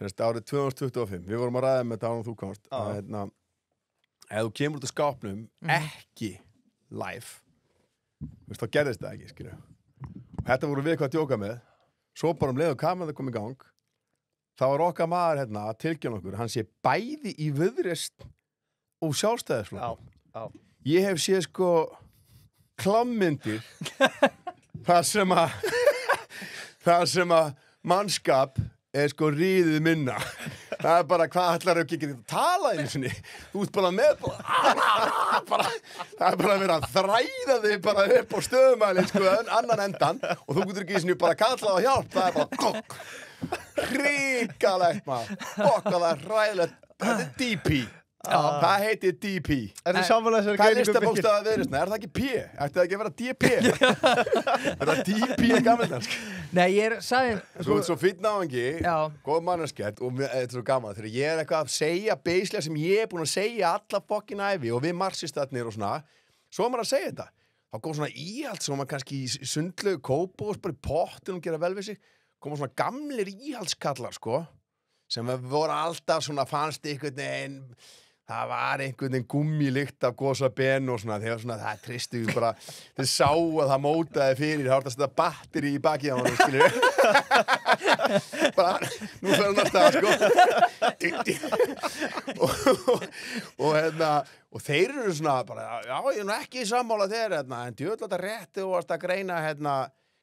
semst árið 2025, við vorum að ræða með þetta án og þú komst, ef þú kemur út af skápnum, ekki live, þá gerðist það ekki, skilju. Og þetta voru við eitthvað að djóka með, svo bara leið og kameran kom í gang, þá var okkar maður hérna að tilkynna okkur, hann sé bæði í Viðreisn og Sjálfstæðisflokk. Ég hef séð sko klámmyndir það sem að mannskap sko ríðið minna. Það er bara, hvað ætlar ekki að tala einu sinni? Þú ert bara með það er bara að vera að þræða þig bara upp á stöðumæli sko, annan endan og þú getur ekki bara að kalla á hjálp. Það er bara hrikalegt maður. Það er hræðilegt. Þetta er DP. Það heitir DP. Er það samfélags Hvað er listabókstafað Viðreisnar? Er það ekki P? Ætti það ekki að vera DP? Er það DP í gammaldansk? Nei, ég sagði... Þú ert svo fínn náðingi, góð mannarskett og þetta er svo gaman þegar ég er eitthvað að segja beislega sem ég er búin að segja alla fokkin ævi og við marxistarnir og svona, svo er maður að segja þetta. Þá kom svona íhald sem maður kannski í sundlegu kópú og bara í pottin og gera vel við sig, koma svona gamlir íhaldskallar, sko, sem voru alltaf svona fannst einhvern veginn það var einhvern veginn gúmmílykt af gósaben og svona, þegar svona, það tristu bara, þeir sá að það mótaði fyrir, það var að setja batteri í bakið á hann, skilur bara, nú fyrir hann að staða, sko og þeir eru svona bara, já, ég er nú ekki sammála þeir, en djöðlata rétti og varst að greina,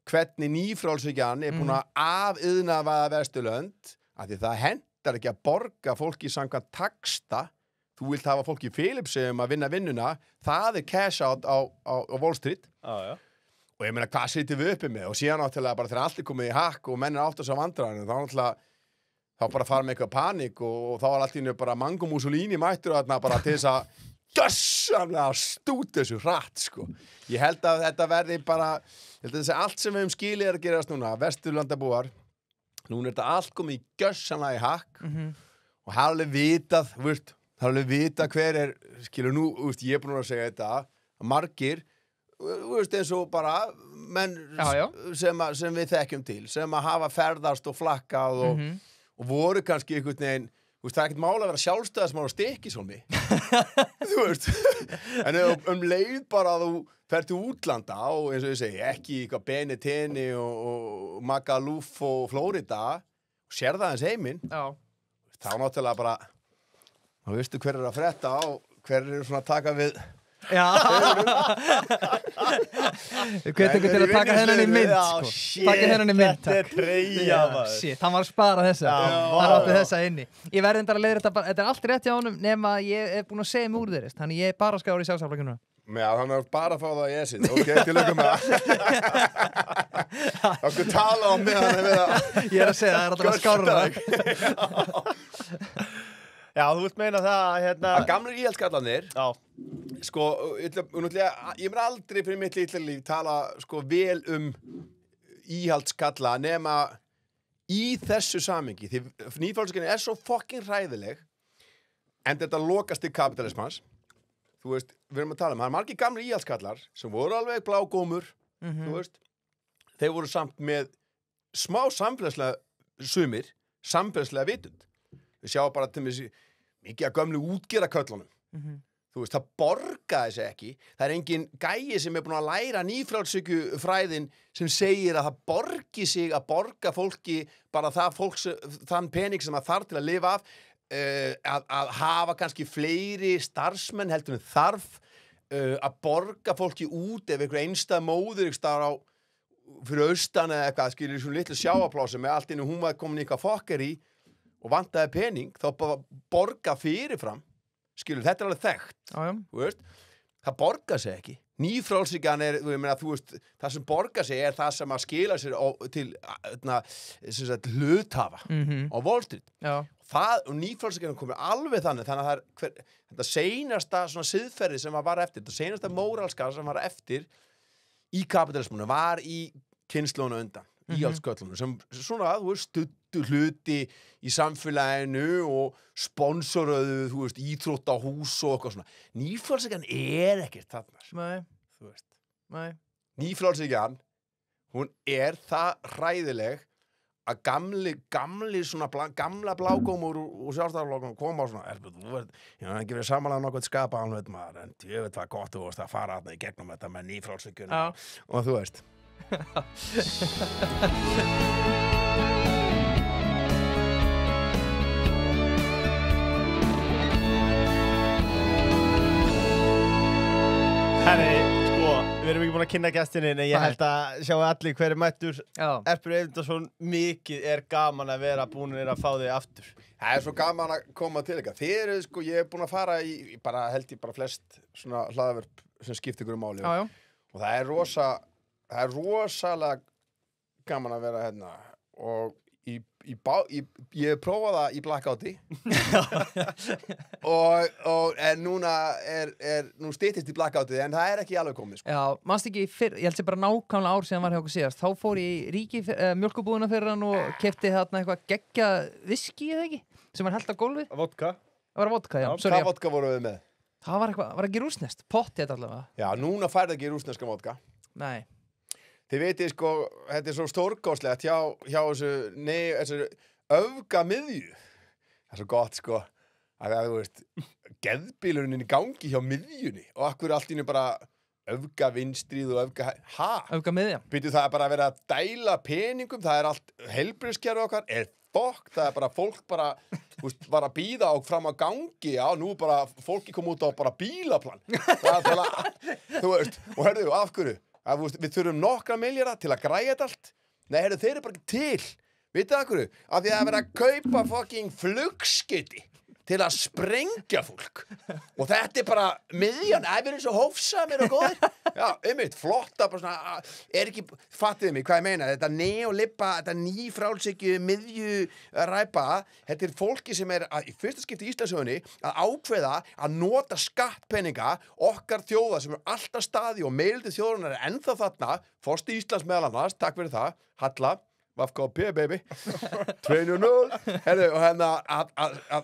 hvernig nýfrjálshyggjan er búin að afiðnavæða Vesturlönd, af því það hentar ekki að borga fólki samkvæmt taxta. Þú vilt hafa fólk í Philipsum að vinna vinnuna, það er cash out á Wall Street. Og ég meina, hvað sittum við uppi með? Og síðan náttúrulega bara þegar allt er komið í hakk og menn er átt að sá vandræðinu, þá náttúrulega, þá bara fara með eitthvað panik og þá var allt í njög bara Mango Mussolini mættur og þarna bara til þess að gjössamlega stúta þessu hratt, sko. Ég held að þetta verði bara, ég held að þessi allt sem við skilið að gerast núna, Vesturlandabúar, núna er þetta allt komið í gjössamlega í hakk og hafa alveg vitað, það er alveg vita hver er, skilur nú, ég er búin að segja þetta, að margir, eins og bara menn sem við þekkjum til, sem að hafa ferðast og flakkað og voru kannski einhvern veginn, það er ekkert mál að vera sjálfstæðismál á Stykkishólmi, en leið bara að þú fer til útlanda og eins og ég segi, ekki eitthvað Benetini og Magaluf og Flórida, og sér það eins heiminn, þá náttúrulega bara þá veistu hver að frétta og hver svona að taka við Hvernig til að taka hennan í mynd sko. Taka hennan í mynd Þetta er treyja Shit, hann var að spara þessa hann átti þessa inni Ég verði endara að leiða þetta er allt rétt hjá honum nema að ég er búin að segja mig úr þeirist þannig ég er bara skjáður í sjálfsaflækjuna Já, hann er bara að fá það í esinn Ok, til lögum með það Það skal tala um mig Ég er að segja, það er alltaf að skára Já, þú vilt meina það að gamlir íhaldskallarnir sko, ég mér aldrei fyrir mitt litla líf tala sko vel íhaldskalla nema í þessu samhengi því nýfrjálshyggjan er svo fucking hræðileg en þetta lokast til kapitalismans þú veist, við erum að tala það er margir gamlir íhaldskallar sem voru alveg blágómur þú veist, þeir voru samt með smá samfélagslega sumir, samfélagslega vitund við sjáum bara til mig mikið að gömlu útgeraköllunum þú veist, það borgaði sig ekki það er engin gæi sem er búin að læra nýfrjálshyggjufræðin sem segir að það borgi sig að borga fólki bara þann pening sem það þarf til að lifa af að hafa kannski fleiri starfsmenn heldur en þarf að borga fólki út ef einhver einstæð móðir á fyrir austan eða eitthvað skilur svona litlu sjáaplási með allt innu hún var komin í eitthvað fokkeri og vantaði pening þá bara borga fyrirfram skilur, þetta er alveg þekkt þú veist, það borgar sig ekki nýfrjálshyggjan er, þú veist það sem borgar sig er það sem að skila sér til hluthafa á Wall Street og nýfrjálshyggjan komið alveg þannig að það er þetta seinasta svona siðferði sem var eftir þetta seinasta móralska sem var eftir í kapitalismunum var í kynslónu undan íhaldsköllunum sem svona, þú veist, studdu hluti í samfélaginu og sponsoruðu, þú veist, íþróttahús og eitthvað svona. Nýfrjálshyggjan er ekkert þarna. Nei. Þú veist. Nei. Nýfrjálshyggjan, hún er það hræðileg að gamli svona gamla blágómur úr sjálfstæðarflokkum koma á svona, ég hef ekki verið samanlega nokkuð skapa hann veit maður, en ég veit hvað gott þú veist að fara þarna í gegnum þetta með nýfrálsvíkjuna og þú veist Herri, sko, við erum ekki búin að kynna gestinni en ég held að sjáu allir hver er mættur. Erpur Eyvindarsson, mikið er gaman að vera búinir að fá þig aftur. Það svo gaman að koma til ykkar. Þið eru, sko, ég hef búin að fara í bara, held ég bara flest svona hlaðvörp sem skiptir ykkur máli. Já. Og það er rosalega gaman að vera hérna og ég hef prófað það í Blackouti en núna nú styttist í Blackouti en það er ekki alveg komið sko. Já, manst ekki fyrr, ég held sér bara nákvæmlega ár síðan var hjá okkur síðast, þá fór ég í ríki mjólkubúðuna fyrir hann og keypti þarna eitthvað geggja viski eða ekki, sem var hellt á gólfið. Vodka. Það var vodka, já. Hvað vodka voru við með? Það var ekki rússneskt, pottið allavega. Já, núna færði ekki rússneska vodka. Nei. Þið veitir sko, þetta svo stórkostlegt hjá þessu öfga miðju. Það svo gott sko, að það, þú veist, geðbílurinn í gangi hjá miðjunni og akkur allt í einu bara öfga vinstrið og öfga miðja. Býtu það bara að vera að dæla peningum, það er allt heilbrigðiskerfið okkar, það er bara fólk bara, þú veist, var að bíða og fram á gangi, já, nú bara fólki kom út á bara bílaplan. Það er bara, þú veist, og herðu, af hverju? Að, við þurfum nokkra milljarða til að græja þetta allt. Nei, heyrðu, þeir eru bara ekki til. Vitið það hverju? Af því að vera að kaupa fucking flugskyti til að sprengja fólk. Og þetta er bara miðjan, við erum svo hófsamir og góðir. Já, einmitt, flotta, bara svona, ekki, fattiði mig hvað ég meina, þetta neolibba, þetta nýfrálshyggju, miðju ræpa, þetta er fólki sem er í fyrsta skipti í Íslandssögunni að ákveða að nota skattpeninga okkar þjóða sem er alltaf staði og meirildið þjóðunar er ennþá þarna, Forsti Íslands meðal annars, takk fyrir það, Halla, VFKP, baby 2-0 Herðu, og hérna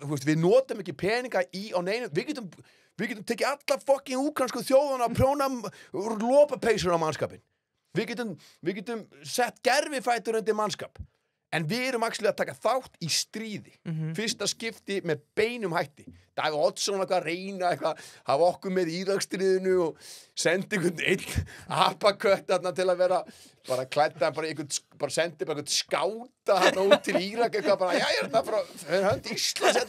þú veist, við notum ekki peninga á neinu við getum tekið alla fucking úkransku þjóðuna að prjóna lopapeysur á mannskapin við getum sett gervifætur undir mannskap en við erum actually að taka þátt í stríði fyrsta skipti með beinum hætti Davíð Oddsson að reyna hafa okkur með Íraksstríðinu og sendi einn apakött til að vera bara klædda bara sendi bara einhvern skáta út til Írak eitthvað bara, já, ég er frá hönd Íslands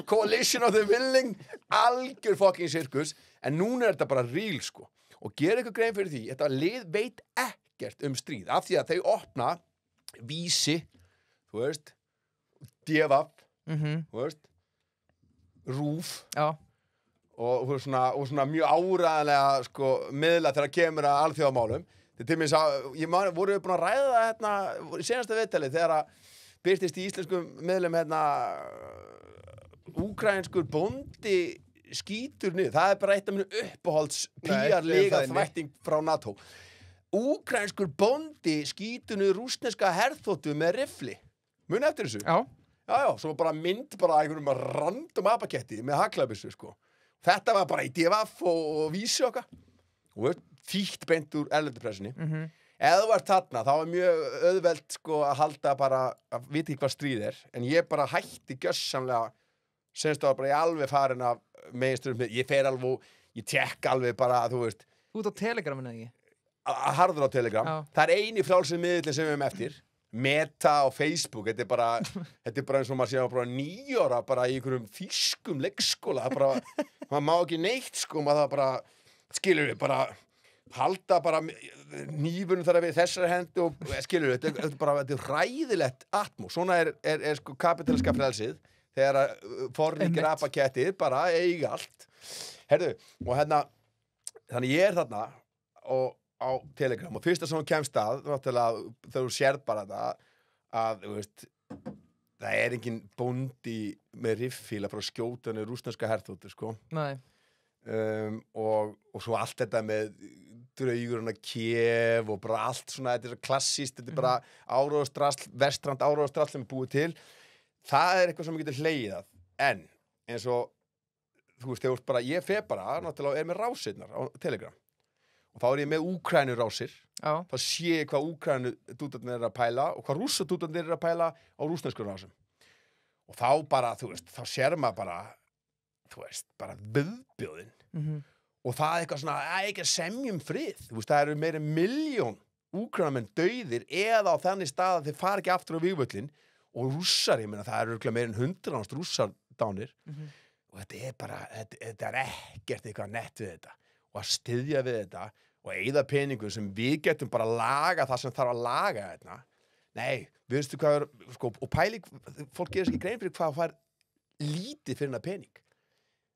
Coalition of the Willing algjör fucking sirkus en núna er þetta bara real sko og gera eitthvað grein fyrir því, þetta lið veit ekkert stríð, af því að þau opna Vísi, þú veist Devap, þú veist Rúf og svona mjög áræðanlega sko, miðla þegar kemur að alþjóðamálum til mér voru við búin að ræða þetta í senasta viðtali þegar að birtist í íslenskum miðlum úkraínskur bóndi skítur niður, það er bara eitt af minu uppáhalds PR-lega þvætting frá NATO úkraínskur bóndi skítur niður rússneska herþóttu með rifli muni eftir þessu? Já, svo bara mynd bara einhverjum random apaketti með haglabissu, sko. Þetta var bara í DVF og Vísi okkar. Og þýtt beint úr erlendupressunni. Ef þú ert þarna, þá er mjög auðvelt, sko, að halda bara, að vita ekki hvað stríð er. En ég bara hætti gjössamlega, senst það var bara ég alveg farin af meginsturum. Ég fer alveg, ég tek alveg bara, þú veist. Þú ert á Telegraminu, ekki? Harður á Telegram. Það er eini frjálsir miðillinn sem við erum eftir. Meta og Facebook, þetta er bara eins og maður sé að bara 9 ára bara í einhverjum þýskum leikskóla maður má ekki neitt sko maður það bara, skilur við bara halda bara hnífunum þar við þessari hendi og skilur við, þetta er hræðilegt atmos, svona er sko kapitaliska frelsið þegar að forríkir apakettir bara eiga allt herðu, og hérna þannig ég er þarna og á Telegram og fyrsta sem hún kemst að þegar þú sérð bara þetta að þú veist það er engin bóndi með riffíla frá skjótanu rússneska herþóttu sko og svo allt þetta með draugurinn að Kiev og bara allt svona, þetta er svo klassíst þetta er bara áróðustrasl, vestrand áróðustrasl sem er búið til það er eitthvað sem getur hlegið að en eins og þú veist, þegar bara, ég fer bara náttúrulega er með rásirnar á Telegram og þá ég með Úkrænurásir Já. þá sé ég hvað Úkrænudútarnir að pæla og hvað Rússadútarnir að pæla á rússnesku rásum og þá bara, þú veist, þá sér maður bara þú veist, bara viðbjóðin og það eitthvað svona, ekki að semjum frið þú veist, það eru meira 1 milljón Úkrænamenn dauðir eða á þannig stað að þeir fara ekki aftur á vígvöllin og rússar, ég meina, það eru örugglega meira en 100 rússar dánir og þetta bara, þetta ekkert eitthvað nett við þetta og að styðja við þetta og eyða peningum sem við getum bara að laga það sem þarf að laga þetta nei, við veistu hvað sko, og pæling, fólk gerir sér ekki grein fyrir hvað það fær lítið fyrir hennar pening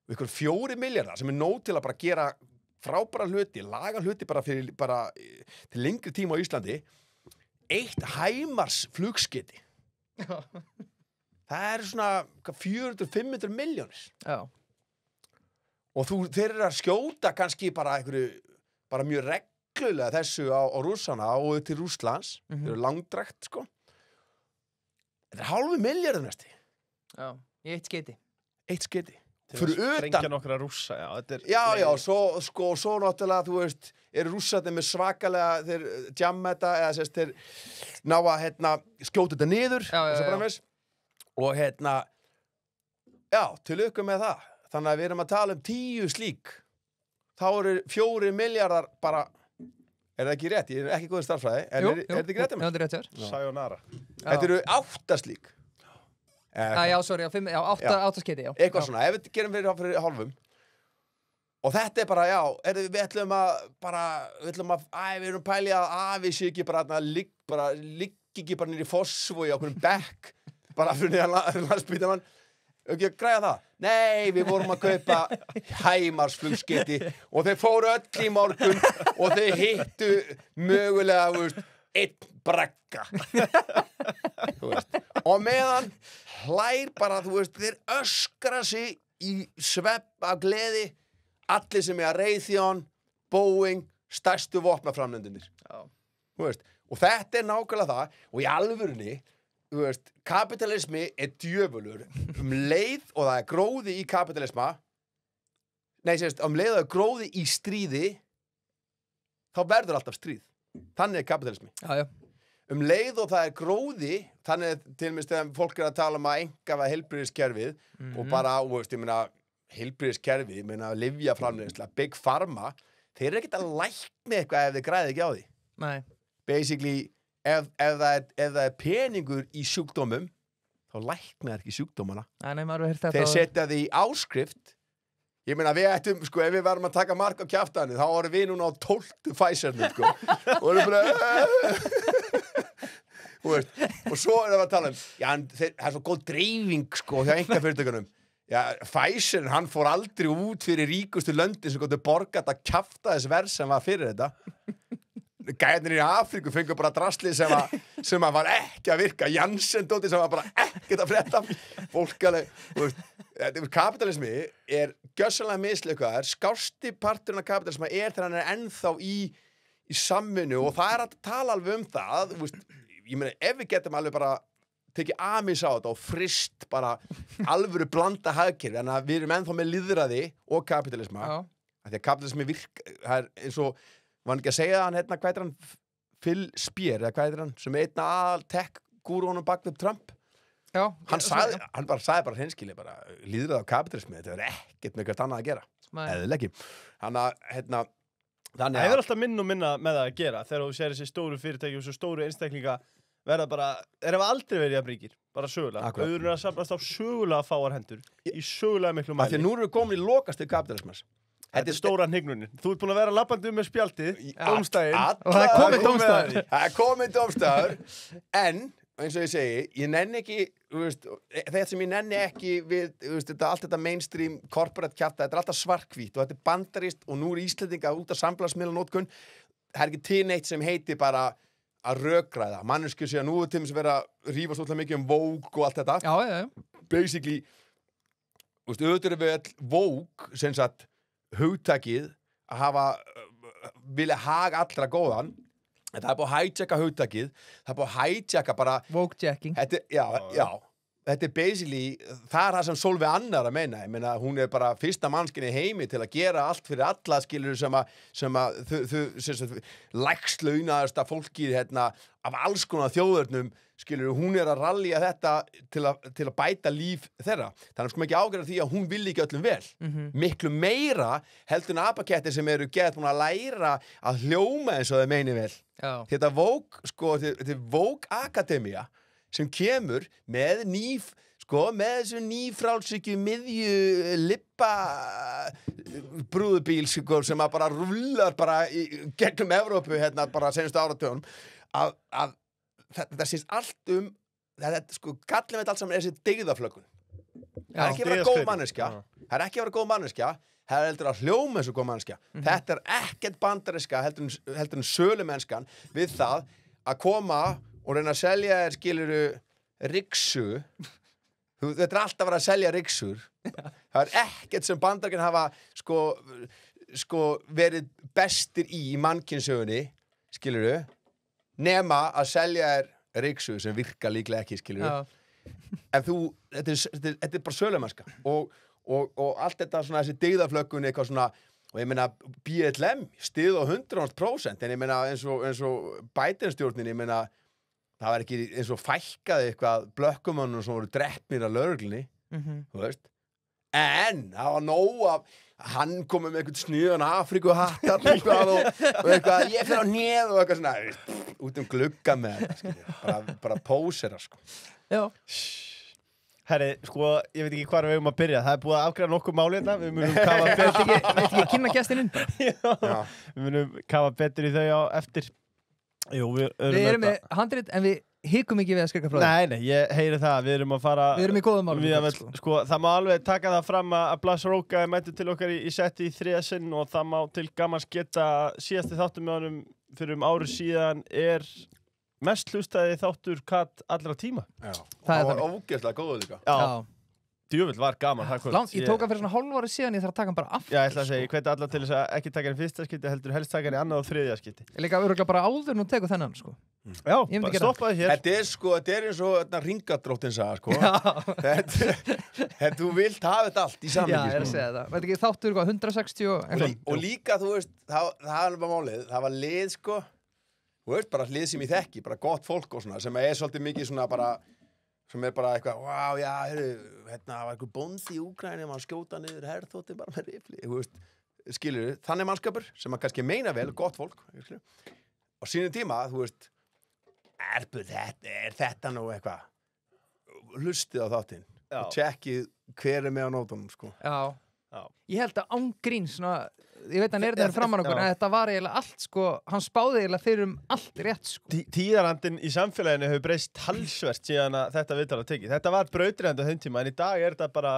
og ykkur 4 milljarðar sem nóg til að bara gera frábæra hluti, laga hluti bara til lengri tíma á Íslandi 1 HIMARS flugskeyti það svona 400-500 milljónir Já. og þeir eru að skjóta kannski bara bara mjög reglulega þessu á Rússana og til Rússlands þeir eru langdrægt sko þetta 0,5 milljarður næsti Já, í 1 skeyti 1 skeyti Til að sprengja nokkra Rússa, já, þetta já, svo náttúrulega, þú veist, eru Rússarnir með svakalega, þeir jamma þetta, eða sérst, þeir ná að, skjóta þetta niður, og já, til lukku með það. Þannig að við erum að tala 10 slík. Þá eru 4 milljarðar bara, það ekki rétt? Ég ekki góður starffræði, er þetta ekki rétt? Já, þetta rétt, Sayonara. Þetta eru 8 slík. Já, sorry, 8 skeyti, já. Eitthvað svona, ef við gerum fyrir hálfum og þetta bara, já, við ætlum að við erum pæli að afi sé ekki bara ligg ekki bara nýri Fossvogi á hvernig bekk bara fyrir landsbytamann ekki að græða það. Nei, við vorum að kaupa HIMARS flugskeyti og þeir fóru öll í morgun og þeir hittu mögulega, þú veist, 1 brekka og meðan hlær bara, þú veist, þeir öskra sig í svepp af gleði allir sem að Raytheon, Boeing stærstu vopnaframleiðendurnir þú veist, og þetta nákvæmlega það og í alvörunni, þú veist, kapitalismi djöfulur leið og það gróði í kapitalisma sérst, leið og það gróði í stríði þá verður alltaf stríð þannig kapitalismi já. Leið og það gróði þannig til og með þegar fólk að tala að einkavæða heilbrigðiskerfið og bara, veist, ég meina heilbrigðiskerfið, ég meina lyfjaframleiðsla, Big Pharma þeir eru ekkert að lækna eitthvað ef þeir græði ekki á því Nei. Basically, ef það peningur í sjúkdómum þá lækna ekki sjúkdómana Nei, maður hefur heyrt þetta þeir setja því í áskrift ég meina við ættum, sko, ef við varum að taka mark á kjaftanið, þá vorum við núna á 12. Pfizer-num, sko og við erum bara og svo erum við að tala já, það svo góð dreifing, sko, hjá einkafyrirtækjunum já, Pfizer, hann fór aldrei út fyrir ríkustu löndin sem góttu borgat að kjafta þess verð sem var fyrir þetta gæðinir í Afríku fengur bara drasli sem að var ekki að virka Janssen-dóti sem var bara ekkert að frétta fólk alveg, þú veist kapitalismi gjörsamlega mislukkaður skásti parturinn af kapitalismi þegar hann ennþá í samvinnu og það að tala alveg það þú veist, ég meina, ef við getum alveg bara tekið amis á þetta og frist bara alvöru blanda hagkerfi þannig að við erum ennþá með lýðræði og kapitalisma því að kapitalismi það eins og var hann ekki að segja hann hvað heitir hann Phil Spear eða hvað heitir hann sem einn aðal tech-gúrúnum bak við Trump Já, hann sagði bara hreinskilið bara lýðræði á kapitalismi þetta er ekkert með hvert annað að gera eða ekki hann að það er alltaf minna með það að gera þegar þú sér þessi stóru fyrirtæki og svo stóru einstaklinga verða bara, þeir hafa aldrei verið jafnríkir bara sögulega, auðvitað er að safnast á sögulega fáar hendur í sögulega miklu mæli því nú erum við komin í lokast til kapitalismans Þetta er stóra hnignunin. Þú ert búin að vera labbandi með spjaldið dómstaginn og það er komið dómstagur. Það er komið dómstagur en, eins og ég segi, ég nenni ekki þetta sem ég nenni ekki við allt þetta mainstream corporate kjafta, þetta er alltaf svartkvítt og þetta er bandarist og nú er Íslendinga út af samfélagsmiðlanótkun það er ekki til neitt sem heitir bara að rökræða. Manneskju segja nú til þess að vera rífast ótrúlega mikið Vogue og allt þetta. Já. Basically, auðvitað við all Vogue, sem sagt hugtakið að hafa vilja haga allra góðan en það er búið að hijacka hugtakið það er búið að hijacka bara Vogue-jacking já þetta basically, það það sem Sólveig Annar að meina, ég meina, hún bara fyrsta mannskinn í heimi til að gera allt fyrir alla skilur sem að lægst launaðasta fólkið hérna, af alls konar þjóðurnum skilur, hún að rallya þetta til að bæta líf þeirra. Þannig sko ekki ágæra því að hún vil ekki öllum vel. Miklu meira heldur en apakettir sem eru búin að læra að hljóma eins og þeir meini vel. Já. Þetta er Vogue Akademía sem kemur með með þessu nýfrálsykju miðju lippa brúðubíl sem að bara rullar bara gegnum Evrópu hérna bara senustu áratugum að þetta sést allt þetta gallin veit allt saman þessi dygðaflöggun. Það er ekki að vera góð manneskja. Það er ekki að vera góð manneskja. Það er heldur að hljóma eins og góð manneskja. Þetta er ekkert bandariska heldur en sölumennskan við það að koma og reyna að selja þér skiluru ryksu. Þetta er alltaf að vera að selja ryksur. Það er ekkert sem bandaríkin hafa verið bestir í mannkynnssögunni, skiluru, nema að selja þér ryksu sem virka líklega ekki, skiluru. En þetta er bara sölumennska og allt þetta svona þessi dygðaflöggun eitthvað svona, og ég meina BLM stið á 100%, en ég meina eins og Biden-stjórnin, ég meina það var ekki eins og fækkaði eitthvað blökkumannum sem voru drepnir af lögreglunni, þú veist. En það var nóg af hann komið með eitthvað sniðan Afríkuhattar eitthvað og eitthvað, ég fer á neð og eitthvað svona, út glugga með þetta, bara pósera, sko. Já. Herri, ég veit ekki hvar við að byrja. Það er búið að afgræða nokkuð máli hérna. Við munum kafa betur. Veit ekki kynna gestin inn? Já. Við munum kafa betur í þau á eftir. Jú, við erum með handrit, en við hikum ekki við að skrekka frá það. Nei, ég heyri það. Við erum að fara... Við erum í góðum málum. Það má alveg taka það fram að Blas Róka mættu til okkar í setti í 3. sinn og það má til gamans geta síðasti þáttum með honum fyrir ári síðan mest hlustaði þáttur katt allra tíma. Já, það var ógeðslega góður líka. Já. Djöfull var gaman. Ég tók hann fyrir svona hálf ári síðan, ég þarf að taka hann bara aftur. Já, ég ætla að segja, ég hveti alla til þess að ekki taka hann í fyrsta skipti, heldur helst taka hann í annað og 3. skipti. Ég líka örugglega bara áður nú tekur þennan, sko. Já, bara stoppaði hér. Þetta er eins og ringadróttin sagði, sko. Þetta, þú vilt hafa þetta allt í samhengi. Já, ég er að segja það. Veit ekki, þáttur 160 og líka, þú veist, það er bara málið. Það var lið, sko. Þú veist, bara hlið sem ég þekki, bara gott fólk og svona, sem svolítið mikið svona bara, sem bara eitthvað, wow, já, hérna, það var eitthvað bóndi í Úkraínu, maður skjóta niður herþóttin bara með rifli, þú veist, skilur, þannig mannskapur, sem maður kannski meina vel, gott fólk, skilur, og sínum tíma, þú veist, er þetta nú eitthvað, hlustið á þáttinn, og tjekkið hver með á nótunum, sko. Já. Ég held að ángrín svona, ég veit að hann þetta framan okkur, en þetta var eiginlega allt, sko, hann spáði eiginlega fyrir allt rétt, sko. Tíðarandinn í samfélaginu hefur breyst talsvert síðan að þetta viðtal að tekið. Þetta var brautriðandi á þeim tíma, en í dag þetta bara,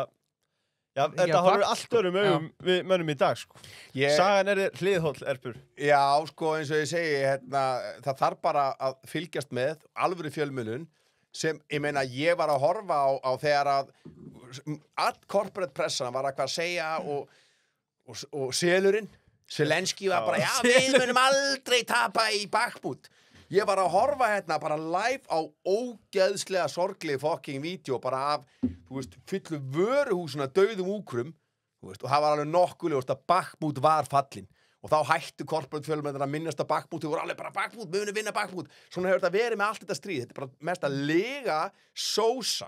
já, þetta horfir allt öðrum augum við mönnum í dag, sko. Sagan hliðhóll, Erpur. Já, sko, eins og ég segi, hérna, það þarf bara að fylgjast með alvöru fjölmiðlun sem, ég meina, ég var að horfa á þegar að corporate pressan var að hvað segja og selurinn, Selenski var bara, já, við munum aldrei tapa í Bakhmut. Ég var að horfa hérna bara live á ógeðslega sorgleg fucking vídeo bara af, þú veist, fullu vöruhúsuna dauðum úkrum, þú veist, og það var alveg nokkuð að Bakhmut var fallin. Og þá hættu corporate fjölmiðlar að minnast að Bakhmut, þau voru alveg bara Bakhmut, við munum vinna Bakhmut. Svona hefur þetta verið með allt þetta stríð. Þetta er bara mest að lega sósa.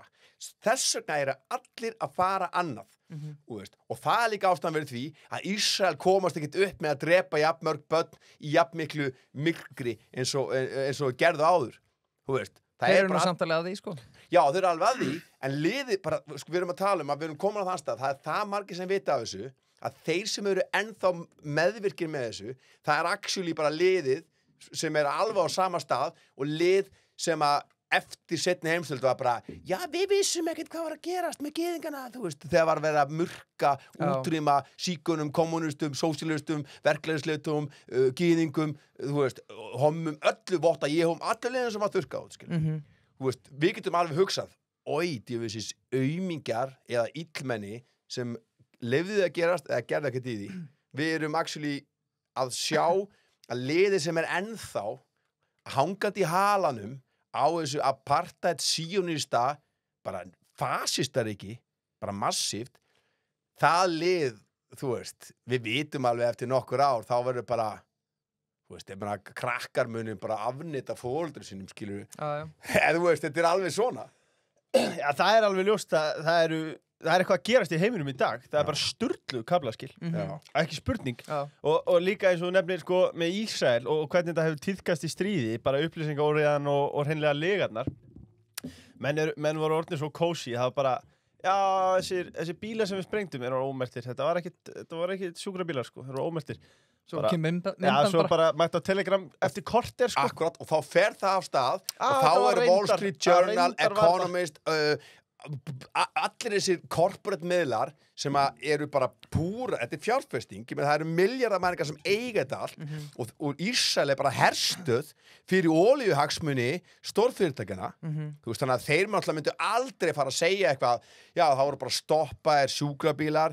Þess vegna allir að fara annað. Og það er líka ástæðan verið því að Ísrael komast ekkert upp með að drepa jafnmörg börn í jafnmiklu myrkri eins og gerðu áður. Þú veist. Það eru nú samtalið að því, sko. Já, þau eru alveg að því, en liðið bara, sko, við erum að tala að við erum komin á þann stað, það það margir sem vita af þessu, að þeir sem eru ennþá meðvirkir með þessu, það actually bara liðið sem alveg á sama stað og lið sem að eftir seinni heimsstyrjöld var bara, já, við vissum ekkert hvað var að gerast með gyðingana, þú veist, þegar var verið að murka, útrýma síkunum, kommunistum, sósíalistum, verklæðisleitum, gyðingum, þú veist, hommum, öllu votta Jehum, allir leiðin sem var þurrka út, skilur. Þú veist, við getum alveg hugsað, djöfisins aumingjar eða illmenni sem leyfði að gerast eða gerði ekkert í því. Við erum actually að sjá að liðið sem ennþá hangandi í halanum á þessu apartheid sionista bara fasistaríki, bara massíft, það lið, þú veist, við vitum alveg eftir nokkur ár, þá verður bara, þú veist, krakkar munum bara afnita foreldrum sínum, skilur Já. Þú veist, þetta alveg svona. Já, það alveg ljóst að það er eitthvað að gerast í heiminum í dag. Það bara sturlu kaflaskil. Ekki spurning. Og líka eins og þú nefnir sko með Ísrael og hvernig þetta hefur tíðkast í stríði, bara upplýsingaóreiðan og hreinlega legarnar. Menn voru orðnir svo kósí, það var bara, já, þessi bílar sem við sprengdum eru ómertir. Þetta var ekki sjúkrabílar sko, þeir eru ómertir. Svo kemur myndan Já, svo bara mætti á Telegram eftir korter sko. Akkurat, og þá fer það af stað og þá Wall Street Journal, Economist, allir þessir corporate miðlar sem eru bara púra, þetta fjárfesting, það eru milljarðamæringar sem eiga þetta allt og Ísrael bara herstöð fyrir olíuhagsmuni stórfyrirtækjana þú veist, þannig að þeir náttúrulega myndu aldrei fara að segja eitthvað, já það voru bara stoppaðir sjúkrabílar,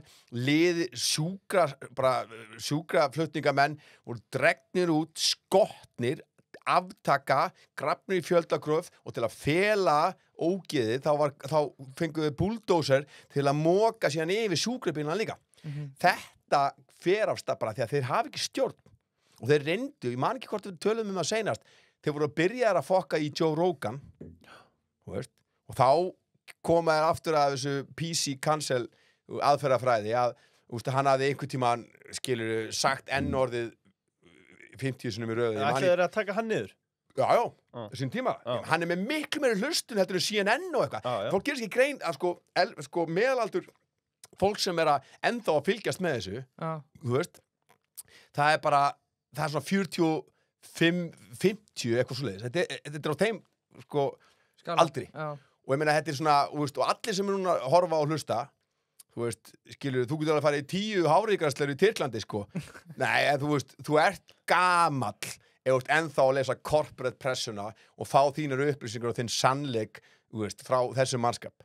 sjúkraflutningamenn voru dregnir út, skotnir aftaka, grafnir í fjöldagröf og til að fela ógeðið, þá fenguðu búldóser til að moka síðan yfir sjúkrabílana líka. Þetta fer af stað bara því að þeir hafa ekki stjórn og þeir reyndu, ég man ekki hvort við töluðum það seinast, þeir voru að byrja að fokka í Joe Rogan og þá koma þeir aftur að þessu PC cancel aðferðafræði að hann hafði einhvern tímann skilur sagt N-orðið 50 sinnum í röðu. Ætlaðu þeir að taka hann niður? Já, þessum tíma. Hann með miklu meiri hlustun heldur en CNN og eitthvað. Fólk gerir ekki grein að sko meðalaldur fólk sem að ennþá að fylgjast með þessu, þú veist, það er svona 45-50 eitthvað svoleiðis. Þetta á þeim sko aldri. Og ég meina þetta svona, þú veist, og allir sem núna horfa og hlusta, þú veist, skilur, þú getur alveg að fara í 10 háríkastlur í Tyrklandi, sko. Nei, þú veist, þú ert gamall ef þú ert ennþá að lesa corporate pressuna og fá þínar upplýsingar og þinn sannleik, þú veist, frá þessum mannskap.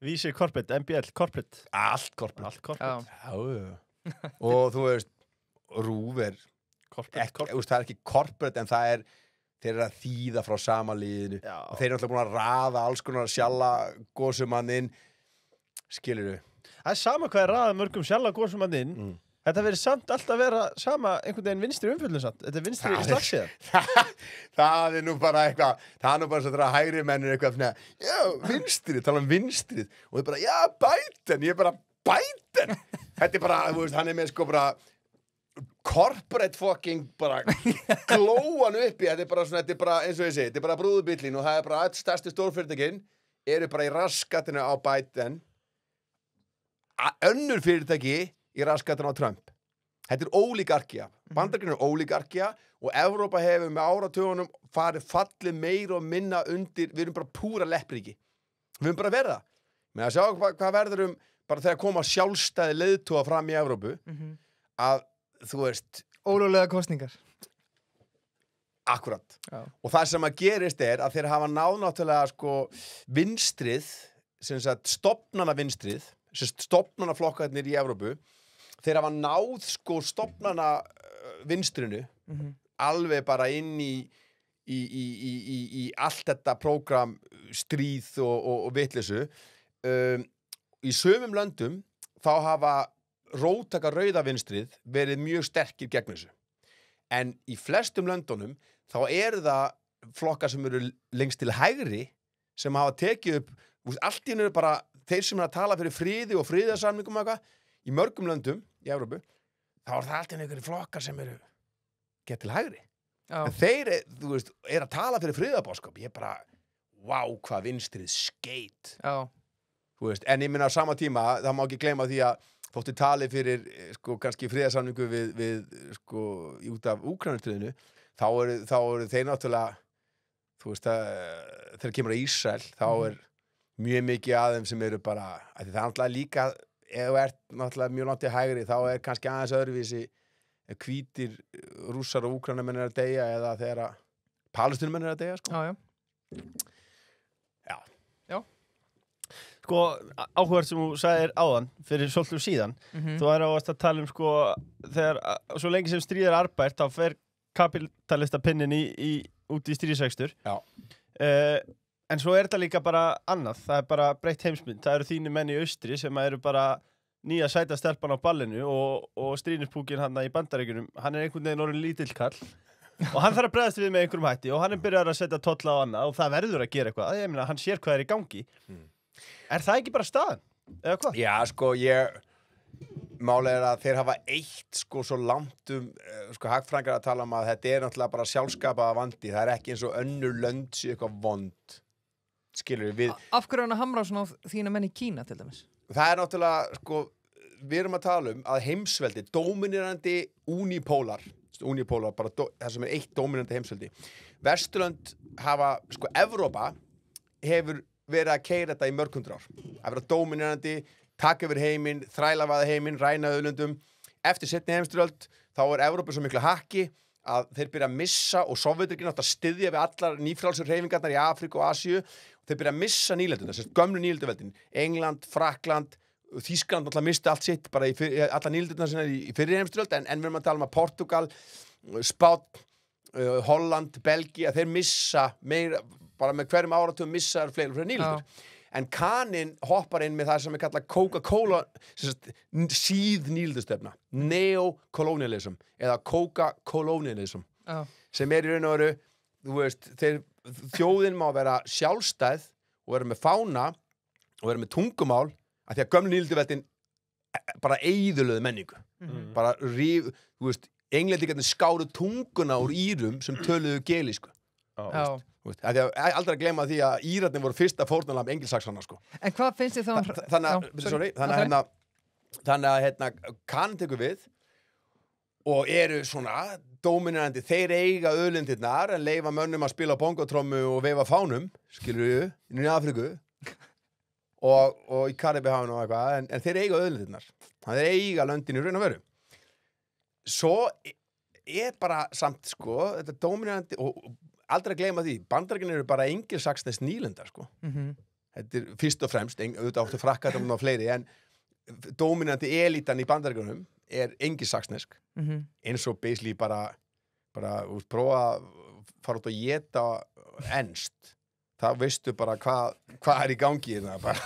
Vísir corporate, MBL, corporate. Allt corporate. Allt corporate. Já. Og þú veist, RÚV ekki, það er ekki corporate en það þeir eru að þýða frá sama liðinu. Og þeir eru alltaf búin að raða alls konar sjalla gósumannin, skilurðu. Það er sama hvað raða mörgum sjalla gósumannin. Þetta verið samt alltaf vera sama einhvern veginn vinstri umfjöldun samt. Þetta vinstri slagsíðan. Það nú bara eitthvað, það nú bara svo þegar hægri mennir eitthvað svona, já, vinstrið, tala vinstrið. Og þau bara, já, Biden, ég bara, Biden. Þetta bara, þú veist, hann með sko bara corporate fucking bara glóan uppi. Þetta er bara, eins og ég segi, þetta er bara brúðubillin og það er bara allt stærsti stórfyrirtækin eru bara í raskatinu á Biden. Önnur fyrirtæki í raskatinu á Trump. Þetta er ólígarkía. Bandaríkin er ólígarkía og Evrópa hefur með áratugunum fallið meira og minna undir, við erum bara púra leppríki. Við erum bara verið það. Með að sjá hvað verður bara þegar koma sjálfstæði leiðtoga fram í Evrópu, að þú veist... Ólöglega kosningar. Akkurat. Og það sem að gerist er að þeir hafa náttúrulega sko vinstrið, sem sagt stofnana vinstrið, stofnanaflokkarnir í Evrópu, þeir hafa náð sko stofnana vinstrinu alveg bara inn í allt þetta prógram stríð og vitleysu. Í sumum löndum þá hafa róttaka rauða vinstrið verið mjög sterkir gegn þessu. En í flestum löndunum þá eru það flokkar sem eru lengst til hægri sem hafa tekið upp, allt í einu bara þeir sem eru að tala fyrir friði og friðarsamningum og eitthvað, í mörgum löndum í Evrópu, þá er það alltaf einhverjir flokkar sem eru gett til hægri. En þeir, þú veist, að tala fyrir friðarbóskap. Ég bara, vá, hvað vinstrið skeit. Þú veist, en ég minna á sama tíma, það má ekki gleyma því að þótti tali fyrir, sko, kannski friðarsamningu við sko, út af Úkraínustriðinu, þá eru þeir náttúrulega, þú veist, þegar kemur að Ísrael, þá er mjög mikið af þeim sem eru bara, það er náttúrulega líka, ef þú ert náttúrulega mjög langt í hægri, þá er kannski aðeins öðruvísi hvítir rússar og úkraínamenn að deyja eða þegar palestínumenn að deyja, sko. Já. Sko, áhugavert sem þú sagðir áðan, fyrir svolítið síðan, þú er ávast að tala sko, þegar, svo lengi sem stríð er arbært, þá fer kapitalistapinnin út í stríðsrekstur. En svo þetta líka bara annað, það bara breytt heimsmynd. Það eru þínir menn í austri sem eru bara nýja sæta stelpan á ballinu og strínispúkin hann í Bandaríkjunum, hann einhvern veginn orðinn lítill kall og hann þarf að bregðast við með einhverjum hætti og hann byrjar að setja tolla á annað og það verður að gera eitthvað. Ég meina, hann sér hvað í gangi. Er það ekki bara staðan? Eða hvað? Já, sko, málega að þeir hafa eitt sko svo langt sko hagfræðingar að tala að þetta náttúrulega bara sjálfskapaða vandi. Það ekki eins og önnur lönd sé eitthvað vond. Skilur við. Af hverju hann að hamra svona á þína menn í Kína til dæmis? Það náttúrulega, sko, við erum að tala að heimsveldi, dominirandi unipólar, bara það sem eitt dominirandi heimsveldi. Vesturlönd hafa, sko, Evrópa hefur verið að keyra þetta í mörg 100 ár. Að vera dominirandi, taka yfir heiminn, þrælavaða heiminn, ræna auðlundum. Eftir seinni heimsstyrjöld, þá Evrópa svo miklu hakki að þeir byrja að missa og Sovjeturkinn átt að styðja við allar nýfrjálsur hreyfingarnar í Afríku og Asíu. Þeir byrja að missa nýlenduna, gömlu nýlenduveldin. England, Frakkland, Þýskaland náttúrulega misti allt sitt bara í allar nýlenduna sinna í fyrri heimsstyrjöld, en við erum að tala að Portugal, Spánn, Holland, Belgía, þeir missa meira, bara með hverjum áratugum missa fleiri nýlendur. En Kaninn hoppar inn með það sem kallað Coca-Cola síð nýlendustefna, neocolonialism eða Coca-colonialism, sem í raun og veru, þú veist, þjóðin má vera sjálfstæð og vera með fána og vera með tungumál af því að gömlu nýlenduveldin bara eyðilögðu menningu. Bara þú veist, englendingarnir skáru tunguna úr Írum sem töluðu gelísku. Aldrei að gleyma því að Írarnir voru fyrsta fórnarlamb engilsaksana, sko. En hvað finnst þið þá? Þannig að Kaninn tekur við og eru svona dominirandi, þeir eiga auðlindirnar en leyfa mönnum að spila bongotrommu og veifa fánum, skilur við, í Afríku og í Karibíhafinu og eitthvað, en þeir eiga auðlindirnar. Þeir eiga löndin í raun og veru. Svo bara samt, sko, þetta dominirandi og aldrei að gleyma því, Bandaríkin eru bara engilsaksnes nýlendar, sko. Þetta fyrst og fremst, auðvitað áttu frakkatum og fleiri, en dominandi elítan í Bandaríkunum engilsaksnesk, eins og basically bara prófa að fara út og éta enskt. Það veistu bara hvað í gangi hérna, bara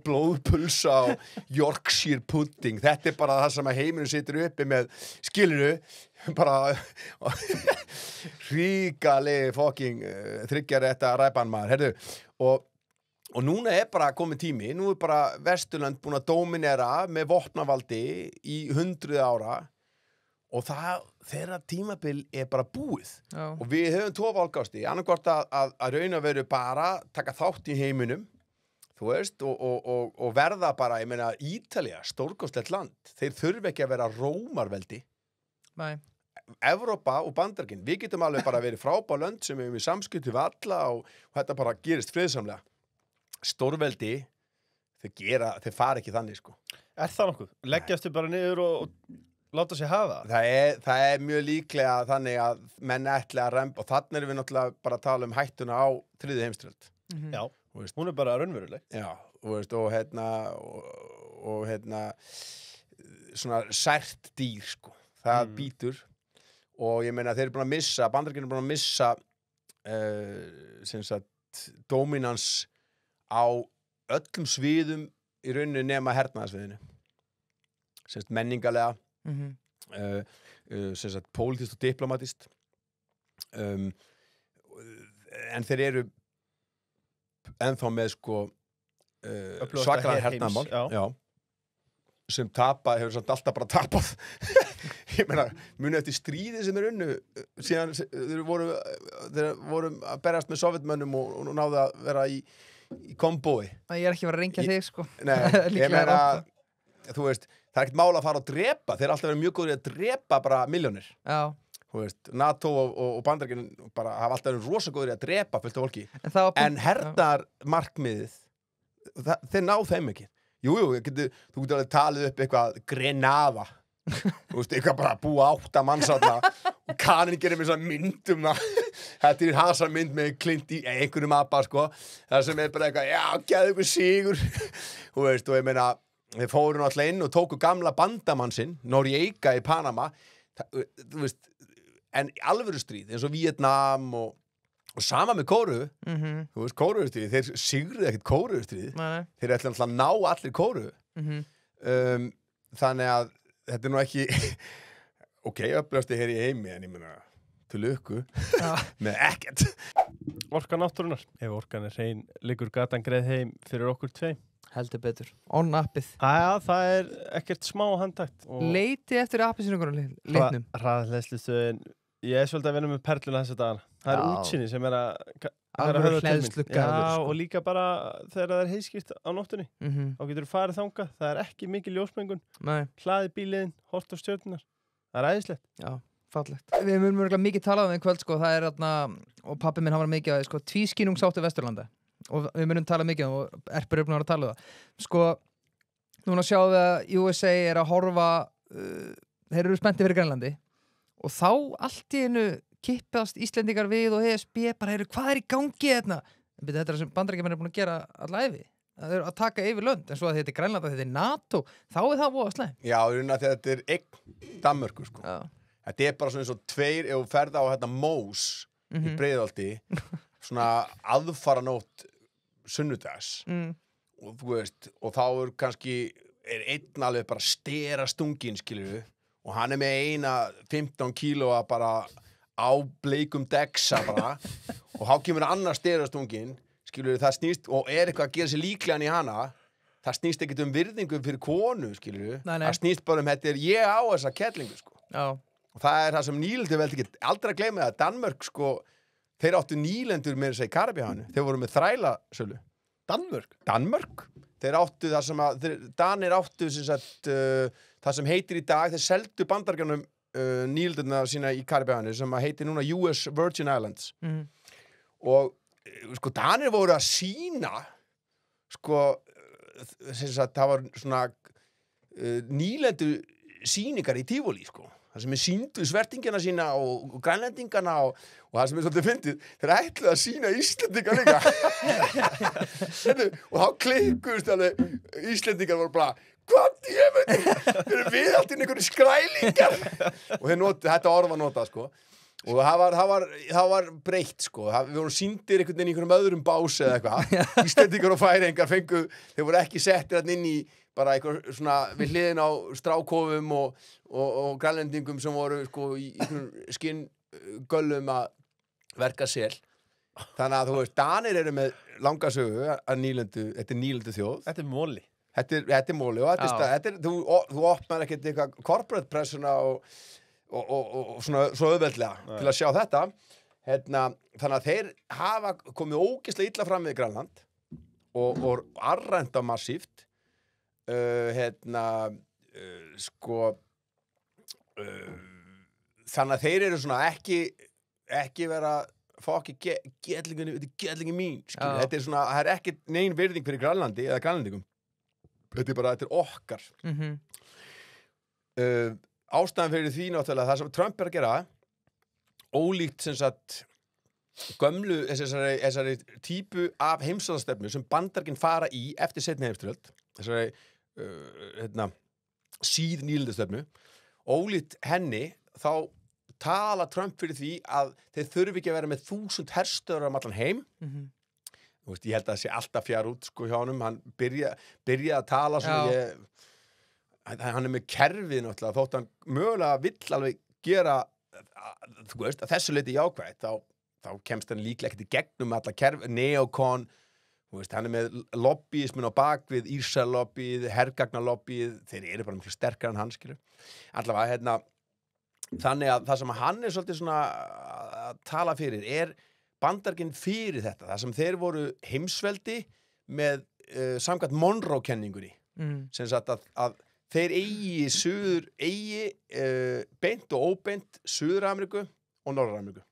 blóðpulsa og Yorkshire pudding. Þetta bara það sem að heiminu situr uppi með, skilurðu, bara ríkalegi fucking þriggjar þetta ræpanmaður, heyrðu, og núna bara komið tími, nú bara Vesturlönd búin að dominera með vopnavaldi í 100 ára og þeirra tímabil bara búið. Og við höfum 2 valkosti, annarkvort að raun og veru bara taka þátt í heiminum, þú veist, og verða bara, ég meina, Ítalía, stórkostlegt land, þeir þurfi ekki að vera rómarveldi. Nei. Evrópa og Bandaríkin, við getum alveg bara verið frábær lönd sem við samskipti við alla og þetta bara gerist friðsamlega. Stórveldi, þeir fara ekki þannig, sko. Er það nokkuð? Leggjastu bara niður og láta sig hafa? Það mjög líklega þannig að menn ætli að remba og þannig erum við náttúrulega bara að tala hættuna á 3. heimsstyrjöld. Já, hún bara raunveruleg. Já, og svona sært dýr, sko. Það býtur og ég meina þeir eru búin að missa, Bandaríkin eru búin að missa sem sagt dominans á öllum sviðum í rauninni nema hernaðarsviðinu. Sem sagt menningarlega, sem sagt pólitískt og diplomatist, en þeir eru ennþá með, sko, svakalega hernaðarmál, sem hefur samt alltaf bara tapað. Ég meina, muni eftir stríði sem unnu síðan þeir voru að berast með sovjetmönnum og náðu að vera í kombói. Ég ekki verið að rengja þig, sko. Nei, ég meina, þú veist, það ekkert mála að fara og drepa, þeir alltaf verið mjög góður að drepa bara milljónir. Já. Þú veist, NATO og Bandaríkin bara hafa alltaf verið rosa góður að drepa fullt af fólki. En hernaðarmarkmiðið, þeir ná þeim ekki. Jú, þú getur alveg talið upp eitthvað Grenada, þú veist, eitthvað bara búa 8 manns þarna og Kaninn gerir með svona myndum þetta hasar mynd með Clint í einhverjum apa, sko, það sem bara eitthvað, já, geðu ykkur sigur, þú veist, og ég meina, þeir fóru náttúrulega inn og tóku gamla bandamann sinn, Noriega í Panama, þú veist, en alvöru stríð, eins og Vietnam og og sama með Kóru, Mhm. þú veist, Kóruustríð, þeir sigruðu ekkert Kóruustríð, Nei. þeir ætla alltaf að ná allir Kóru. Mhm. Þannig að þetta er nú ekki, ok, upplöfsti hér í heimi, en ég meina, til lukku, Já. með ekkert. Orka náttúrunar. Ef orkan er hrein, liggur gatan greið heim fyrir okkur tveim. Heldur betur. On appið. Æja, það er ekkert smá handtakt. Leiti eftir appelsínugur litnum. Hraðhleðslustöðin. Ég er svolítið að vinna með perluna þessa dagana. Það er Já. útsinni sem er að Alvöru höfða til mín. hleðslugarður, Já, sko. og líka bara þegar það er heiðskýrt á nóttunni. Þá getur þú farið þangað. Það er ekki mikil ljósmengun. Nei, Hlaðið bíliðin, hort á stjörnunar. Það er æðislegt. já, fallegt. Við munum örugglega mikið talað um það í kvöld, sko. Það er þarna, og pappi minn hann var mikið að, sko, tvískínungsáttu Vesturlanda. Og við munum tala mikið um, og Erpur er búin að tala um það. Sko, núna sjáum við að USA er að horfa, þeir eru spenntir fyrir Grænlandi. Og þá allt í einu kippast Íslendingar við og ESB bara, hvað er í gangi hérna? Þetta er það sem Bandaríkjamenn er búin að gera alla ævi. Það er að taka yfir lönd, en svo að þetta er Grænland, að þetta er NATO, þá er það voða slæmt. Já, þetta er eign Danmörku, sko. Já. Þetta er bara svona eins og tveir, ef þú ferð á hérna Mós í Breiðholti, svona aðfaranótt sunnudags, og þú veist, og þá er kannski, einn alveg bara stera stungin, skilur við, og hann er með eina 15 kílóa bara á bleikum dexa bara, og þá kemur annar stera stungin, skilur við, það snýst, og er eitthvað að gera sér líklegan í hana, það snýst ekkert virðingu fyrir konu, skilur við, Nei. það snýst bara þetta er ég á þessa kettlingu, sko. Já. Og það er það sem nýlendur veldi ekki aldrei að gleyma það. Danmörk, sko, þeir áttu nýlendur með þess að í Karabíhanu. Þeir voru með þrælasölu. Danmörk. Þeir áttu það sem að, Danir áttu sem sagt, það sem heitir í dag, þeir seldu Bandaríkjunum nýlendurna sína í Karabíhanu sem að heitir núna US Virgin Islands. Og, sko, Danir voru að sýna, sko, sem sagt, það var svona nýlendu sýningar í Tívolí, sko. Það sem er sýndu svertingina sína og grænlendingana og það sem er svolítið fyndið, þeir ætluðu að sýna Íslendinga líka. Og þá klikkuðust alveg, Íslendingar voru bara, hvað ég veit, þeir við allt inn einhverju skrælingar. Og þetta orð var notað, sko. Og það var breytt, sko. Við vorum sýndir einhvern veginn í einhverjum öðrum bás eða eitthvað. Íslendingar og Færeyingar fengu, þeir voru ekki settir þarna inn í bara eitthvað svona við hliðin á strákofum og grænlendingum sem voru sko í einhverjum skinngöllum að verka sel. Þannig að þú veist, Danir eru með langa sögu að nýlendu, þetta er nýlendu þjóð. Þetta er móli. Þetta er móli og þú opnar ekkert eitthvað corporate pressuna og svona svo auðveldlega til að sjá þetta. Þannig að þeir hafa komið ógeðslega illa fram við Grænland og arrænda massíft. Sko þannig að þeir eru svona ekki vera fokki gellingi mín, skilur. Þetta er svona, það er ekki nein virðing fyrir Grænlandi eða grænlendingum. Þetta er okkar. Ástæðan fyrir því náttúrulega það sem Trump er að gera ólíkt sem sagt gömlu þessari típu af heimsstjórnarstefnu sem Bandaríkin fara í eftir seinni heimsstyrjöld, þessari síð nýlendastefnu, ólíkt henni þá tala Trump fyrir því að þeir þurfi ekki að vera með 1000 herstöðvar um allan heim. Þú veist, ég held að það sé alltaf fjær út sko hjá honum, hann byrjaði að tala svona, hann er með kerfið náttúrulega, þótt hann mögulega vill alveg gera, þú veist, að þessu leyti jákvætt, þá kemst hann líklega ekkert í gegnum alla kerfið, neokon, þú veist, hann er með lobbyismin á bakvið, Írsal-lobbyið, hergagnarlobbyið, þeir eru bara mjög sterkar en hann, skilur. Allavega, þannig að það sem hann er svolítið svona að tala fyrir er Bandaríkin fyrir þetta, það sem þeir voru heimsveldi með samkvæmt Monroe-kenningunni, sem sagt að þeir eigi beint og óbeint Suður-Ameríku og Norður-Ameríku.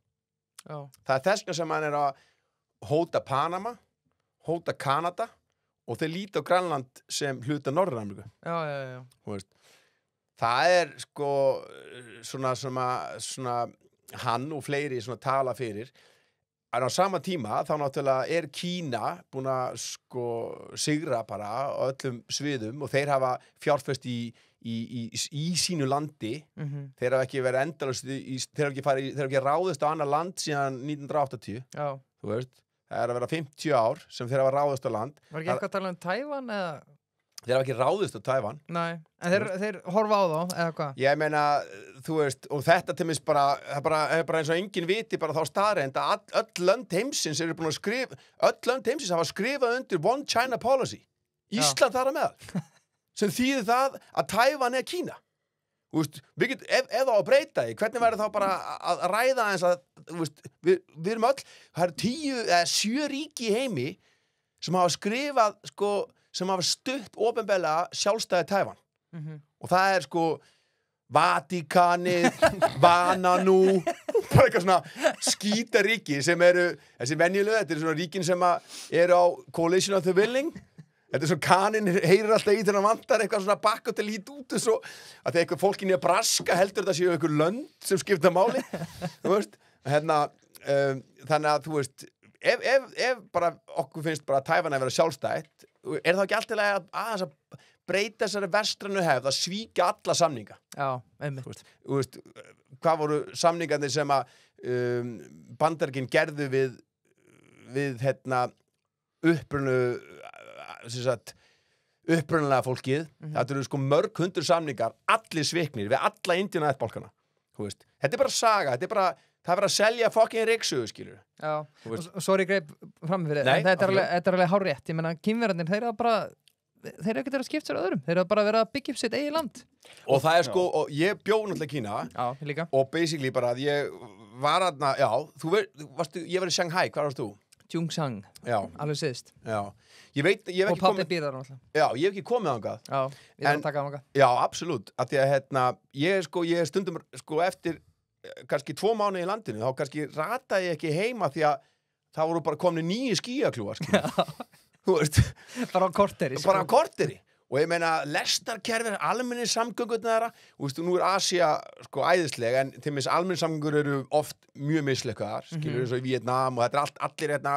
Það er þess sem hann er að hóta Panama, hóta Kanada og þeir líta á Grænland sem hluta Norður-Ameríku. Já. Þú veist, það er sko svona hann og fleiri svona tala fyrir. En á sama tíma þá náttúrulega Kína búin að sko sigra bara á öllum sviðum og þeir hafa fjárfest í sínu landi. Þeir hafa ekki verið endalaust þeir hafa ekki ráðist á annað land síðan 1980. Já. Þú veist, það að vera 50 ár sem þeir hafa ráðist á land. Var ekki eitthvað að tala Tævan eða? Þeir hafa ekki ráðist á Tævan. Nei, en þeir horfa á þá, eða hvað? Ég meina, þú veist, og þetta til mis bara, það er bara eins og enginn viti bara þá staðreynd að öll lönd heimsins eru búin að öll lönd heimsins hafa skrifað undir One China Policy. Ísland þar að meðal. Sem þýðir það að Tævan Kína. Þú veist, ef það á að breyta því, hvernig verður þá bara að ræða eins að, þú veist, við erum öll, það eru 10 eða 7 ríki í heimi sem hafa skrifað, sko, sem hafa stutt opinberlega sjálfstæði Tævan. Og það er sko Vatikanið, Vananu, bara eitthvað svona skítaríki sem eru, þessi venjulegu, þetta eru svona ríkin sem eru á Coalition of the Willing. Þetta er svona kaninn heyrir alltaf í þegar vantar eitthvað svona bakka til lít út og svo að þegar eitthvað fólk í Nebraska heldur þetta séu eitthvað lönd sem skipta máli. Þú veist, þannig að þú veist, ef bara okkur finnst bara Tævan að vera sjálfstætt, það ekki alltaf aðeins að breyta þessari vestrænu hefð að svíkja alla samninga. Já, einmitt. Þú veist, hvað voru samningarnir sem að Bandaríkin gerðu við upprunalega fólkið. Þetta eru sko mörg hundur samningar, allir sviknir við alla Indíu og ættbálkana. Þú veist, þetta er bara saga, þetta er bara það verður að selja fucking ryksugu, skilur. Já, og sorry greip framfyrir, Nei, en þetta er alveg hárrétt. Ég meina, Kínverjarnir, þeir eru ekkert að skipta sér öðrum. Þeir eru bara verið að byggja upp sitt eigið land. Og það er sko, og ég bjó náttúrulega í Kína. Já, ég líka. Og basically bara að ég var aðna, já, ég var í Shanghai, hvað varst þú? Jungsang, alveg síðst. Já, ég hef ekki komið. Og pabbi býr þar náttúrulega. Já, ég hef ekki komið þangað. Já, ég þarf að taka þangað. Já, absolutt, af því að ég stundum sko eftir kannski 2 mánuði í landinu, þá kannski rataði ég ekki heima því að það voru bara komni 9 skíakljúfar, þú veist. Bara á korteri. Bara á korteri. Og ég meina, lestarkerfið, almennir samgöngurnar þeirra, og veistu, nú Asía sko æðisleg, en til mis almennir samgöngur eru oft mjög mislukkaðar, skilur eins og í Vietnam, og þetta er allir hérna,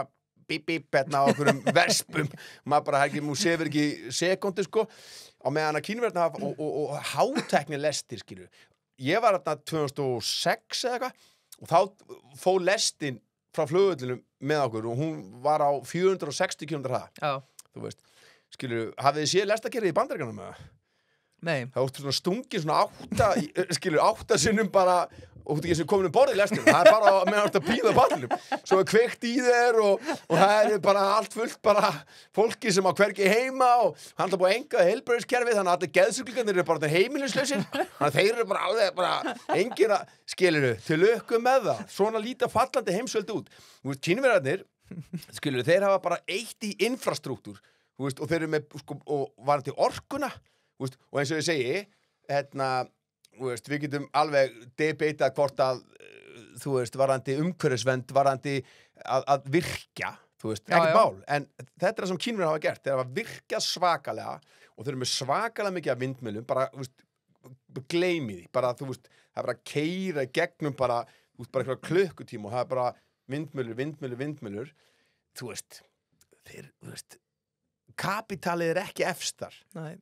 bíp, hérna á okkur vespum, maður bara maður sefur ekki sekundu, sko, á meðan að Kínverðna hafa, og hátekni lestir, skilur. Ég var hérna 2006 eða eitthvað, og þá fór lestin frá flugvöllunum með okkur, og hún var á 460 km hraða. Já. Þú veist. Skilur, hafið þið séð lestarkerfið í Bandaríkjunum með það? Nei. Það var svona stungin svona 8 sinnum bara, og þú veist ekki sem komin borðið lestunum, það er bara meðan að píða pallinum, svo er kveikt í þér og það er bara allt fullt bara fólki sem á hvergi heima og hann er búið að enga heilbrigðiskerfið, þannig að allir geðsjúklingarnir eru bara heimilislausir, þannig að þeir eru bara alveg bara engir að, skilur til lukku með það, svona líta fallandi heimsvöldi út. Þú veist, Kínverjarnir, skilur, þeir hafa bara eitt í infrastruktúr. Þú veist, og þeir eru með, sko, og varandi orkuna, þú veist, og eins og ég segi, þú veist, við getum alveg debatað hvort að, þú veist, varandi umhverfisvernd, varandi að virkja, þú veist, ekkert mál, en þetta er það sem Kínverjar hafa gert, þeir hafa virkjað svakalega, og þeir eru með svakalega mikið af vindmyllum, bara, þú veist, gleymi því, bara, þú veist, það er bara að keyra gegnum bara, þú veist, bara eitthvað klukkutíma, og það er bara vindmyllur, þú veist, þeir, þú veist, kapitalið er ekki efstar. Nei,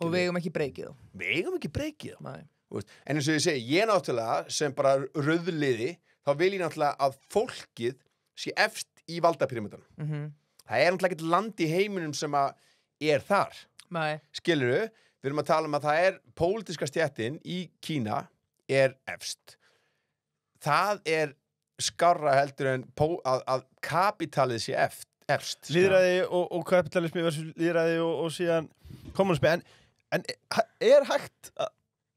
og við eigum ekki breykið þá. Við eigum ekki breykið þá. Nei. En eins og ég segi, ég náttúrulega sem bara rauðliði, þá vil ég náttúrulega að fólkið sé efst í valdapyramídanum. Það er náttúrulega ekkert land í heiminum sem að er þar. Nei. Skilurðu, við erum að tala um að það er pólitíska stéttin í Kína er efst. Það er skárra heldur en að kapitalið sé efst. Lýðræði og kapitalismi versus lýðræði og síðan kommunismi, en er hægt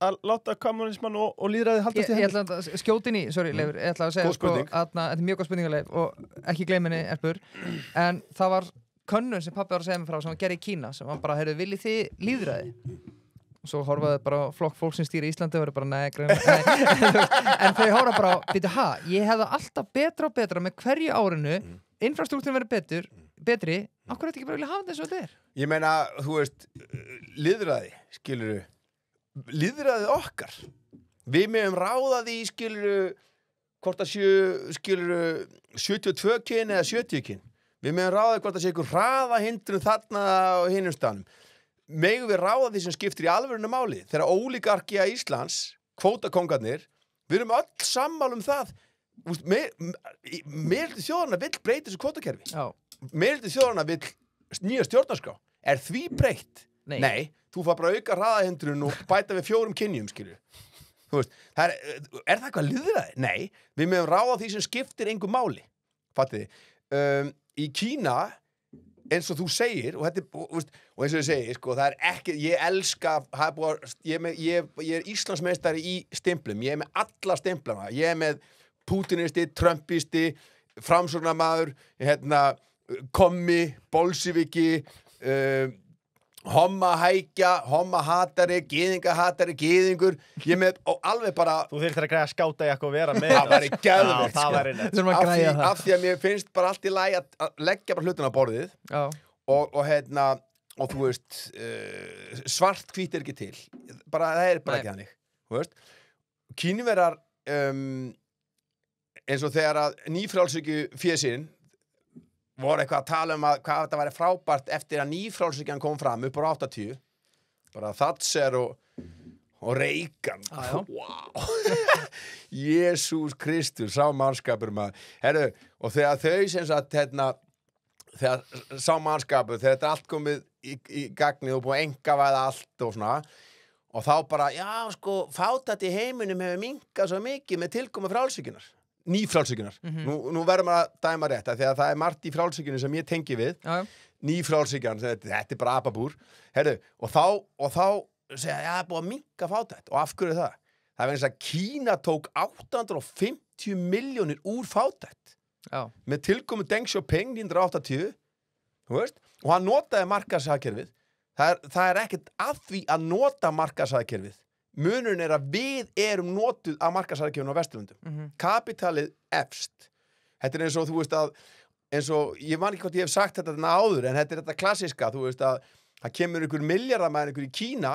að láta kommunisman og lýðræði haldast í henni? Ég ætla að skjóta inn í, sorry Leifur, ég ætla að segja sko, þetta er mjög góð spurning Leif og ekki gleyminni Erpur, en það var könnun sem pabbi var að segja mig frá sem var gerð í Kína sem var bara, viljið þið lýðræði? Og svo horfaði bara flokk fólk sem stýri Íslandi og verið bara, nei, en þau horfa bara, býtu, ég hefði alltaf betra og betra með hverju árinu infrastruktúrin verið betri, akkur þetta ekki bara vilja hafa þessu að þetta er? Ég meina, þú veist, lýðræði, skilurðu, lýðræði okkar. Við meðum ráða því, skilurðu, hvort það séu, skilur 72 kyn eða 70 kyn. Við megum ráða hvort það sé ykkur hraðahindrun þarna á hinum stanum. Megum við ráða því sem skiptir í alvörinu máli. Þegar ólígarkía Íslands, kvótakóngarnir, við erum öll sammála það. Meirhluti þjóðanna vill breyta þessu kvótakerfi. Já. Meirhluti þjóðanna vill nýja stjórnarskrá. Er því breytt? Nei. Þú fær bara auka hraðahindrun og bæta við 4 kynjum, skilju. Þú veist, er það eitthvað lýðræði? Nei, við meðum ráða því sem skiptir engu máli. Fattiði? Í Kína, eins og þú segir, og eins og ég segi, sko, það er ekki, ég elska, ég er Íslandsmeistari í stimplum, ég er með alla stimplana, ég er með Pútinisti, Trumpisti, framsóknarmaður, kommi, bolsiviki, homma-hækja, homma-hatari, gyðinga-hatari, gyðingur, ég með, og alveg bara... Þú þurftir að græða skáta eitthvað og vera með. Það væri geðveikt, það væri nett. Þurfum að græja það. Af því að mér finnst bara allt í lagi að leggja bara hlutina á borðið. Já. Og þú veist, svart hvít er ekki til. Bara, það er bara ekki þannig. Þú veist, Kínverjar, eins og þegar að nýfrjálshyggju fésinn voru eitthvað að tala hvað þetta væri frábært eftir að nýfrjálshyggjan kom fram upp á 80, bara Thatcher og Reagan. Wow. Jesús Kristus, sá mannskapur maður. Herru, og þegar þau sem sagt, þegar sá mannskapur, þegar þetta allt komið í gagnið og búið að engavæða allt og svona, og þá bara, já, sko, fátækt í heiminum hefur minkað svo mikið með tilkomu frjálshyggjunar. Nýfrjálshyggjunar. Nú verðum að dæma rétt, þegar það er margt í frjálshyggjunni sem ég tengi við. Nýfrjálshyggjan, þetta er bara apabúr. Herru, og þá segja, já, búið að minka fátækt. Og af hverju það? Það er eins að Kína tók 850 milljónir úr fátækt. Já. Með tilkomu Deng Xiaoping 1980, þú veist, og hann notaði markaðshagkerfið. Það er ekkert að því að nota markaðshagkerfið. Munurinn er að við erum notuð af markaðshagkerfinu á Vesturlöndum. Kapitalið efst. Þetta er eins og, þú veist ég man ekki hvort ég hef sagt þetta áður, en þetta er þetta klassiska, þú veist að það kemur ykkur milljarðamaður ykkur í Kína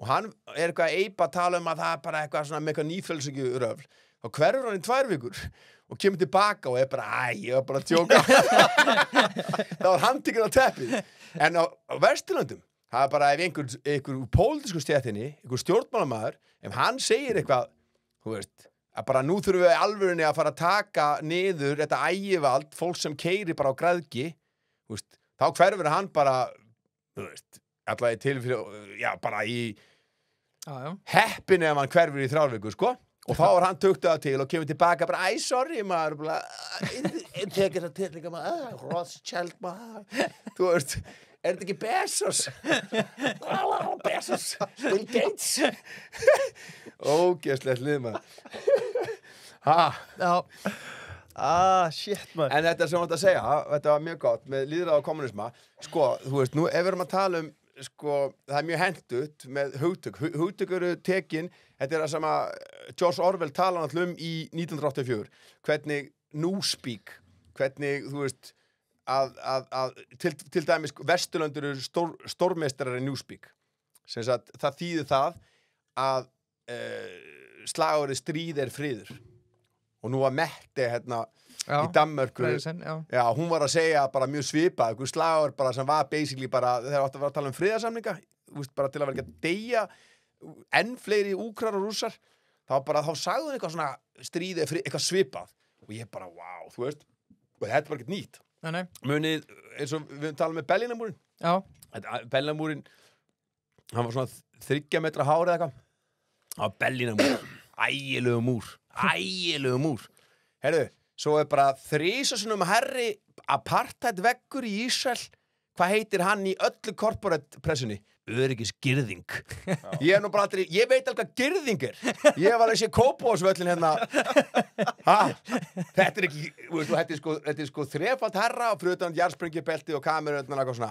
og hann er eitthvað að eipa að tala um að það er bara eitthvað svona með eitthvað nýfrjálshyggjuröfl. Þá hverfur hann í 2 vikur og kemur tilbaka og er bara, ég var bara að tjóka. Það var handtekinn á teppið. En á Vesturlöndum, það er bara ef einhver úr pólitísku stéttinni, einhver stjórnmálamaður, ef hann segir eitthvað, þú veist, að bara nú þurfum við alvörunni að fara að taka niður þetta ægivald, fólk sem keyrir bara á græðgi, þú veist, þá hverfur hann bara, þú veist, allavega í tilfyrir, já, bara í heppinu ef hann hverfur í 3 vikur, sko, og þá var hann töktuð það til og kemur tilbaka bara, sorry maður, bara, tekir það til líka maður, Rothschild maður, þú veist, er þetta ekki Bezos? Bezos, Bill Gates. Ógeðslegt lið, maður. Shit, maður. En þetta sem ég ætla að segja, þetta var mjög gott með lýðræði og kommunisma. Sko, þú veist, nú ef við erum að tala um, sko, það er mjög hentugt með hugtök. Hugtök eru tekin, þetta er það sem að George Orwell tala allum í 1984. Hvernig newspeak, hvernig, þú veist, til dæmis Vesturlöndur eru stórmeistarar í newspeak. Sem sagt, það þýðir það að slagorðið stríð er friður. Og nú var Mette í Danmörku, já, hún var að segja bara mjög svipað, einhver slagorð bara sem var basically bara, þegar átti að vera að tala um friðarsamninga, bara til að vera ekki að deyja enn fleiri úkrar og rússar, þá sagði hún eitthvað svona stríð er frið, eitthvað svipað. Og ég bara, wow, þú veist, og þetta var ekkert nýtt. Munið, eins og við talum með Berlínarmúrinn. Já. Berlínarmúrinn, hann var svona 3 metra hár eða eitthvað. Það var Berlínarmúr, ægilegu múr. Heyrðu, svo er bara 3 sinnum herri apartheid veggur í Ísrael. Hvað heitir hann í öllu corporate pressunni? Öryggisgirðing. Ég er nú bara aldrei, ég veit alveg hvað girðing er. Ég var að sé Kópavogsvöllin hérna. Þetta er ekki, þetta er sko 3-falt herra og fyrir utan jarðsprengjubelti og kameru og eitthvað svona,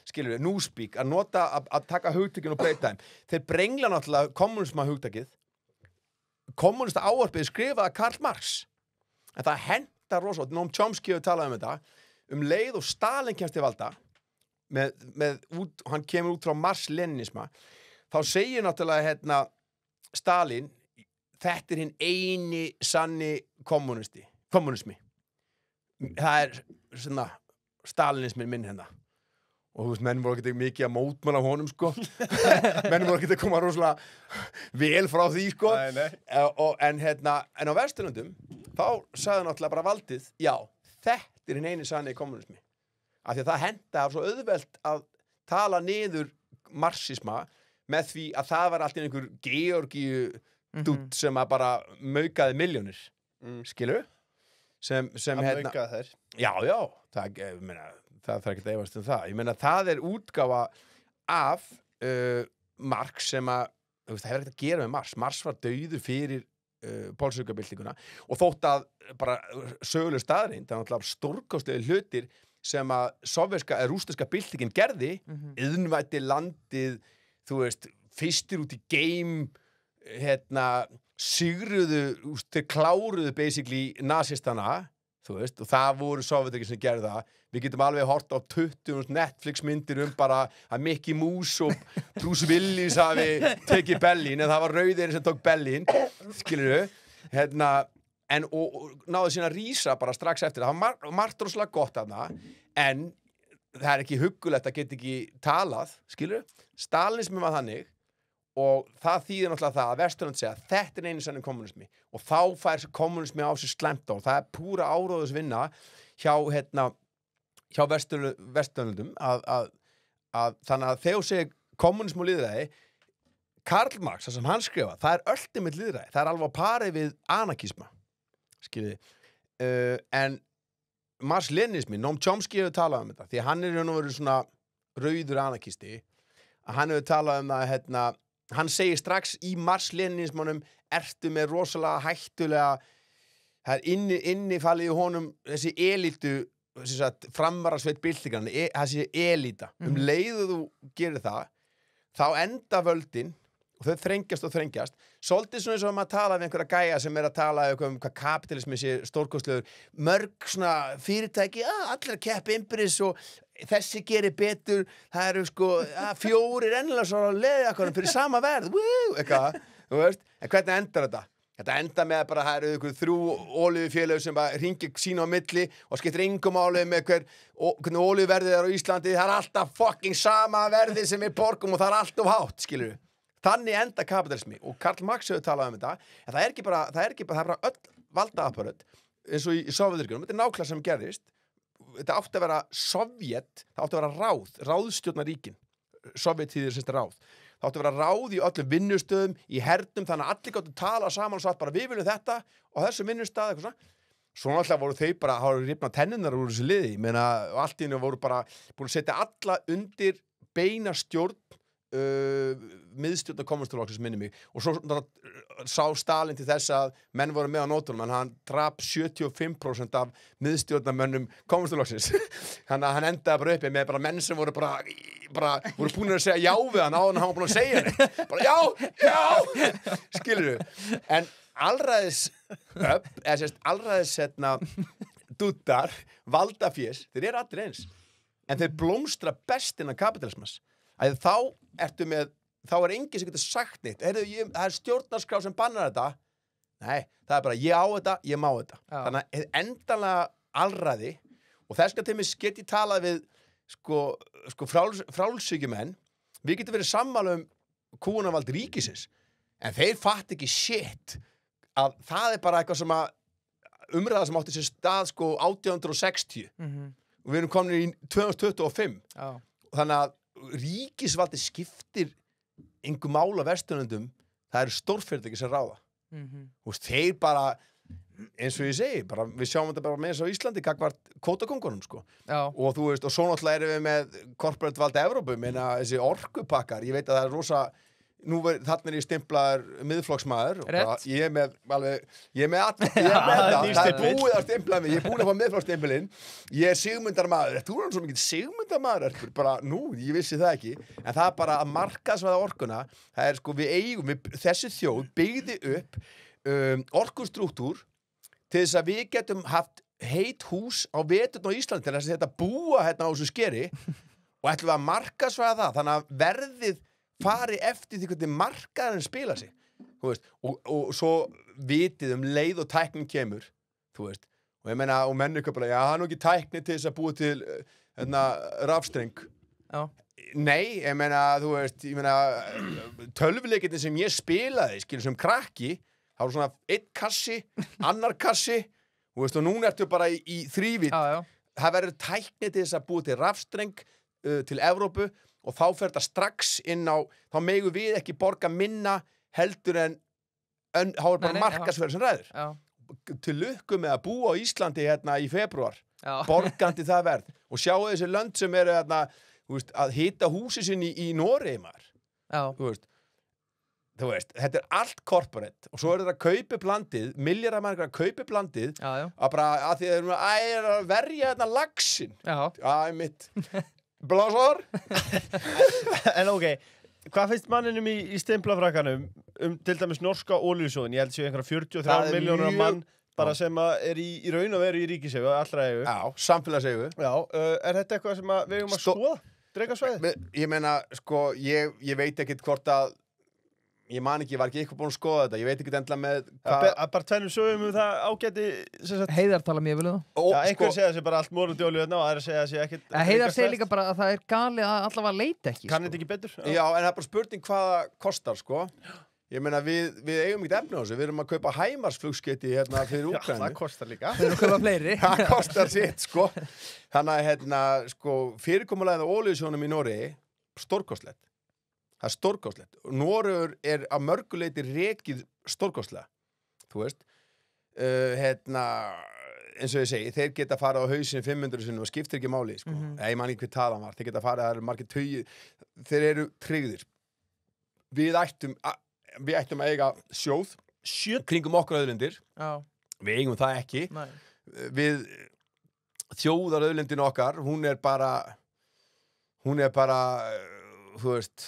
skilur við, newspeak, að nota, að taka hugtökin og breyta þeim. Þeir brengla náttúrulega kommunisma hugtakið. Kommunista ávarpið skrifaði Karl Marx. En það hentar rosa, Noam Chomsky hefur talað um þetta, leið og Stalin kemst til valda, hann kemur út frá Mars-Leninisma, þá segir náttúrulega Stalin, þetta hinn eini sanni kommunismi. Það svona stalinismin minn hérna. Og þú veist, menn voru ekki mikið að mótmæla honum, sko. Menn voru ekki að koma rosalega vel frá því, sko. Nei. En á Vesturlöndum, þá sagði náttúrulega bara valdið, já, þetta hinn eini sanni kommunismi. Af því að það henta svo auðvelt að tala niður marxisma með því að það var alltaf einhver Georgíu dút sem að bara maukaði milljónir. Skilurðu? Sem Að mauka þær. Já, það þarf ekki að efast það. Ég meina, það útgáfa af Marx sem að, það hefur ekkert að gera með Marx. Marx var dauður fyrir bolsjevika-byltinguna og þótt að bara söguleg staðreind, það náttúrulega stórkostlegir hlutir sem að sovjerska eða rússneska byltingin gerði, iðnvæddi landið, þú veist, fyrstir út í geim, sigruðu, þeir kláruðu basically nasistana, þú veist, og það voru sovjetikir sem gerði það. Við getum alveg hort á 20 Netflix-myndir bara að Mickey Mouse og Bruce Willis hafi tekið Berlín, en það var Rauðeyrinn sem tók Berlín, skilurðu, og náðu sína að rísa bara strax eftir það. Það var margt rosalega gott af það, en það er ekki huggulegt að geta ekki talað, skilurðu. Stalinismi var þannig, og það þýðir náttúrulega það að Vesturlönd segja að þetta er einu sannig kommunismi, og þá fær þessi kommunismi á sig slæmt á. Það er púra áróðusvinna hjá Vesturlöndum að þannig að þegar þú segir kommunism og lýðræði, Karl Marx, það sem hann skrifa, það er ultimate lýðræði, það er alveg á pari við anarkisma, skiljiði. En Marx-Leninismi, Noam Chomsky hefur talað um þetta, því að hann er nú verið svona rauður anarkisti, að hann hefur talað um það, hann segir strax í Marx-Leninismanum, ertu með rosalega hættulega, það er innifalið í honum þessi elítu, framvarasveit byltingarna, þessi elíta. Leiðu þú gerir það, þá enda völdin, og þau þrengjast, svolítið svona eins og maður tala við einhverja gæja sem er að tala um hvað kapitalismi sé stórkostlegur, mörg svona fyrirtæki, allir að keppa innbyrðis og þessi gerir betur, það eru sko 4 ennilega svo að leiða eitthvað fyrir sama verð, eitthvað, þú veist, en hvernig endar þetta? Þetta enda með bara það eru ykkur 3 olíufélög sem bara hringir sín á milli og skiptir engum máli með hvernig olíuverðið er á Íslandi, það er alltaf fucking sama verðið sem við borgum og það er alltaf hátt, skilurðu. Þannig enda kapitalismi og Karl Marx hefur talað um þetta, en það er bara öll valdaapparat eins og í Sovjetríkjunum, þetta er nákvæmlega sem gerðist. Þetta átti að vera Sovjet, það átti að vera ráðstjórnaríkin, Sovjettíðir sem ráð. Það átti að vera ráð í öllum vinnustöðum, í hernum, þannig að allir gáttu tala saman og sagt bara við viljum þetta og þessu vinnustað, eitthvað svona. Svo náttúrulega voru þau bara, hafa rifnað tennurnar úr þessu liði, og allt í hennu voru bara búin að setja alla undir beina stjórn, miðstjórnar kommunistaflokksins minni mig, og svo sá Stalin til þess að menn voru með á nótunum, en hann drap 75% af miðstjórnarmönnum kommunistaflokksins. Þannig að hann endaði bara uppi með bara menn sem voru voru búin að segja já við hann áður en hann var búin að segja neitt. Bara já, skilurðu. En alræðis dúttar, valdafés, þeir eru allir eins, en þeir blómstra best innan kapitalismas. Að þá er enginn sem getur sagt neitt, það er stjórnarskrá sem bannar þetta. Nei, það er bara ég á þetta, ég má þetta. Þannig að endanlega alræði, og þess að til mig get ég talað við frálshyggjumenn, við getum verið sammála kúgunarvald ríkisins, en þeir fatt ekki shit að það er bara eitthvað sem að umræða sem átti sér stað 1860 og við erum komin í 2025 og þannig að ríkisvaldi skiptir engu mála Vesturlöndum, það eru stórfyrirtæki sem ráða. Þeir bara, eins og ég segi, við sjáum þetta bara með þess á Íslandi gagnvart kvótakóngunum, og þú veist, og svo náttúrulega erum við með korporate valdi Evrópu, þessi orkupakkar, ég veit að það er rosa, þarna er ég stimplaður miðflokksmaður, ég er með það er búið að stimpla mig, ég er búin að fá miðflokksstimpilinn, ég er sigmundarmaður, þú er svo mikið sigmundarmaður, ég vissi það ekki, en það er bara að markaðsvæða orkuna, það er við eigum, þessi þjóð byggði upp orkustrúktúr til þess að við getum haft heit hús á veturna á Íslandi til þess að þetta búa hérna á þessu skeri og ætlum við að markaðsvæða það, þannig að verðið fari eftir því hvernig markaðurinn spila sig. þú veist, og svo vitið leið og tæknin kemur, þú veist, og ég meina, og menn ykkur bara, já, það nú ekki tækni til þess að búa til rafstreng. Já. Nei, ég meina, þú veist, tölvuleikirnir sem ég spilaði, skilur sem krakki, það var svona einn kassi, annar kassi, þú veist, og núna ertu bara í þrívít. Já. Það verður tækni til þess að búa til rafstreng til Evrópu og þá fer þetta strax inn á, þá megum við ekki borga minna heldur en þá er bara markasverð sem ræður. Já. Til lukku með að búa á Íslandi hérna í febrúar, Já. borgandi það verð og sjáu þessi lönd sem eru hérna, þú veist, að hita húsi sinni í Noregi maður. Já. Þú veist, þetta er allt corporate og svo er þetta kaupiblandið, milljarðar margar kaupiblandið Já. að bara að því að þeir eru að verja þetta laxinn. Já. Mitt blásar. En ok, hvað finnst manninum í stimplafrakkanum til dæmis norska olíusjóðin? Ég held séu einhverja 43 milljónir af mann bara sem er í raun og veru í ríkiseigu, allra eigu. Já, samfélagseigu. Já, er þetta eitthvað sem við eigum að skoða? Drekasvæðið? Ég meina, sko, ég veit ekkert hvort að ég man ekki, ég var ekki eitthvað búin að skoða þetta, ég veit ekki endla með bara tvennum sögum það ágæti Heiðar tala mjög vel um það. Já, einhver segja þessi bara allt morandi olíu og aðra segja þessi ekkert Heiðar segir líka bara að það er galið að allavega leita ekki. Kann þetta ekki betur? Já, en það er bara spurning hvað það kostar, sko. Ég meina, við eigum ekkert efni á þessu, við erum að kaupa hæmarsflugskeyti hérna fyrir Úkraínu. Já, það kostar líka. Við erum að kaupa fleiri. Það kostar sitt, sko. Þannig að, sko, fyrirkomulagið á olíusjónum í Noregi, stórkostlegt. Það er stórkostlegt. Noregur er að mörguleiti rekið stórkostlega. Þú veist. Eins og ég segi, þeir geta farið á hausinn 500 sinnum og skiptir ekki máli, sko. Ég man ekki hvað talan var. Þeir geta farið, það eru margir tugir. Þeir eru tryggðir. Við ættum að eiga sjóð kringum okkur auðlindir. Já. Við eigum það ekki. Nei. Við þjóðarauðlindin okkar, hún er bara þú veist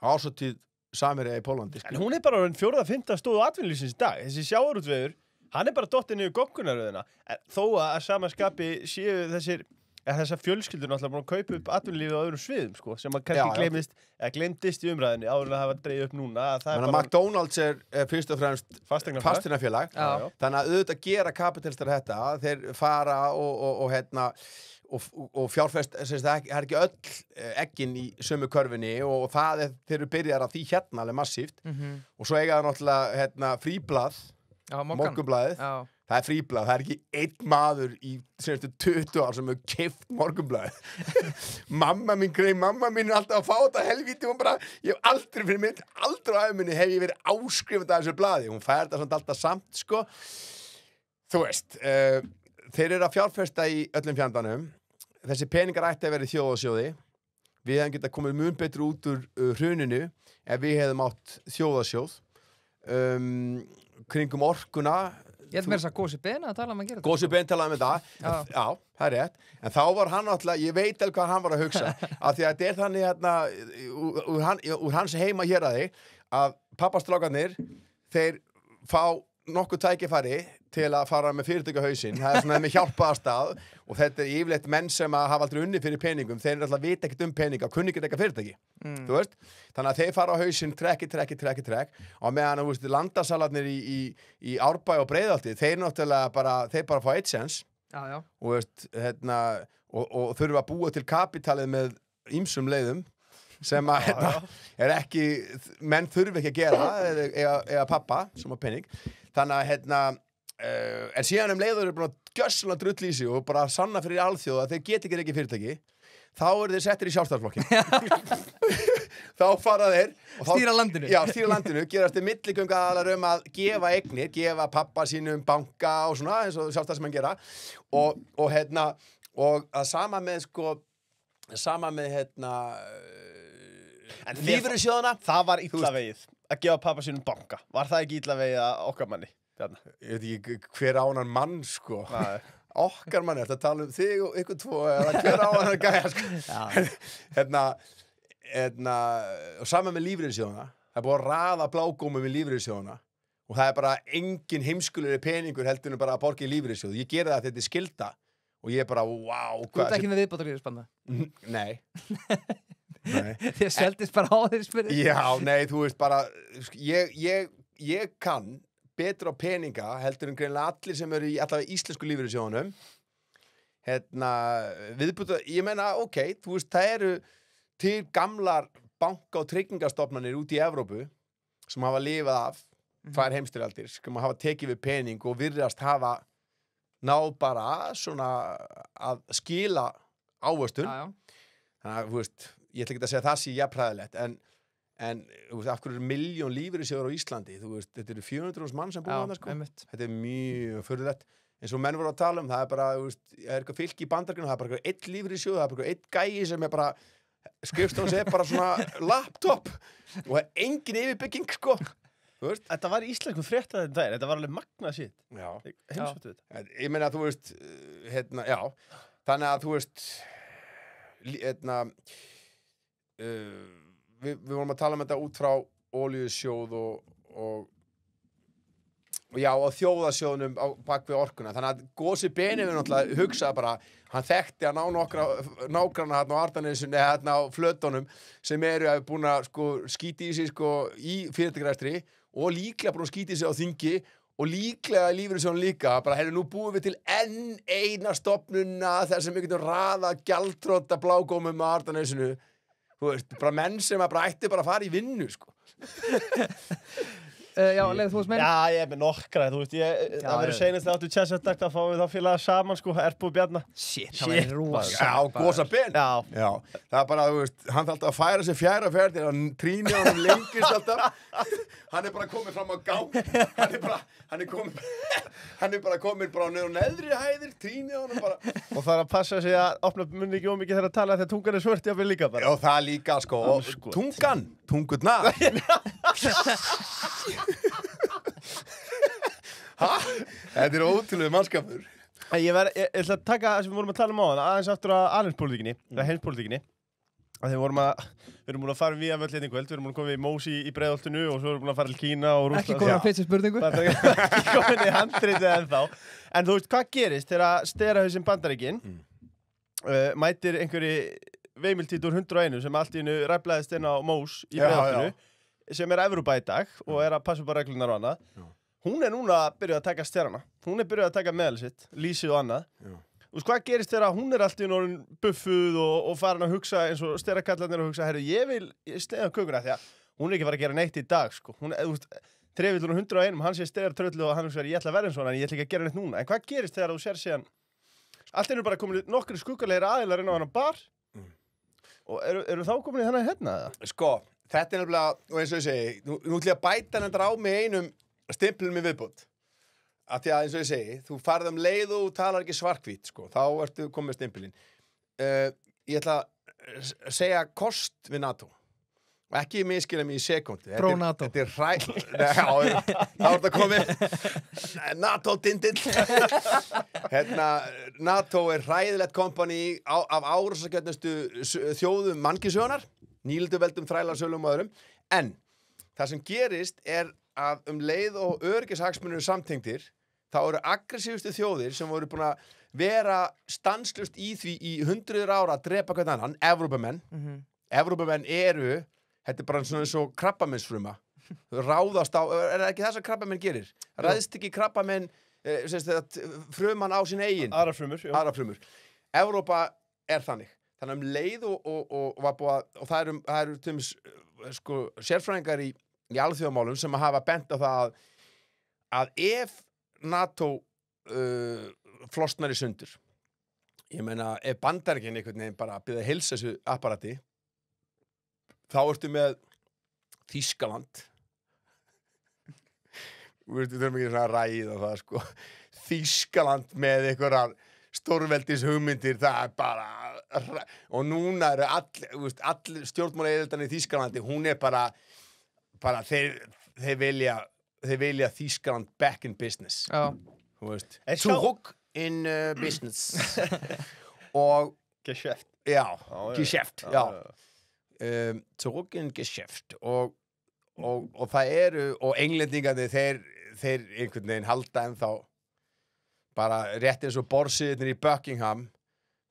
ásóttíð Samherja í Pólandi. En hún er bara orðin 4.5. stóð atvinnulífsins í dag. Þessi sjávarútvegur, hann er bara dottinn niður goggunaröðina. Þó að samanskapi séu þessar fjölskyldur náttúrulega búin að kaupa upp atvinnulífið á öðrum sviðum, sko, sem að kannski gleymdist í umræðinni áður en það hafa dreigð upp núna. Þannig að McDonald's er fyrst og fremst fasteignafélag. Þannig að auðvitað gera kapitalistar þetta, þeir fara og fjárfest, það er ekki öll eggin í sömu körfinni og það þeir eru byrjar að því hérna alveg massíft og svo eiga það náttúrulega fríblað, morgunblaðið. Það er fríblað, það er ekki einn maður í senstu 20 ár sem hefur keypt morgunblaðið. Mamma mín er alltaf að fá þetta helvíti, hún bara, ég hef aldrei á æfuminni hef ég verið áskrifandi af þessu blaði, hún fær þetta samt alltaf samt, sko. Þú veist, þeir eru að fjárfesta í öllum fjandanum, þessi peningar ætti að vera í þjóðasjóði, við hefum getað komið mun betur út úr hruninu ef við hefðum átt þjóðasjóð, kringum orkuna. Ég held mér að Gósi Ben að tala um að gera þetta. Gósi Ben talaði um þetta, já, það er rétt. En þá var hann alltaf, ég veit alveg hvað hann var að hugsa, af því að þetta er þannig hérna, úr hans heima hér að pappastrákarnir, þeir fá nokkuð tækifæri til að fara með fyrirtækjahausinn, það er svona með hjálpaðastað og þetta er yfirleitt menn sem að hafa aldrei unni fyrir peningum, þeir eru alltaf að vita ekkert peninga, kunni ekkert eitthvað fyrirtæki, þú veist, þannig að þeir fara á hausinn trekk og meðan að landasalarnir í Árbæ og Breiðholti, þeir náttúrulega bara fá 1 cents og, veist, og þurfa að búa til kapitalið með ýmsum leiðum sem að er ekki, menn þurfi ekki að gera eða pappa sem á pening, þannig að en síðan leiður eru búin að gjössulega drull í sig og bara sanna fyrir alþjóð að þeir geti ekki fyrirtæki, þá eru þeir settir í sjálfstæðisflokkin. Þá fara þeir stýra landinu. Já, stýra landinu, gerast þeir milligöngu aðalar að gefa eignir, gefa pappa sínum banka og svona, eins og sjálfstæðismenn gera og að sama með lífeyrissjóðana. Það var illa vegið að gefa pappa sínum banka. Var það ekki illa vegið að okkar manni? Ég veit ekki hver ánan mann, sko. Okkar mann, þetta tala um þig og ykkur tvo, eða hver ánan gæja, sko. Og saman með lífeyrissjóðana, það er búið að raða blágómum í lífeyrissjóðana og það er bara engin heimskulegri peningur heldur en bara að borga í lífeyrissjóð. Ég gera það að þetta er skylda og ég er bara, wow. Þú ert ekki með viðbótarlífeyrisbanda? Nei. Nei. Þið seldist bara á þeir spyrir. Já, nei, þú veist bara ég kann betur á peninga heldur en greinlega allir sem eru í allavega íslensku lífeyrissjóðunum viðbúta, ég meina, ok, þú veist, það eru til gamlar banka- og tryggingastofnanir út í Evrópu sem hafa lifað af tvær heimstyrjaldir, sem hafa tekið við pening og virðast hafa náð bara svona að skila ávöxtun. Þannig að, þú veist, ég ætla ekki að segja það sé jafnræðilegt, en þú veist, af hverju er 1.000.000 lífeyrissjóðir á Íslandi? Þú veist, þetta eru 400.000 mann sem búið þarna, sko. Þetta er mjög furðulegt. eins og menn voru að tala það er bara, þú veist, það er eitthvað fylki í Bandaríkjunum, það er bara eitthvað 1 lífeyrissjóður, það er bara eitthvað 1 gæi sem er bara, skrifstofan er bara svona laptop og það er engin yfirbygging, sko. Þú veist? Þetta var íslensku frétt að þetta þetta var alveg magnað sitt. Já. Heimsóttu þetta. Ég meina, þú veist, já, þannig að, þú veist, við vorum að tala um þetta út frá olíusjóð og já, á þjóðasjóðnum á bakvið orkuna, þannig að Gosi Benjamin náttúrulega hugsaði bara, hann þekkti að ná nokkra nágranna hérna á Arnarnesinu eða hérna á Flötunum sem eru búin að sko skíti í sig sko í fyrirtækjarekstri og líklega búin að skíti í sig á þingi og líklega lífeyrissjóðunum líka, bara heyrðu nú búum við til enn eina stofnunna þar sem við getum raða gjaldþrota blágómum á Arnarnesinu, þú veist, bara menn sem bara ætti bara að fara í vinnu sko. Já, leið þú veist menn? Já, ég er með nokkra, þú veist, það verður seinast áttu tjessendagt að fá við þá félaga saman, sko, Erpú og Bjarna. Shit, það verður rosa. Já, Gosa Ben. Já. Það er bara, þú veist, hann þarf alltaf að færa sig fjæra ferð til hann trínir hann lengist alltaf. Hann er bara komið fram á gang. Hann er bara komið bara niður á neðri hæðir, trínir hann bara. Og það er að passa sig að opna munni ekki ómikið þegar að tala þegar tungan er svört, ég vil líka bara. Já, það líka, sko. Og tungurnar. Þetta er ótrúlega mannskapur. Ég ætla að taka það sem við vorum að tala um á hann aðeins aftur að alheimspolítikinni, eða heimspolítikinni. Þegar við erum búin að fara við völl hérna í kvöld, við erum búin að koma við Mósi í Breiðholtinu og svo erum við búin að fara til Kína og Rússland. Ekki komin að fyrsta spurningu. Ekki komin í handritið ennþá. En þú veist, hvað gerist þegar sterahausinn Bandaríkin mætir einhverju veimiltítur 101 sem allt í einu ræflaðist inn á Mós í Breiðholtinu sem er Evrópa í dag og er að passa upp á reglunar og annað. Hún er núna að byrja að taka sterana. Hún er byrjað að taka meðal sitt, lýsið og annað. Þú veist, hvað gerist þegar hún er allt í orðin buffuð og farin að hugsa eins og sterakallarnir að hugsa, herru, ég vil sneiða kökuna því að hún er ekki fara að gera neitt í dag, sko. Hún er, þú veist, trefillur 101, hann sé steratröllu og hann hugsa, ég ætla að vera eins og hann, en ég ætla ekki að gera neitt núna. En hvað gerist þegar þú sér síðan, allt er bara komin nokkri skuggalegir aðilar inn á hann bar og eru þá komin í þennan hérna, eða? Sko, þetta er nefnilega, og eins og ég segi, nú ætla ég að bæta hennar á mig einum stimplum í viðbót. Af því að eins og ég segi, þú farð leið og talar ekki svartkvít, sko, þá ertu komið með stimpilinn. Ég ætla að segja kost við NATO. Og ekki miskila mig í sekúndu. Frá NATO. Þetta er já, þá er þetta komið. NATO-dindill. NATO er hræðilegt kompani af árásargjörnustu þjóðum mannkynssögunar, nýlduveldum, þrælarsölum og öðrum. En það sem gerist er að leið og öryggishagsmunir samtengdir, þá eru aggressífustu þjóðir sem voru búin að vera stanslust í því í 100 ára að drepa hvern annan, Evrópumenn. Evrópumenn eru, þetta er bara svona eins og krabbameinsfruma. Ráðast á, er það ekki það sem krabbamenn gerir? Ræðst ekki krabbamenn, fruman á sín eigin? Aðrar frumur. Evrópa er þannig. Þannig leið og var búið að, og það eru tjóðum, sko, sérfræðingar í alþjóðamálum sem hafa bent á það að ef NATO flosnar í sundur, ég meina ef Bandaríkin einhvern veginn bara byrja að heilsa þessu apparati, þá ertu með Þýskaland, við þurfum ekki svona að ræða það, sko, Þýskaland með einhverjar stórveldis hugmyndir, það er bara, og núna eru allir stjórnmálaeyðildarnir í Þýskalandi, hún er bara þeir vilja Þýskaland back in business. Já. Þú veist. Zurück in business. Og Geschäft. Já, Geschäft, já. Zurück in Geschäft. Og það eru, og englendingarnir, þeir einhvern veginn halda ennþá bara rétt eins og borsiðirnir í Buckingham,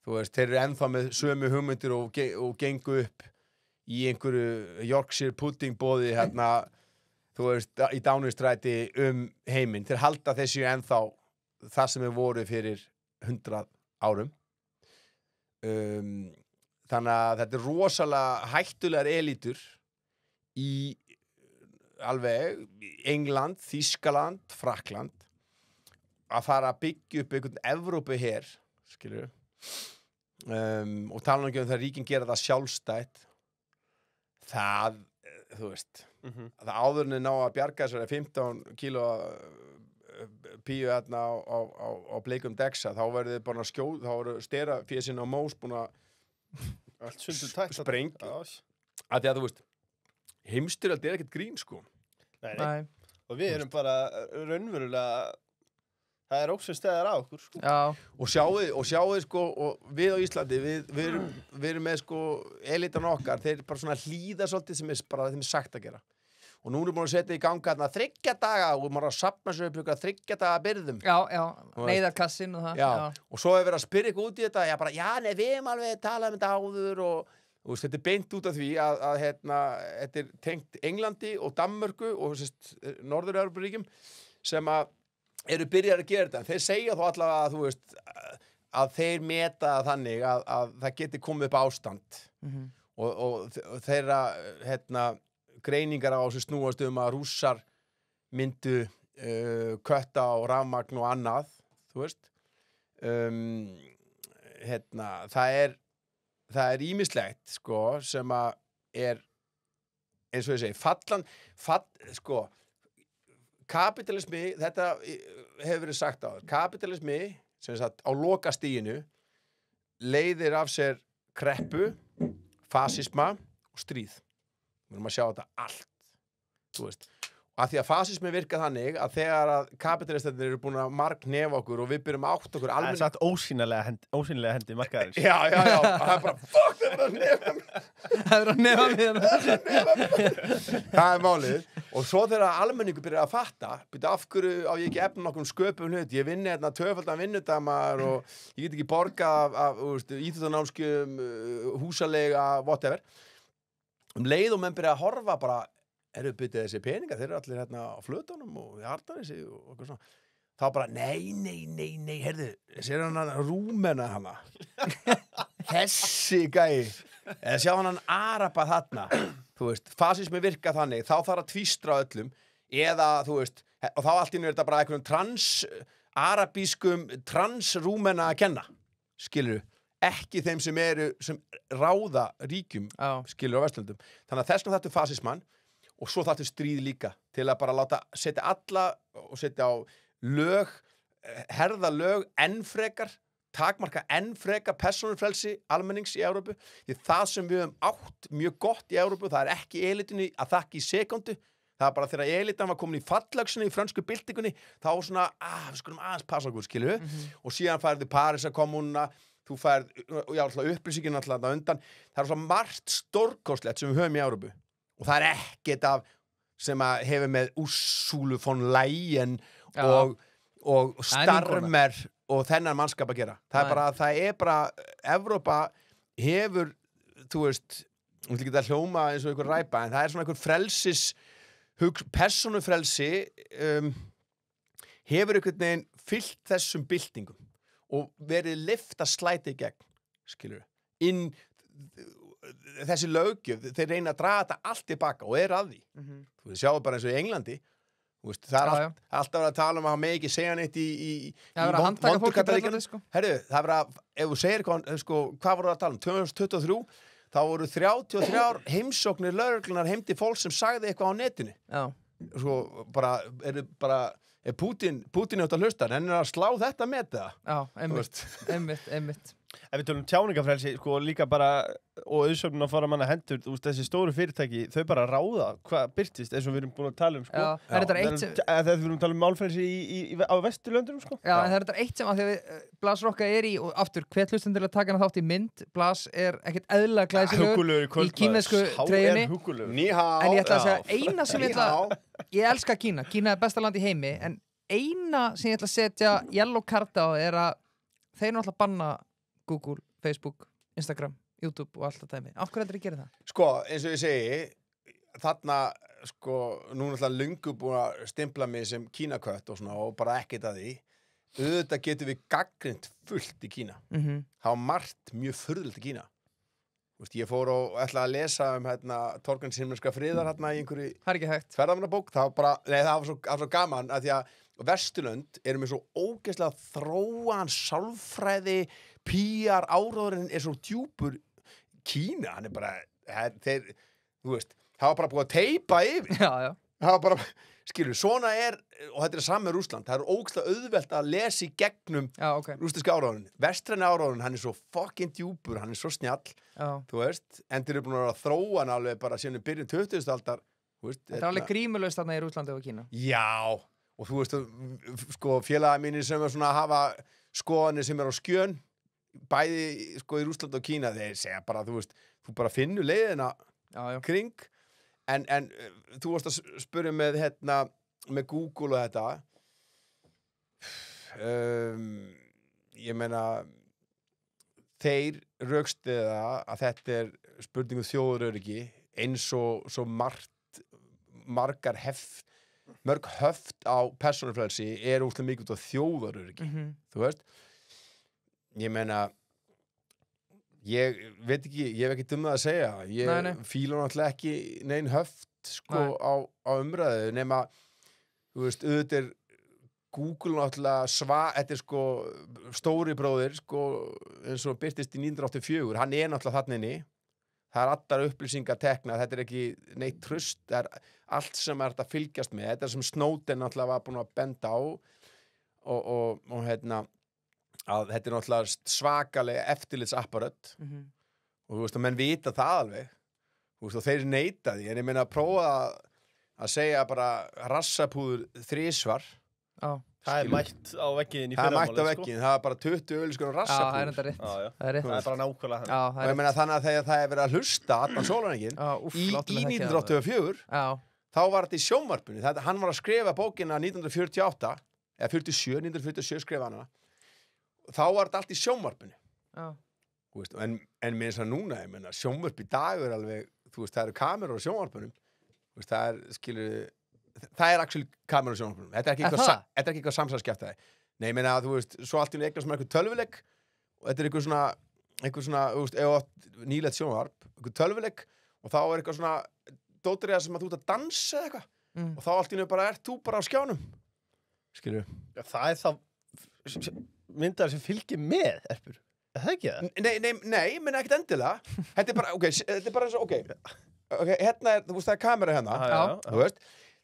þú veist, þeir eru ennþá með sömu hugmyndir og gengu upp í einhverju Yorkshire pudding bóði hérna, þú veist, í Downing-stræti heiminn. Þeir halda þessu ennþá það sem við voru fyrir 100 árum. Þannig að þetta rosalega hættulegar elítur í alveg England, Þýskaland, Frakkland að fara að byggja upp einhvern Evrópuher, skilur og tala um það ríkin gera það sjálfstætt það, þú veist það áðurinn ná að bjarga þessari 15 kíló píu þarna á bleikum dexa, þá verður þið bara skjóð, þá verður stera fésinn á Mós búin að spreng að því að þú veist heimstyrjöld ekkert grín sko. Nei. Og við erum bara raunverulega það óksum stæðar á okkur sko. Og sjáuð sko og við á Íslandi við erum með sko elitan okkar, þeir bara svona hlýða svolítið sem bara þeim sagt að gera og nú erum við búin að setja í ganga þarna 3 daga og maður að safna sér upp 3 daga byrðum neyðarkassin og það og svo hefur verið að spyrja ykkur út í þetta nei, við erum alveg talað þetta áður og þetta beint út af því að þetta tengt Englandi og Danmörku og Norður-Evrópuríkjum sem að eru byrjar að gera þetta. Þeir segja þó allavega að þú veist að þeir meta þannig að það geti komið upp ástand og þeirra greiningar á þessu snúast að Rússar myndu kötta og rafmagn og annað, þú veist það er ýmislegt sko sem að er eins og ég segi sko kapitalismi, þetta hefur verið sagt á kapitalismi sem sagt á lokastiginu leiðir af sér kreppu, fasisma og stríð. Við erum að sjá þetta allt, þú veist. Og að því að fasismi virka þannig að þegar að kapitalistarnir eru búin að marknefa okkur og við byrjum að átta okkur almenn... Það er sagt ósýnilega hendi markaðarins. Já, það er bara, fuck, það er að nefa mig. Það er að nefa mig. Það er málið. Og svo þegar almenningu byrjar að fatta, byrja af hverju á ég ekki efna nokkur sköpum hlut, ég vinni hérna 2-faldan vinnudamar og ég get ekki borga af íþróttanámskeiðum, húsaleiga, whatever. Leið og menn byrja að horfa bara eru byttið þessi peninga, þeir eru allir hérna á Flötunum og í Arnarnesi og eitthvað svona. Þá bara, nei, heyrðu, þessi er hann Rúmena hana. Þessi gæi. Eða sjá hann Araba þarna. Þú veist, fasismi virka þannig, þá þarf að tvístra öllum. Eða, þú veist, og þá allt í einu er þetta bara einhvern arabískum trans-Rúmena að kenna. Skilurðu? Ekki þeim sem ráða ríkjum, skilurðu á Vestlöndum. Þannig að þess vegna þetta fasismann og svo þarf stríð líka til að bara setja alla og setja á lög, herða lög enn frekar, takmarka enn frekar persónufrelsi almennings í Evrópu. Því það sem við höfum átt mjög gott í Evrópu, það er ekki elitinni að þakka í sekundu. Það er bara þegar elitan var komin í fallöxinu í frönsku byltingunni, þá svona, við skulum aðeins passa okkur, skilju. Og síðan færði Parísarkommúnuna, þú færð, upplýsingin alltaf undan. Það er svo margt stórkostlegt sem við höfum í Evrópu. Og það er ekkert af sem að hefur með Ursulu von Leyen og Starmer og þennan mannskap að gera. Það er bara Evrópa hefur, þú veist, ég vil ekki það hljóma eins og einhver ræpa, en það er svona einhver frelsis, persónufrelsi hefur einhvern veginn fyllt þessum byltingum og verið lyft að slæta í gegn, skilur þessi löggjöf, þeir reyna að draga þetta allt tilbaka og er að því. Þú sjáu bara eins og í Englandi, veist, það er alltaf að tala um að hann með ekki segja neitt í Vondukataríkjunum. Herru, það er að, ef þú segir hvað voru að tala um, 2023, þá voru 33 heimsóknir lögreglunar heim til fólk sem sagði eitthvað á netinu. Svo er Pútín átt að hlusta, en að slá þetta með það. Já, einmitt. Ef við tölum tjáningafrelsi, sko, líka bara, og auðsöfnun að fara manna hendur, þú veist, þessi stóru fyrirtæki, þau bara ráða hvað byrtist, eins og við erum búin að tala um, sko. Þegar við erum að tala um málfrelsi á Vesturlöndunum, sko. Já, en það er þetta eitt sem að því að Blas Rokka er í, og aftur, hver hlustum til að taka hana þátt í mynd, Blas er ekkert eðlilega glæsilegur í kínversku treyjunni. En ég ætla að segja, eina sem ég elska Kína er besta land í heimi, en eina sem ég ætla að setja yellow card á er að þeir náttúrulega banna Google, Facebook, Instagram YouTube og allt það dæmi. Af hverju heldur að gera það? Sko, eins og ég segi, þarna, sko, nú er alltaf löngu búin að stimpla mig sem Kínakött og svona og bara ekkert að því. Auðvitað getum við gagnrýnt fullt í Kína. Það var margt mjög furðulegt í Kína. Þú veist, ég fór og ætlaði að lesa Torgans himneska friðar í einhverju Það er ekki hægt. ferðamannabók. Það var bara, nei, það var svo gaman að því að Vesturlönd eru með svo ógeðslega þróan sálfræði, PR áróðurinn er svo djúpur. Kína, hann er bara, þeir, þú veist, það var bara búið að teipa yfir. Já. Það var bara, skilur, svona og þetta er saman með Rússland, það er ógeðslega auðvelt að lesa í gegnum rúsneska áróðurinn. Vestræni áróðurinn, hann er svo fucking djúpur, hann er svo snjall, þú veist, en þeir eru búin að þróa hann alveg bara síðan í byrjun 20. aldar. Þetta er alveg grímulaust þarna í Rússlandi og Kína. Já, og þú veist, sko, félagar mínir sem er svona að hafa skoðanir sem er á skjön, bæði, sko, í Rússland og Kína, þeir segja bara, þú veist, þú bara finnur leiðina kring, en þú varst að spyrja með, með Google og þetta, ég meina, þeir rökstuða að þetta er spurningu þjóðaröryggi, eins og svo mörg höft á persónufrelsi er úrslega mikið út á þjóðaröryggi, þú veist. Ég meina, ég veit ekki, ég hef ekki það að segja. Ég fíla náttúrulega ekki nein höft, sko, á umræðu, nema, þú veist, auðvitað er Google náttúrulega þetta er, sko, stóri bróðir, sko, eins og birtist í 1984, hann er náttúrulega þarna inni. Það er allar upplýsingar tekna, þetta er ekki neitt trust, það er allt sem er að fylgjast með, þetta er sem Snowden náttúrulega var búin að benda á og að þetta er náttúrulega svakalega eftirlitsapparat og þú veist að menn vita það alveg, þú veist og þeir neita því, en ég meina að prófa að segja bara rassapúður 3 svar. Það er mætt á veggiðin í fyrramáli. Það er mætt á sko. veggiðin, það er bara 20 auglýsingar rassapúður. Það er enda rétt. Það er rétt. Það er bara nákvæmlega þannig. Og ég meina þannig að þegar það er verið að hlusta allan sólarhringinn í 1984, þá var þetta í sjónvarpinu. Hann var að skrifa bókina 1948, eða 1947 skrifa hann hana. Þá var þetta allt í sjónvarpinu. Veist, en með þess að núna, ég meina, sjónvarp í dag er alveg, þú veist, það eru kamerur á sjónvarpunum. Veist, það er, skilur, það er actually kamerur á sjónvarpunum. Þetta er ekki eitthvað samsæðskjæftæði. Nei, ég meina, þú veist, svo allt í eignast með eitthvað tölvuleik og þetta er eitthvað svona, þú veist, eða nýlegt sjónvarp, eitthvað tölvuleik og þá er eitthvað svona dótriða sem að þú ert að dansa eða eitthvað og þá allt í bara ert þú bara á skjánum. Skilur. Já, það er þá myndar sem fylgir með, Erpur. Er það ekki það? Nei, menn ekkert endilega. Þetta er bara, þetta er bara eins og, hérna er, þú veist, það er kamera hérna. Þú veist,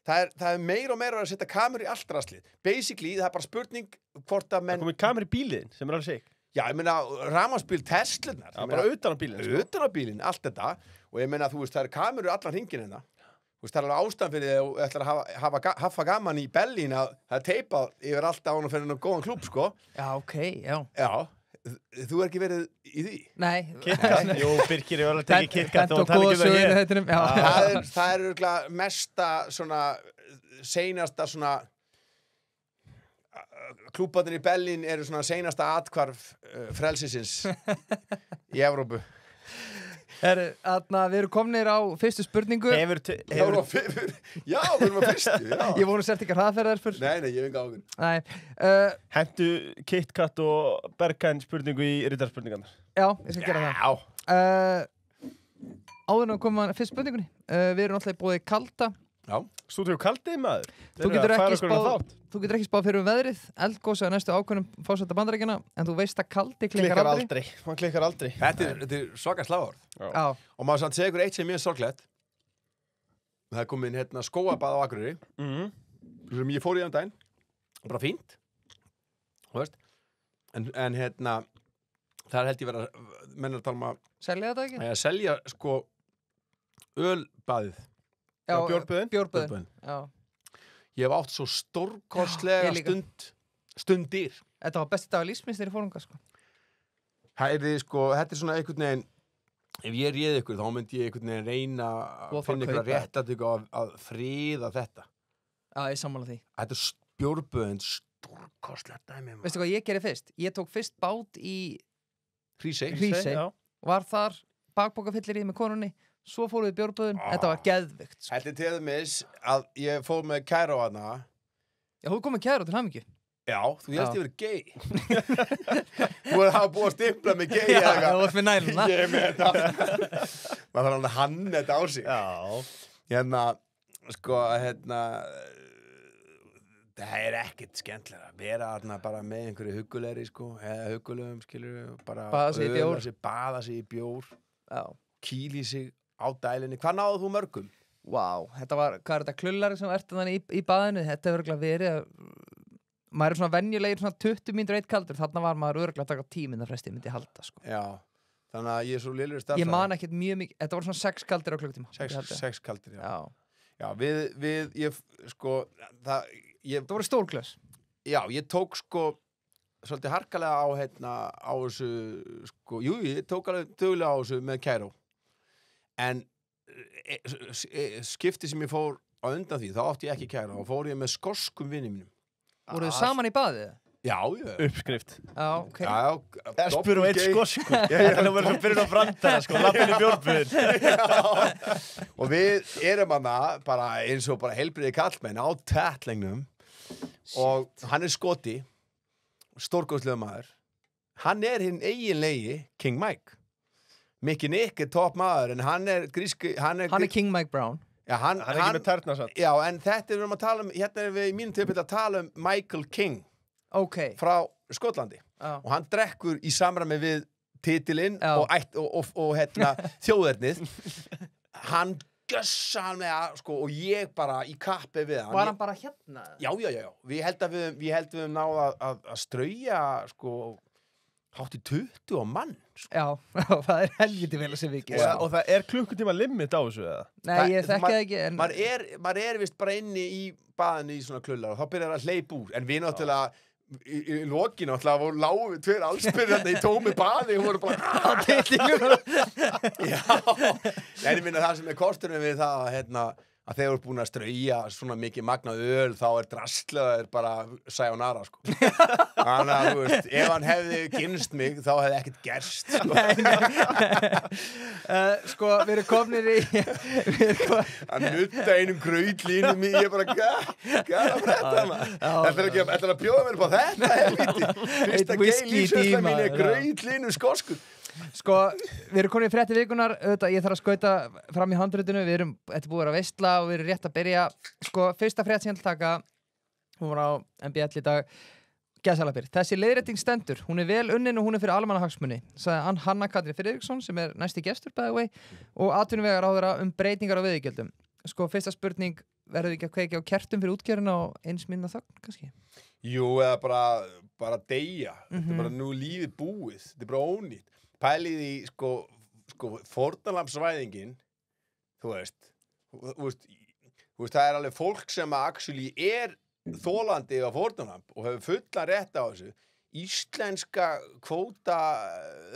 það er meira og meira að setja kameru í allt raslið. Basically, það er bara spurning hvort að menn... Það komið kameru í bílinn, sem er alveg sig. Já, ég meina, rafmagnsbíl, Teslunar. Já, bara utan á bílinn. Sko. Utan á bílinn, allt þetta. Og ég meina, þú veist, það er kameru allan hringinn hérna. Þú veist, það er alveg ástæðan fyrir því að þú ætlar að hafa gaman í Berlín að það er teipað yfir allt á hann og fyrir einn góðan klúbb, sko. Já. Já. Þú er ekki verið í því? Nei. KitKat, jú, Birkir er alveg að tekja KitKat og tala ekki um það hér. Það er örugglega mesta svona, seinasta svona, klúbbarnir í Berlín eru svona seinasta athvarf frelsisins í Evrópu. Við erum komnir á fyrstu spurningu. Já, við erum á fyrstu, já. Ég vonu sért ekki hraðferðar fyrr. Nei, ég hef enga águn. Nei. Hentu KitKat og Berghain spurningu í riddarspurningarnar. Já, ég skal gera það. Já. Áður en að koma fyrst spurningunni. Við erum alltaf búið kalda. Já. Stúdíu kaldið, maður. Þú getur ekki spáð fyrir veðrið, eldgósa að næstu ákvörnum fórseta Bandaríkjanna, en þú veist að kaldi klikkar aldrei. Man klikkar aldrei. Þetta er svaka slagorð. Já. Og maður sann segja ykkur eitt sem er mjög sorglegt. Það er komin hérna skóabað á Akureyri. Sem ég fór í daginn. Bara fínt. Þú veist. En hérna, það er held ég verið að menna að tala um að selja þetta ekki? Að selja sko ölbaðið. Já, bjórböðin. Já. Ég hef átt svo stórkostlega stundir. Þetta var besti dag af lífsminns þegar ég fór unga, sko. Þetta er svona einhvern veginn, ef ég réði ykkur, þá myndi ég einhvern veginn reyna að finna ykkur réttatöku að friða þetta. Já, ég sammála því. Þetta er bjórböðin stórkostlega dæmi. Veistu hvað ég gerði fyrst? Ég tók fyrst bát í Hrísey. Var þar bakbókafyllir með konunni, svo fórum við bjórböðun, þetta var geðvikt sko. Þetta til dæmis að ég fór með Kæró hana. Já, þú komið kæru til hamingju. Já, þú hélst ég verið gay. Þú er að búið að stimpla mig gay Já, það var fyrir næluna. Ég er með þetta. Maður þarf að hann þetta á sig. Já. Það er ekkert skemmtilega að vera þarna bara með einhverju huggulegri, sko, eða huggulegum, skilur, bara Baða sig í bjór. Baða sig í bjór, Já. kýli sig á dælinni. Hvað náðu þú mörgum? Vá, þetta var, hvað er þetta, klullari sem ertu þannig í baðinu, þetta hefur örugglega verið, maður er svona venjulegir svona 20 mínútur eitt kaldur, þarna var maður örugglega að taka 10 mínútur fresti, myndi halda, sko. Já, þannig að ég er svo lélegur stærðfræði. Ég man ekkert mjög mikið, þetta voru svona 6 kaldir á klukkutíma. 6 kaldir, já. Já. Já, Það voru stórglös. Já, ég tók sko svolítið harkalega á þessu, sko, ég tók alveg duglega á þessu með Kæró. En skipti sem ég fór á undan því, þá átti ég ekki Kæró, þá fór ég með skoskum vinni mínum. Voruð þið saman í baðið? Já. Uppskrift. Já, ok. Já, Espur og eitt skosku. Þetta er verið að byrja á brandara, sko, lappin í bjórböðin. Og við erum hana bara eins og bara heilbriði kallmenn á tætlingnum og hann er skoti, stórgóðslega maður. Hann er hinn eiginlegi King Mike. Mickey Nick er topp maður, en hann er gríski... Hann er King Mike Brown. Já, hann Hann er ekki með tærnasatt. Já, en þetta erum að tala hérna erum við í mínum tilfelli að tala Michael King Ok. frá Skotlandi. Já. Og hann drekkur í samræmi við titilinn Já. og þjóðernið. Hann gjössanlega, sko, og ég bara í kappi við hann. Var hann bara hérna? Já. Við held að við náðu að strauja, sko, hátt í 20 mann. Sko. Já, það er helviti vel að sé vikið. Og það er klukkutíma limit á þessu, eða? Nei, ég þekki það ekki, en... Maður er vist bara inni í baðinu í svona klullar og þá byrjar að hleypa úr. En við náttúrulega, í lokinu náttúrulega, lágu við tveir allsbyrjandi í tómi baði og voru bara... Á titlingu. Já, en ég minna það sem er kosturinn við það, að þeir eru búin að strauja svona mikið magnað öl, þá er drastlega bara sayonara, sko. Þannig að, þú veist, ef hann hefði kynst mig, þá hefði ekkert gerst, sko. Sko, við erum komnir í... Að nutta einum grautlínum í, ég bara, gæða frétta maður. Ætlar að bjóða mér upp á þetta, helviti. Fyrsta geilísösla mín er grautlínu skoskur. Sko, við erum komin í frétti vikunar, auðvitað, ég þarf að skauta fram í handritinu, þetta er búið að vera veistla og við erum rétt að byrja. Sko, fyrsta frétt sem ég ætla að taka, hún var á MBL í dag, gæsalapir. Þessi leiðrétting stendur, hún er vel unnin og hún er fyrir almannahagsmuni, sagði Hanna Katrín Friðriksson, sem er næsti gestur, by the way, og atvinnuvegaráðherra breytingar á veiðigjöldum. Sko, fyrsta spurning, verður við ekki að kveikja á kertum fyrir útgerðina og eins minna þögn, kannski? Jú, eða bara deyja. Þetta er bara nú lífið búið. Þetta er bara ónýtt. Pælið í, sko fórnarlambsvæðingin, þú veist, það er alveg fólk sem actually er þolandi á fórnarlamb og hefur fullan rétt á þessu. Íslenska kvóta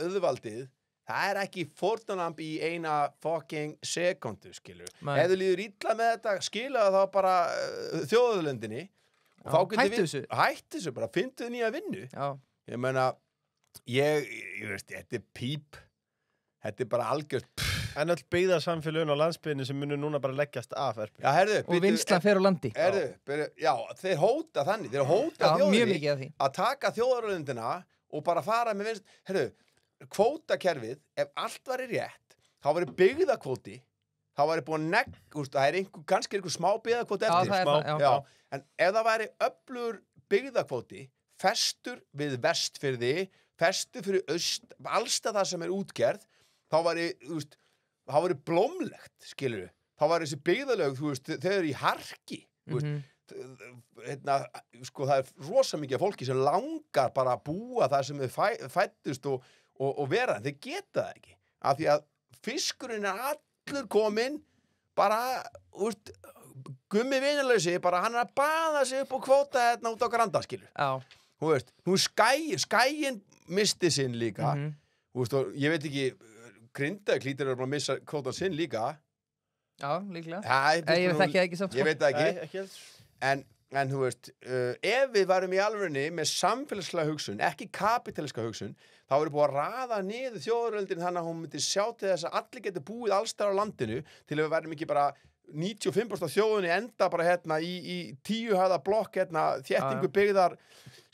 auðvaldið, það er ekki fórnarlamb í eina fucking sekundu, skilur. Ef þú líður illa með þetta, skilaðu þá bara þjóðurlöndinni. Hættu þessu, bara fyndu nýja vinnu. Já. Ég meina, ég veist, þetta er píp. Þetta er bara algjört. En öll byggðarsamfélögin á landsbyggðinni sem munur núna bara leggjast af, Erpur. Já, herðu. Og vinslan fer á landi. Já, þeir hóta þannig. Þeir hóta þjóðinni að taka þjóðarlöndina og bara fara með vinst. Herðu, kvótakerfið, ef allt væri rétt, þá væri byggðakvóti, þá væri búin það er kannski einhver smá byggðakvóti eftir. Já. En ef það væri öflugur byggðakvóti, festur við Vestfirði, festur fyrir aust, allstað það sem er útgerð, þá væri blómlegt, skilur við. Þá væri þessi byggðalög, þau eru í harki. Sko, það er rosa mikið fólki sem langar bara að búa það sem þau fættust og vera. Þeir geta það ekki. Af því að fiskurinn er allur kominn, bara, gummi vinalausi, bara hann er að baða sig upp og kvóta út á Granda, skilur. Já. Þú veist, nú skæin misti sinn líka. Þú veist, og ég veit ekki, Grindavík hlýtur að missa kvótan sinn líka. Já, líklega. Ég þekki það ekki samt. Ég veit það ekki. Ekki heldur. En En þú veist, ef við varum í alvörunni með samfélagslega hugsun, ekki kapitaliska hugsun, þá erum búið að raða niður þjóðaröldin þannig að hún myndi sjá til þess að allir getur búið allstar á landinu til að við værum ekki bara 95% af þjóðunni enda bara hérna í 10 hæða blokk hérna, þéttingu byggðar,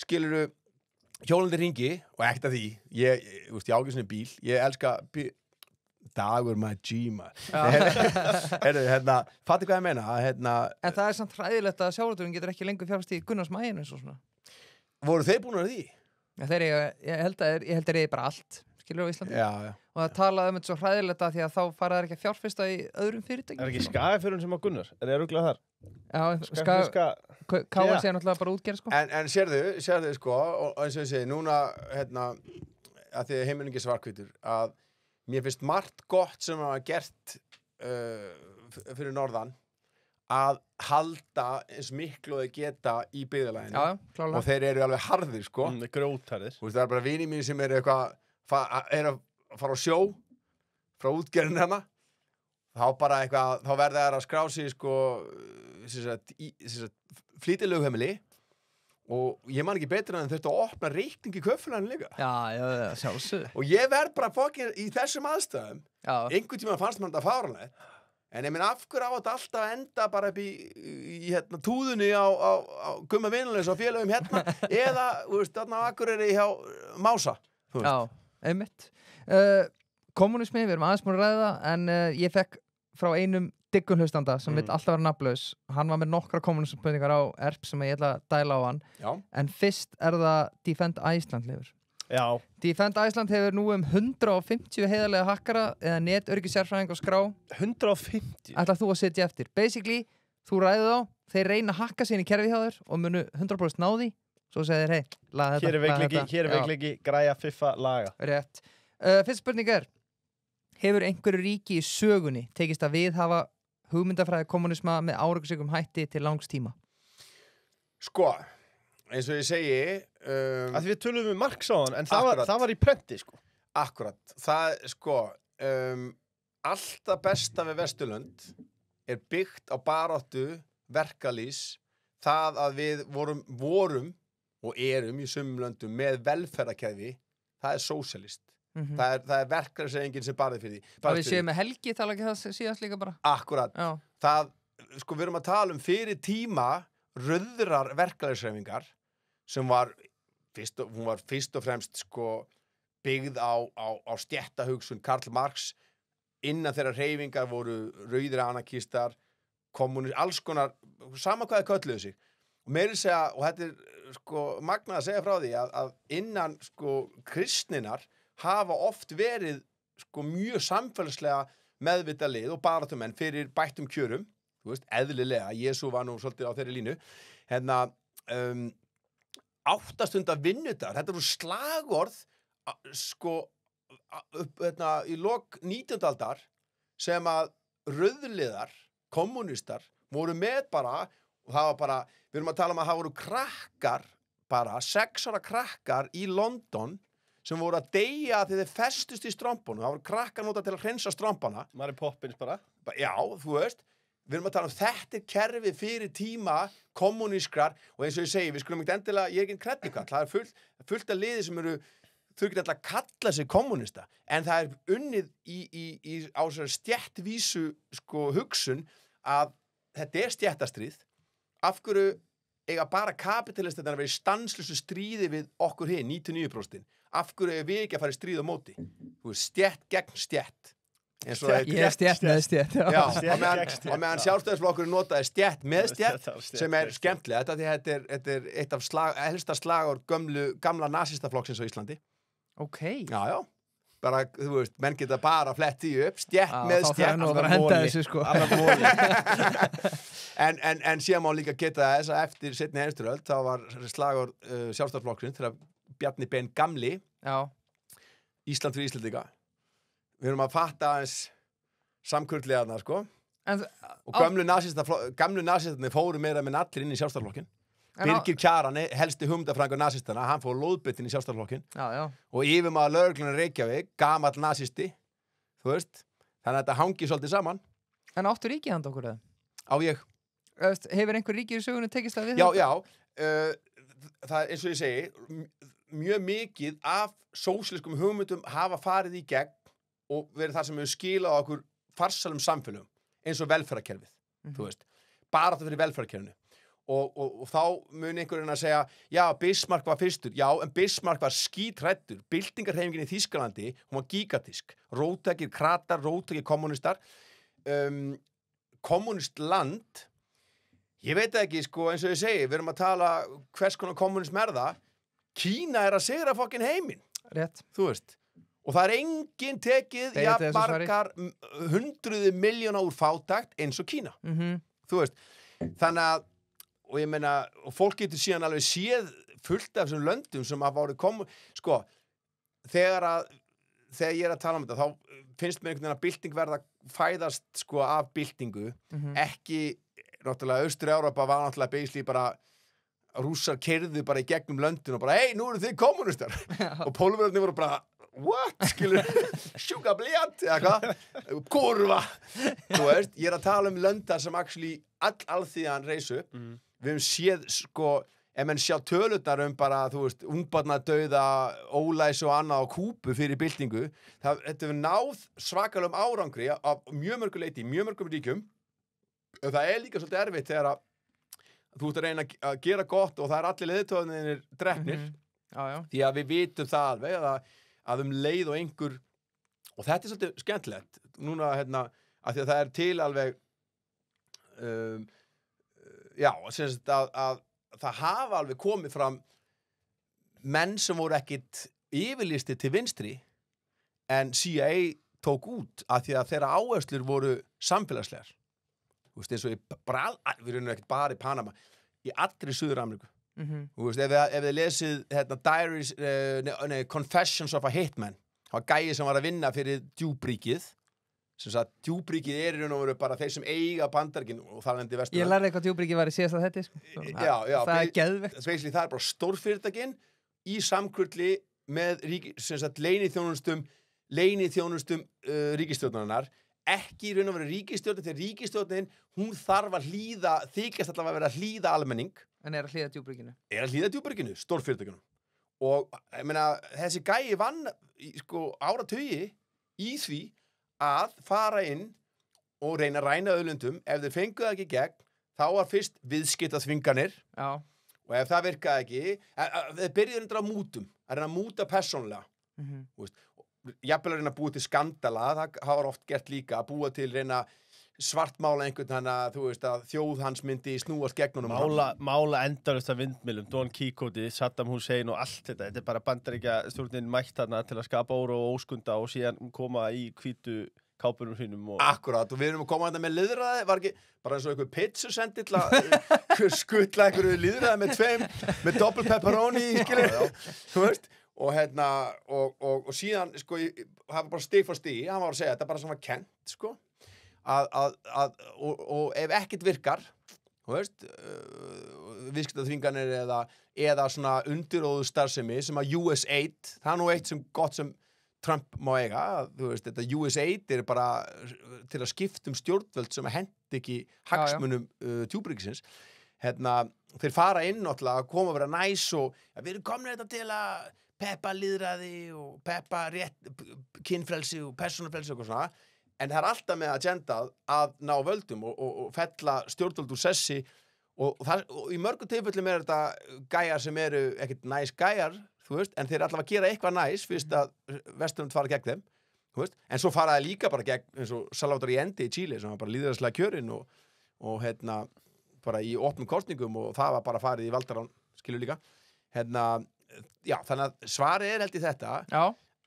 skilurðu, hjólandi ringi og ekkert af því. Ég ágæð svona bíl, ég elska Dagur maður G hérna, fattu hvað ég meina hérna, En það samt hræðilegt að sjávarútvegurinn getur ekki lengur fjárfest í Gunnars Maginu eins og svona. voru þeir búin að því? Ja, ég held að þeir bara allt, skilur á Íslandi. Já. Og það talaði þetta svo hræðilegt að því að þá fara þær ekki að fjárfesta í öðrum fyrirtækjum. Er ekki Skagafjörðurinn sem á Gunnar? Er ég ruglað þar? Já, KS er náttúrulega bara útgerð, sko. En sérðu sko, og eins og ég segi, núna hérna, að því heimurinn ekki svartkvítur, að mér finnst margt gott sem hafa gert fyrir norðan að halda eins miklu að geta í byggðarlaginu. Já, klárlega. Og þeir eru alveg harðir, sko. Grótarðir. Það er bara vinir mín sem eru eitthvað er að fara á sjó frá útgerðin hérna. Þá bara eitthvað, þá verða þær að skrá sig, sko, flýtilögheimili. Og ég man ekki betur en þurfti að opna reikning í kaupfélaginu líka. Já, sjálfsög. Og ég verð bara fokkin í þessum aðstæðum. Já. Tíma fannst mér þetta fáránlegt. En ég minn af hverju á þetta alltaf að enda bara upp í hérna, túðunni á Gumma Vinulegs og félögum hérna. Eða, þú veist, þarna á Akureyri hjá Mása. Já, einmitt. Kommunismi, við erum aðeins múin að ræða það, en ég fekk frá einum diggun hlustanda sem vill alltaf vera nafnlaus. Hann var með nokkra kommunismspurningar á ERP sem ég ætla að dæla á hann. Já. En fyrst er það Defend Iceland lifur. Já. Defend Iceland hefur nú 150 heiðarlega hakkara eða netöryggisérfræðing á skrá. 150? Ætlar þú að sitja eftir. Basically, þú ræður þá, þeir reyna að hakka sig inn í kerfi hjá þér og munu 100% ná því. Svo segir þeir, hei, laga þetta. Hér er veikleiki, græja, fiffa, laga. Rétt. Fyrst spurning er, hefur einhverju ríki í sögunni tekist að viðhafa hugmyndafræði kommunisma með árangurssökum hætti til langs tíma? Sko, eins og ég segi að við tölum um Marx á hann, en það var í prenti, sko. Akkurat. Það, sko, alltaf besta við Vesturlönd er byggt á baráttu verkalýðs, það að við vorum og erum í sumum löndum með velferðarkerfi, það er sósíalist. Það er verkalýðshreyfingin sem barði fyrir því. Það við séum með Helgi, tala ekki það síðast líka bara. Akkurat. Já. Það, sko, við erum að tala um fyrir tíma röðrar verkalýðshreyfingar sem var fyrst og fremst, sko, byggð á stéttahugsun Karl Marx. Innan þeirra hreyfingar voru rauðir anarkistar, kommunist, alls konar, sama hvað kölluðu sig. Og meira að segja, og þetta er, sko, magnað að segja frá því að innan, sko, kristninar hafa oft verið, sko, mjög samfélagslega meðvitað lið og baráttumenn fyrir bættum kjörum, þú veist, eðlilega, Jesú var nú svolítið á þeirri línu, hérna, 8 stundar vinnudagur, þetta eru slagorð, sko, hérna, í lok 19. aldar, sem að rauðliðar, kommunistar, voru með bara, og það var bara, við erum að tala um að það voru krakkar, bara 6 ára krakkar í London, sem voru að deyja þegar þeir festust í strompunum. Það voru krakkar nota til að hreinsa strompana. Mary Poppins bara. Já, þú veist. Við erum að tala um þetta kerfi fyrir tíma kommunískrar og eins og ég segi, við skulum ekki endilega, ég er ekki kredikall, það er fullt af liði sem eru, þau ekki alltaf að kalla sig kommunista, en það er unnið á sér stjettvísu, sko, hugsun að þetta er stjettastríð, af hverju eiga bara kapitalistarnir að vera í stanslausu stríði við okkur hinn, 99%. Af hverju eiga við ekki að fara í stríð á móti? Þú veist, stjett gegn stjett. Ég er stjett með stjett. Já, og meðan sjálfstæðisflokkurinn notaði stjett með stjett, sem er skemmtilegt, því þetta er eitt af helsta slagur gamla nasistaflokksins á Íslandi. Ok. Já. Bara, þú veist, menn geta bara flett því upp, stjett með stjett. Þá þarf að henda þessu, sko. En síðan má líka geta þess að eftir seinni heimsstyrjöld, þá var slagur sjálfstæðisflokksins þegar Bjarni Ben Gamli, Ísland fyrir Íslandíka. Við erum að fatta aðeins samkurliðarna, sko. Og gamlu nasistarnir fóru meira með allir inn í sjálfstæðisflokkin. Birgir Kjaran, helsti hugmyndafræðingur nasistana, hann fór lóðbyttin í sjálfstæðisflokkin. Já. Og yfirmaður lögreglunnar Reykjavík, gamall nasisti, þú veist. Þannig að þetta hangi svolítið saman. En áttu ríkið handa okkur eða? Á ég. hefur einhver ríki í sögunni tekist það við Já, það eins og ég segi, mjög mikið af sósíalískum hugmyndum hafa farið í gegn og verið það sem hefur skilað okkur farsalum samfélögum, eins og velferðarkerfið, þú veist, bara þetta fyrir velferðarkerfinu. Og þá mun einhverjum að segja, já, Bismarck var fyrstur, já, en Bismarck var skítræddur, byltingarhreyfingin í Þýskalandi, hún var gigantísk, róttækir kratar, róttækir kommunistar, kommunistland, ég veit ekki, sko, eins og ég segi, við erum að tala hvers konar kommunism það, Kína að sigra fokkin heiminn, Rétt. þú veist, og það enginn tekið Þegar margar hundruði miljóna úr fátækt eins og Kína, þú veist, þannig að og ég meina, og fólk getur síðan alveg séð fullt af þessum löndum sem hafa árið sko, þegar ég að tala þetta, þá finnst mér einhvern veginn að bylting verða fæðast, sko, af byltingu, ekki, náttúrulega, Austur-Európa var náttúrulega basically bara, rússar keyrðu bara í gegnum löndin og bara, hei, nú eru þið kommunistar, og pólverðarnir voru bara, what, skilur, sjúka blyant, eða hvað, kurva, þú veist, ég að tala löndar sem actually alþýðan reis upp, við höfum séð, sko, ef menn sjá tölurnar bara, þú veist, ungbarnadauða, ólæs og annað á Kúbu fyrir byltingu, þetta hefur náð svakalegum árangri af mjög mörgu leyti, mjög mörgum ríkjum, og það líka svolítið erfitt þegar að þú ert að reyna að gera gott og það allir leiðtogarnir drepnir, því að við vitum það alveg að leið og einhver, og þetta svolítið skemmtilegt, núna, hérna, að því að það til alveg, já, semst að það hafa alveg komið fram menn sem voru ekkit yfirlisti til vinstri en CIA tók út af því að þeirra áherslur voru samfélagslegar. Þú veist, eins og við erum ekkit bara í Panama, í allri Suður-Ameríku. Þú veist, ef þið lesið hérna, Diaries, Confessions of a Hitman, það var gæi sem var að vinna fyrir djúpríkið, sem sagt, djúpríkið í raun og veru bara þeir sem eiga Bandaríkin og þar lendi Vesturland. Ég lærði hvað djúpríkið var í síðasta þetta, sko. Já, það geðvegt. Basically, það bara stórfyrirtækin í samkurli með leyniþjónustum ríkisstjórnarinnar, ekki í raun og veru ríkisstjórnin, þegar ríkisstjórnin, hún þarf að þykjast allavega að vera að hlýða almenning. En að hlýða djúpríkinu? Að hlýða djúpríkinu, stórfyrirtækjunum. Og, ég meina, þessi gæi vann, sko, áratugi í því að fara inn og reyna að ræna auðlundum. Ef þeir fengu það ekki í gegn, þá var fyrst viðskiptaþvinganir. Já. Og ef það virkaði ekki, þeir byrjuðu undir að mútum, að reyna að múta persónlega. Jafnvel að reyna að búa til skandala, það var oft gert líka, að búa til reyna svartmála einhvern þannig að þú veist að þjóð hans myndi snúast gegnunum. Mála endalaust af vindmyllum, Don Quixote, Saddam Hussein og allt þetta. Þetta bara Bandaríkjastjórnin mætt þarna til að skapa óra og óskunda og síðan koma í hvítu kápunum sínum. Akkurát, og við erum að koma þetta með liðræði, var ekki bara eins og einhver pizzasendill að skutla einhverju liðræði með doppel pepperoni, skilur, þú veist. Og hérna, og síðan, sko, það var bara stig fyrir stig, hann var að segja, þetta bara svona kent, sko, og ef ekkert virkar, þú veist, viðskiptaþvinganir eða svona undiróðu starfsemi sem að USAID, það er nú eitt sem gott sem Trump má eiga, þú veist, þetta USAID bara til að skipta stjórnvöld sem að hendi ekki hagsmunum djúpríkisins, hérna, þeir fara inn náttúrulega að koma að vera næs og við erum komin þetta til að peppa lýðræði og peppa kynfrelsi og persónufrelsi og svona, en það er alltaf með agendað að ná völdum og fella stjórnvöld úr sessi og í mörgum tilfellum þetta gæjar sem eru ekkert næs gæjar, þú veist, en þeir allavega að gera eitthvað næs fyrst að Vesturlönd fara gegn þeim, þú veist, en svo fara það líka bara gegn eins og Salvador Allende í Chile sem var bara lýðræðislega kjörinn og hérna bara í opnum kosningum og það var bara farið í valdarán, skilur líka, hérna, já, þannig að svarið held í þetta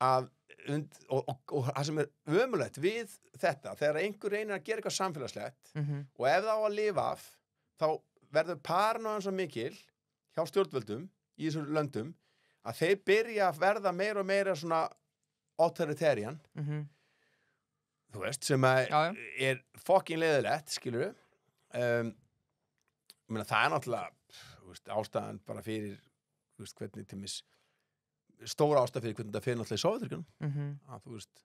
að og það sem ömulegt við þetta, þegar einhver reynir að gera eitthvað samfélagslegt og ef það á að lifa af, þá verður paranoian svo mikil hjá stjórnvöldum í þessum löndum að þeir byrja að verða meira og meira svona authoritarian þú veist, sem að er fucking leiðilegt, skilur við það er náttúrulega ástæðan bara fyrir hvernig tímis stóra ástæð fyrir hvernig þetta fyrir náttúrulega í Sovétríkjunum að þú veist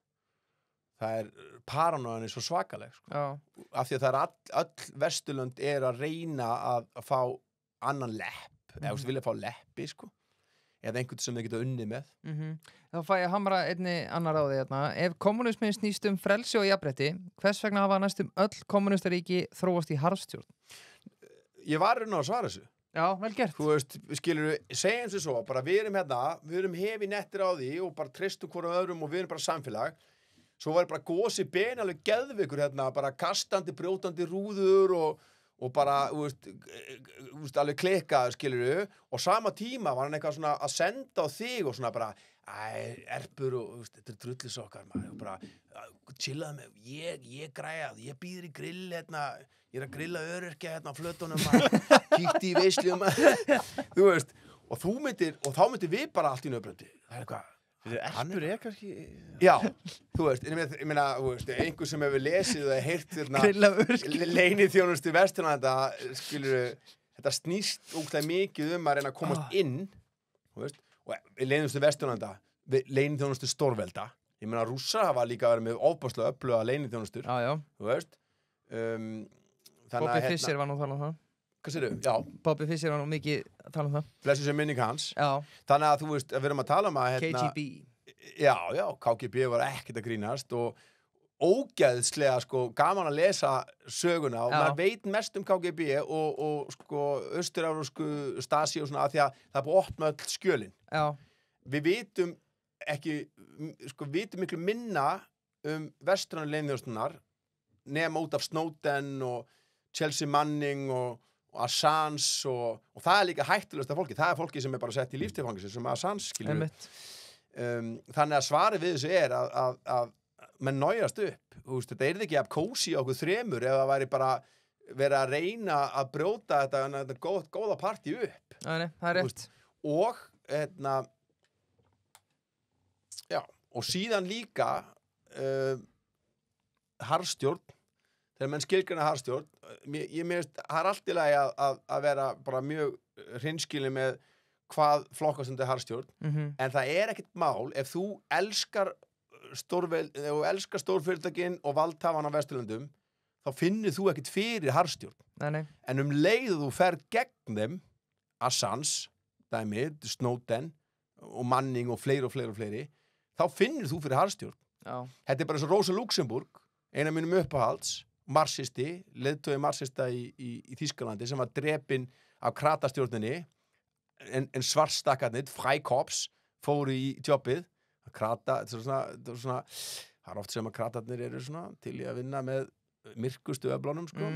það paranoian svo svakaleg sko. Já, Af því að það öll Vesturlönd að reyna að fá annan lepp eða vilja fá leppi sko. Eða einhvern sem þeir geta unnið með Þá fæ ég að hamra einni annar á því hérna. Ef kommunismin snýst frelsi og jafnrétti, hvers vegna hafa næstum öll kommunistaríki þróast í harðstjórn? Ég var að svara þessu Já, vel gert. Þú veist, skilur segjum sem svo, bara við erum hérna, við erum hefi nettir á því og bara tristum hvora öðrum og við erum bara samfélag. Svo var bara gósi ben alveg geðveikur hérna, bara kastandi, brjótandi rúður og bara, þú veist, alveg klikkað, skilur og sama tíma var hann eitthvað svona að senda á þig og svona bara, erpur og, þetta drullisokkar, maður, og bara, chillaði með, ég græði, ég býður í grill, hérna, ég að grilla öryrkja hérna á flötunum kíkti í veisljum þú veist og þá myndir við bara allt í nöfbröndi það eitthvað Erpur kannski já, þú veist, ég meina einhver sem hefur lesið og heyrt Grilla öryrkja leyniþjónustu Vesturlanda skilur þetta snýst ógeðslega mikið að reyna að komast inn þú veist, og leyniþjónustu Vesturlanda leyniþjónustu stórvelda ég meina Rússar hafa líka verið með ofboðslega öfluga leyniþjónustur þú veist Bobby Fischer var nú að tala um það Hvað segirðu? Já Bobby Fischer var nú mikið að tala um það Blessu sem minning hans Já Þannig að þú veist, við erum að tala um að KGB Já, KGB var ekkert að grínast og ógeðslega sko gaman að lesa söguna og maður veit mest um KGB og sko austur-evrópsku Stasi og svona að því að það búið að opna öll skjölin Já Við vitum ekki sko vitum miklu minna vestrænu leyniþjónusturnar nema út af Snowden og Chelsea Manning og Assange og það líka hættulegasta fólki það fólki sem bara sett í lífstíðfangelse sem Assange skilur þannig að svarið við þessu að menn nájast upp þetta ekki að kósi okkur þremur ef það væri bara verið að reyna að brjóta þetta góða partí upp Nei, það rétt og já, og síðan líka harðstjórn þegar menn skilgrina harðstjórn ég meðist, það allt í lagi að vera bara mjög hreinskilin með hvað flokkast undir harðstjórn en það ekkert mál ef þú elskar stórfyrirtækin og valdhafana á Vesturlöndum þá finnir þú ekkert fyrir harðstjórn en leið þú ferð gegn þeim Assange, dæmi, Snowden og Manning og fleiri þá finnir þú fyrir harðstjórn þetta bara svo Rosa Luxemburg eina mínum uppáhalds marxisti, leiðtogi marxista í Þýskalandi sem var drepinn af kratastjórninni en svartstakkarnir, Freikorps fóru í jobbið krata, það er oft sem að kratarnir eru svona til í að vinna með myrkustu öflunum sko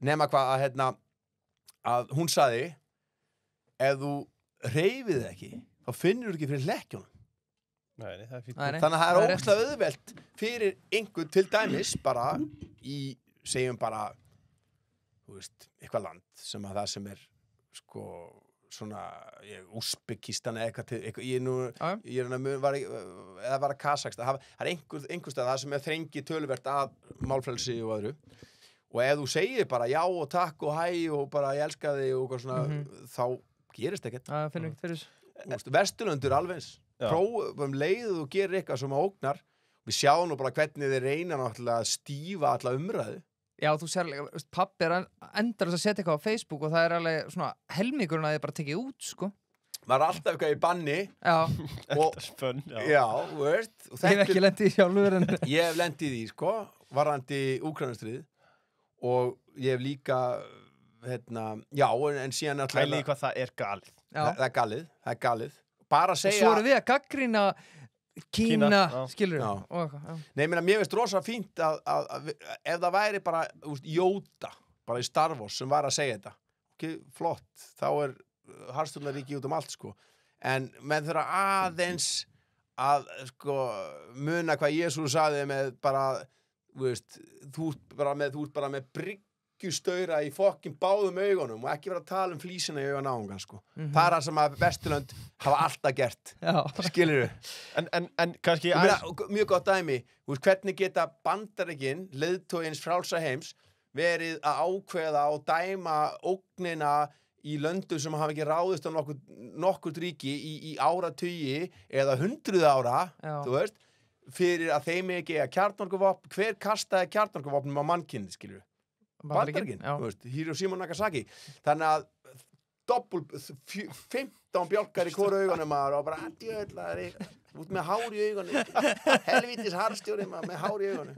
nema hvað að hún sagði ef þú hreyfið ekki þá finnur þú ekki fyrir hlekkjunum Nei, það fínt þannig að það ógeðslega auðvelt fyrir einhvern til dæmis bara í, segjum bara þú veist, eitthvað land sem að það sem sko svona Úsbekistan eða var að Kazakstan það einhver stað það sem þrengi töluvert að málfrelsi og öðru og ef þú segir bara já og takk og hæ og bara ég elska þig og svona þá gerist ekkert finnur ekkert fyrir Vesturlöndur alveg eins prófum leið og gerir eitthvað sem ógnar við sjáum nú bara hvernig þeir reyna náttúrulega að stífa alla umræðu Já, þú sér alveg, pappi endar að setja eitthvað á Facebook og það alveg svona helmingurinn að þið bara tekið út, sko maður er alltaf eitthvað í banni og spönn já, þú veist ég hef ekki lendið í sjálfur en ég hef lendið í því, sko varðandi Úkraínustrið og ég hef líka já, en síðan alltaf Pælið hvað það galið það er galið bara að segja og svo eru við að gaggrina Kína skilur Nei, mér finnst rosa fínt að ef það væri bara Jóta, bara í Star Wars sem var að segja þetta flott, þá harðstjórnarríki út allt sko, en menn þurfa aðeins að sko muna hvað Jesús sagði með bara þú ert bara með bryggjustaura í fokkin báðum augunum og ekki vera að tala flísina í augun áungan sko. Það það sem að Vesturlönd hafa alltaf gert skilurðu en kannski mjög gott dæmi, hvernig geta Bandaríkin, leiðtogins frjálsa heims verið að ákveða og dæma ógnina í löndum sem hafa ekki ráðist á nokkurt ríki í áratugi eða 100 ára þú veist fyrir að þeim ekki að kjarnorkuvopn, hver kastaði kjarnorkuvopnum á mannkynni, skilur við? Bandaríkin, Hiroshima og Nagasaki. Þannig að 15 bjálkar í hvoru augunum maður og bara, djöðlaði, út með hár í augunum, helvítis harstjóri maður með hár í augunum.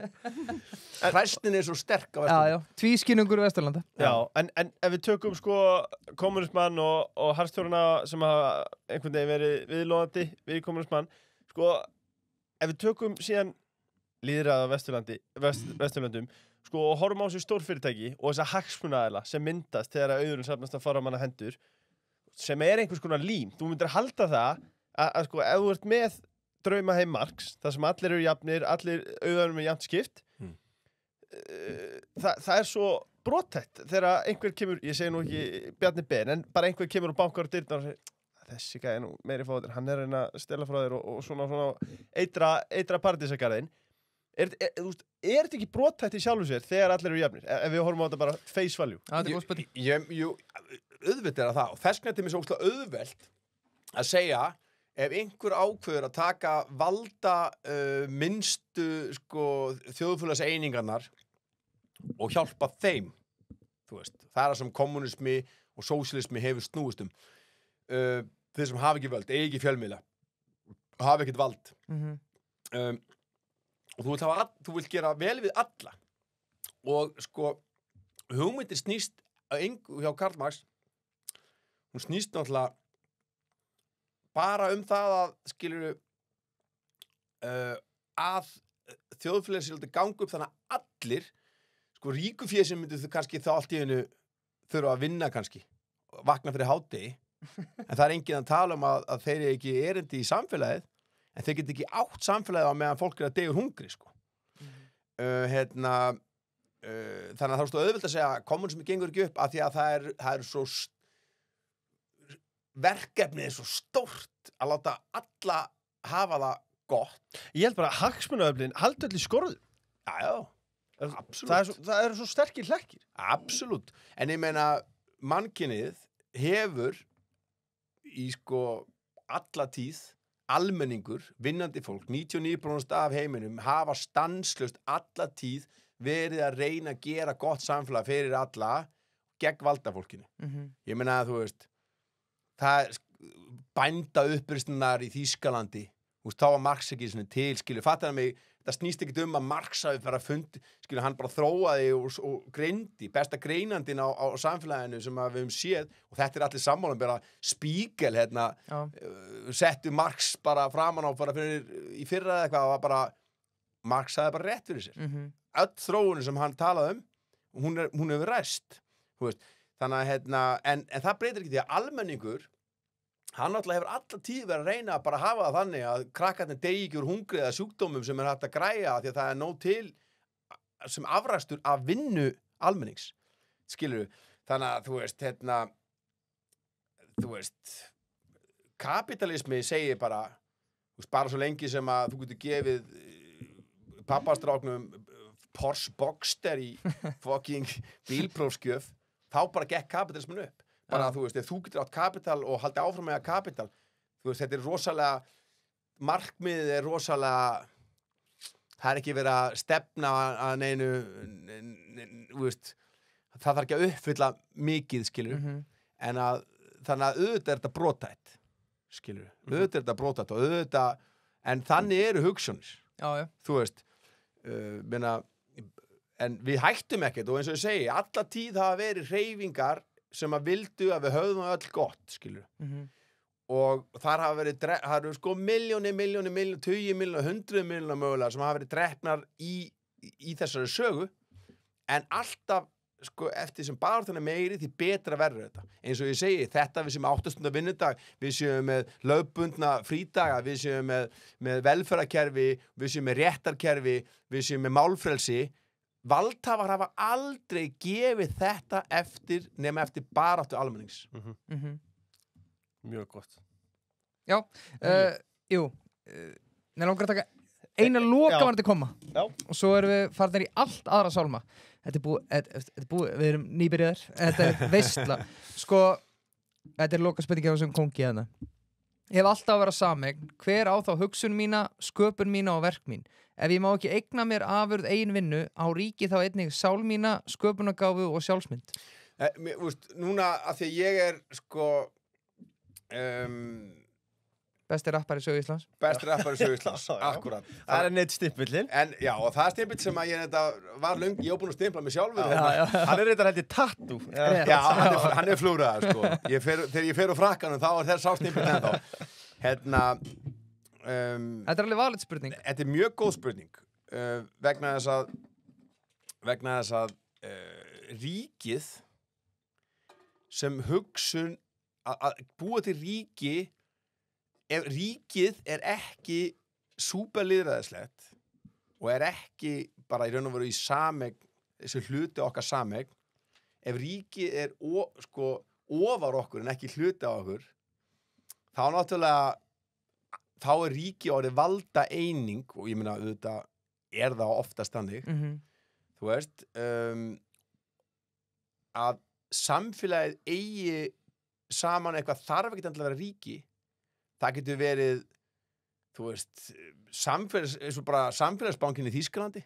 Hræsnin svo sterk á Vesturlanda. Já, tvískinnungur Vesturlanda. Já, en ef við tökum sko kommunismann og harstjóruna sem hafa einhvern veginn verið viðlóðandi við kommunismann, sko, ef við tökum síðan lýðræði á Vesturlöndum, sko, og horfum á þessu stórfyrirtæki og þessa hagsmunaaðila sem myndast þegar auðurinn safnast að fara á manna hendur, sem einhvers konar lím. Þú myndir halda það að sko, ef þú ert með drauma heim Marx, þar sem allir eru jafnir, allir auðurum er jafnt skipt, það svo brothætt þegar einhver kemur, ég segi nú ekki Bjarni Ben, en bara einhver kemur og bankar á dyrnar og segir, þessi gæði nú meiri fóður, hann er að reyna að stela frá þér og svona eitra paradísagarðin. Er þetta ekki brothætt í sjálfu sér þegar allir eru jafnir? Ef við horfum á þetta bara face value. Það góð spurning. Jú, auðvelt er það og þess vegna er mér svo ógeðslega auðvelt að segja ef einhver ákveður að taka valda minnstu sko, þjóðfélagseiningarnar og hjálpa þeim, þú veist, það er það sem kommunismi og sósíalismi hefur snúist þeir sem hafa ekki völd, eigi ekki fjölmiðla, hafa ekkert vald. Og þú vilt gera vel við alla. Og sko, hugmyndir snýst hjá Karl Marx, hún snýst náttúrulega bara það að, skilurðu, að þjóðfélagið sé ganga upp þannig að allir, sko, ríku fé sem myndu þau kannski þá allt í einu þurfa að vinna kannski, vakna fyrir hádegi, en það er enginn að tala að þeir eru ekki erindi í samfélagið, en þeir geta ekki átt samfélagið á meðan fólk er að deyja úr hungri, sko. Þannig að það er svo auðvelt að segja að kommunismi gengur ekki upp af því að það er svo verkefnið er svo stórt að láta alla hafa það gott. Ég held bara að hagsmunaöflin haldi öll í skorðu. Já, absolutt. Það eru svo sterkir hlekkir. Absolutt. En ég meina, mannkynið hefur í sko alla tíð almenningur, vinnandi fólk, 99% af heiminum hafa stanslaust alla tíð verið að reyna að gera gott samfélag fyrir alla gegn valdafólkinu. Ég meina að þú veist, það bænda uppreisnar í Þýskalandi, þú veist, þá var Marx ekki svona til, skilur, fattar það mig, það snýst ekki að Marx hafi bara fundið, skilur, hann bara þróaði og greindi, besta greinandinn á samfélaginu sem við höfum séð, og þetta er allir sammála, bara Spiegel, hérna, settu Marx bara framan á, bara í fyrra eða eitthvað, og bara, Marx hafi bara rétt fyrir sér. Öll þróunin sem hann talaði hún hefur ræst, þú veist, þannig að, hérna, en það breytir ekki því að almenningur, hann náttúrulega hefur alla tíð verið að reyna að bara hafa það þannig að krakkarnir deyja ekki úr hungri eða sjúkdómum sem er hægt að græja því að það er nóg til sem afrækstur af vinnu almennings, skilurðu. Þannig að, þú veist, hérna, kapitalismi segir bara, þú veist, bara svo lengi sem að þú getur gefið pappastráknum Porsche Boxster í fucking bílprófskjöf, þá bara gekk kapitalismin upp. Bara þú veist, ef þú getur átt kapital og haldi áfram með að kapital, þú veist, þetta er rosalega, markmiðið er rosalega, það er ekki verið að stefna að neinu, þú veist, það þarf ekki að uppfylla mikið, skilur, en að, þannig að auðvitað er þetta brothætt, skilur, auðvitað er þetta brothætt og auðvitað, en þannig eru hugsjónir, þú veist, meina, en við hættum ekkert og eins og ég segi, alla tíð hafa verið hreyfingar sem að vildu að við höfðum öll gott, skilur. Og þar hafa verið, það eru sko milljónir, 20 miljónir, 100 miljónir mögulega sem hafa verið drepnar í þessari sögu, en alltaf, sko, eftir sem baráttan er meiri, því betra verður þetta. Eins og ég segi, þetta við sem 8 stundar vinnudag, við séum með lögbundna frídaga, við séum með velferðarkerfi, við séum með réttarkerfi, við séum með málfrelsi, valdhafar hafa aldrei gefið þetta nema eftir baráttu almennings. Mjög gott. Já, jú, mér langar að taka eina lokavarandi koma. Já. Og svo erum við farnir í allt aðra sálma. Þetta er búið, við erum nýbyrjaðir, þetta er veistla. Sko, þetta er lokaspurningi á þessum kongi hérna. hef alltaf að vera sameign, hver á þá hugsun mína, sköpun mína og verk mín. Ef ég má ekki eigna mér afurð eigin vinnu, á ríki þá einnig sál mína, sköpunargáfu og sjálfsmynd. Núna að því ég er sko Besti rappari sögu Íslands. Besti rappari sögu Íslands, Já. akkurat. Það er neitt stimpillinn. En já, og það er stimpill sem að ég var löng, ég var búin að stimpla mig sjálfur. Hann er reyndar heldur tattoo. Já, hann er flúraðar, sko. Þegar ég fer úr frakkanum, þá er þess ástimpill ennþá. Þetta er alveg valið spurning. Þetta er mjög góð spurning. Vegna þess að ríkið sem hugsun að búa til ríki, ef ríkið er ekki súperlýðræðislegt og er ekki bara í raun og veru í sameign, þessi hluti okkar sameign, ef ríkið er ofar okkur en ekki hluti á okkur, þá náttúrulega þá er ríkið orðið valda eining, og ég meina auðvitað er það oftast þannig, þú veist, að samfélagið eigi saman eitthvað þarf ekki að vera ríki. Það getur verið, þú veist, eins og bara samfélagsbankin í Þýskalandi.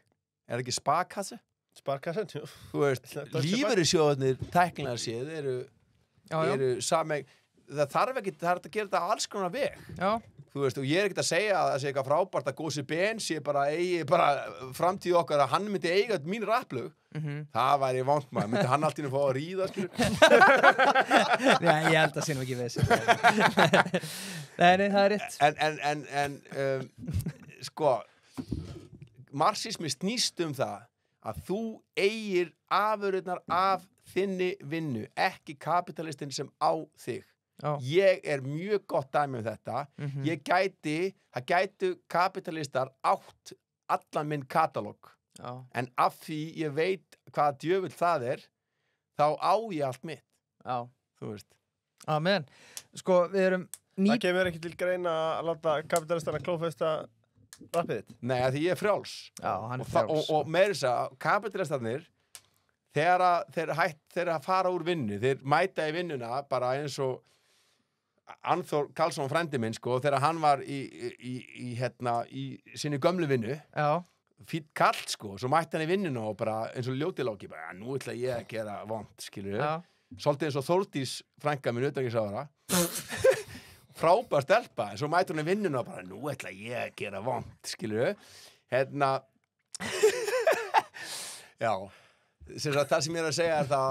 Er það ekki Sparkasse? Sparkassen, jú. Þú veist, lífeyrissjóðarnir tæknilega séð eru sameign. Það þarf ekki, það er að gera þetta alls konar veg. Já. Þú veist, og ég er ekkert að segja að það sé eitthvað frábært að Gósi Ben sé eigi framtíð okkar að hann myndi eiga mín rapplög. Það væri vont maður, myndi hann allt í nú fá að ríða, skilur. Já, ég held að sé nú ekki við þessu. Nei, það er rétt. Sko, marxismi snýst það að þú eigir afurðirnar af þinni vinnu, ekki kapitalistinn sem á þig. Já. Ég er mjög gott dæmi þetta. Það gætu kapitalistar átt allan minn katalóg. Já. En af því ég veit hvaða djöfull það er, þá á ég allt mitt. Já. Þú veist. Amen. Sko, við erum Það kemur ekki til greina að láta kapitalistana klófesta rappið þitt. Nei, af því ég er frjáls. Já, hann er frjáls. Og meira þess að kapitalistarnir, þegar þeir fara úr vinnu, þeir mæta í vinnuna bara eins og Anþór Karlsson frændi minn, sko, þegar hann var í sinni gömlu vinnu. Já. Fýtt kall, sko, svo mætti hann í vinnuna og bara eins og ljótilóki, bara nú ætla ég að gera vont, skilur við. Svolítið eins og Þórdís frænka minn utanríkisráðherra. Frábær stelpa, en svo mætti hann í vinnuna og bara nú ætla ég að gera vont, skilur við. Já, það sem ég er að segja er það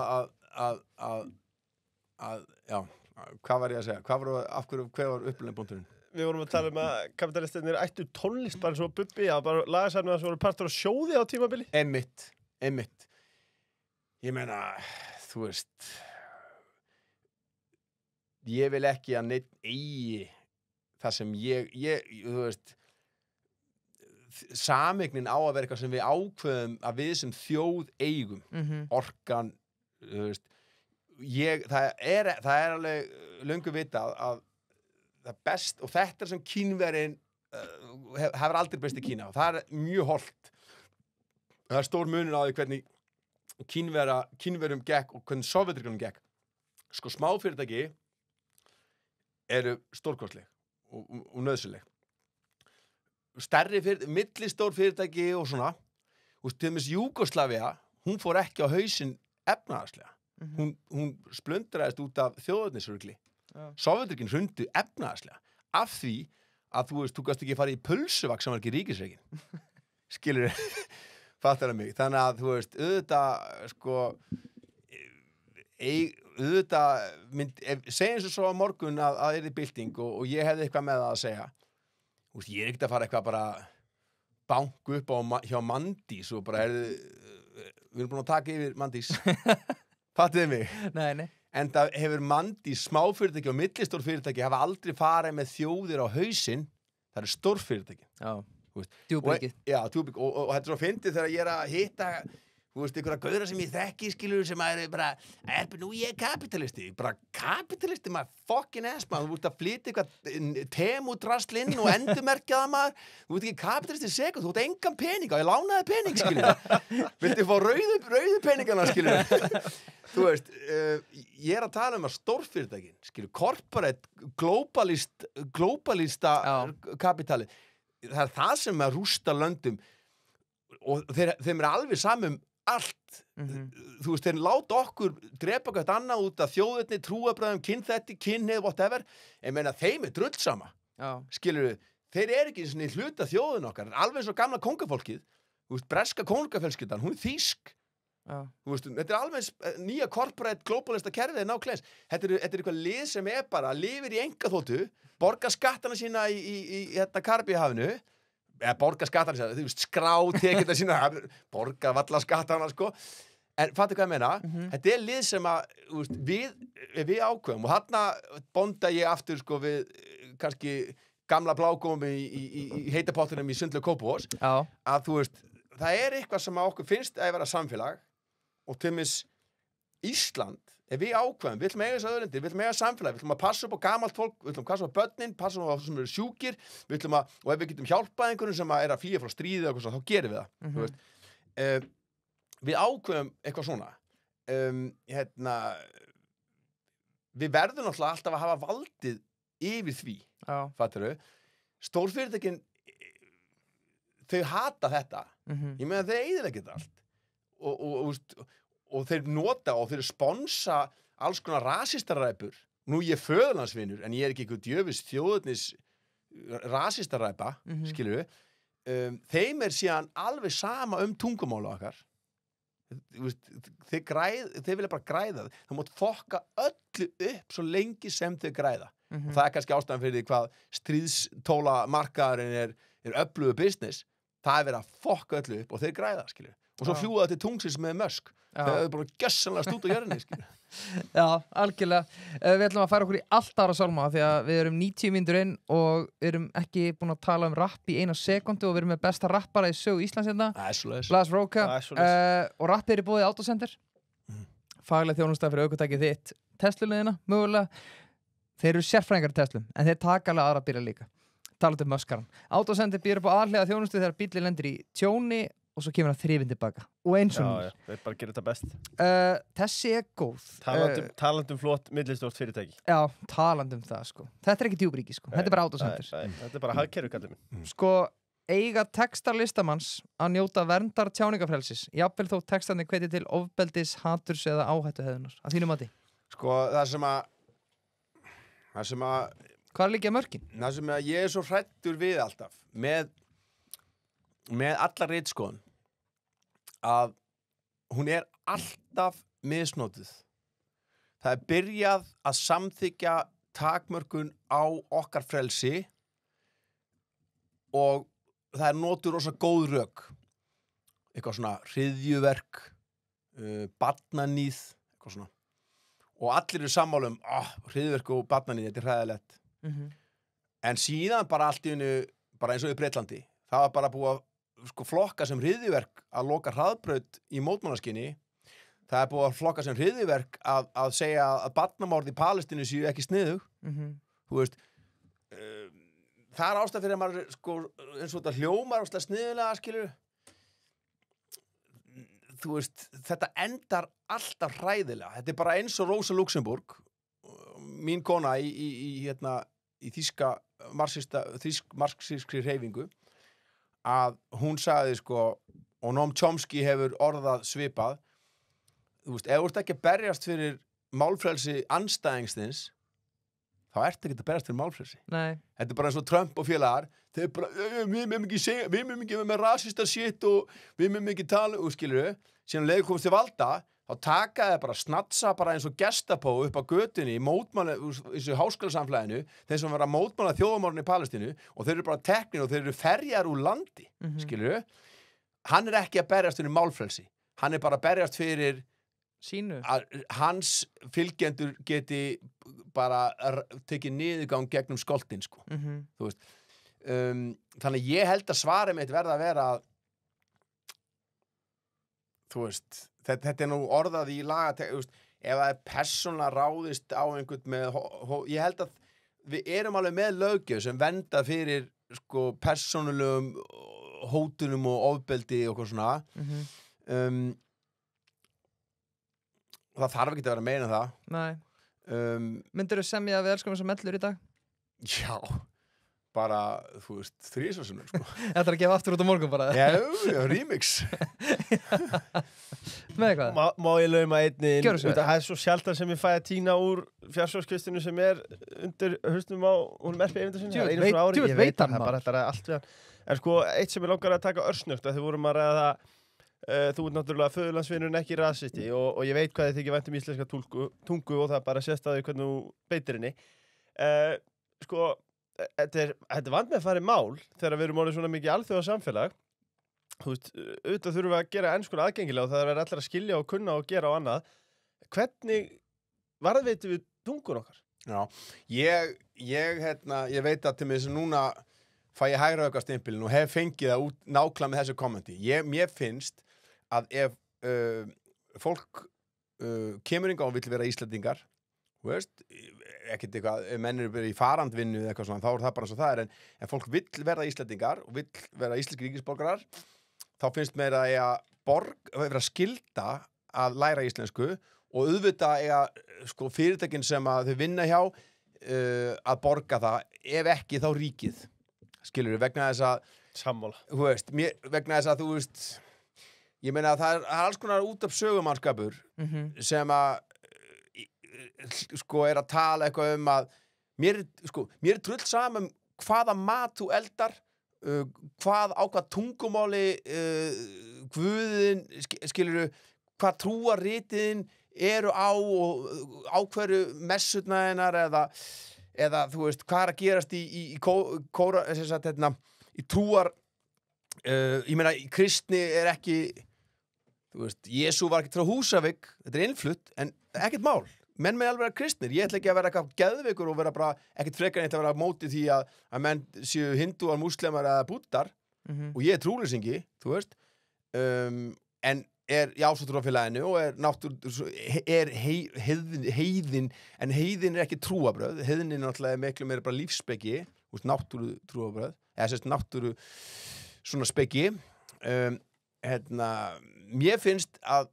að já, hvað var ég að segja? Hver var uppleginbúnturinn? Við vorum að tala að kapitalistinir ættu tónlist bara svo Bubbi, já, bara lagasarnu að svo voru partur á sjóði á tímabili. Einmitt. Ég meina, þú veist, ég vil ekki að neitt eigi það sem þú veist, sameignin á að vera eitthvað sem við ákveðum að við sem þjóð eigum, orkan, þú veist, það er alveg löngu vitað að það best, og þetta sem Kínverinn hefur aldrei best í Kína, og það er mjög hollt. Það er stór munur á því hvernig Kínverjum gekk og hvernig Sovjetríkjunum gekk. Sko, smáfyrirtæki eru stórkostleg og nauðsynleg. Millistór fyrirtæki og svona, og til dæmis Júgóslavía, hún fór ekki á hausinn efnahagslega. Hún splundraðist út af þjóðernisrugli. Sovjetríkin hrundu efnahagslega af því að þú gast ekki fara í pulsuvakt sem var ekki ríkisrekin. Skilur fattar það mig. Þannig að þú veist, segjum svo á morgun að það er bylting og ég hefði eitthvað með það að segja. Ég er ekkert að fara eitthvað bara banku upp hjá Mandís og bara við erum búin að taka yfir Mandís. Fattuðu mig? Nei. En það hefur Mandís, smáfyrirtæki og millistór fyrirtæki hafa aldrei farið með þjóðir á hausinn. Það eru stórfyrirtæki. Já. Djúbríkið. Já, djúbríkið. Og þetta er svo fyndið þegar ég er að hitta, þú veist, einhverja gauðra sem ég þekki, skilur, sem er bara, nú ég kapitalisti, bara kapitalisti, maður fucking ass, maður, þú veist að flytja eitthvað temudrasl inn og endurmerkja það, maður, þú veist ekki kapitalisti sekund, þú veist engan pening, og ég lánaði pening, skilur, viltu fá rauðu peningana, skilur, þú veist, ég að tala að stórfyrirtækin, skilur, corporate, globalista kapitali, það það sem rústa löndum og þeim alveg samum allt, þú veist, þeir láta okkur drepa hvert annað út af þjóðurni, trúabröðum, kynþætti, kynneið, whatever, ég meina þeim drullsama, skilur þeir ekki svona í hluta þjóðun okkar, alveg eins og gamla kóngafólkið, þú veist, breska kóngafjölskyldan, hún þýsk, þú veist, þetta alveg nýja corporate globalista kerfið nákvæmst, þetta er eitthvað lið sem bara lifir í engaþóttu, borga skattana sína í Karabíahafinu, eða borga skattana sína, þú veist, skrá tekjurnar sína, borga valla skattana, sko, en fattu hvað ég meina, þetta lið sem að, þú veist, við ákveðum, og þarna bonda ég aftur, sko, við kannski gamla blágómi í heitapottunum í Sundlaug Kópavós, að þú veist, það eitthvað sem að okkur finnst að vera samfélag, og til mis Ísland, ef við ákveðum, við ætlum að eiga þessu öðrundi, við ætlum að eiga samfélag, við ætlum að passa upp á gamalt fólk, við ætlum að passa upp á börnin, passa upp á það sem eru sjúkir, við ætlum að, og ef við getum hjálpað einhverjum sem að flýja frá stríði og eitthvað svona, þá gerum við það, þú veist. Við ákveðum eitthvað svona, við verðum náttúrulega alltaf að hafa valdið yfir því, fattarðu, stórfyrirtækin, þau hata þetta, ég meina þau eyðileggja þetta allt, og þeir nota og þeir sponsa alls konar rasistaræpur, nú ég föðurlandsvinur en ég ekki eitthvað djöfis þjóðurnis rasistaræpa, skilur þeim síðan alveg sama tungumála okkar, þeir vilja bara græða það mátt fokka öllu upp svo lengi sem þau græða og það kannski ástæðan fyrir því hvað stríðstóla markaðurinn öflugu business, það verið að fokka öllu upp og þeir græða, skilur og svo fljúa það til tungsins með Musk það bara gjössanlega stút á jörðinni, skilur Já, algjörlega. Við ætlum að færa okkur í allt aðra sálma því að við erum 90 mínútur inn og við erum ekki búin að tala rapp í 1 sekúndu og við erum með besta rappara í sögu Íslands hérna, Blas Róka og rappið í boðið Autocenter fagleg þjónusta fyrir ökutækið þitt Tesla-leiðina, mögulega þeir eru sérfræðingar í Teslum, en þeir taka alveg aðra bíla líka talað Muskaran. Autocenter býður upp á aðhliða þjónustu þegar bíllinn lendir í tjóni og svo kemur hann þrifin tilbaka og eins og nýr. Já, þeir bara gerir þetta best. Þessi góð. Talandum flott millistórt fyrirtæki. Já, talandum það, sko. Þetta ekki djúbríki, sko. Þetta bara Autocenter. Þetta bara hagkerfi, kallið minn. Sko, eiga textar listamanns að njóta verndar tjáningafrelsis, jafnvel þó textarnir hvetji til ofbeldis, haturs eða áhættuhegðunar. Að þínu mati? Sko, það sem að Hvar liggja mörkin? Það sem að ég svo hræddur við alltaf með alla ritskoðun að hún alltaf misnotuð. Það byrjað að samþykja takmörkun á okkar frelsi og það notur rosa góð rök. Eitthvað svona hryðjuverk, barnaníð, eitthvað svona. Og allir eru sammála hryðjuverk og barnaníð, þetta hræðilegt. En síðan bara allt í einu, bara eins og í Bretlandi, það var bara búið að flokka sem hryðjuverk að loka hraðbraut í mótmælaskyni. Það búið að flokka sem hryðjuverk að segja að barnamorð í Palestínu séu ekki sniðug. Þú veist, það ástæð fyrir að maður eins og þetta hljómar ástæð sniðulega, skilur. Þú veist, þetta endar alltaf hræðilega. Þetta bara eins og Rosa Luxemburg, mín kona í þýska marxískri hreyfingu, að hún sagði og Noam Chomsky hefur orðað svipað, þú veist, ef þú ert ekki að berjast fyrir málfrelsi andstæðingsins, þá ertu ekki að berjast fyrir málfrelsi. Nei. Þetta bara eins og Trump og félagar, þeir bara, við mögum ekki vera með rasista shit og við mögum ekki tala, skilur við, síðan leiður komast til valda, þá taka þeir bara snatsa bara eins og Gestapo upp á götunni í mótmála, í háskólasamfélaginu, þeir sem vera að mótmála þjóðamorðinu í Palestínu og þeir eru bara teknir og þeir eru ferjar úr landi, skilur við. Hann ekki að berjast fyrir málfrelsi, hann bara að berjast fyrir sínu. Að hans fylgjendur geti bara tekið niðurgang gegnum skoltinn, þú veist. Þannig ég held að svarið mitt verða að vera að þú veist, þetta nú orðað í laga, ef það persónulega ráðist á einhvern með, ég held að við erum alveg með löggjöf sem venda fyrir sko persónulegum hótunum og ofbeldi og eitthvað svona það þarf ekki að vera meina það. Nei. Myndirðu semja að við elskum þess að mellur í dag? Já, bara, þú veist, 3 sinnum, sko. Þetta er að gefa aftur út á morgun bara. Já, remix. Með eitthvað? Má ég lauma einni inn? Gjörðu svo vel. Það er svo sjaldan sem ég fæ að tína úr fjársjóðskvistinu sem er undir hausnum á hún Erpi Eyvindarsyni. Djöfull, Það er einu svona ári. djöfull Ég veit veit hann, það, bara þetta er allt við hann. En sko, eitt sem ég langar að taka örsnögt, að þið vorum að ræða það, þú ert náttúrulega föðurlandsvinurinn ekki rasisti og ég veit hvað þið þykir vænt íslenska tungu og það bara sést að því hvernig þú beitir henni. Sko, þetta er vant með að fara í mál þegar við erum orðið svona mikið alþjóða samfélag. Þú veist, auðvitað þurfum við að gera ennskuna aðgengilega og það er allir að skilja og kunna og gera og annað. Hvernig varðveitum við tungun okkar? Já, ég veit að til mig sem núna fæ ég hægra auka stimpilin og hef fengið það út nákvæmlega með þessu kommenti. Mér finnst að ef fólk kemur yngar og vill vera Íslendingar, þú veist, ekkert eitthvað, ef menn eru verið í farandvinnu eða eitthvað svona, þá er það bara eins og það er, en fólk vill verða Íslendingar og vill vera íslenskir ríkisborgarar, þá finnst mér að vera skylda að læra íslensku og auðvitað sko, fyrirtækin sem að þau vinna hjá að borga það, ef ekki þá ríkið. Skilur við, vegna þess að sammála, þú veist, vegna þess að þú veist ég meina að það er alls konar út af sögumannskapur sem að sko er að tala eitthvað að mér er trull saman hvaða mat þú eldar á hvað tungumáli guðin, skilur við hvað trúarritiðin eru á og á hverju messutna hennar eða þú veist, hvað er að gerast í trúar ég meina, í kristni er ekki þú veist, Jesú var ekki frá Húsavík þetta er innflutt, en ekkert mál menn með alveg vera kristnir, ég ætla ekki að vera eitthvað geðveikur og vera bara, ekkert frekar neitt að vera á móti því að menn séu hindúar, múslimar eða búddar og ég er trúleysingi, þú veist en er í ásóttrúarfélaginu og er heiðin, en heiðin er ekki trúabröð, heiðin er náttúrulega miklu meira bara lífsspeki, náttúru trúabröð, eða sérst náttúru svona speki. Mér finnst að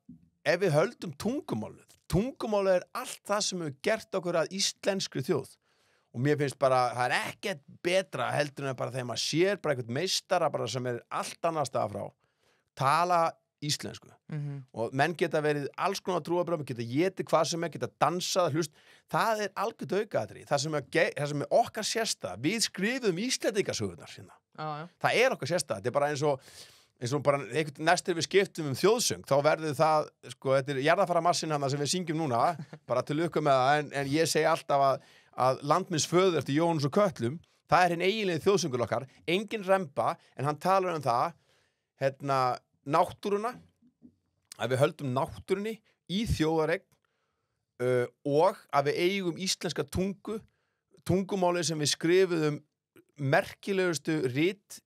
ef við höldum tungumálið er allt það sem hefur gert okkur að íslenskri þjóð og mér finnst bara, það er ekkert betra heldur en bara þegar maður sér bara eitthvað meistara bara sem er allt annars staðar frá, tala íslensku og menn geta verið alls konar trúarbröð, geta getið hvað sem geta dansað, hlust, það er algjört aukaðri, það sem er okkar sérstæða, við skrifum Íslendingasögurnar hérna, það er okkar sérstæða, þetta er bara eins og bara einhvern næstir við skiptum þjóðsöng, þá verður það, sko, þetta er jarðarfaramassin hann sem við syngjum núna, bara til lukku með það, en ég segi alltaf að landmins föður eftir Jóhannes og Kötlum, það er hinn eiginlega þjóðsöngur okkar, engin remba, en hann talar það, náttúruna, að við höldum náttúrunni í þjóðareign og að við eigum íslenska tungumálið sem við skrifuðum merkilegustu rit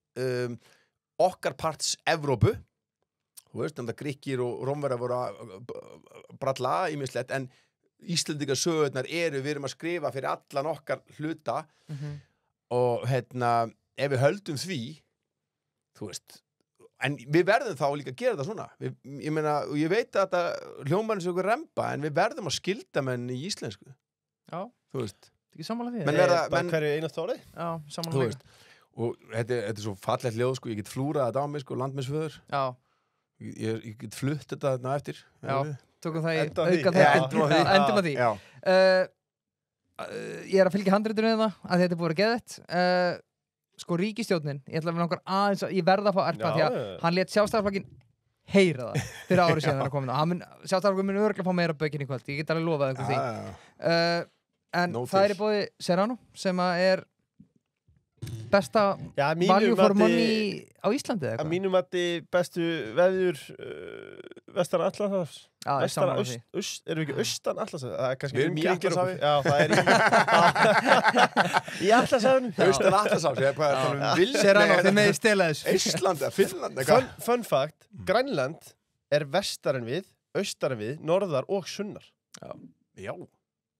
okkar parts Evrópu, þú veist, það Grikkir og Rómverjar voru að bralla ýmislegt, en Íslendingasögurnar við erum að skrifa fyrir allan okkar hluta og ef við höldum því, þú veist, en við verðum þá líka að gera þetta svona. Ég meina, og ég veit að þetta hljómar eins og ykkur remba, en við verðum að skilda menn í íslensku. Já. Þú veist. Ekki sammála því? Bara hverju einast árið? Já, sammála því. Og þetta er svo fallegt ljóð, sko, ég get flúrað þetta á mig, sko, landminsföður. Já. Ég get flutt þetta þarna eftir. Já, tökum það í endum að því. Já. Ég er að fylgja handritinu það, að þetta er búið að geða þetta. Sko ríkisstjórnin, ég ætla að vera langar aðeins ég verða að fá Erpa því að hann lét Sjálfstæðisflokkinn heyra það fyrir árið síðan hann komin og Sjálfstæðisflokkurinn mun örugglega fá meira bökin í kvöld, ég get alveg lofað ykkur því en það er í boði Serrano sem er besta value for money á Íslandi eða eitthvað. Að mínum mati bestu veðjur vestan Atlantshafs. Vestan erum við ekki austan Atlantshafs? Það er kannski við erum í Atlantshafi. Já, það er í Atlantshafinu. Austan Atlantshafs, ég er bara að Serrano, þið meði stela þessu. Ísland eða Finnland. Fun fact, Grænland er vestar en við, austar en við, norðar og sunnar. Já.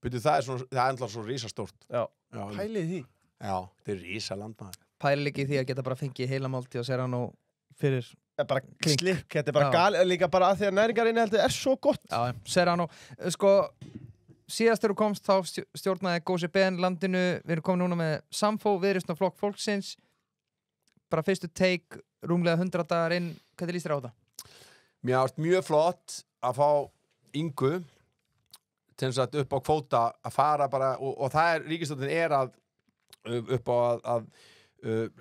Byrju, það er ennlega svo rísastórt. Já. Já, Pælið því. já, þetta er rísaland, maður. Pæli ekki í því að geta bara fengið heila máltíð og Serrano fyrir Bara Klink. slikk, þetta er bara Já. líka bara að því að næringarinnihaldi er svo gott. Já, Serrano, sko síðast þegar þú komst þá stjórnaði Gósi Ben landinu, við erum komin núna með Samfó, Viðreisn og Flokk Fólksins bara fyrstu take rúmlega 100 dagar inn, hvað líst þér á þetta? Mér ást mjög flott að fá Ingu til þess að upp á kvóta að fara bara, og það er, ríkisstjórnin er að upp á að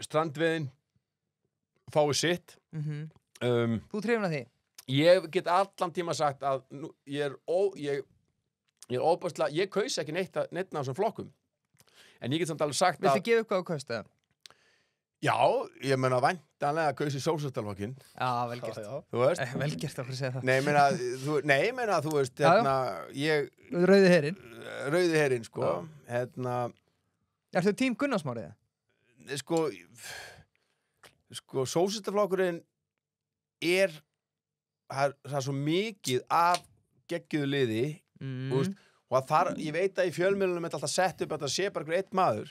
strandveiðin fái sitt. Þú trefin að því? Ég get allan tíma sagt að ég er óbærslega, ég kaus ekki neitt af þessum flokkum, en ég get samt alveg sagt Viltu gefa upp hvað þú kaust það? já, ég meina væntanlega kaus í sósíaldemókrattinn. Já, vel gert. Þú veist? Vel gert að segja það. Nei, meina, þú veist, Já, já. ég Rauði herinn. rauði herinn, sko, Ertu tím Gunnarsmáriða? sko, sósíaldemókratinn það er svo mikið af geggjuðu liði, þú veist, og ég veit að í fjölmiðlunum er alltaf sett upp að það sé bara einhver einn maður,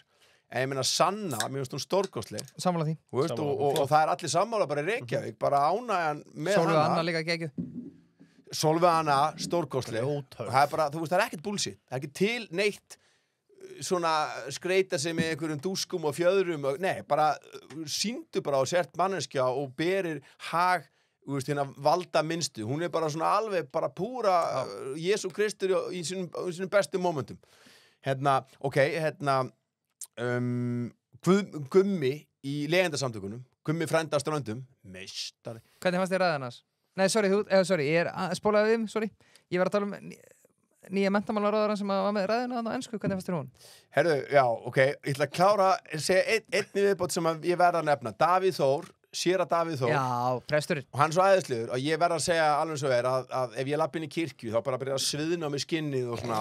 en ég meina Sanna, mér finnst hún stórkostleg, Sammála því. þú veist, Sammála. og það er allir sammála bara í Reykjavík, bara ánægjan með Sólveig Anna hana, líka geggjuð. Sólveig Anna, stórkostleg, Grjóthörð. og það er bara, þú veist, það er ekkert bullshit, það er ekki til neitt svona skreita sig með einhverjum dúskum og fjöðrum, nei, bara sýndu bara á sért manneskja og berir hag, þú veist, hérna valda minnstu, hún er bara svona alveg bara púra Jesú Kristur í sínum bestu momentum. Gummi í legendasamtökunum, Gummi frænda á ströndum, meistari. Hvernig fannst þér ræðan hans? Nei, sorry, ég spólaði við, sorry. Ég var að tala um nýja menntamálaráðarann sem var með ræðina á ennsku, hvernig fannst þér hún? Herru, já, ok, ég ætla að klára að segja einni viðbót sem að ég verða að nefna. Davíð Þór, séra Davíð Þór, Já, presturinn. og hann er svo æðislegur og ég verð að segja alveg svo að ef ég lappi inn í kirkju þá bara byrja að sviðna á mig skinnið og svona,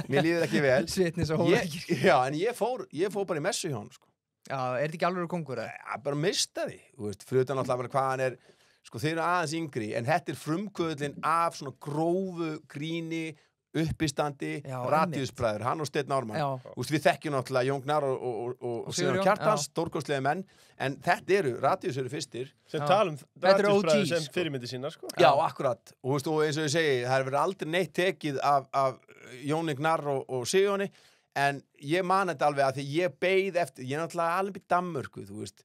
mér líður ekki vel. Svitnis og hóla. Já, en ég fór bara í messu hjá hann, sko. Já, er þetta ekki alveg kongur? Ja, bara mistari, þú veist, fyrir utan alltaf bara hvað hann er, sko, þeir eru aðeins yngri, en þetta er frumkvöðlinn af svona grófu gríni, uppistandi, Já, radíusbræður, hann og Steinn Ármann. Já. Þú veist, við þekkjum náttúrulega Jón Gnar og Sigurjón Kjartans, stórkostlega menn, en þetta radíus eru fyrstir. Sem Já. talum Þetta eru radíusbræður OGs, sem sko. fyrirmyndi sína, sko. Já, akkurat, og eins og ég segi, það hefur verið aldrei neitt tekið af Jóni Gnar og Sigurjóni, en ég man þetta alveg að því ég beið eftir, ég er náttúrulega alveg í Danmörku, þú veist,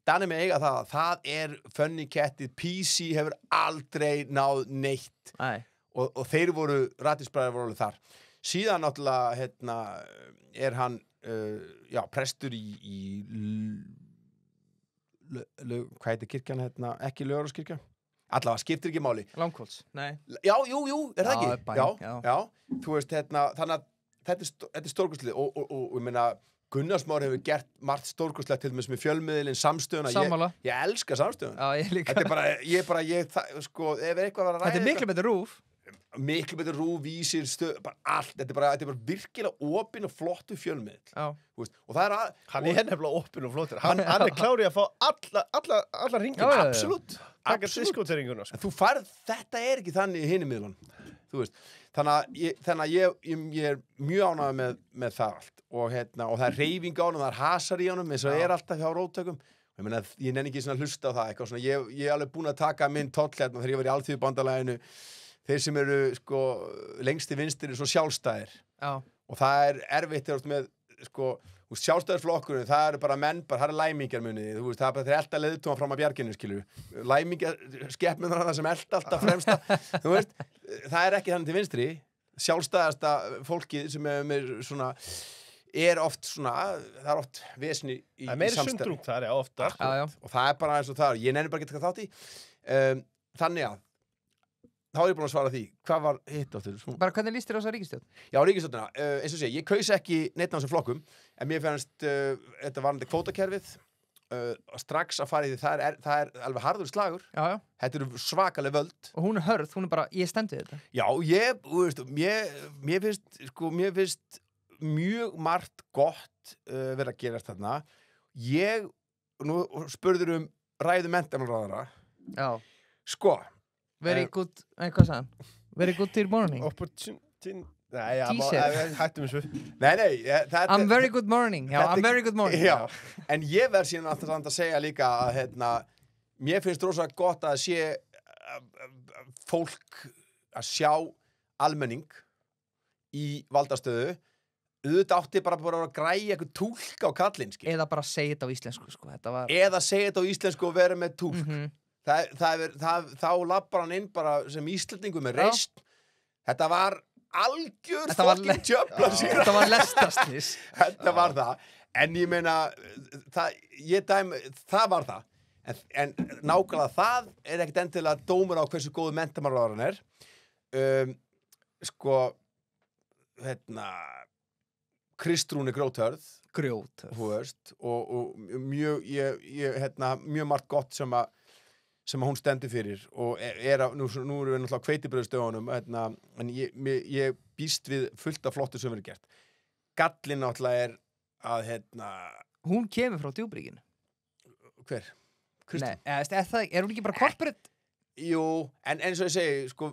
Danir með eiga það er funny catið, PC hefur aldrei náð neitt, Æ. og þeir radíusbræður voru alveg þar. Síðan náttúrulega, er hann, prestur í hvað heitir kirkjan, ekki Laugarneskirkja? Allavega, skiptir ekki máli. Langholts? Nei. Já, jú, er það Já, ekki? bæn, já. Þú veist, þannig að þetta er stórkostlið og ég meina, Gunnar Már hefur gert margt stórkostlegt til dæmis með fjölmiðlinn, samstöðuna. Sammála. Ég elska samstöðuna. Já, ég líka. Þetta er bara, sko, ef eitthvað var að ræða Þetta er miklu betur rúf. miklu betur rúf, vísir, bara allt. Þetta er bara virkilega opinn og flottu fjölmiðl. Já. Þú veist, og það er Hann er nefnilega opinn og flottur. Hann er klárið að fá alla ringina. Já, já, já. absolutt. Taka diskoteringuna, sko. En þú færð, þetta er ekki þannig í hinni miðlunum. Þú veist, þannig að ég er mjög ánægður með það allt og það er hreyfing á honum, það er hasar í honum eins og er alltaf hjá róttökum. Ég meina, ég nenni ekki svona að hlusta á það eitthvað svona, ég er alveg búin að taka minn toll þegar ég var í Alþýðubandalaginu, þeir sem eru sko lengst til vinstri eru svo sjálfstæðir. Já. Og það er erfitt með sko sjálfstæðarflokkurinn, það eru bara menn, það eru læmingjar munið, þú veist, það er bara þeir elda leiðtóma fram að bjarginu, skilur. Læmingjar, skepnunar hana sem elda alltaf fremsta, þú veist, það er ekki þannig til vinstri, sjálfstæðasta fólkið sem er með svona, er oft svona, það er oft vesni í Það er meiri samstarfi. sundrung þar, já, ofta. Já. Og það er bara eins og það, ég nenni bara ekki að þátt í. Þannig að, þá er ég búin að svara því, hvað var hitt áttur? Bara hvernig líst þér á þessa ríkisstjórn? Já, ríkisstjórnina, eins og sé, ég kaus ekki neitt á þessum flokkum, en mér fannst þetta varandi kvótakerfið, strax að fara í því, það er alveg harður slagur, Já. þetta eru svakaleg völd. Og hún er hörð, hún er bara, ég stendi þetta. Já, þú veist, mér finnst mjög margt gott verið að gerast þarna. Nú spurður ræðu menntamálaráðherra. Já. Sko Very good, hvað sagði hann? Very good till morning. Opportunity. Nei, já, Teaser. hættum þessu. Nei, I'm very good morning. Já, I'm very good morning. Já, en ég verð síðan alltaf að segja líka að mér finnst rosa gott að sé fólk að sjá almenning í valdastöðu auðvitað átti bara að græja eitthvað túlk á kallinn, skil. Eða bara segja þetta á íslensku, sko. Þetta var... Eða segja þetta á íslensku og vera með túlk. Þá lappar hann inn bara sem Íslendingur með reist. Þetta var algjör fokkin tjöfla síðan. Þetta var lestastis. Þetta var það. En ég meina, það var það. En nákvæmlega það ekkert endilega dómur á hversu góðu menntamálaráður hann Sko, Kristrún grjóthörð. Grjóthörð. Þú veist, og mjög, mjög margt gott sem hún stendur fyrir og nú erum við náttúrulega hveitibrauðsdögunum en ég býst við fullt af flottu sem verið gert. Gallinn náttúrulega að Hún kemur frá Djúpríkinu. Hver? Nei, er hún ekki bara corporate? Jú, en eins og ég segi sko,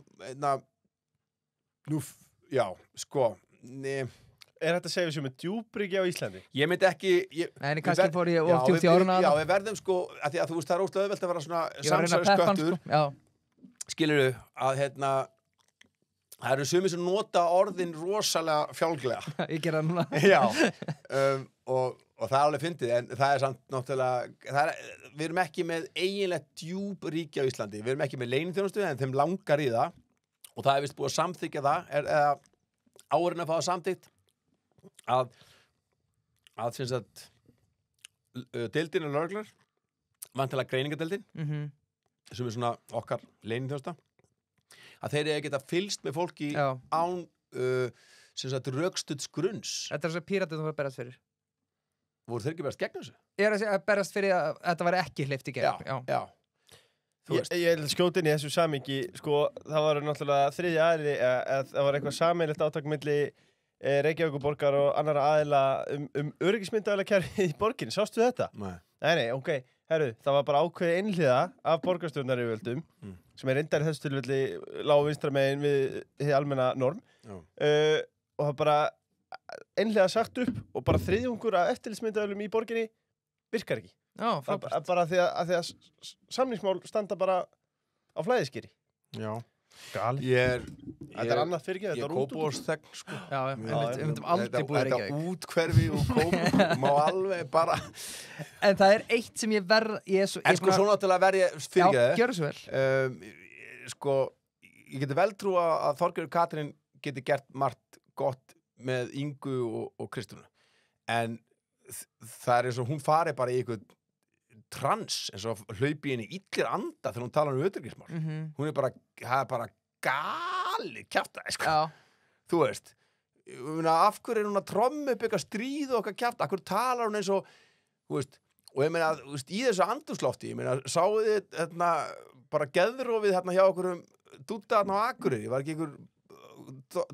Er þetta að segja sem er Djúpríki á Íslandi? Ég myndi ekki Nei, kannski fór ég of djúpt í áruna. Já, við verðum sko að því að þú veist, það er óslega auðvelt að vera svona samsæðisköttur. Skilurðu að það eru sumir sem nota orðin rosalega fjálglega. Ég gera það núna. Já, og það er alveg fyndið, en það er samt náttúrulega, við erum ekki með eiginlegt djúp ríki á Íslandi. Við erum ekki með leyniþjónustu, en þeim langar í það og það er vist búið að samþykkja það, eða árin að fá það samþykkt að sem sagt deildin og lögreglar vantilega greiningadeildin sem er svona okkar leyniþjónusta að þeir eru að geta fylgst með fólki án sem sagt rökstudds grunns. Þetta er svo píratið þú var að berast fyrir. Voru þeir ekki berast gegn þessu? Ég er að berast fyrir að þetta var ekki hleypt í gegn. Já. Ég skjóti inn í þessu samingi, sko, það var náttúrulega þriðja aðili, það var eitthvað sameiginlegt átak milli Reykjavíkurborgar og annarra aðila öryggismyndavélakerfi í borginni. Sástu þetta? Nei, ok. Herru, það var bara ákveðið einhliða af borgarstjórnaryfirvöldum sem reyndar í þessu tilfelli lágu vinstra megin við hið almenna norm og það bara einhliða sagt upp og bara þriðjungur af eftirlitsmyndavélum í borginni virkar ekki. Já, bara því að samningsmál standa bara á flæðiskeri. Já. Gali. Þetta er annað fyrir ekki, þetta er Kópavogsþegn, sko. Já, við myndum aldrei búið í Reykjavík. Þetta útkverfi og Kópavog má alveg bara... En það er eitt sem ég verð... En sko, svo náttúrulega verð ég fyrir Já, gjör svo vel. Sko, ég geti vel trúa að Þorgerður Katrín geti gert margt gott með Ingu og Kristrúnu. En það er eins og hún fari bara í eitthvað trans, eins og hlaupi henni illir anda þegar hún talar öryggismál. Hún er bara gali kjaftaði, sko. Þú veist, af hverju er hún að tromma upp eitthvað stríð og eitthvað kjafta? Af hverju talar hún eins og, þú veist, og ég meina, þú veist, í þessu andrúmslofti, ég meina, sáuð þið bara geðrofið hjá okkur dúta á Akureyri, var ekki einhver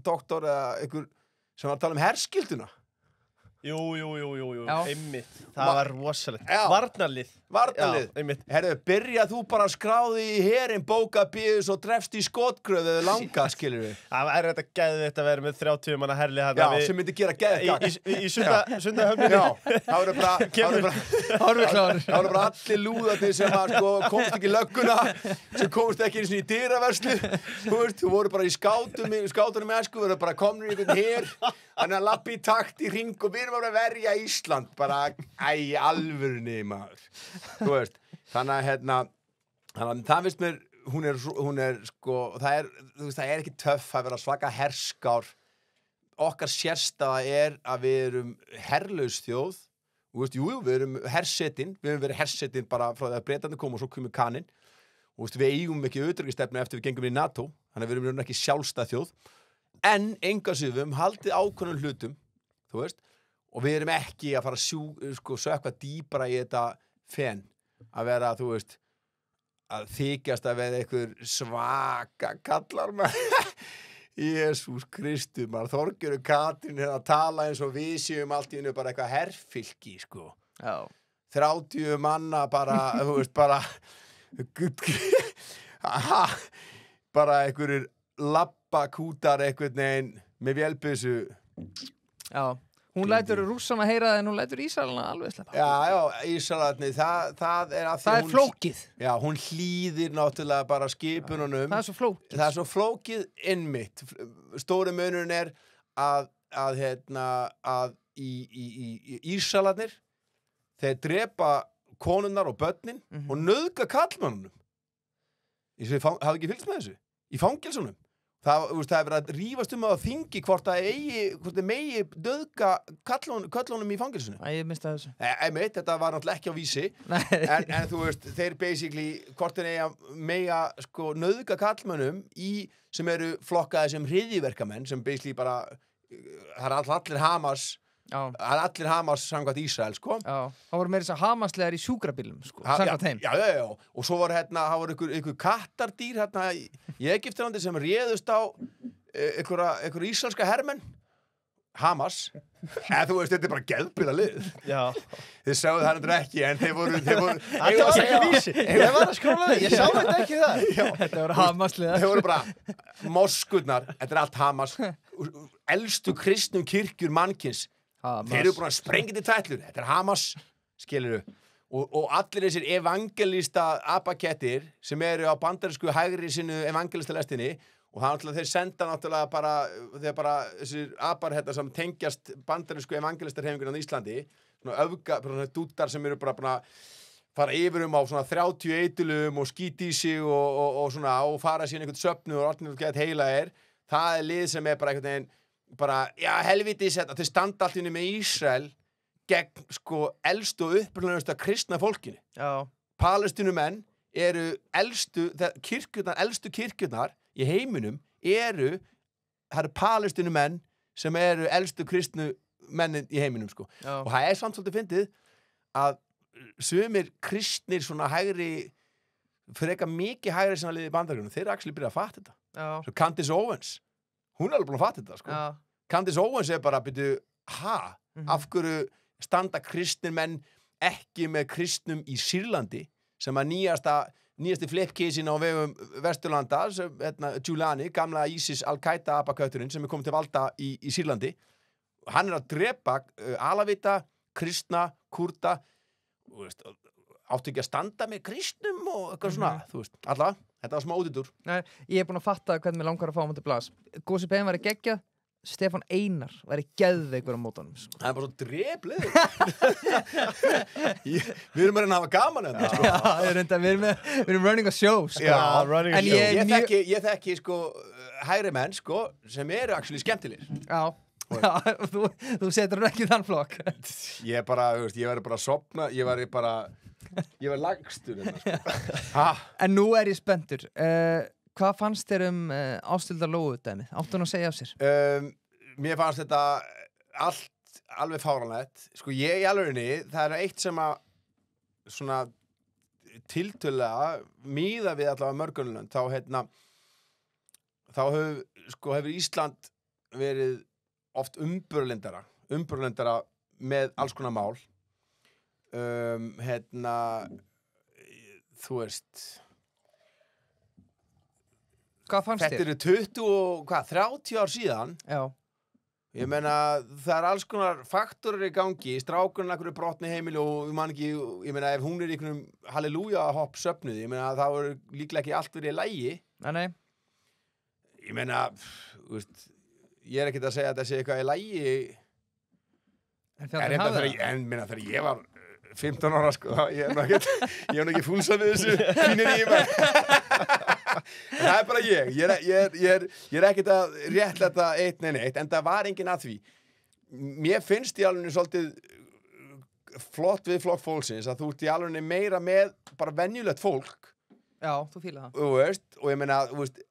doktor eða einhver sem var að tala herskilduna? Jú, einmitt. Það var rosalegt. Varnarlið. Já, einmitt. Herðu, byrja þú bara að skráði í herinn, bóka bíðus og drefst í skotgröð eða langa, skilur við. Það er þetta geðvitt að vera með 30 manna herlið þarna. Já, sem myndi gera geðgagn. Í sundahöfninni. Já, það voru bara allir lúðarnir sem komst ekki í lögguna, sem komst ekki eins og í dyraverslu. Þú voru bara í skátunum með esku, voru bara komnir í einhvern her, þannig að lappi í takt í ring og við erum að verja Ísland, bara alvörunni, maður. Þú veist, þannig að það finnst mér, hún er sko, það er ekki töff að vera svaka herskár. Okkar sérstaða að við erum herlaus þjóð, og veist, við erum hersetin, við höfum verið hersetin bara frá því að Bretarnir komu og svo komum kaninn, og veist, við eigum ekki utanríkisstefnu eftir við gengum í NATO, þannig að við erum ekki sjálfstæð þjóð, en enga síður, við höfum haldið ákveðnum hlutum, þú veist, og við erum ekki að fara að sökva dýpra í þetta fen, að vera, þú veist, að þykjast að vera einhver svaka kallar maður. Jesús Kristur, maður, Þorgerður Katrín að tala eins og við séum allt í hennu bara eitthvað herfylki, sko. Já. 30 manna bara, þú veist, bara bara einhverjir labbakútar einhvern veginn með vélbyssu. Já, hún lætur rússana heyra það en hún lætur Ísraelina alveg sleppa. Já, Ísraelarnir, það er að því Það er flókið. Já, hún hlýðir náttúrulega bara skipununum. Það er svo flókið. Það er svo flókið innmitt. Stóri munurinn er að í Ísraelarnir þeir drepa konunnar og börnin og nauðga karlmannunum. Hafði ekki fylgst með þessu? Í fangelsunum. Það er verið að rífast að þingi hvort það megi nauðga köllunum í fangelsunum. Ég minnst þessu. Þetta var náttúrulega ekki á vísi. en þú veist, þeir basically hvort þeir mega sko nauðga karlmönnum sem eru flokkaði sem hryðjuverkamenn sem basically bara það er allir Hamas. Það er allir Hamas samkvæmt Ísrael, sko. Já, það voru meira þess að Hamaslegar í sjúkrabílum, sko, samkvæmt þeim. Já, og svo var einhver kattardýr í Egyptalandi sem réðust á einhver ísraelska hermenn. Hamas. Þú veist, þetta er bara geðbila lið. Já. Þið sáu það hendur ekki, en þeir voru Þetta var ekki vísi. Ég var að skróla þig, ég sá þetta ekki það. Þetta voru Hamaslegar. Þeir voru bara moskurnar, þetta er allt Hamas. Elstu kristnum kirkjur mannkyns. Þeir eru búin að sprengja til tætlur. Þetta er Hamas, skilurðu. Og allir þessir evangelista apakettir sem eru á bandarísku hægri sinnu evangelista lestinni og það náttúrulega þeir senda náttúrulega bara þessir apar sem tengjast bandarísku evangelista hreyfingunum á Íslandi, svona dúttar sem eru bara búin að fara yfir á svona 30 eitulum og skíti í sig og svona og fara síðan einhvern söfnu og allir gett heila það er lið sem er bara einhvern veginn já, helvítis, þau standa allt inni með Ísrael gegn, sko, elstu og upprunalustu kristna fólkinu. Já. Palestínumenn eru elstu kirkjurnar í heiminum það eru Palestínumenn sem eru elstu kristnu mennin í heiminum, sko. Já. Og það er samt svolítið fyndið að sumir kristnir svona hægri frekar mikið hægri sem að liði í Bandaríkjunum, þeir eru actually byrjað að fatta þetta. Já. Svo Candace Owens hún er alveg búin að fatta þetta, sko. Já. Candace Owens er bara að byrja, af hverju standa kristnir menn ekki með kristnum í Sýrlandi sem að nýjasti flippkísin á vegum Vesturlanda, Giuliani, gamla ISIS Al-Qaida abakötturinn sem er komið til valda í Sýrlandi. Hann er að drepa alavita, kristna, kurda, áttu ekki að standa með kristnum og eitthvað svona, þú veist, allavega. Þetta var smá útidur. Nei, ég er búin að fatta hvernig mér langar að fá hann til blas. Gósi P.M. væri geggjað, Stefán Einar væri geðveikur á mótunum. Sko. Það er bara svo dreflið. Við erum að hafa gaman en það, sko. Já, við erum running a show, sko. Já, running a show. Ég þekki, sko, hægri menn, sko, sem eru actually skemmtilegir. Já. Já, þú setur hann ekki í þann flokk. Ég væri bara að sofna, ég væri lagstur sko. En nú er ég spenntur. Hvað fannst þér Ásthildar Lóu dæmið? Áttu hún að segja af sér? Mér fannst þetta allt alveg fáránlegt. Sko ég í alvörinni, það er eitt sem að svona tiltölulega miðað við allavega mörgunlönd þá hefur Ísland verið oft umburlendara með alls konar mál. Þú veist Hvað fannst þér? Þetta eru 30 ár síðan. Já. Ég meina, það er alls konar faktorir í gangi, strákurinn akkur brotni heimili og ég meina, ef hún er í einhvernum halleluja-hopp söfnuði, ég meina, þá er líklega ekki allt verið í lagi. Nei. Ég meina, þú veist, ég er ekkert að segja að þetta sé eitthvað í lagi. En meina, þegar ég var 15 ára, sko, ég hef ekki fúlsað við þessu fínir í mig. Það er bara ég er ekkert að réttlæta eitt, en það var enginn að því. Mér finnst í alveg svolítið flott við flokk fólksins að þú ert í alveg meira með bara venjulegt fólk. Já, þú fílar það. Þú veist, og ég meina,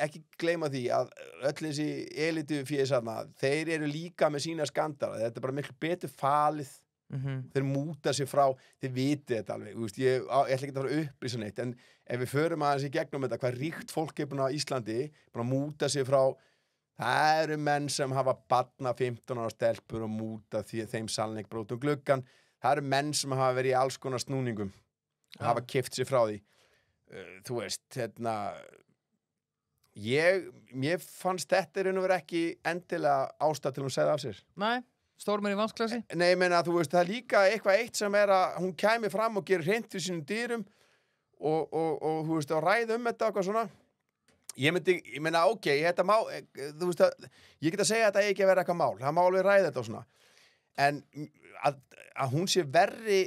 ekki gleyma því að öll þessi elitu fésarna, þeir eru líka með sína skandala. Þetta er bara miklu betur falið. Þeir múta sig frá, þeir viti þetta alveg, ég ætla ekki að fara að upplýsa neitt, en ef við förum aðeins í gegnum þetta, hvað ríkt fólk er búin á Íslandi, búin að múta sig frá, það eru menn sem hafa barna 15 ára stelpur og múta þeim sannleik brotum gluggan, það eru menn sem hafa verið í alls konar snúningum og hafa keypt sig frá því. Þú veist, Mér fannst þetta í raun og veru ekki endilega ástæð til hún segði af sér. Nei, stórmenn í vansklasi. Nei, ég meina, þú veist, það er líka eitthvað eitt sem er að hún kæmi fram og gerir hreint við sínum dýrum og þú veist, og ræði þetta og eitthvað svona. Ég meina, ok, þetta má, þú veist, ég get að segja að þetta ekki að vera eitthvað mál. Það má alveg ræði þetta og svona. En að hún sé verri,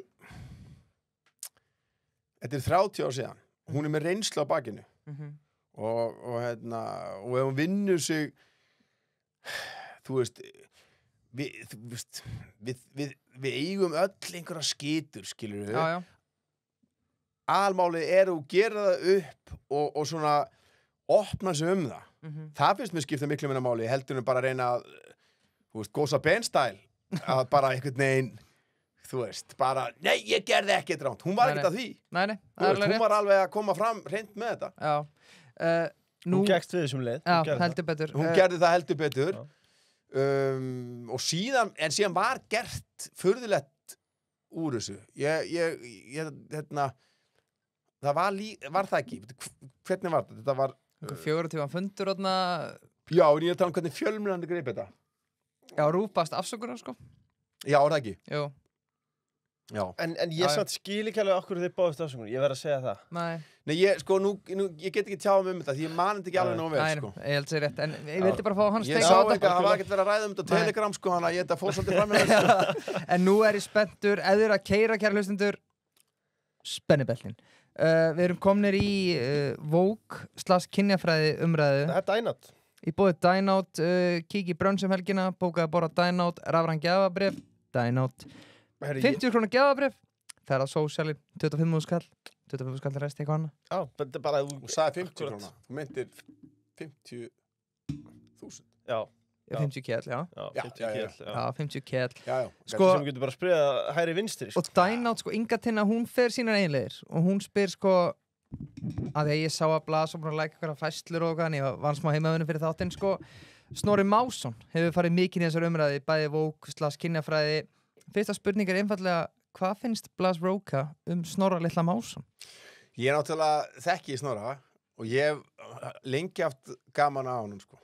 þetta er 30 ár síðan, hún er með reynslu á bakinu. Og ef hún vinnur sig, þú veist, við eigum öll einhverja skitur, skilur við. Já. Almálið er að gera það upp og svona opna sig það. Það finnst mér skipta miklu minna máli. Heldur bara að reyna að, þú veist, gósa benstæl, að bara einhvern veginn, þú veist, bara, nei, ég gerði ekkert ránt. Hún var ekkert að því. Nei, hún var alveg að koma fram hreint með þetta. Já. Hún gekkst við þessum leið. Já, heldur betur. Hún gerði það heldur betur. Og síðan var gert furðulegt úr þessu. Það var það ekki. Hvernig var þetta? Þetta var 4 tíma fundur þarna. Já, en ég er að tala um hvernig fjölmiðlandi greip þetta. Já, rúpast afsökunar, sko. Já, er það ekki? Jú. Já. En ég satt skil ekki alveg okkur þið báðust afsökunar. Ég verð að segja það. Nei, ég get ekki tjáð þetta því ég man þetta ekki alveg nóg vel, sko. Nei, ég held sér rétt. En ég vildi bara fá hans Ég sá ekki að það var ekkert verið að ræða þetta á Telegram, sko, þannig að ég þetta fór svolítið fram með þetta. En nú er ég spenntur, ef þið eru að keyra, kæra hlustendur, spennibellin. Við erum komnir í Vogue/kynjafræði umræðu. Það er Dynout. Í bóði Dynout, kík í brunch helgina, bókaði að borða Dynout, rafræn gjafabréf, Dynout. 50 krónar gjafabréf, fer að sósjalinn, 25.000 skall, 25.000 skall er resti eitthvað annað. Já, þetta er bara... Þú sagði 50 krónar, þú meintir 50.000. Já. 50 kjell, já. Já, 50 kjell. Já, 50 kjell. Já. Sko, sem getur bara að spriða hægri vinstri. Og Dynout, sko, Inga Tinna, hún fer sínar einlegir og hún spyr, sko, að ég sá að blasa og búin að læka eitthvað fæslur og eitthvað, en ég var smá heimaðunum fyrir þáttinn, sko. Snorri Másson hefur farið mikið í þessar umræði, bæði Vogue/kynjafræði. Fyrsta spurning er einfallega, hvað finnst Blas Róka Snorra litla Másson? Ég náttúrulega þekki Snorra og ég hef lengi haft gaman á honum, sko.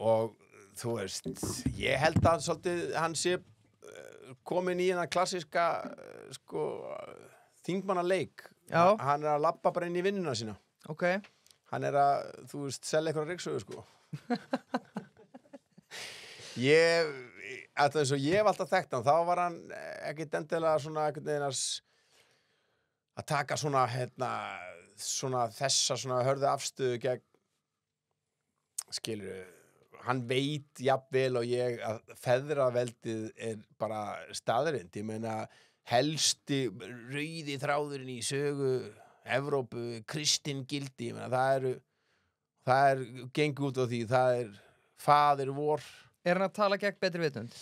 Og þú veist, ég held að svolítið hann sé komin í hennar klassíska, sko, þingmannaleik. Já. Hann er að labba bara inn í vinnuna sína. Ok. Hann er að, þú veist, selja eitthvað ryksugu, sko. Ég hef alltaf þekkt hann, þá var hann ekkert endilega svona að taka svona, þessa svona hörðu afstöðu gegn, skilur, hann veit jafnvel og ég að feðraveldið er bara staðrind. Ég meina, helsti rauði þráðurinn í sögu Evrópu, kristin gildi, ég meina, það er gengur út á því, það er faðir vor. Er hann að tala gegn betri vitund?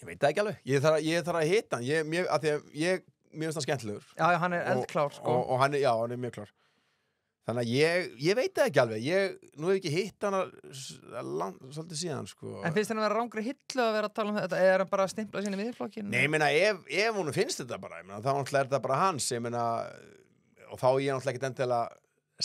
Ég veit það ekki alveg. Ég þarf að hitta hann. Mér finnst hann skemmtilegur. Já, hann er eldklár, sko. Og hann er mjög klár. Þannig að ég veit það ekki alveg. Nú hef ég ekki hitt hann svolítið síðan, sko. En finnst hann að vera rangri hillu að vera að tala um þetta? Er hann bara að stimpla sína miðflokkinn? Nei, ég meina, ef hún finnst þetta bara, þá náttúrulega er þetta bara hans. Ég meina, og þá ég náttúrulega ekkert endilega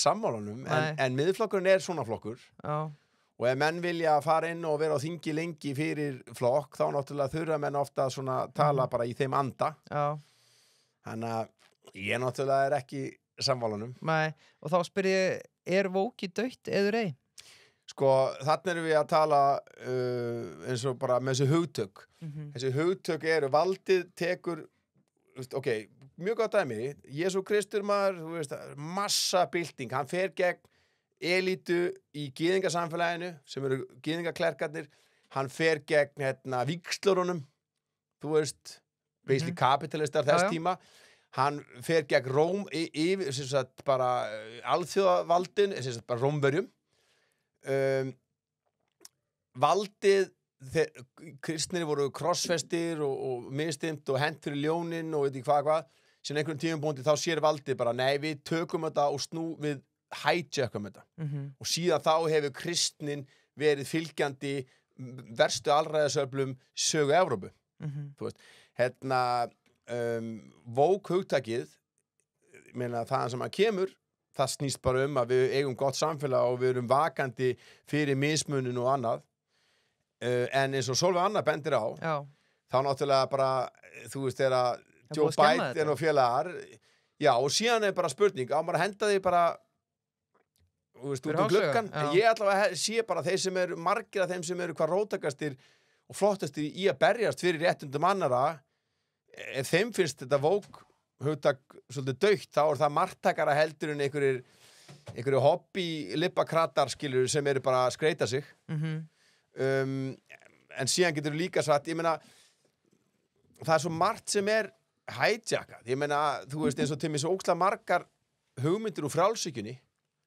sammálanum. En miðflokkurinn er svona flokkur. Já. Og ef menn vilja fara inn og vera á þingi lengi fyrir flokk, þá náttúrulega þurfa menn ofta svona tala bara í þeim anda. Já. Þannig að ég náttúrulega er ekki sammálanum. Nei, og þá spyr ég, er Vogue dautt eður ei? Sko, þarna erum við að tala eins og bara með þessu hugtök. Þessi hugtök eru, valdið tekur, ok, mjög gott dæmi, Jesú Kristur maður, þú veist, massa bylting, hann fer gegn elítu í gyðingasamfélaginu sem eru gyðingaklerkarnir, hann fer gegn vígslurunum, þú veist, basically kapitalistar þess tíma, hann fer gegn Róm yfir, sem sagt bara alþjóðavaldin, sem sagt bara Rómverjum. Valdið, kristnir voru krossfestir og mistimt og hent fyrir ljónin og veit ekki hvað, sem einhverjum tímabúndi þá sér valdið bara, nei, við tökum þetta og við hijackum þetta. Og síðan þá hefur kristnin verið fylgjandi verstu alræðisöflum sögu Evrópu. Þú veist, Vogue hugtakið, meina það sem hann kemur, það snýst bara að við eigum gott samfélag og við erum vakandi fyrir mismunun og annað en eins og Sólveig Anna bendir á Já, þá náttúrulega bara, þú veist, þegar Það Joe búið að skemma Biden þetta. og félagar já, og síðan bara spurning á maður að henda því bara þú veist, Fyrir út um hálsauga, gluggan já. ég allavega sé bara þeir sem eru margir af þeim sem eru hvað róttakastir og flottastir í að berjast fyrir réttundum annara ef þeim finnst þetta vók hugtak svolítið dautt, þá það margtakara heldur en einhverju hobby lippakratar skilur sem eru bara að skreita sig en síðan getur líka sagt, ég meina það svo margt sem hijackað, ég meina, þú veist eins og til mér svo ókslega margar hugmyndir úr frjálsíkjunni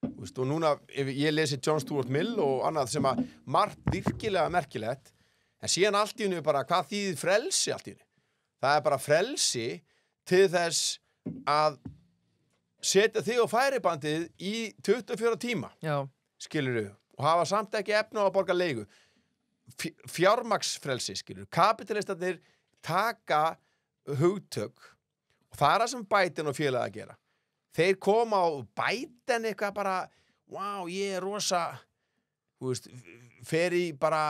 og núna ég lesi John Stuart Mill og annað sem að margt virkilega merkilegt en síðan allt í hennu bara hvað þýðir frelsi allt í hennu það bara frelsi til þess að setja þig og færibandið í 24 tíma já, skilurðu og hafa samt ekki efna á að borga leigu fjármagnsfrelsi skilurðu kapitalistarnir taka hugtök og það það sem Biden og félag að gera þeir koma á Biden eitthvað bara wow, ég rosa þú veist, fer í bara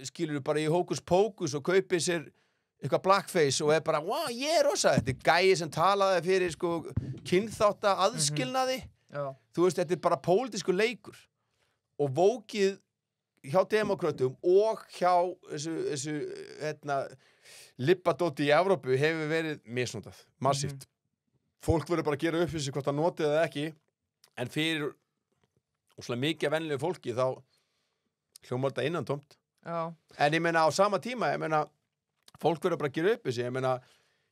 skilurðu bara í hókus pókus og kaupir sér eitthvað blackface og bara wow, ég rosa, þetta gæi sem talaði fyrir sko kynþátta aðskilnaði já, þú veist, þetta bara pólitísku leikur og vókið hjá demokratum og hjá þessu lippadóti í Evrópu hefur verið misnotað, massíft fólk verður bara að gera upp fyrir sig hvort það notið það ekki en fyrir óslega mikið af venlegu fólki þá hljómar þetta innantómt já, en ég meina á sama tíma ég meina fólk verður bara að gera upp fyrir sig ég meina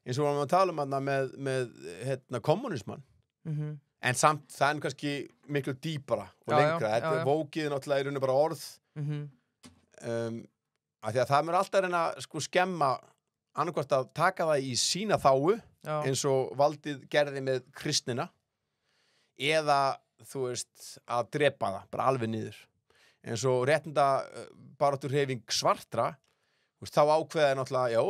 eins og við varum að tala um hana með kommunismann en samt það er kannski miklu dýpara og Já, lengra, já, þetta já, já. vókið náttúrulega er rauninu bara orð af því að það mér alltaf reyna sko skemma annarkvort að taka það í sína þáu já, eins og valdið gerði með kristnina eða þú veist að drepa það, bara alveg niður eins og réttinda baráttur hreyfing svartra þú veist, þá ákveða náttúrulega, já,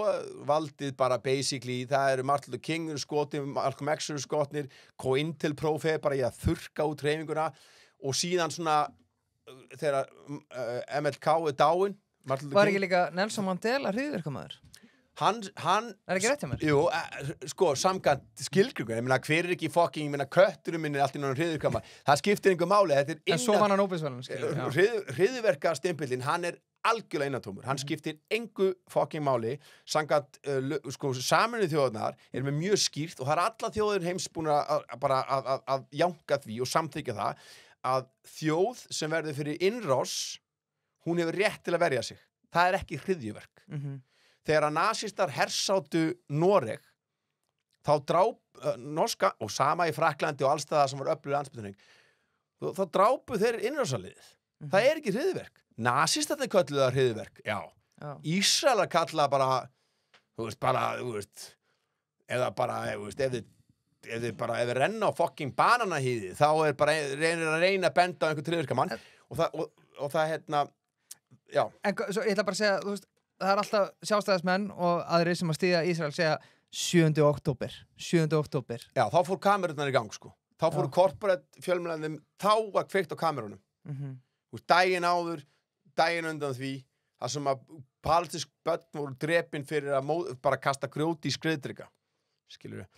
valdið bara basically, það eru Martin Luther King skotnir, Malcolm X skotnir COINTELPRO bara í að þurrka út hreyfinguna og síðan svona þegar MLK dáinn Martin Luther var King ekki líka Nelson Mandela hryðjuverkamaður? hann Er ekki rétt hjá mér? jú, sko, samkvæmt skilgringu ég meina, hver ekki fucking, ég meina, kötturum minn allt í náttúrulega hryðjuverkamaður, það skiptir einhver máli þetta En svo var hann óbísvælun, hryðjuverka stimpillinn, hann algjörlega einantómur, hann skiptir engu fucking máli, samkvæmt sko, Sameinuðu þjóðirnar með mjög skýrt og það alla þjóðir heims búin að jánka því og samþykja það að þjóð sem verður fyrir innrás hún hefur rétt til að verja sig það ekki hryðjuverk þegar að nasistar hersátu Noreg þá norska og sama í Fraklandi og allstaða sem var öflug landsbyggðning þá drápu þeir innrásarliðið það ekki hryðjuverk nasistarnir kölluðu það hryðjuverk já. Ísraelar kalla bara þú veist eða bara ef þið renna á fucking bananahýði þá bara reynir að reyna að benda á einhvern hryðjuverkamann og það já En svo, ég ætla bara að segja, þú veist, það er alltaf sjálfstæðismenn og aðrir sem að styðja Ísrael segja 7. október Já, þá fór kamerunnar í gang sko þá fóru corporate fjölmiðlarnir þá var kveikt á kamerunum daginn áður, daginn undan því það sem að palestísk börn voru drepin fyrir að bara kasta grjóti í skriðdrykka skilur við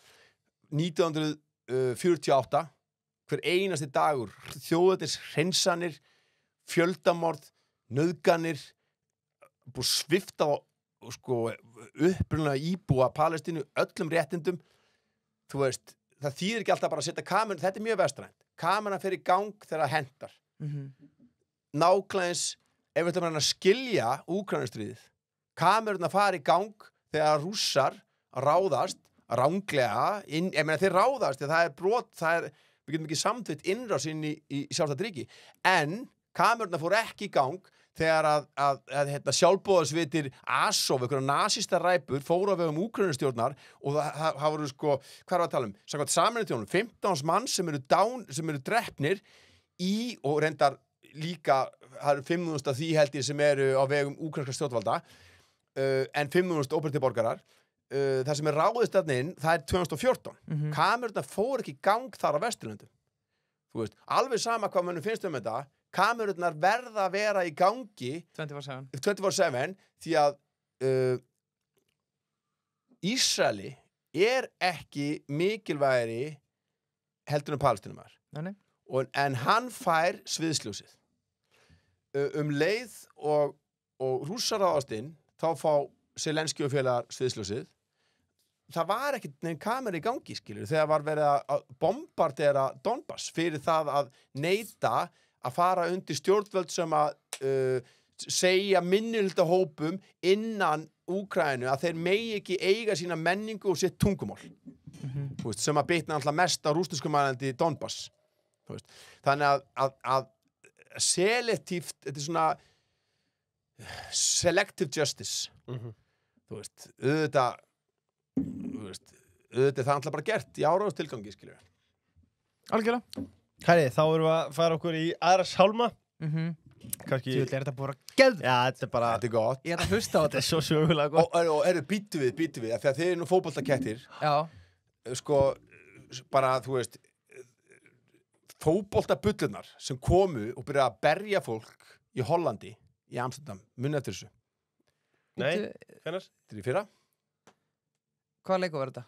1948 hver einasti dagur þjóðatis hreinsanir fjöldamorð, nauðganir búið svifta á sko, upprunalega íbúa Palestínu öllum réttindum þú veist, það þýðir ekki alltaf bara að setja kamerun, þetta mjög vestrænt kameran fer í gang þegar það hentar nákvæmlega eins ef við ætlum að skilja Úkraínustríðið kamerun fara í gang þegar Rússar ráðast ranglega, ég meina þeir ráðast það er brot, við getum ekki samþýtt innrás inn í sjálfstætt ríki en kamerun fór ekki í gang þegar að sjálfboðasvitir Azov, einhverja nasistaræpur fóru á vegum Úkraínustjórnar og það voru sko, hvað er að tala um? Samkvæmt Sameinuðu þjóðunum, 15 mann sem eru drepnir í og reyndar líka, það eru 5.000 af því held ég sem eru á vegum úkraínska stjórnvalda en 5.000 óbreyttir borgarar það sem ráðist þarna inn, það er 2014 kamerurnar fóru ekki í gang þar á Vesturlöndum þú veist, alveg sama hvað mönnum finnst þetta, kamerurnar verða að vera í gangi 24/7 því að Ísraeli ekki mikilvægari heldur Palestínumar en hann fær sviðsljósið leið og Rússar ráðast inn þá fá Zelenski og félagar sviðsljósið það var ekkert neinn kamera í gangi skilur þegar var verið að bombardera Donbass fyrir það að neita að fara undir stjórnvöld sem að segja minnihluta-hópum innan Úkraínu að þeir megi ekki eiga sína menningu og sitt tungumál veist, sem að bitna alltaf mest á rússneskumælandi Donbass þannig að selektíft þetta svona selective justice þú veist, auðvitað það alltaf bara gert í áráðstilgangi skilur algjörlega Hæri, þá erum við að fara okkur í aðra sálma kannski Þú er þetta bara geð Já, þetta er bara þetta er gott Ég er að hlusta á Þetta er svo sögulega gott og býtu við þegar þið eru nú fótboltakettir Já sko, bara þú veist fótboltabullunar sem komu og byrjaði að berja fólk í Hollandi, í Amsterdam munið eftir þessu Nei, hvernig? Þetta er í fyrra Hvaða leikur var þetta?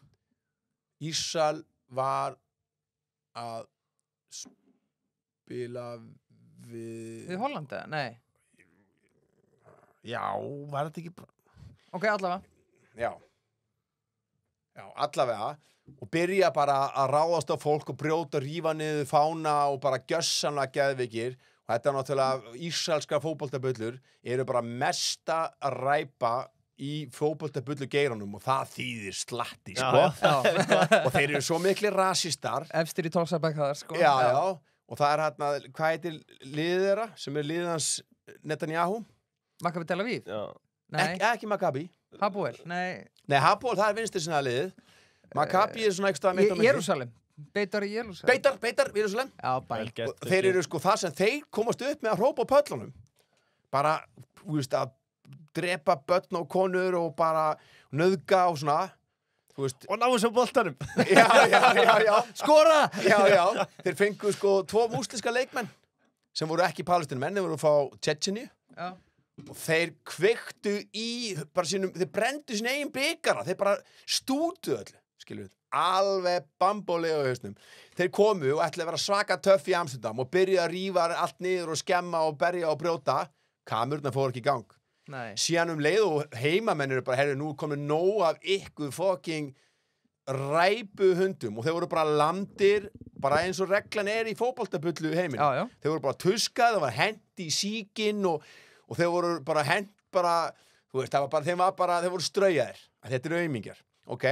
Ísrael var að spila Við Hollandi? Nei Já, var þetta ekki bara Ok, allavega Já, allavega og byrja bara að ráðast á fólk og brjóta og rífa niður fána og bara gjössanlega geðveikir og þetta er náttúrulega ísraelskar fótboltabullur eru bara mesta að ræpa í fótboltabullu geiranum og það þýðir slatti sko og þeir eru svo mikli rasistar Efstir í Tolsabæk sko Já, og það er hérna, hvað heitir liðið þeirra sem er liðið hans Netanyahu Maccabi Tel Aviv? Já Ekki Maccabi Hapoel? Nei Hapoel, það er vinstri sinna liðið Maccabi er svona eitthvað mitt á milli. Jerusalem Beitar í Jerusalem Beitar, Jerusalem Já, bæ Þeir eru sko það sem þeir komast upp með að hrópa á pöllunum bara, þú veist, að drepa börn og konur og bara nauðga og svona þú veist Og náðu svo boltanum Já Skora Já, þeir fengu sko 2 múslimska leikmenn sem voru ekki palestínumenn þeir voru að fá Tjetjeni og þeir kveiktu í bara sínum, þeir brendu sín eigin bygara þeir bara stútu öllu skilur við, alveg bambólega á hausnum þeir komu og ætlaði að vera svaka töff í Amsterdam og byrja að rífa allt niður og skemma og berja og brjóta kamerurnar fór ekki í gang Nei síðan leið og heimamenn eru bara herri, nú komið nóg af ykkur fucking ræpu hundum og þeir voru bara landir bara eins og reglan er í fótboltabullu heimin þeir voru bara tuskað, það var hent í síkinn og þeir voru bara hent bara, þú veist, það var bara þeir voru straujaðir, þetta eru aumingjar ok,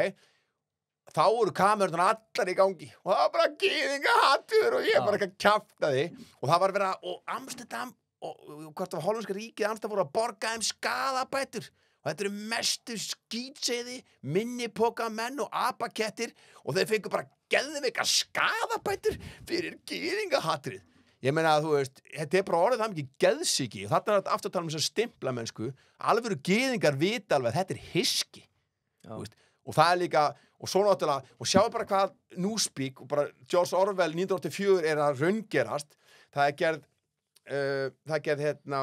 þá voru kamerurnar allar í gangi og það var bara gyðingahattur og ég bara ekki að kjafta því og það var verið og Amsterdam og hvort af hollandska ríkið Amsterdam voru að borga þeim skaðabætur og þetta eru mestu skítseiði minnipokamenn og apakettir og þeir fengu bara geðveika skaðabætur fyrir gyðingahattrið ég meina að þú veist, þetta er bara orðið það mikið geðsíki og þetta er aftur að tala um þess að stimpla mennsku alveg gyðingar vita alveg að þetta er hyski og það er líka og svo náttúrulega, og sjáu bara hvað Newspeak og bara George Orwell 1984 er að raungerast það er gerð hérna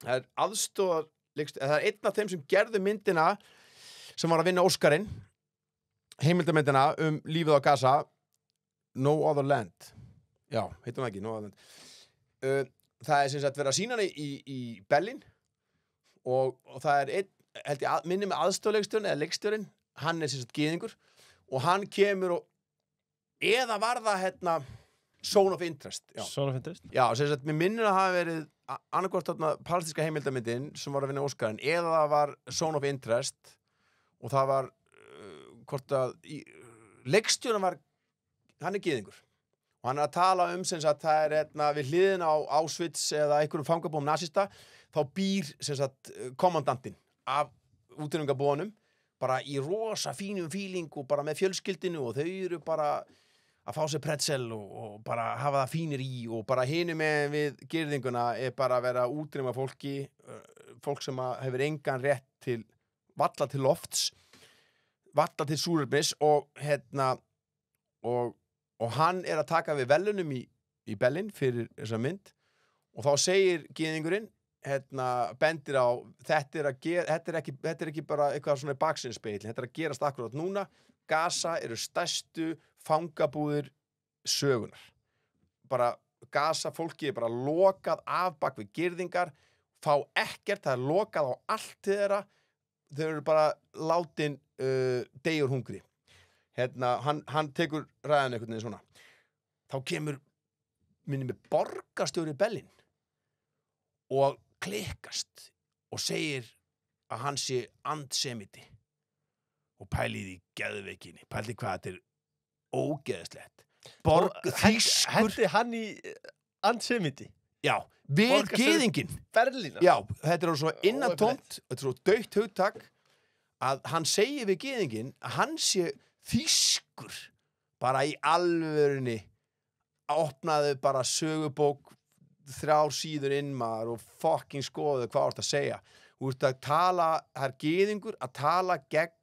það er aðstoðar það er einn af þeim sem gerðu myndina sem var að vinna Óskarinn heimildamyndina lífið á Gaza No Other Land já, heitum það ekki, No Other Land það er sem sagt verið að sýna hana í Berlín og það er einn, held ég, minni með aðstoðleikstjórn eða leikstjórinn, hann er sem sagt gyðingur og hann kemur og eða var það hérna Zone of Interest Zone of Interest? Já, sem sagt, mér minnir að hafa verið annarkvort þarna palestinska heimildamyndin sem var að vinna Óskarinn eða það var Zone of Interest og það var hvort að leikstjórinn var, hann er gyðingur og hann er að tala sem sagt, það er við hliðin á Auschwitz eða einhverjum fangabúum nasista þá býr sem sagt kommandantinn af útrýmingarbúanum bara í rosa fínum fíling og bara með fjölskyldinu og þau eru bara að fá sér pretzel og bara hafa það fínir í og bara hinu með við girðinguna er bara að vera að útrýma fólk sem hefur engan rétt til valla til lofts valla til súrefnis og hérna og hann er að taka við velunum í í Berlín fyrir þessa mynd og þá segir gyðingurinn bendir á þetta er ekki bara eitthvað svona baksinnspeil, þetta er að gerast akkurat núna. Gaza eru stærstu fangabúðir sögunar. Bara Gaza fólki er bara lokað af bak við girðingar, fá ekkert, það er lokað á allt til þeirra, þau eru bara látin deyjur hungri. Hann tekur ræðan einhvern veginn svona. Þá kemur minnum við borgarstjóri í Berlín og klikkast og segir að hann sé andsemiti og pælið í geðveikinni, pælið hvað þetta er ógeðslegt. Þýskur Hendi hann í antisemiti Já, við gyðinginn Berlín Já, þetta er svo innantómt þetta er svo dautt hugtak að hann segir við gyðinginn að hann sé þýskur bara í alvörunni opnaðu bara sögubók 3 síður inn maður og fucking skoðu hvað þú ert að segja. Þú ert að tala, það er gyðingur að tala gegn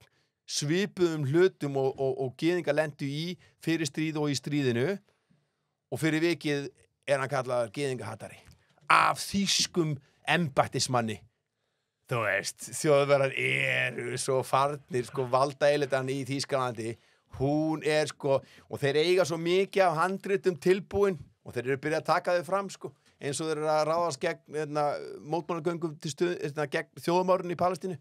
svipuðum hlutum og gyðingar lentu í fyrir stríð og í stríðinu og fyrir vikið er hann kallaður gyðingahattari af þýskum embættismanni. Þú veist, Þjóðverjar eru svo farnir, valdaelitan í Þýskalandi, hún er og þeir eiga svo mikið af handritum tilbúin og þeir eru byrjað að taka þau fram, eins og þeir eru að ráðast gegn mótmælagöngum gegn þjóðmorðinu í Palestínu.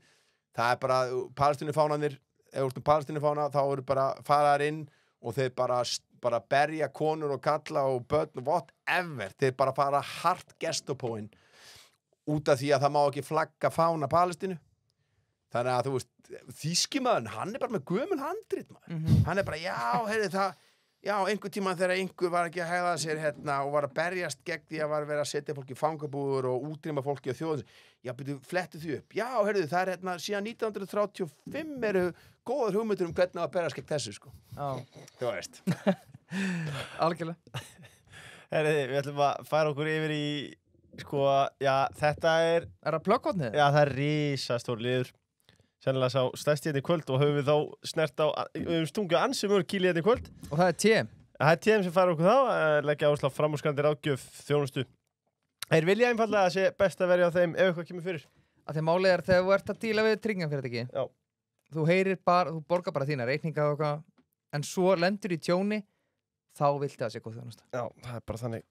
Það er bara Palestínufánarnir, ef þú ert Palestínufána, þá eru bara faraðar inn og þeir bara berja konur og kalla og börn og whatever. Þeir bara fara hart gestapóin út af því að það má ekki flagga fána Palestínu. Þannig að þú veist, þýskimaðurinn, hann er bara með gömul handrit, maður. Hann er bara, einhver tíma þegar einhver var ekki að hegða sér og var að berjast gegn því að var verið að setja fólki í fangabúður og útrýma fólki á þjóðin. Já, flettu því upp. Já, það er síðan 1935 eru góðar hugmyndir hvernig að berjast gegn þessu, Þú veist. Algjörlega. Við ætlum að færa okkur yfir í, þetta er... Er það plöggotnið? Já, það er risastór liður. Sennilega sá stærsti hérna í kvöld og höfum við þá snert á, við höfum stungið ansi mörg kíli hérna í kvöld. Og það er TM? Það er TM sem færa okkur þá, leggja áherslu á framúrskarandi ráðgjöf þjónustu. Þeir vilja einfallega að sé best að verja á þeim ef eitthvað kemur fyrir. Að því málið er þegar þú ert að díla við tryggingafyrirtæki. Já. Þú borgar bara þína reikninga og eitthvað, en svo lendur í tjóni, þá viltu að sé góð þjónusta. Já, það er bara þannig.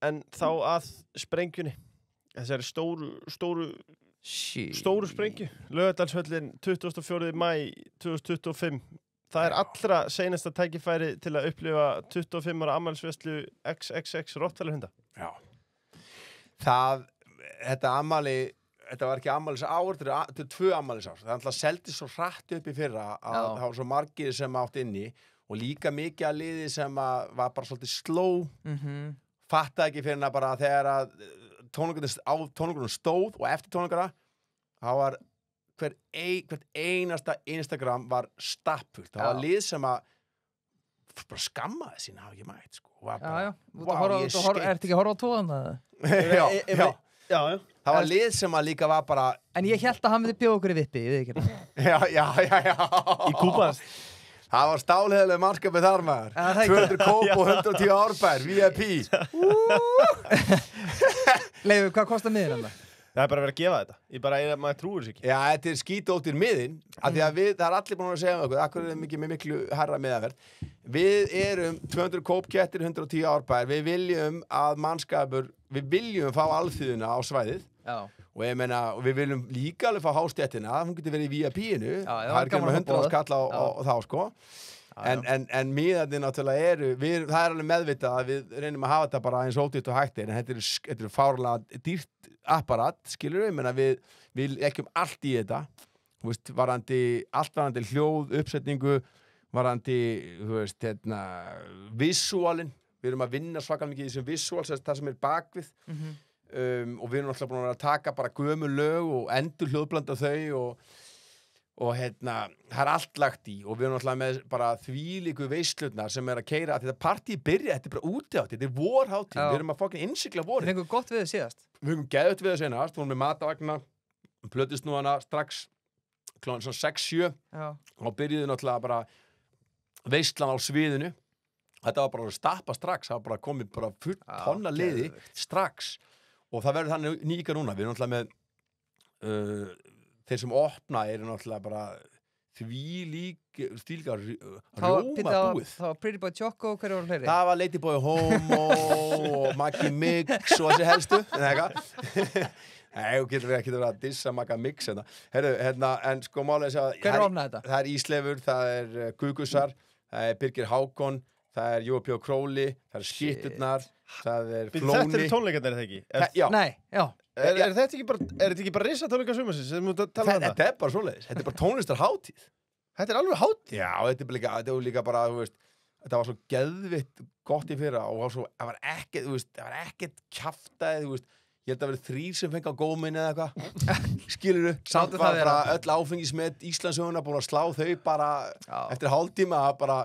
En þá að sprengjunni. Þessari stóru sprengju. Laugardalshöllin 24. maí 2025. Það er allra seinasta tækifæri til að upplifa 25 ára afmælisveislu XXX Rottweilerhunda. Já. Þetta var ekki afmælisár, þetta er 2 afmælisár. Það alltaf seldist svo hratt upp í fyrra að það var svo margir sem átt inni og líka mikið að liði sem var bara svolítið slow. Fattaði ekki fyrir hana bara þegar að tónleikunum stóð og eftir tónleikana þá var hvert einasta Instagram var stappfullt. Það var lið sem að bara skammaði sín hafa ekki mætt Þú ert ekki að horfa á tóðan það? Já. Það var lið sem að líka var bara En ég held að hann myndi bjóða okkur í vippi, ég veit ekki Já Í Kúbans Það var stálheðileg mannskapið þar maður 200 kóp og 110 árbær VIP Leifur, hvað kostar miðinn hann? Það er bara verið að gefa þetta maður trúir sér ekki. Já, þetta er skítóttir miðinn af því að það er allir búin að segja okkur akkur er mikið með miklu hærra miðaverð. Við erum 200 kópkettir 110 árbær, við viljum að mannskapur, við viljum fá alþýðuna á svæðið. Já. Og ég meina, við viljum líka alveg fá hástéttina, hún getur verið í VIP-inu. Það er ekki með 100 skall á þá, En miðarnir náttúrulega það er alveg meðvitað að við reynum að hafa þetta bara eins ódýrt og hægt en þetta er fárlega dýrt apparat, skilur við, menna við leggjum allt í þetta, þú veist, varandi hljóð, uppsetningu, varandi, þú veist, visuálin, við erum að vinna svakal mikið í þessum visuál, það sem er bakvið, og við erum náttúrulega búin að taka bara gömul lög og endur hljóðblanda þau og það er allt lagt í og við erum náttúrulega með bara þvílíku veislurnar sem er að keyra að þetta partí byrja, þetta er bara útihátt, þetta er vorhátíð, við erum að fucking innsigla vorið. Við fengum gott við þið síðast. Við fengum geðut við þið senast, við erum með matavagna, plötusnúðana strax klón 6-7 og byrjuðu náttúrulega bara veislan á sviðinu þetta var bara að stappa strax, það var bara komið bara full tonna liði strax og það verður þannig nýka núna, við erum náttúrulega með þeir sem opna eru náttúrulega bara stílgar rjóma búið. Það var Pretty Boy Choco og hverju voru fleiri? Það var Lady Boy Homo og Maggi Mix og þessi helstu, eða eitthvað. Nei, þú getur verið að dissa Magga Mix Herru, en sko málega þess að Hver opnaði þetta? Það er Íslefur, það er Gugusar, það er Birgir Hákon, það er Jói P. Króli, það er Skitturnar, það er Flóni. Þetta eru tónleikarnir, er það ekki? Já. Nei, já. Er þetta ekki bara risa tónleikar sumarsins? Þetta er bara svoleiðis, þetta er bara tónlistarhátíð. Þetta er alveg hátíð? Já, þetta er líka bara, þú veist, þetta var svo geðvitt gott í fyrra og það var ekkert kjaftaði, þú veist, ég held að vera 3 sem fengi á góminn eða eitthvað, skilurðu, samt var bara öll áfengismet Íslandssöguna búin að slá þau bara eftir hálftíma bara,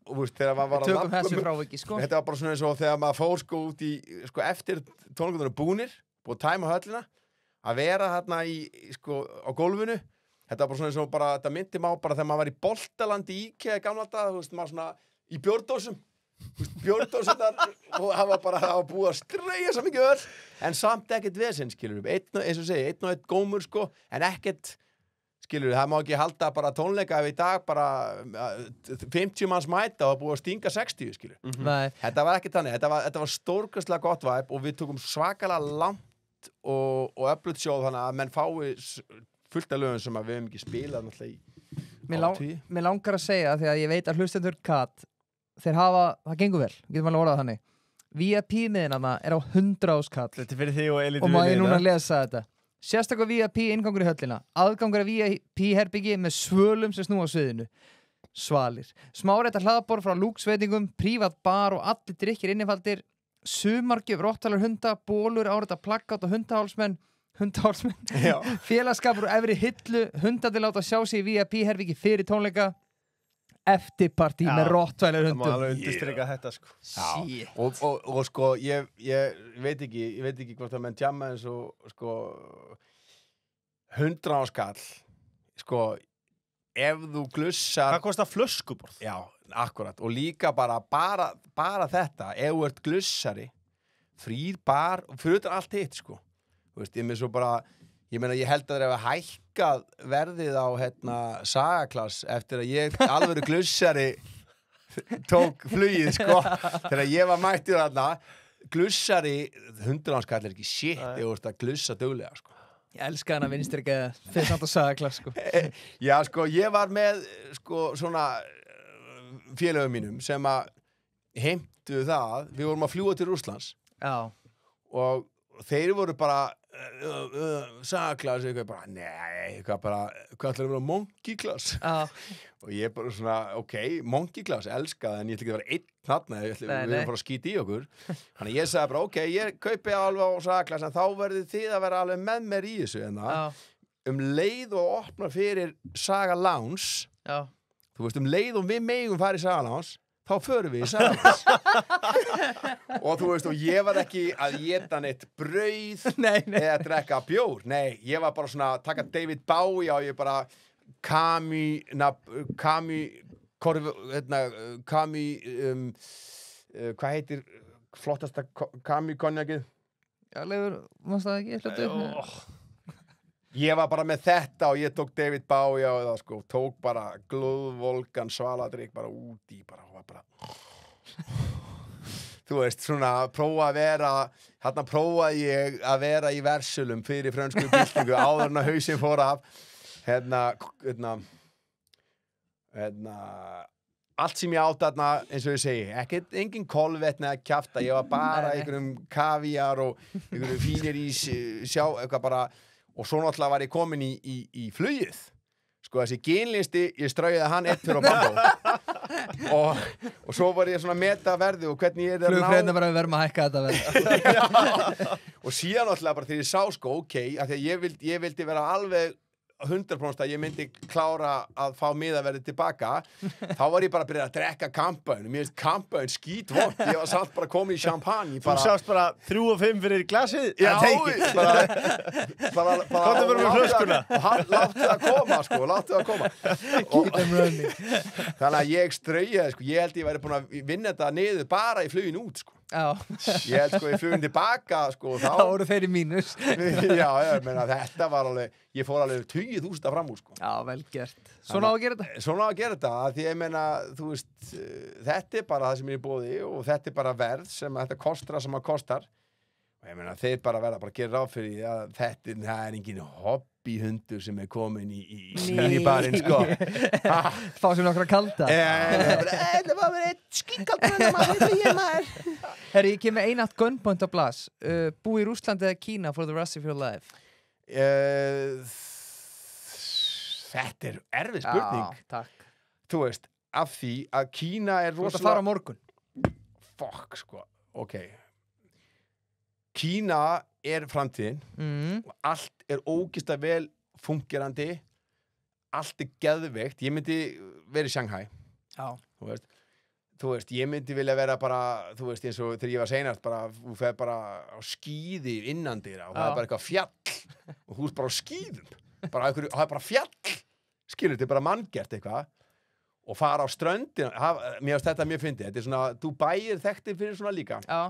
þú veist, þegar maður var að tökum þessu fráviki, sko. Þetta var bara svona eins og þegar maður fór sko út í, sko eftir tónleikarnir búnir, búið að tæma höllina, að vera þarna sko á gólfinu, þetta var bara svona eins og bara, þetta myndi maður bara þegar maður var í Boltalandi í IKEA í gamla daga, þú veist, maður svona í bjórdósum, bjórdósundar og það var búið að streyja svo mikið öll, en samt ekkert vesinn, skilur við, eins og segi, 1 og 1 gómur, sko, en ekkert, skilur við, það má ekki halda bara tónleika ef í dag bara 50 manns mæta og búið að stinga 60, skilur. Þetta var ekki þannig, þetta var stórkostlega gott væp og við tókum svakalega langt og öflugt sjóð þannig að menn fái fullt af lögum sem að við hefum ekki spilað náttúrulega í átíð. Mér langar að segja, því að ég veit að hlustendur Kat, þeir hafa, það gengur vel, getum alveg orðað þannig. VIP-miðinna er á 100 kall. Þetta er fyrir þig og Elítu. Og má ég núna lesa þetta. Sérstaklega VIP inngangur í höllina. Aðgangur að VIP-herbyggi með svölum sem snúa á sviðinu. Svalir. Smárétta hlaðborð frá lúksveitingum, prívat bar og allir drykkir innifaldir. Sumargjöf, rottalar hunda, bólur, árita plakkátt og hundahálsmenn. Félagskapur og efri hillu. Hundar til láta sjá sig í VIP-herbyggi fyrir tónleika. Eftirpartí með rottvælar hundum. Það má alveg undirstrika þetta, sko. Já, og sko, ég veit ekki hvort það menn tjamma eins og, sko, 100 skall, sko, ef þú glussar... Hvað kostar flöskuborð? Já, akkurat, og líka bara þetta, ef þú ert glussari, frýr bar, og fyrir utan allt hitt, sko. Þú veist, ég með svo bara... Ég meina, ég held að það hefur hækkað verðið á Sagaklass eftir að ég alvöru glussari tók flugið, sko. Þegar ég var mættur þarna, glussari, 100 skall er ekki shit, ég veist að glussa duglega, sko. Ég elska hana vinstri ekki fyrir samt að Sagaklass, sko. Já, sko, ég var með, sko, svona félögum mínum sem að heimtuðu það, við vorum að fljúga til Rússlands. Já. Og þeir voru bara Sagaklass, eitthvað bara hvað ætlar að vera monkey class og ég bara svona, ok, monkey class, elska það en ég ætla ekki að vera einn þarna, við erum bara að skýta í okkur þannig ég sagði bara, ok, ég kaupi alveg á Sagaklass en þá verður þið að vera alveg með mér í þessu leið og opna fyrir Saga Lounge þú veist, leið og við megum fara í Saga Lounge þá förum við í Sagaklass og þú veist, og ég var ekki að éta neitt brauð eða drekka bjór, nei, ég var bara svona að taka David Bowie og ég bara hvað heitir flottasta Kami konjakið? Já, Leifur, mást það ekki? Ég var bara með þetta og ég tók David Bowie á það, sko, tók bara glóðvolgan svaladrykk bara út í bara. Þú veist, svona prófa að vera, þarna prófaði ég að vera í Versulum fyrir frönsku byltingu áður en að hausinn fór af allt sem ég átt þarna, eins og ég segi, engin kolvetni að kjafta, ég var bara einhverjum kavíar og einhverjum fínir í sjá, eitthvað bara. Og svo náttúrulega var ég komin í flugið. Sko þessi gínlisti, ég strauði hann eitt fyrir á bambó. og svo var ég svona að meta verði og hvernig ég Flugfræðina bara við verðum að hækka þetta verð. Og síðan náttúrulega bara þegar ég sá, sko, ok, af því að ég vildi vera alveg 100% að ég myndi klára að fá miðaverðið tilbaka þá var ég bara að byrja að drekka kampaun mér finnst kampaun skítvont ég var samt bara komið í champagne Þú sást bara 3 og 5 fyrir glasið Já, bara Komdu bara með flöskuna. Láttu það koma, sko, láttu það koma Keep them running. Þannig að ég straujaði, sko, ég held ég væri búin að vinna þetta niður bara í flugin út, sko Já, Ég held, sko, í flugin tilbaka, sko, þá voru þeir í mínus. Já, ég meina, þetta var alveg ég fór alveg 20.000 fram úr, sko Já, vel gert. Svona á að gera þetta? Svona á að gera þetta, af því ég meina, þú veist, þetta bara það sem er í boði og þetta bara verð sem þetta kostar sem að kostar. Og ég meina, þeir bara verða bara að gera ráð fyrir því að það er engin hobbyhundur sem er komin í mínibarinn, sko. Fá sem nokkra kalda. Það var verið skínkaldur maður. Herri, ég kem með einatt gunpoint á blas. Bú í Rússlandi eða Kína for the rest of your life? Þetta er erfið spurning. Já, takk. Þú veist, af því að Kína er Þú ert að fara á morgun. Fuck, sko, ok Kína er framtíðin og allt er ógeðslega vel fungerandi allt er geðveikt ég myndi vera í Shanghai Já. þú veist, ég myndi vilja vera bara þú veist, eins og þegar ég var seinast bara, þú fer bara á skíði innandýra og það er bara eitthvað fjall og þú ert bara á skíðum bara einhverju, og það er bara fjall skilur, þetta er bara manngert eitthvað og fara á ströndin mér finnst þetta mjög fyndið, þetta er svona Dubai er þekktir fyrir svona líka Já.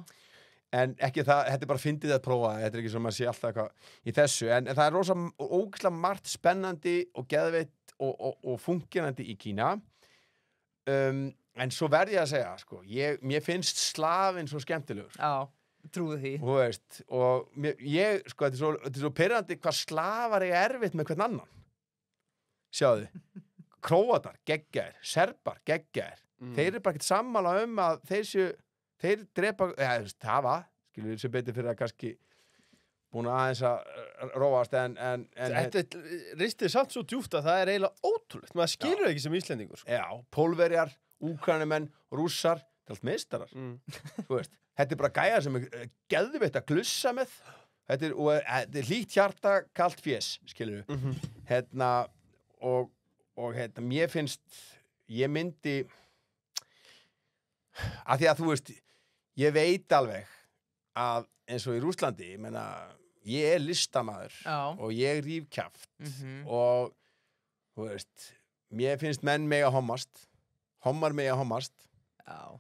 En ekki það, þetta er bara fyndið að prófa þetta er ekki sem að sé alltaf eitthvað í þessu en það er rosa ógeðslega margt spennandi og geðveitt og fungerandi í Kína en svo verð ég að segja sko, mér finnst slafinn svo skemmtilegur Já, trúðu því þú veist, og ég sko, þetta er svo pirrandi hvað slafar er erfitt með hvern annan sjáðu Króatar, geggjaðir, Serbar, geggjaðir þeir eru bara ekkert sammála að þeir drepa, skilur sem betur fyrir að kannski búin aðeins að róast en Þetta ristið samt svo djúpt að það er eiginlega ótrúlegt maður skilur ekki sem Íslendingur sko. Já, Pólverjar, Úkranumenn, Rússar þetta er allt meistarar þú veist, þetta er bara gæjar sem er geðveitt að glussa með þetta er hlýtt hjarta, kalt fjés skilur og mér finnst ég myndi af því að þú veist ég veit alveg að eins og í Rússlandi ég er listamaður og ég ríf kjaft og þú veist mér finnst menn mega hommast hommar mega hommast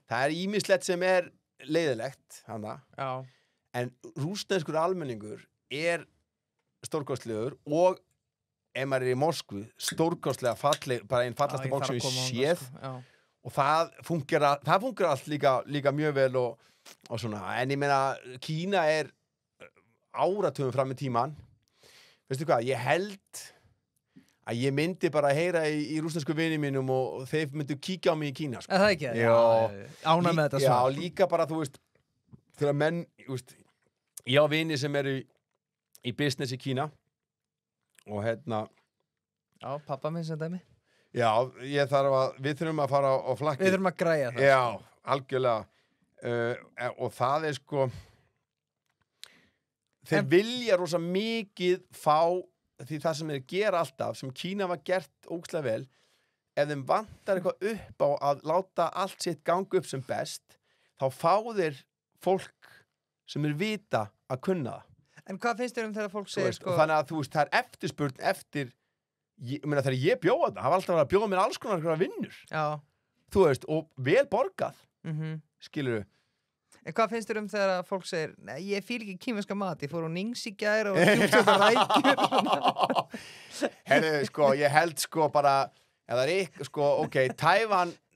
það er ýmislegt sem er leiðilegt hana en rússneskur almenningur er stórkostlegur og ef maður er í Moskvu stórkostlega falleg bara einn fallasta borg sem ég séð og það fungerar allt líka mjög vel og svona, en ég meina Kína er áratugum fram í tíman veistu hvað, ég held að ég myndi bara heyra í rússnesku vini mínum og þeir myndu kíkja á mig í Kína sko. Er það ekki? Já, ánægð með þetta já, líka bara, þú veist þegar menn, þú veist ég á vini sem eru í business í Kína og Já, pappa minn sem dæmi Já, við þurfum að fara á flakki. Við þurfum að græja það. Já, algjörlega. Og það er sko, þeir vilja rosa mikið fá, því það sem þeir gera alltaf, sem Kína var gert ógeðslega vel, ef þeim vantar eitthvað upp á að láta allt sitt ganga upp sem best, þá fá þeir fólk sem er vita að kunna það. En hvað finnst þér þegar fólk segir sko... Þannig að þú veist, það er eftirspurn eftir þegar ég bjóða það var alltaf verið að bjóða mér alls konar vinnur þú veist, og vel borgað skilurðu En hvað finnst þér þegar fólk segir nei, ég fíl ekki kínverska mat, ég fór á Nings í gær og kjúpsjóta rækjur Herru, sko, ég held sko bara ef það er eitthvað, sko, ok,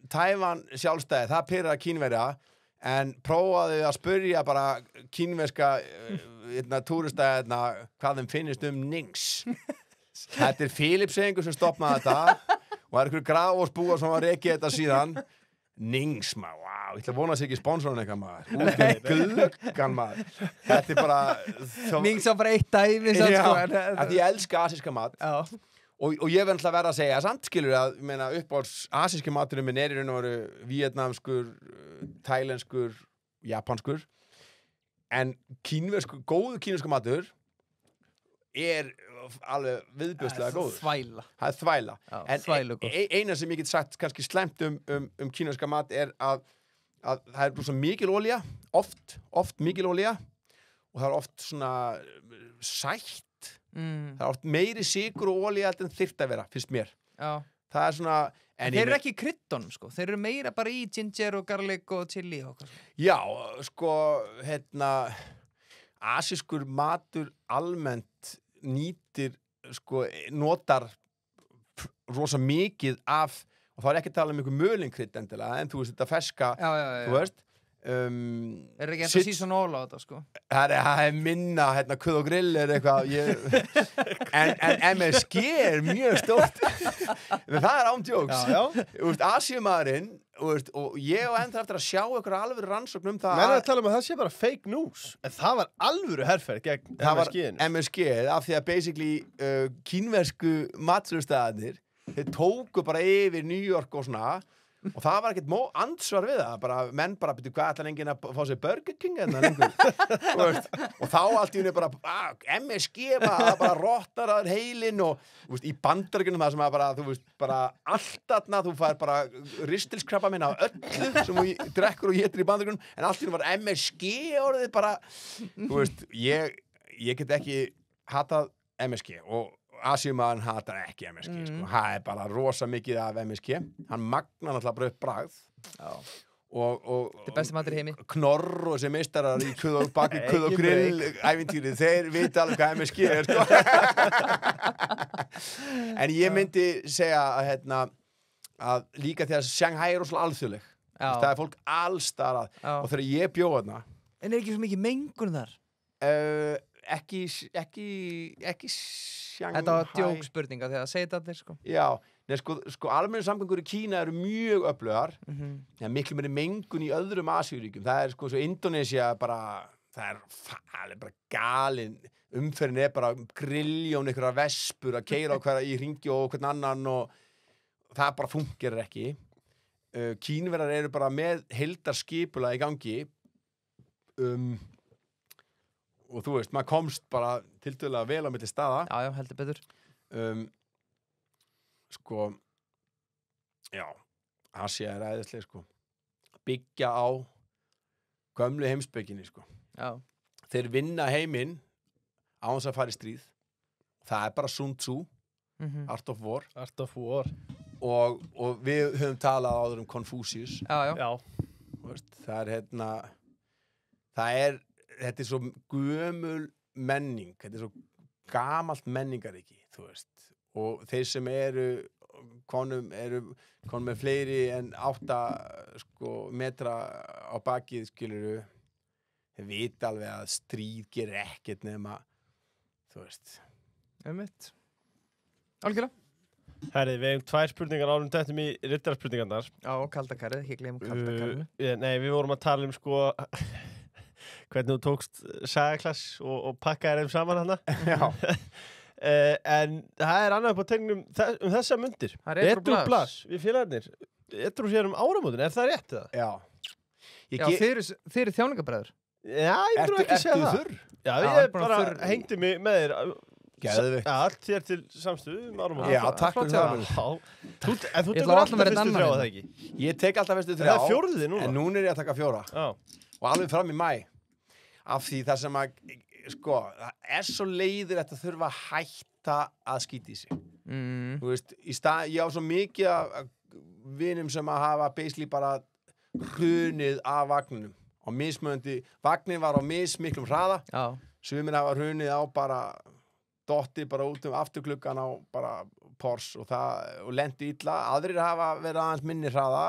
Tævan sjálfstæði, það pirrar Kínverja en prófaðu að spyrja bara kínverska túrista hvað þeim finnst Nings Þetta er Filipsengur sem stopnaði þetta og það er einhverju grafósbúar sem var rekið þetta síðan Nings, maður, wow, ég ætla að vona að sé ekki sponsorinn eitthvað maður út í gluggan maður Þetta er bara Nings á bara eitt dæmi að ég elska asíska mat og ég verð að vera að segja samt skilur að uppáhalds asíski maturinn minn er í raun og veru víetnamskur, tælenskur, japanskur en góðu kínversku matur er alveg viðbjóðslega góður. Þvæla. Það er þvæla. Já, En þvælugott. eina sem ég get sagt kannski slæmt kínverska mat er að það er svo mikil olía, oft mikil olía og það er oft svona sætt. Það er oft meiri sykur og olía en þyrfti að vera, finnst mér. Já. Það er svona... Þeir eru ekki í kryddunum, sko. Þeir eru meira bara í ginger og garlic og chili og hvað. Já, sko, asískur matur almennt notar rosa mikið af, og þá er ekki að tala um einhver mölingkrydd endilega, en þú veist þetta ferska, þú veist. Er ekki enda season all á þetta, sko? Það er minna, kuð og grill er eitthvað, en MSG er mjög stórt. En það er ándjóks. Asíumaðurinn, og ég og ennþá eftir að sjá einhverja alvöru rannsókn það. Menn að tala um að það sé bara fake news, en það var alvöru herferð gegn MSG-inu. MSG, af því að basically kínversku matsölustæðarnir, þeir tóku bara yfir New York og svona, og það var ekkert ansvar við það, bara, menn bara byrju hvað ætlar enginn að fá sér Burger King og þá allt í henni bara MSG, bara rottar að heilinn og í Bandaríkjunum það sem að bara, þú veist, bara alltaf þú fær bara ristilskrabba minna af öllu sem þú drekkur og étur í Bandaríkjunum, en allt í henni var MSG orðið bara, þú veist, ég get ekki hatað MSG og Asíumaðurinn hatar ekki MSG, sko. Það er bara rosa mikið af MSG. Hann magnar náttúrulega bara upp bragð. Já. Og þetta er besti matur í heimi. Knorr og sem meistarar í kuð og grill ævintýri, þeir vita alveg hvað MSG er, sko. En ég myndi segja að líka þegar Shanghai er rosalega alþjóðleg. Það er fólk allstar að, og þegar ég bjó þarna. En er ekki svo mikið mengun þar? Ekki Shanghai. Þetta var djókspurninga þegar það segir þetta allir, sko. Já, sko almennu samgöngur í Kína eru mjög öflugar. Miklu meiri mengun í öðrum Asíuríkjum. Það er sko svo Indonesia bara, það er bara galin. Umferðin er bara grilljón einhverja vespur að keyra á hverja í hringi og hvern annan og það bara fungerar ekki. Kínverjar eru bara með heildarskipulag í gangi. Og þú veist, maður komst bara tiltölulega vel á milli staða. Já, heldur betur. Sko, já, Asía er æðisleg, sko. Byggja á gömlu heimspekinni, sko. Já. Þeir vinna heiminn án þess að fara í stríð. Það er bara Sun Tzu, Art of War. Art of War. Og við höfum talað áður um Confucius. Já. Veist, það er þetta er svo gömul menning, þetta er svo gamalt menningaríki, þú veist, og þeir sem eru konum með fleiri en 8 metra á bakið, skilurðu, þeir vita alveg að stríð gerir ekkert nema, þú veist. Einmitt. Algjörlega. Herri, við hefum 2 spurningar árum tettum í riddarspurningarnar. Já, og kaldakarið, ekki gleyma kaldakarinu. Nei, við vorum að tala um, sko, hvernig þú tókst sagaklass og pakkaði þeim saman hana. Já. En það er annað upp á tegnum þessa mundir. Það er Edrublas við félagarnir. Edru sér áramótin, er það rétt það? Já. Þið eru þjáningabræður. Já, ég trú ekki að segja það. Þurr? Já, ég bara hengdi mig með þér. Geðveikt. Allt þér til samstöðu áramótin. Já, takk fyrir það. En þú tekur alltaf fyrstu 3 það ekki? Ég tek alltaf fyrstu 3. Það er 4. núna. En núna er ég að taka 4. Já. Og alveg fram í maí. Af því það sem að, sko, það er svo leiðir að þurfa að hætta að skýta í sig. Þú veist, ég á svo mikið af vinum sem að hafa basically bara hrunið af vagninum. Á mismunandi, vagnin var á mismiklum hraða. Já. Sumir hafa hrunið á bara, dotti bara út afturgluggan á bara Porsche og lendi illa. Aðrir hafa verið aðeins minni hraða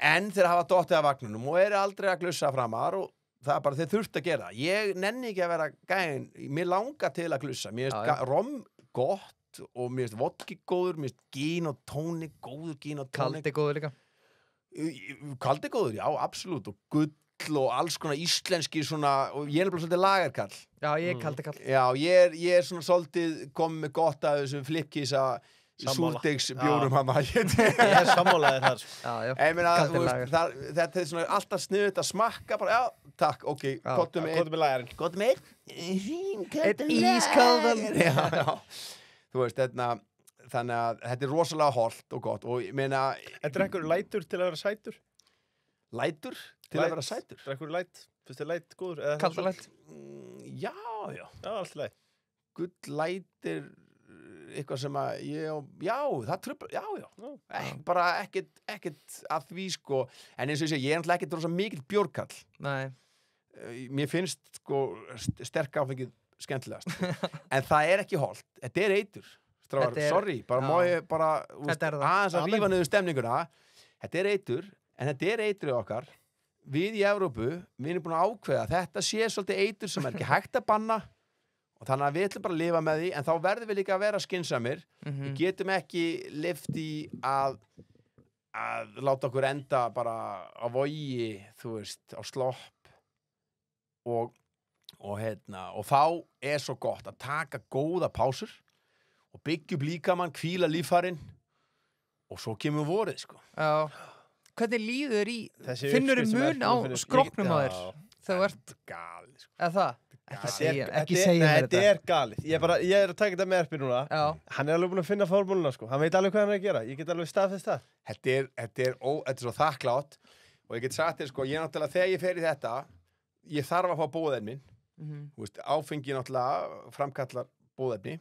en þeir hafa dottið af vagninum og eru aldrei að glussa framar og það er bara, þeir þurft að gera það. Ég nenni ekki að vera gæinn, mér langar til að glussa. Mér finnst rom gott og mér finnst vodki góður, mér finnst gin og tónik, góður gin og tónik. Kaldi góður líka. Kaldi góður, já, absolutt. Og gull og alls konar íslenski svona, og ég er bara svolítið lagerkall. Já, ég er kaldi kall. Já, ég er svona svolítið komið með gott af þessum flipkísa súrdegsbjórum hann. Ég er sammálaðir þar. Já, ég meina, þetta er svona alltaf sniðut að smakka bara, já, takk, ok, gottum Kvotum með lægarinn. Gottum einn Einn ískaldan. Já. Þú veist, þannig að þetta er rosalega holdt og gott og ég meina Þetta er ekkur lætur til að vera sætur? lætur til að vera sætur. Er ekkur læt? Fyrst er læt góður? eða Kalda læt. Já. Já, allt læt. Gull lætir eitthvað sem að það truflar, bara ekkert að því sko, en eins og ég segi, ég er náttúrulega ekkert rosa mikill bjórkall. Nei. Mér finnst sko sterk áfengið skemmtilegast, en það er ekki hollt, þetta er eitur. Strákar, sorry, bara má ég bara aðeins að rífa niður stemninguna, þetta er eitur, en þetta er eitur okkar, við í Evrópu, við erum búin að ákveða að þetta sé svolítið eitur sem er ekki hægt að banna. Og þannig að við ætlum bara að lifa með því, en þá verðum við líka að vera skynsamir. Við getum ekki lyft í að láta okkur enda bara á vogi, þú veist, á slopp. Og þá er svo gott að taka góða pásur og byggja upp líkamann, hvíla líffarinn og svo kemur vorið, sko. Já. Hvernig líður finnur mun á skrokknum á þér? Þegar þú ert galið, sko. Eða það? Ekki segja þetta mér þetta. er galið. Ég er að taka þetta með Erpi núna. Já. Hann er alveg búin að finna formúluna sko. Hann veit alveg hvað hann er að gera. Ég get alveg staðfest það. Þetta er svo þakklátt og ég get sagt þér sko, ég náttúrulega þegar ég fer í þetta, ég þarf að fá bóðefnin minn. Þú veist, áfengi náttúrulega framkallar bóðefni.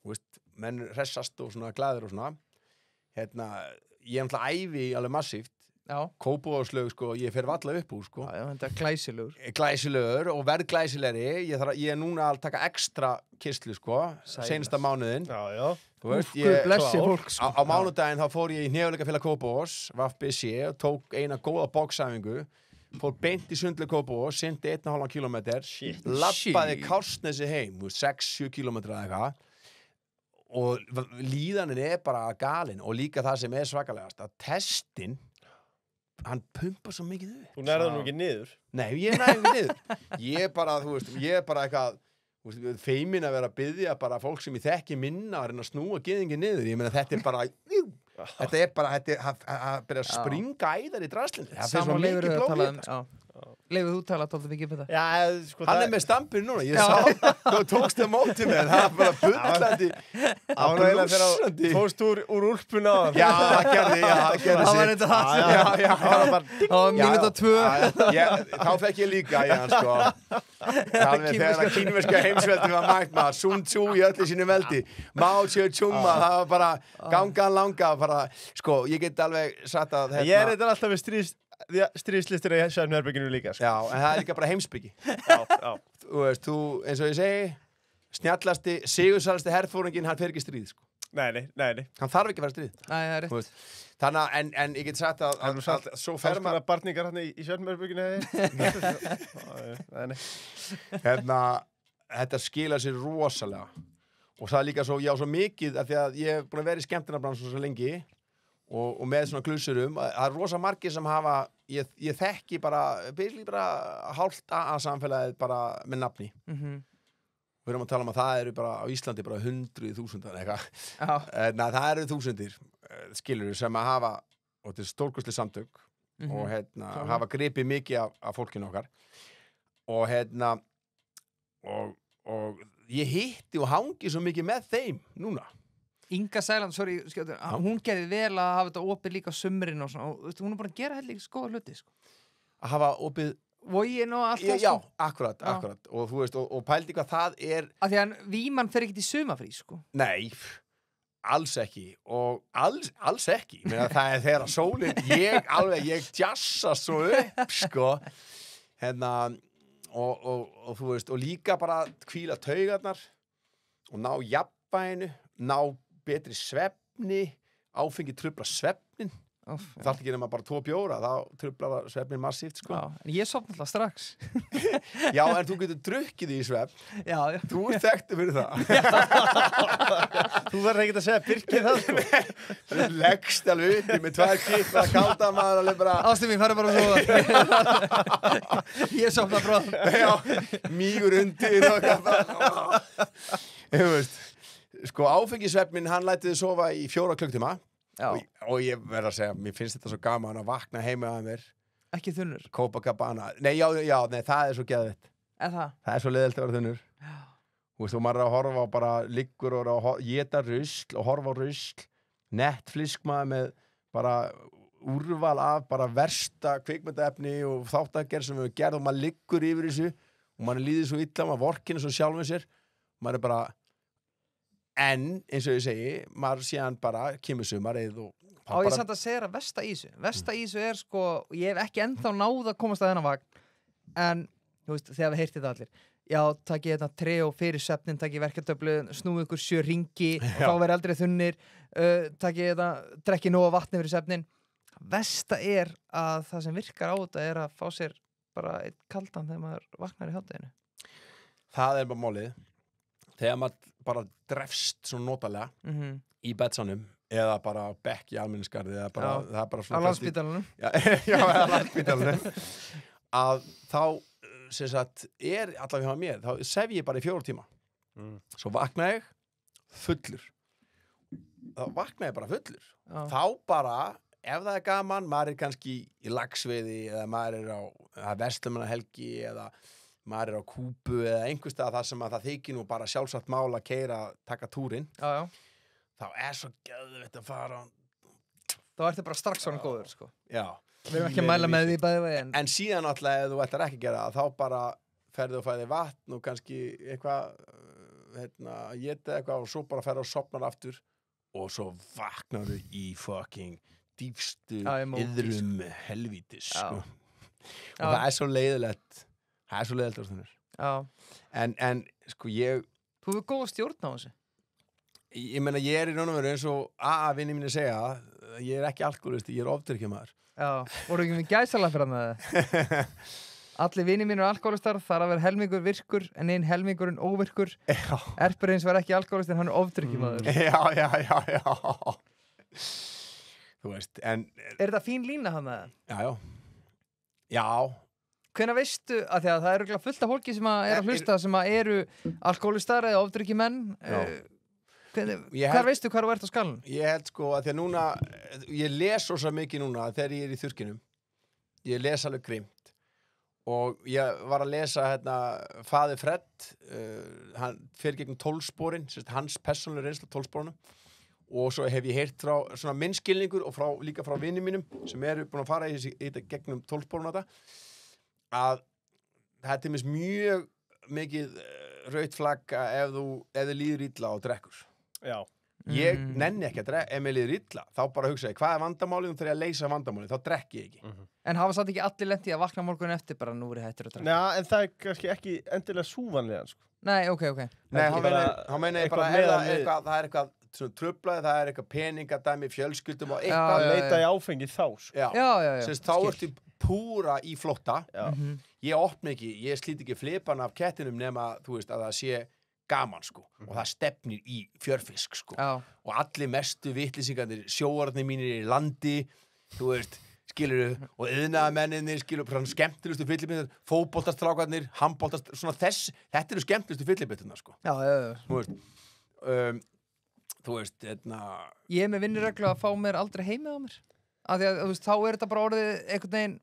Þú veist, menn hressast og svona glaður og svona. Ég náttúrulega æfi alveg massíft. Kópavogslög sko, ég fer valla upp úr sko. Já, þetta er glæsilegur og verð glæsilegri. Ég er núna að taka ekstra kistlu sko, seinasta mánuðin. Já. Þú veist, blessi fólk sko. Á mánudaginn þá fór ég í Hnefileikafélag Kópavogs, VFBC, og tók eina góða boxæfingu, fór beint í Sundlaug Kópavog, synti 1,5 kilometer, labbaði Kársnesi heim, 6-7 kilometra eða eitthvað. Og líðanin er bara galin og líka það sem er svakalegast, að testin hann pumpar svo mikið upp. Þú nærðar nú ekki niður. Nei, ég nærði ekki niður. Ég er bara eitthvað feimin að vera að biðja bara fólk sem ég þekki minna að reyna að snúa gyðingi niður. Ég meina þetta er bara að byrja að springa æðar í draslinu. Það fyrir svo mikið blóð í þetta. Leifur þú tala tóldið mikið um þetta? Já, sko hann er með stampin núna, ég sá þú tókst það móti með það var bara bullandi að blúsandi fóst úr úlpuna já, það gerði það var þetta það var mínúta 2 þá fekk ég líka í hann sko alveg þegar að kínverska heimsveldi var mætt maður Sun Tzu í öllu sínu veldi Mao Zedong það var bara ganga langa bara, sko, ég get alveg satt að ég er þetta alltaf við stríðslistur í Svefnherberginu líka sko. Já, en það er líka bara heimsbyggi Þú veist, eins og ég segi snjallasti, sigursælasti herfóringin hann fer ekki stríð sko. Nei hann þarf ekki að vera stríð Nei, það er rétt þannig að, en ég get sagt að svo fer maður barningar hann í Svefnherberginu þetta skila sér rosalega og það er líka svo, já, svo mikið af því að ég hef búin að vera í skemmtunarbransu svo lengi og með svona glusurum það er rosa margir sem hafa ég þekki bara hálft að samfélagið bara með nafni við erum að tala um að það eru bara á Íslandi bara 100.000 eitthvað það eru þúsundir skilur sem að hafa og þetta er stórkostleg samtök og hafa gripið mikið af fólkinu okkar og og ég hitti og hangi svo mikið með þeim núna Inga Sæland, sorry, hún gerði vel að hafa þetta opið líka á sumrin og svona, og hún er bara að gera heldur skoða hluti, sko. Að hafa opið... Vogin og allt það, sko. Já, akkurat. Og þú veist, og pældi hvað það er... Af því að Víman fer ekkert í sumafrí, sko. Nei, alls ekki. Og alls ekki. Meina, það er þegar sólin, ég djassa svo upp, sko. Og þú veist, og líka bara hvíla taugarnar og ná jafnvæginu, ná betri svefni, áfengi trufla svefnin. Það ekki nema bara 2 bjóra, þá truflar svefnin massíft, sko. Já, en ég sofna alltaf strax. Já, en þú getur drukkið í svefn. Já. Þú ert þekktur fyrir það. Þú verður ekkert að segja Birkir það, sko. Þú leggst alveg upp í með 2 kipp að kalda maður alveg bara... Ástin mín, farið bara að sofa. Ég sofna bráð. Já, mýgur undir og eitthvað. Þú veist. Sko áfengisvefnin, hann læti þið sofa í 4 klukktíma og ég verð að segja, mér finnst þetta svo gaman að vakna heima að mér Ekki þunnur. Copacabana. Nei, já, nei, það er svo geðvitt. Það? Það er svo leiðilt að vera þunnur. Já. Þú veist, og maður er að horfa á bara liggur og er að geta rusl og horfa á rusl. Netflix maður með bara úrval af bara versta kvikmyndaefni og þáttagerð sem við gerðum og maður liggur yfir þessu og maður líður svo illa, maður vorkinu svo sjálfum sér. Maður er bara, en eins og ég segi, maður síðan bara kemur sumarið og Á ég samt að segja að versta í þessu. Versta í þessu er sko, ég hef ekki ennþá náð að komast að þennan vagn, en þú veist, þegar við heyrtið það allir. Já, takk ég þetta treo fyrir svefnin, takk ég verkeftöflu, snúið ykkur 7 ringi, þá verið aldrei þunnir, takk ég þetta, drekki nóga vatni fyrir svefnin. Versta er að það sem virkar á þetta er að fá sér bara eitt kaldan þegar maður vaknar í hátteginu. Það er bara málið. Þegar maður bara drefst svo notalega í betsanum eða bara á bekk í almenningsgarði eða bara, það er bara svona... Á Landspítalanum. Já, á Landspítalanum. Að þá, sem sagt, er allavega hjá mér, þá sef ég bara í 4 tíma. Svo vakna ég fullur. Þá vakna ég bara fullur. Já. Þá bara, ef það er gaman, maður er kannski í lagsveiði eða maður er á Vestlumannahelgi eða maður er á Kúbu eða einhverstað þar sem að það þykir nú bara sjálfsagt mál að keyra, taka túrin. Já. Þá er svo geðveitt að fara. Þá ertu bara strax svona góður, sko. Já. Við erum ekki að mæla með því bæði veginn. En síðan alltaf, ef þú ætlar ekki að gera það, þá bara ferðu og fæði vatn og kannski eitthvað, éta eitthvað og svo bara ferðu og sopnar aftur og svo vaknar þú í fucking dýpstu iðrum helvítis, sko. Og það er svo leiðilegt. Það er svo leiðilegt á stundar. Já. En, sko, Þú hefur góða stjórn á þessu. Ég meina, ég er í raun og veru eins og vinni mínu segja, ég er ekki alkoholisti, ég er ofdrykkjumaður. Já, voru ekki með gæsalega fyrir það? Allir vinir mínir alkoholistar, þar að vera helmingur virkur en einn helmingurinn óvirkur. Já. Erpur eins var ekki alkoholist en hann er ofdrykkjumaður. Já. Þú veist, en... Er þetta fín lína hann með það? Já. Hvenær veistu, að því að það eru fullt af fólki sem er að hlusta sem eru alkoholistar eða ofdrykkjumenn. Hvar veistu hvar þú ert á skalanum? Ég held sko að því að núna, ég les svo mikið núna þegar ég er í þurrkinum. Ég les alveg grimt. Og ég var að lesa Faðir Fred, hann fer gegn 12-sporin, hans persónulega reynsla 12-sporunum. Og svo hef ég heyrt frá svona minnskilningur og líka frá vinum mínum sem eru búin að fara í þetta gegnum 12-sporun að það er til dæmis mjög mikið rautt flagg ef þið líður illa og drekkur. Já. Ég nenni ekki að drekka, ef mér líður illa, þá bara hugsa ég, hvað er vandamálið, þegar ég að leysa vandamálið, þá drekki ég ekki. En hafa satt ekki allir lent í að vakna morgun eftir bara nú er hættur að drekka? Já, en það er kannski ekki endilega súvanlega, sko. Nei, ok. Nei, hann meina ég bara, það er eitthvað svona truflaði, það er eitthvað peningadæmi, fjölskyldum og eitthvað. Leita í áfengi þá, sko. Já. Þá ertu púra í flótta. Ég opna ekki, ég slít ekki flipan af kettinum nema, þú veist, að það sé gaman, sko. Og það stefnir í fjörfisk, sko. Og allir mestu vitlýsingarnir, sjóararnir mínir í landi, þú veist, skilurðu, og iðnaðarmenninir, skilurðu, skemmtilegustu fyllibittur, fótboltastrákarnir, handboltast, svona þetta eru skemmtilegustu fyllibitturna, sko. Já. Þú veist, Ég er með vinnureglu að fá mér aldrei heimið á mér. Af því að, þú veist, þá er þetta bara orðið einhvern veginn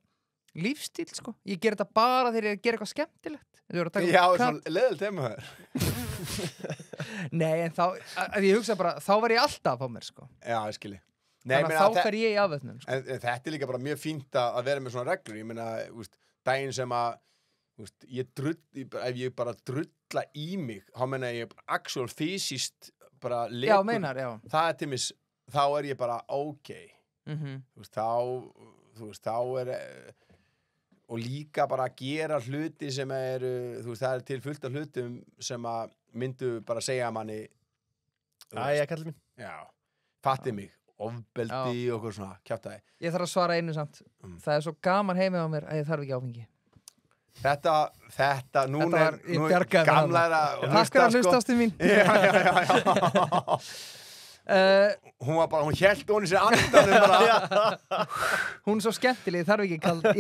lífstíl, sko. Ég ger þetta bara þegar ég ger eitthvað skemmtilegt. Já, svona leiðilegt heima þér. Nei, en þá, að ég hugsa bara, þá var ég alltaf að fá mér, sko. Já, ég skilji. Þannig að þá fer ég í afvötnum, sko. En þetta er líka bara mjög fínt að vera með svona reglur. Ég meina, daginn sem að, ef ég bara drulla í mig, þá meina ég actual fysiskt bara leikur. Já, meinar, já. Það er til mis, þá er ég bara ok. Þá er og líka bara að gera hluti sem eru, það er til fullt af hlutum sem að myndu bara segja manni Æja, kallið mín. Já, fattið mig, ofbeldi og eitthvað svona, kjátaði. Ég þarf að svara einu samt. Það er svo gaman heimið á mér að ég þarf ekki áfengi. Þetta, núna er gamlæra Takk fyrir að hlusta ástu mín. Já. Hún hélt honi sér andanum bara. Hún er svo skemmtileg, ég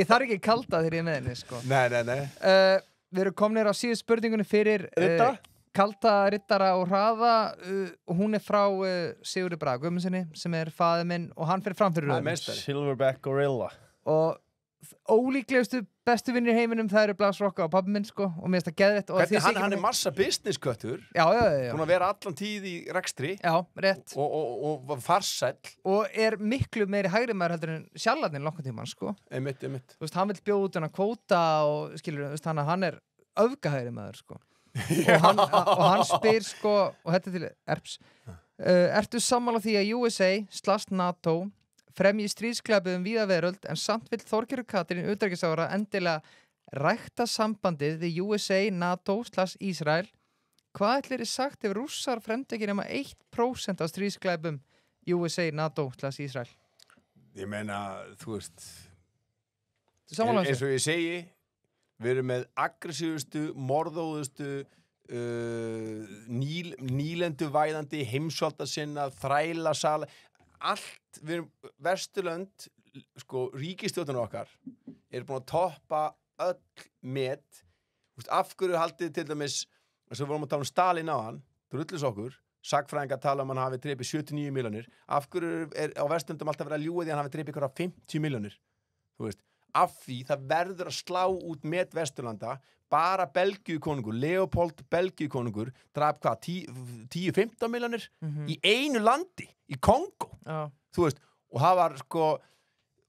þarf ekki kalda þegar ég er með henni, sko. Nei. Við erum komnir á síðu spurningunni fyrir kalda, riddara og hraða og hún er frá Sigurði Braga Guðmundsssyni sem er faðir minn og hann fyrir fram fyrir röðum. Silverback Gorilla. Og ólíklegustu bestu vinnir í heiminum, það eru Blas Rocka og pabbi minn, sko, og mér finnst það geðvett. Hvernig hann massa business köttur, Já. búin að vera allan tíð í rekstri Já, rétt. og farsæll. Og miklu meiri hægri maður heldur en Sjallarnir langan tímann, sko. Einmitt. Þú veist, hann vill bjóða út kvóta og skilur, þú veist, hann öfgahægri maður, sko. og hann spyr, sko, og þetta til Erps, ertu sammála því að USA/NATO fremji stríðsklæpuðum víða veröld en samt vill Þorgerður Katrín utanríkisráðherra endilega rækta sambandið við USA/NATO/Ísrael. Hvað ætlir sagt ef Rússar fremdi ekki nema 1% af stríðsklæpum USA/NATO/Ísrael? Ég meina, þú veist, Sammála eins og ég segi, við erum með aggressífustu, morðóðustu, nýlendu væðandi, heimsvaldasinna, þrælasala, allt, við erum Vesturlönd, sko, ríkisstjórnir okkar eru búin að toppa öll met. Af hverju haldið til dæmis, þess að við vorum að tala Stalin á hann, drullis okkur, sagfræðingar tala hann hafi drepið 79 milljónir. Af hverju á Vesturlöndum alltaf verið að ljúga því hann hafi drepið ykkur 50 milljónir? Þú veist, af því það verður að slá út met Vesturlanda. Bara Belgíukonungur, Leopold Belgíukonungur draf hvað, 10-15 milljónir í einu landi, í Kongo. Þú veist, og það var sko,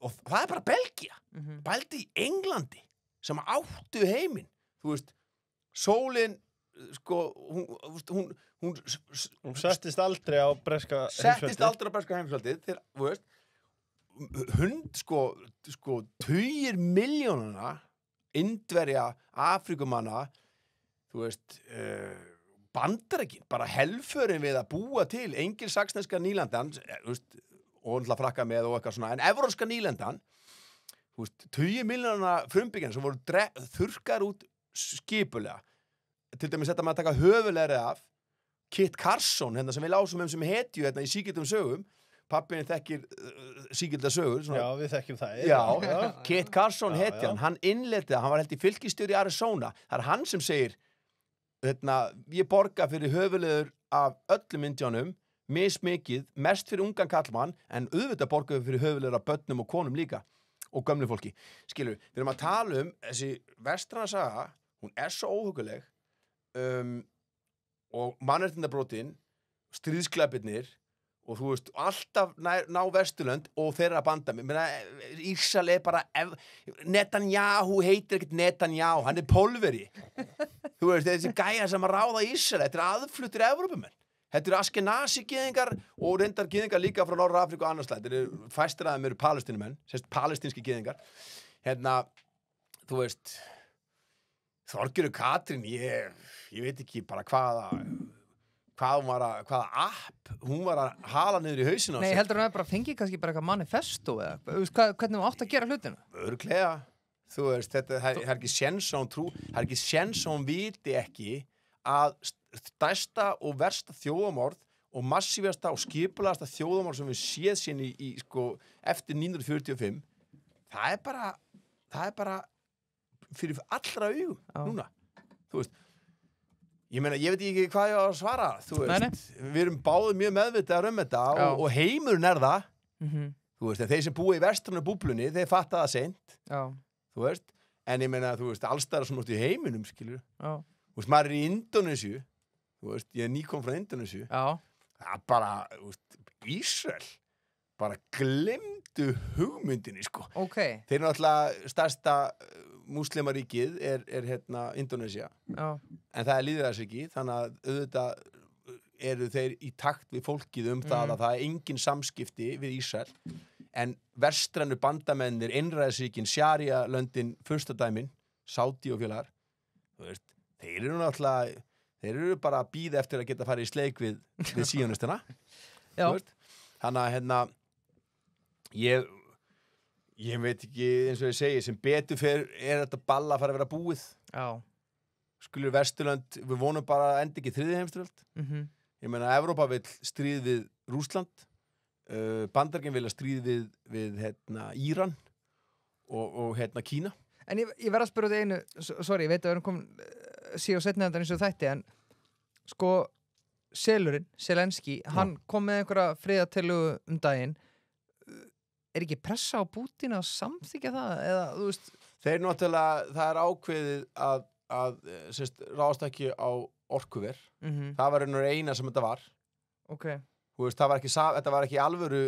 og það bara Belgía. Bældi í Englandi sem áttu heiminn. Þú veist, sólin, sko, hún settist aldrei á breska heimsveldið. Þegar, þú veist, sko, tugir milljónana Indverja, Afrikumanna, þú veist, Bandaríkin, bara helförin við að búa til engilsaxneska nýlendan, þú veist, og náttúrulega frakka með og eitthvað svona, en evrópska nýlendan, þú veist, 20 milljónana frumbyggjan sem voru þurrkar út skipulega. Til dæmis þetta með að taka höfulegri af Kit Carson, hérna sem við lásum sem hetju hérna í síkildum sögum. Pappin þekkir sígilda sögur. Svona. Já, við þekkjum það. Já. Kit Carson hetjan, hann innleitið, hann var held í fylkisstjóri í Arizona. Það hann sem segir, ég borga fyrir höfulegur af öllum Indjánum, mismikið, mest fyrir ungan kallmann, en auðvitað borga fyrir höfulegur af börnum og konum líka, og gömlu fólki. Skilur, við erum að tala þessi vestrana saga, hún svo óhuguleg, og mannréttindabrotin, stríðsklæpirnir, og þú veist, alltaf ná Vesturlönd og þeirra banda. Ísrael bara Netanyahu heitir ekkert Netanyahu, hann pólveri. Þú veist, þessi gæja sem að ráða Ísrael, þetta aðfluttir Evrópumenn. Þetta Askenasi-gyðingar og reyndar gyðingar líka frá Norður-Afríku og annarslæð. Þetta fæstir að þeim palestínumenn, sérst palestínski gyðingar. Þú veist, Þorgerður Katrín, ég veit ekki bara hvaða app hún var að hala niður í hausinu á Nei, sér. heldur hún bara fengið kannski bara eitthvað manifesto eða hvernig hún átt að gera hlutinu? Örugglega. Þú veist, það er ekki séns að hún það er ekki séns að hún viti ekki að stærsta og versta þjóðamorð og massívasta og skipulagasta þjóðamorð sem við séð sín í sko, eftir 1945 það er bara fyrir allra augum núna. Þú veist, ég meina, ég veit ekki hvað ég á að svara, þú veist, við erum báðið mjög meðvitaðar þetta og heimurinn það, þú veist, en þeir sem búa í vestranu búblunni, þeir fatta það seint, þú veist, en ég meina, þú veist, allstæðar sem í heiminum, skilur, þú veist, maður í Indonésiu, þú veist, ég nýkom frá Indonésiu, það bara, þú veist, Ísrael, bara glemdu hugmyndinni, sko. Þeir náttúrulega stærsta múslimaríkið er hérna Indonésia en það lýðræðisríki þannig að auðvitað eru þeir í takt við fólkið það að það er engin samskipti við Ísrael en vestrænu bandamennir einræðisríkin, Sharia-löndin furstadæmin, Sádi og félagar þeir eru náttúrulega þeir eru bara að bíða eftir að geta farið í sleik við síónistina þannig að hérna ég veit ekki eins og ég segi sem betur fer þetta balla að fara að vera búið skulur Vesturlönd við vonum bara að enda ekki þriðja heimsstyrjöld ég meina Evrópa vill stríð við Rússland Bandaríkin vilja stríð við hérna, Íran og hérna Kína En ég verð að spyrja þig einu sorry, ég veit að við erum komin síðan setna eins og þætti en sko Selurinn, Zelenski hann kom með einhverja friðartillögu daginn ekki pressa á Pútín að samþykja það eða, þú veist Þeir náttúrulega, það ákveðið að ráðast ekki á orkuver. Það var eina sem þetta var. Ok. Þú veist, þetta var ekki alvöru,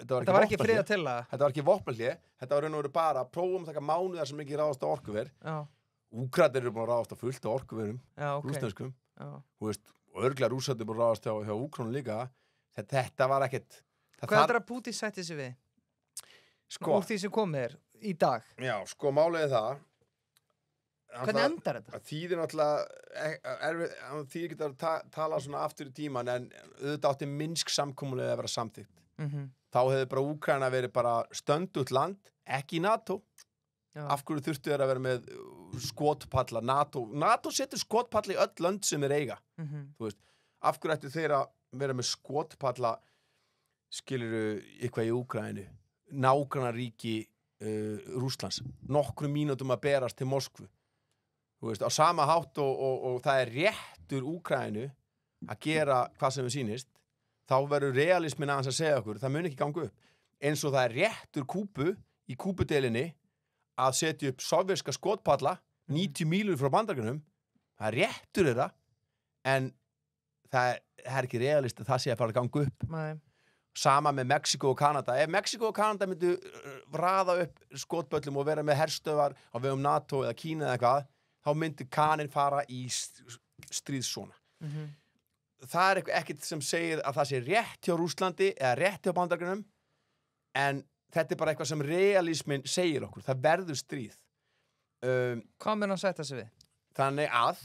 Þetta var ekki friða til það. Þetta var ekki vopnahlé, þetta var raun og veru bara prófum að taka mánuðar sem ekki ráðast á orkuver. Já. Úkratar eru búin að ráðast á fullt á orkuverum, rússneskum. Þú veist, og örglega rússarnir búin að ráðast hjá Úkrónu líka. Þetta var ekkert... Hvað er það að Pútín sætti sig við? Sko, úr því sem komið er í dag. Já, sko, málið er það. Hvernig endar þetta? Það þýðir náttúrulega, þýðir ekki að tala svona aftur í tíman, en auðvitað átti Minsk samkomulega að vera samþykkt. Þá hefði bara Úkraína verið bara stöndut land, ekki í NATO. Já. Af hverju þurftu þeir að vera með skotpalla, NATO setur skotpalla í öll lönd sem þeir eiga. Þú veist, af hverju ættu þeir að vera með skotpalla, skilurðu eitthvað í Úkraínu, nágrannaríki Rússlands, nokkrum mínútum að berast til Moskvu. Þú veist, á sama hátt og það er réttur Úkraínu að gera hvað sem við sýnist, þá verður realismin aðeins að segja okkur, það mun ekki ganga upp. Eins og það er réttur Kúbu í Kúbudelinni að setja upp sovjerska skotpalla 90 mílur frá Bandaríkjunum, það er réttur þeirra, en það er ekki realist að það sé að fara að ganga upp. Nei. Sama með Mexíkó og Kanada. Ef Mexíkó og Kanada myndu raða upp skotböllum og vera með herstöðvar á vegum NATO eða Kína eða eitthvað, þá myndi Kanin fara í stríð svona. Það er ekkert sem segir að það sé rétt hjá Rússlandi eða rétt hjá Bandaríkjunum, en þetta er bara eitthvað sem realismin segir okkur. Það verður stríð. Hvað mun að setja sig við? Þannig að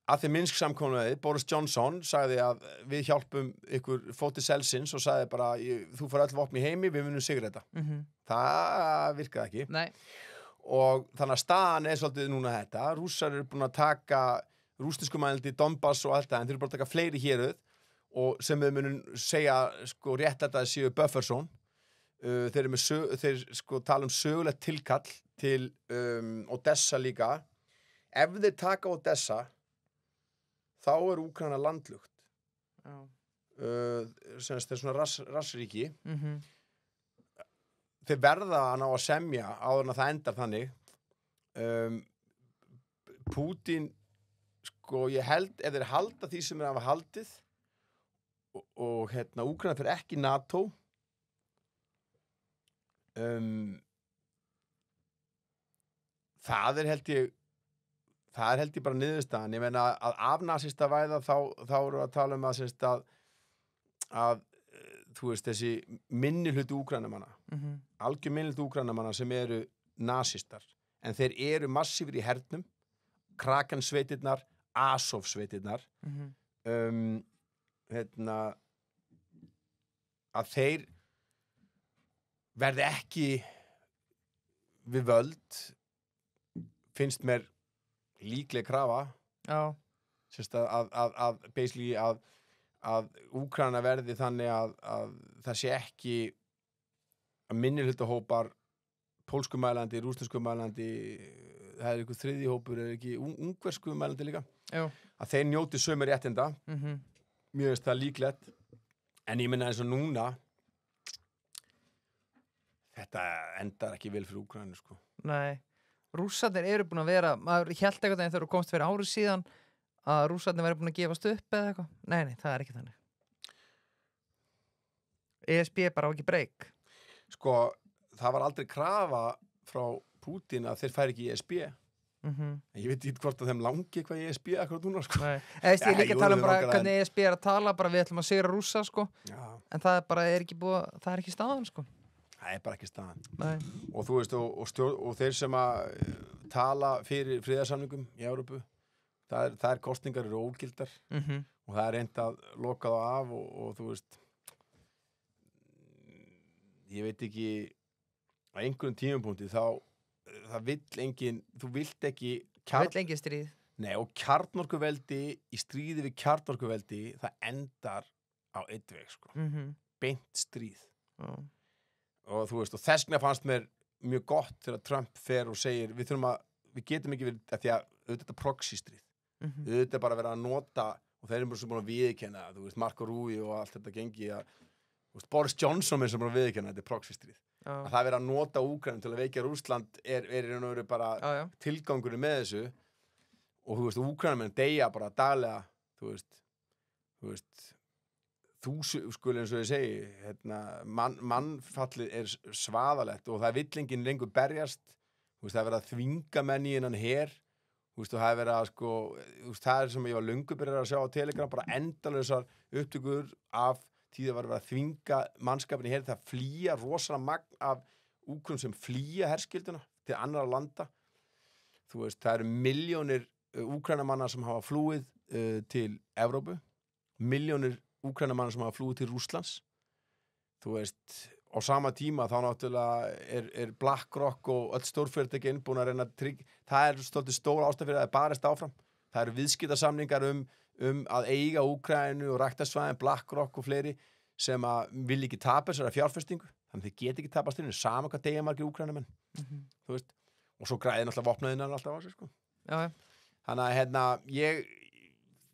því Minsk samkomulega, Boris Johnson sagði að við hjálpum ykkur fóti selsins og sagði bara, þú fær öll vopn í heimi, við munum sigra þetta. Það virkaði ekki. Nei. Og þannig að staðan er svolítið núna þetta. Rússar eru búin að taka rússneskumælandi Donbass og allt það, en þeir eru bara að taka fleiri héruð og sem við munum segja sko rétt að það séu bufferzone. Þeir sko tala sögulegt tilkall til Odessa líka. Ef þeir taka Odessa, þá er Úkraína landlugt. Sem þetta er svona rassríki. Þeir verða að ná að semja áður en að það endar þannig. Pútín, sko, ég held, ef þeir halda því sem þeir hafa haldið og Úkraína fyrir ekki NATO, það er held ég bara niðurstaðan. Ég meina að afnasista væða þá eru að tala um að þú veist, þessi minnihluti Úkraínumanna, algjör minnihluti Úkraínumanna sem eru nasistar, en þeir eru massífir í hernum, Kraken-sveitirnar, Azov-sveitirnar, að þeir verði ekki við völd, finnst mér líkleg krafa. Já. Sérst basically að Úkraína verði þannig að það sé ekki að minnihlutahópar pólskumælandi, rússneskumælandi, það er einhver þriðji hópur, er ekki ungverskumælandi líka. Já. Að þeir njóti sömu réttinda. Mér finnst það líklegt. En ég minna eins og núna, þetta endar ekki vel fyrir Úkraínu, sko. Nei. Rússarnir eru búin að vera, maður hélt eitthvað þegar þú komst fyrir árið síðan að rússarnir væri búin að gefast upp eða eitthvað. Nei, það er ekki þannig. ESB er bara á ekki breyk. Sko, það var aldrei krafa frá Pútín að þeir færi ekki í ESB. Ég veit ekki hvort að þeim langi eitthvað í ESB akkurat núna, sko. Nei, ég líka að tala um bara hvernig ESB er að tala, bara við ætlum að sigra Rússa, sko. Já. En það er bara, það er ekki staðan, sko. Það er bara ekki staðan. Nei. Og þú veist, og þeir sem að tala fyrir friðarsamningum í Evrópu, það er kosningar eru ógildar og það er reynt að loka það af og þú veist, ég veit ekki á einhverjum tímapunkti það vill engin, þú vilt ekki vill engin stríð. Nei, og kjarnorkuveldi í stríði við kjarnorkuveldi, það endar á einn veg, sko. Beint stríð. Og þú veist, og þess vegna fannst mér mjög gott þegar Trump fer og segir við getum ekki verið, því að auðvitað proxy stríð. Auðvitað bara verið að nota og þeir eru bara svo búin að viðurkenna, þú veist, Marco Rubio og allt þetta gengi og Boris Johnson minn sem bara viðurkenna þetta proxy-stríð. Að Já, það verið að nota Úkraínu til að veikja Rússland er í raun og veru bara já, tilgangurinn með þessu og þú veist, Úkraínumenn deyja bara daglega, þú veist skuli eins og ég segi, hérna, mannfallið er svaðalegt og það vill enginn lengur berjast, þú veist, það er verið að þvinga menn í innan her, þú veist, og það er verið að sko, þú veist, það er sem ég var löngu byrjar að sjá á Telegram, bara endalausar upptökur af því það var verið að þvinga mannskapin í her, það flýja rosalega magn af Úkrænum sem flýja herskilduna til annara landa, þú veist, það eru milljónir Úkrænamanna sem hafa flúið til Evrópu, milljónir Úkrænamanna sem hafa flúið til Rússlands, þú veist, á sama tíma þá náttúrulega er BlackRock og öll stórfyrirtækin búin að reyna að tryggja, það er stoltið stóra ástæð fyrir að það er barist áfram, það eru viðskiptasamningar að eiga Úkraínu og ræktarsvæðin, BlackRock og fleiri sem að vil ekki tapa þessara fjárfestingu, þannig að þeir geta ekki tapast inn, sama hvað deyja margir Úkraínumenn, þú veist, og svo græðir náttúrulega vopnaðinnar alltaf á sig, sko. já, Þannig að, hérna,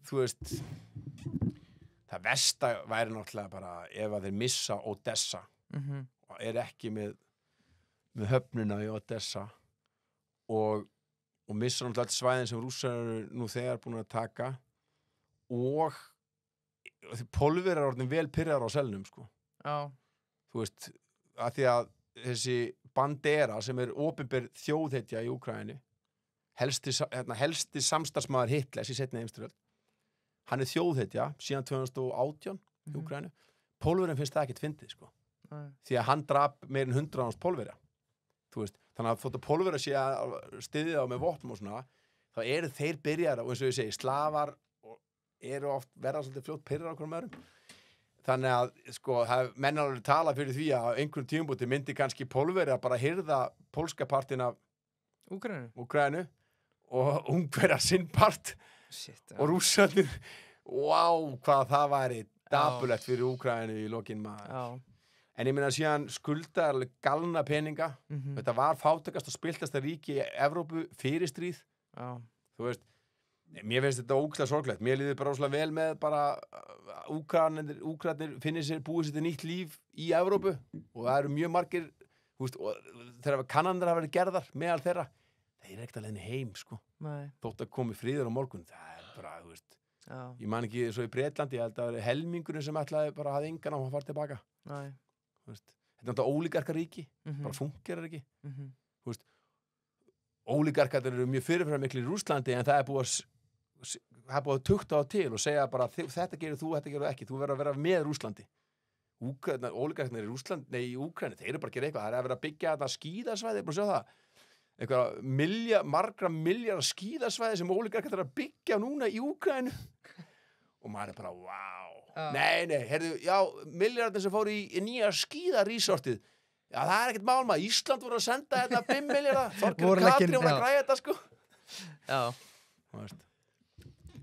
þú veist, það versta væri náttúrulega bara ef að þeir missa Odessa og er ekki með höfnina í Odessa og missa náttúrulega allt svæðin sem Rússar eru nú þegar búin að taka og Pólverjar eru orðin vel pirrar á selnum, sko. já, Þú veist, að því að þessi Bandera sem er opinber þjóðhetja í Úkraínu, helsti samstarfsmaður Hitlers í seinni heimsstyrjöld, hann er þjóðhetja síðan 2018 í Úkraínu. Pólverjum finnst það ekkert fyndið, sko. Því að hann drap meir en 100 Pólverja. Þú veist, þannig að þótt að Pólverja sé að styðja á með vopnum og svona, þá eru þeir byrjar, og eins og ég segi, slafar eru oft verða svolítið fljótt pirrar á hverjum öðrum. Þannig að, sko, menn alveg tala fyrir því að á einhverjum tímabúti myndi kannski Pólverja bara hirða pólska partin af Úkraínu og Ungverja sinn part og Rússarnir, hvað það væri dapulegt fyrir Úkraínu í lokin maður. En ég meina síðan skulda alveg galna peninga, þetta var fátækast og spiltasta ríki í Evrópu fyrir stríð, þú veist, mér finnst þetta ógeðslega sorglegt, mér líður bara óslega vel með bara Úkraínir finnir sér búið sér til nýtt líf í Evrópu og það eru mjög margir, þú veist, og þegar kannanir hafa verið gerðar meðal þeirra, þeir eru ekkert að leiðin heim, sko. Þótt að komi friður á morgun, það er bara, þú veist, ég man ekki svo í Bretlandi, ég held að það er helmingurinn sem ætlaði bara að hafa engan á að fara tilbaka. Þú veist, þetta er náttúrulega ólígarkaríki, bara fungerar ekki. Þú veist, ólígarkarnir eru mjög fyrirferðarmiklir í Rússlandi en það er búið að tukta á til og segja bara þetta gerir þú ekki, þú verður að vera með Rússlandi. Ólígarkarnir í Úkraínu, þeir eru bara að gera eitthvað, það er að vera að byggja þetta skíðasvæði, bara að sjá það. Eitthvað margra miljardar skíðasvæði sem ólígarkarnir er að byggja núna í Úkraínu. Og maður er bara, nei, heyrðu, já, miljardarnir sem fóru í nýja skíðarísortið. Já, það er ekkert mál maður, Ísland voru að senda hérna 5 miljardar, Þorgerður Katrín var að græja þetta, sko. Já.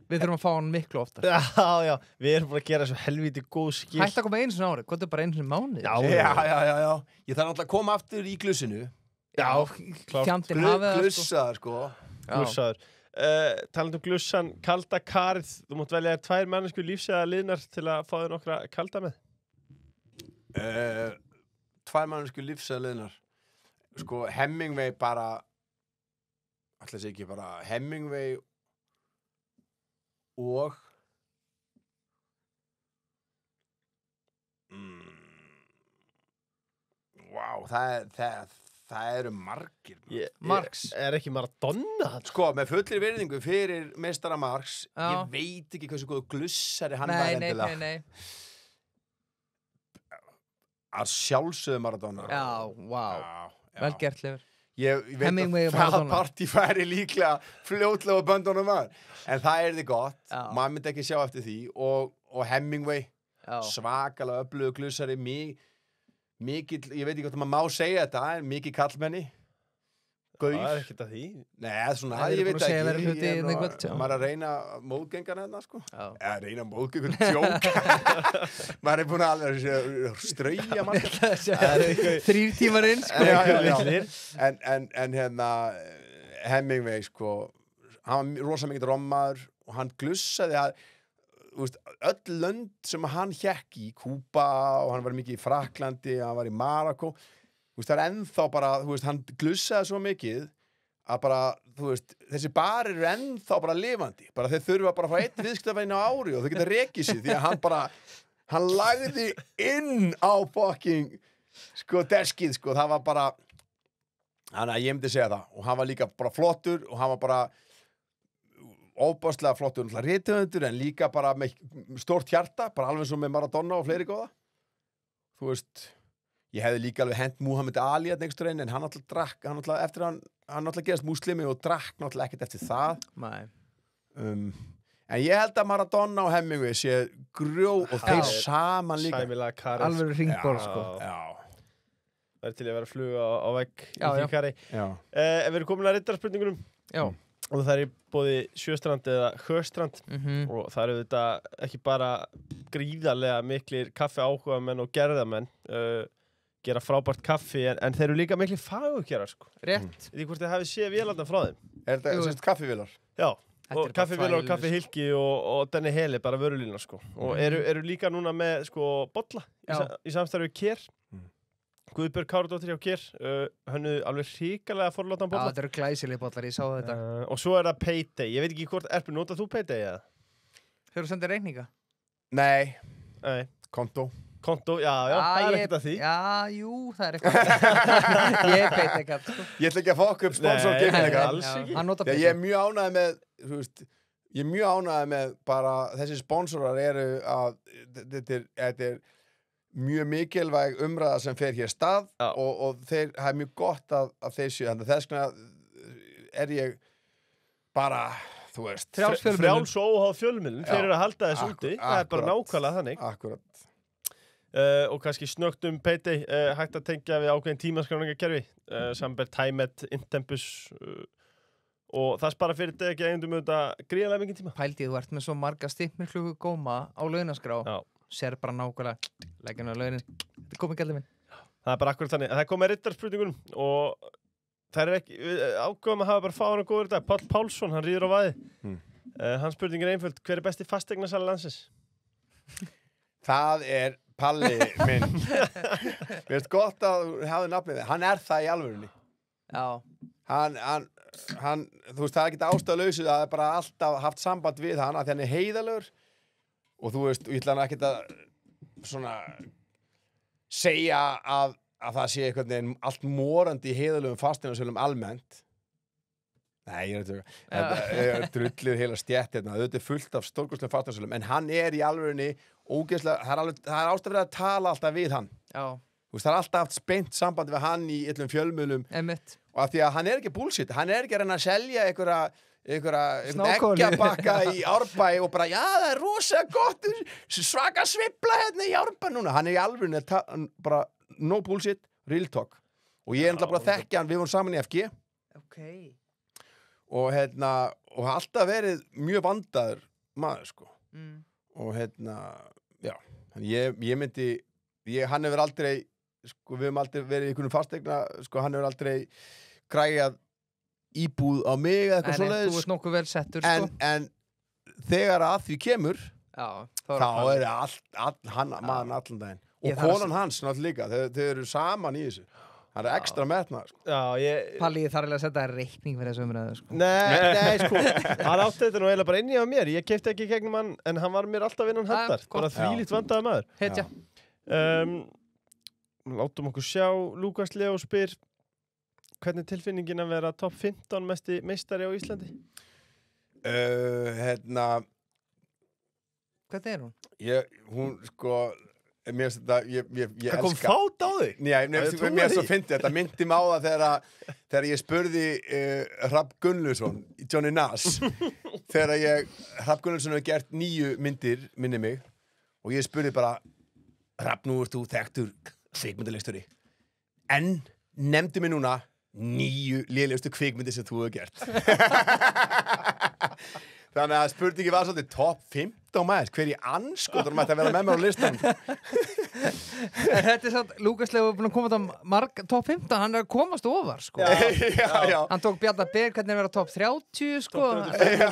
Við þurfum að fá hann miklu oftar. Já, við erum bara að gera svo helvíti góð skil. Hætt að koma einu sinni ári, hvað er bara einu sinni mánuð? Já. Ég þarf náttúrulega að koma aftur í glussinu. Já, fjandinn hafið það, Glussaður, sko. Glussaður. Talandi glussan, kalda karið, þú mátt velja 2 mennesku lífsæða liðnar til að fá þér nokkra kalda með. 2 mennesku lífsæða liðnar. Sko, Hemingway bara, ætla sé ekki bara, Hemingway og það eru margir. Marx. Er ekki Maradona? Sko, með fullri virðingu fyrir meistara Marx, ég veit ekki hversu góð glussari hann var endilega. Nei. Að sjálfsögðu Maradona. Já. Vel gert, Leifur. Ég veit að það partí færi líklega fljótlega á böndunum var. En það er þið gott. Maður myndi ekki sjá eftir því. Og Hemingway, svakalega öflugur glussari, mikill, ég veit ekki hvort maður má segja þetta, en mikill kallmenni. Gaur. Það er ekkert að því. Nei, svona, ég veit ekki. Maður að reyna móðgengan hérna, sko. Reyna móðgengan, tjók. Maður er búin að alveg strauja mann. 3 tímar inn, sko. Já. En hérna, Hemingway, sko, hann var rosa mikill rommaður og hann glussaði að þú veist, öll lönd sem hann hékk í, Kúba og hann var mikið í Fraklandi, hann var í Marakó, þú veist, það ennþá bara, þú veist, hann glussaði svo mikið að bara, þú veist, þessi barir eru ennþá bara lifandi, bara þeir þurfa bara að fá einn viðskiptaveginn á ári og þau geta rekið sig því að hann lagði inn á fucking, sko, deskið, sko, það var bara, þannig að ég myndi segja það og hann var líka bara flottur og hann var bara óbáslega flottur rithöfundur en líka bara með stórt hjarta, bara alveg svo með Maradona og fleiri góða. Þú veist, ég hefði líka alveg hent Muhammad Ali að nengstur einn en hann alltaf drakk, hann alltaf gerast múslimi og drakk náttúrulega ekkert eftir það. Nei. En ég held að Maradona og Hemingway sé og þeir saman líka. Sæmilega karið. Alveg hringborð, sko. Já. Það til að vera að fluga á vegg í Já, því já. kari. Já. Ef við erum komin að riddarspurningunum Já. og það er bóði Sjöstrand eða Höstrand Mhm. og það eru þetta ekki bara gríðarlega miklir kaffi áhugamenn og gerðamenn gera frábært kaffi en þeir eru líka miklir fagurgerar sko. Rétt. Því hvort þið hafið séð vélarnar frá þeim. Er þetta Jú. semst kaffivélar? Já, Þetta og er bara kaffivélar og þvælu, kaffi Hilki og Denni Heli bara vörulína sko. Og eru líka núna með sko bolla Já. í samstarfi við Kér. Guðbjörg Káradóttir hjá Kér hönnuðu alveg hrikalega forlátan Já, bolla. þetta eru glæsileg bollar, ég sá þetta. Og svo er það Payday. Ég veit ekki hvort, Erpur, notað þú Payday eða? Hefur þú sendið reikninga? Nei, Nei. konto. Konto, já, það er ekkert að því. Já, jú, það er eitthvað. Ég veit ekkert, sko. Ég ætla ekki að fokka upp sponsor Nei, gefinleika. alls ekki. Hann nota Ég er mjög ánægð með, þú veist, ég er mjög ánægð með bara þessi sponsorar eru að þetta er mjög mikilvæg umræða sem fer hér stað Já. og þeir, það er mjög gott að þeir séu, þannig að þess vegna er ég bara, þú veist, Frjáls fjölmiðlun. Frjáls og óháð fjölmiðlun. Þeir eru að halda þessu úti. Það er bara akkurat. nákvæmlega þannig. Akkurat. Og kannski snögt Payday, hægt að tengja við ákveðin tímaskráningakerfi, samber Timet, Intempus og það spara fyrirtæki eigendum auðvitað gríðarlega mikið tíma. Pældi, þú ert með svo marga stimpmiklu góma á launaskrá. Já. Sér bara nákvæmlega, leggja á launin. Þetta kom ekki allir minn. Það er bara akkurat þannig. Það er komið riddarspurningunum og það er ekki, ákveðum að hafa bara fáan og góður í dag. Páll Pálsson, hann ríður á vaði. Hans spurning er einföld, hver er besti fasteignasali landsins? Það er Palli minn. Mér finnst gott að þú hafði nafnið þig. Hann er það í alvörunni. Já. Hann, þú veist, það er ekki ástæðulausu að það er bara alltaf haft samband við hann að því hann er heiðalegur og þú veist, og ég ætla hann ekkert að svona segja að það sé einhvern veginn allt morandi í heiðalegum fasteignasölum almennt. Nei, ég er að tjóka. Þetta er drullið heila stjætt hérna. Þetta er fullt af stórkostlegum fasteignasölum en hann er í alvörunni ógeðslega, það er ástæður að tala alltaf við hann. Já. Þú veist, það er alltaf haft spennt samband við hann í öllum fjölmiðlum Einmitt. og af því að hann er ekki bullshit, hann er ekki að reyna að selja einhverja Snákóli. eggjabakka í Árbæ og bara, já, það er rosa gott svaka svifla hérna í Árbæ núna, hann er í alvörunni bara no bullshit, real talk og ég er náttúrulega bara að þekkja hann, við vorum saman í FG Ok. og og alltaf verið mjög vandaður maður, sko og já, ég myndi hann hefur aldrei sko, við höfum aldrei verið í einhvern fastegna sko, hann hefur aldrei græjað íbúð á mig eða eitthvað Þú svoleiðis ert nokkuð vel settur, sko. en þegar að því kemur Já. þá er hann maður allan daginn og Ég þarf að konan hans náttúrulega líka þau eru saman í þessu hann er ekstra metnað, sko. Já, Palli, ég þarf alveg að setja reikning fyrir þessu umræðu, sko. Nei, sko, hann átti þetta nú eiginlega bara inni á mér. Ég keypti ekki í gegnum hann, en hann var mér alltaf innan handar. gott. Bara þvílíkt vandaður maður. Hetja. Látum okkur sjá. Lúkas Leó spyr, hvernig er tilfinningin að vera topp 15 mesti meistari á Íslandi? Hvernig er hún? Hún, sko mér finnst þetta, ég Það kom fát á þig? Já, mér er svo fyndið, þetta myndi mig á það þegar ég spurði Hrafn Gunnlaugsson í Johnny Nass þegar Hrafn Gunnlaugsson hefur gert 9 myndir, minni mig og ég spurði bara Hrafn, nú ert þú þekktur kvikmyndaleikstjóri en nefndi mig núna 9 lélegustu kvikmyndir sem þú hefur gert Þannig að spurningi var svolítið top 15 maður, hver í anskotur mætti að vera með mér á listanum. Þetta er satt, Lúkas Leifur búin að koma þetta top 15, hann er að komast ofar, sko. Já. Hann tók Bjarnar Ben, hvernig er að vera top 30, sko. Já.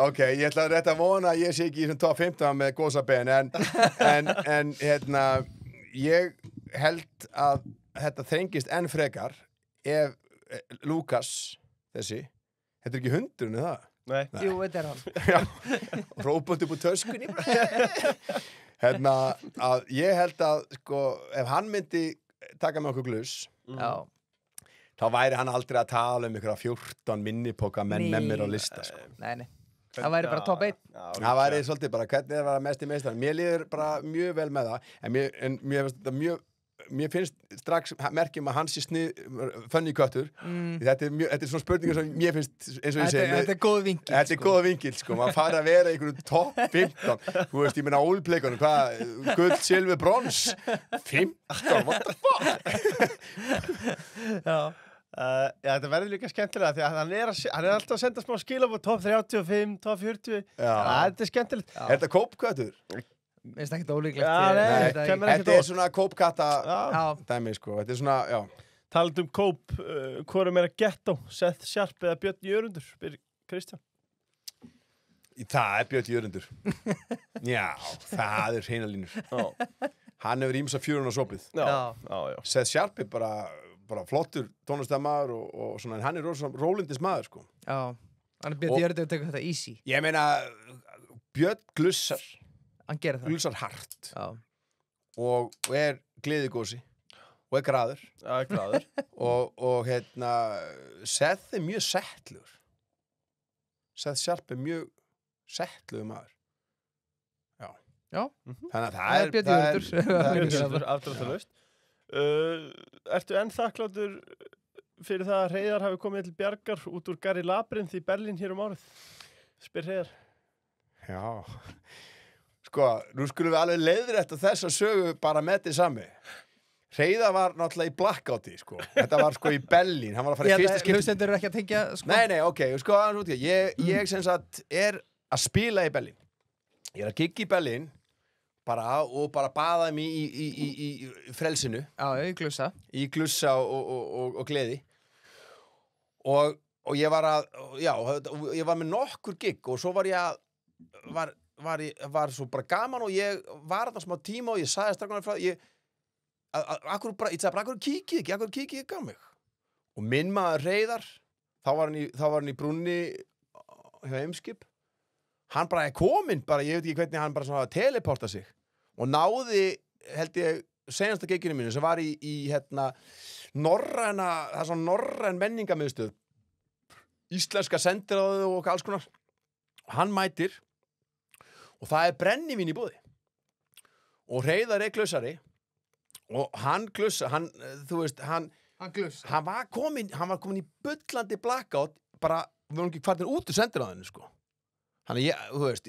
Ok, ég ætla rétt að vona að ég sé ekki í þessum top 15 með gósa Ben, en hérna, ég held að þetta þrengist enn frekar ef Lúkas, þetta er ekki hundurinn, er það? Nei. Jú, þetta er hann. Já, rópandi upp úr töskunni. Hérna, að ég held að, sko, ef hann myndi taka með okkur glus, Já. þá væri hann aldrei að tala um ykkur 14 minnipoka menn með mér á lista, sko. Nei. Það væri bara top 1. Það væri svolítið bara, hvernig það var mest í meistar. Mér líður bara mjög vel með það, en mér finnst strax merkjum að hans er funny köttur. Þetta er svona spurningar sem mér finnst, eins og ég segi. Þetta er góð vinkil. Þetta er góð vinkil, sko. Man fara að vera í einhverju top 15. Þú veist, ég meina ólpleikunum, hvað, gull, silfur, brons. 15, what the fuck? Já. Þetta verður líka skemmtilega því að hann er alltaf að senda smá skil á top 35, top 40. Þetta er skemmtilegt. Er þetta kópköttur? Mér finnst ekki ólíklegt. Nei, þetta er svona kópkatta dæmi, sko. Þetta er svona, já. Talandi um kóp, hvor er meira Ghetto, Seth Sharp eða Björn Jörundur, spyr Kristján. Það er Björn Jörundur. Já, það er hreina línur. Hann hefur ímsa fjörun á sopið. Já. Seth Sharp er bara flottur tónlistarmaður og svona, en hann er rólindis maður, sko. Já, hann er Björn Jörundur að taka þetta easy. Ég meina, Björn glussar. Hann gerir það. Glussar hart. Já. Og er gleðigósi. Og er graður. Já, graður. og hérna, Seth er mjög settlugur. Seth Sharp er mjög settlugur maður. Já. Þannig að það er Björn Jörundur. Afdráttarlaust. Ertu enn þakkláttur fyrir það að Hreiðar hafi komið til bjargar út úr Gary Labyrinth í Berlín hér árið? Spyr Hreiðar. Já. Sko, nú skulum við alveg leiðrétta þessa sögu bara með því sami. Hreiðar var náttúrulega í blackouti, sko. Þetta var sko í Berlín. Hann var að fara í fyrsta skipti. Hlustendur eru ekki að tengja, sko. Nei, ok, sko, ég sem sagt er að spila í Berlín. Ég er að gigga í Berlín og bara baða mig í frelsinu. Já, í glussa. Í glussa og gleði. Og ég var með nokkur gig og svo var ég var svo bara gaman og ég var þarna smá tíma og ég sagði strákunum frá akkur kíkið ekki á mig. Og minn maður Hreiðar, þá var hann í brúnni hjá Eimskip. Hann bara er kominn, ég veit ekki hvernig hann bara svona teleporta sig og náði, held ég, seinasta giginu mínu sem var í hérna það er svona norræn menningamiðstöð, íslenska sendiráðu og alls konar. Hann mætir og það er brennivín í boði og Hreiðar er glussari og hann var kominn í bullandi blackout, bara, við varum ekki farnir út úr sendiráðinu, sko. Þannig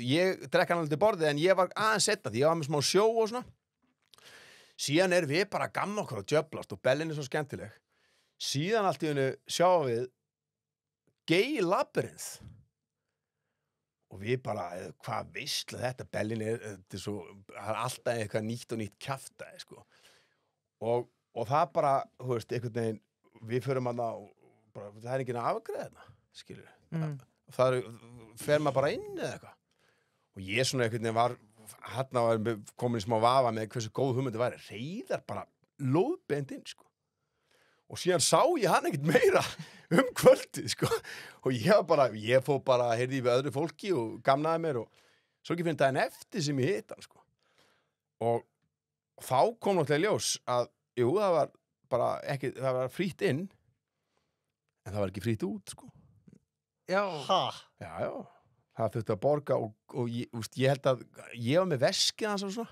ég drekka hann alveg til borðið en ég var aðeins setna því ég var með smá sjó og svona. Síðan við bara gamla okkur og djöflast og Berlín er svo skemmtileg. Síðan allt í hennu sjáum við Gay Labyrinth. Og við bara, hvað veistla þetta, Berlín þetta er svo, það er alltaf eitthvað nýtt og nýtt kjaftaði, sko. Og það bara, einhvern veginn, við förum að það er ekki að afgreiða þetta, skilur. Það fer maður bara inn eða eitthvað og ég svona einhvern veginn var komin í smá vafa með hversu góð hugmyndi væri. Hreiðar bara lóðbent inn, sko, og síðan sá ég hann ekkert meira kvöldið, sko, og ég fór bara heyrði við öðru fólki og gamnaði mér og svo ekki fyrir daginn eftir sem ég hitt hann, sko, og þá kom náttúrulega ljós að það var bara ekki, það var frítt inn en það var ekki frítt út, sko. Já. Já. Það þurfti að borga og ég held að ég var með veskið hans og svona.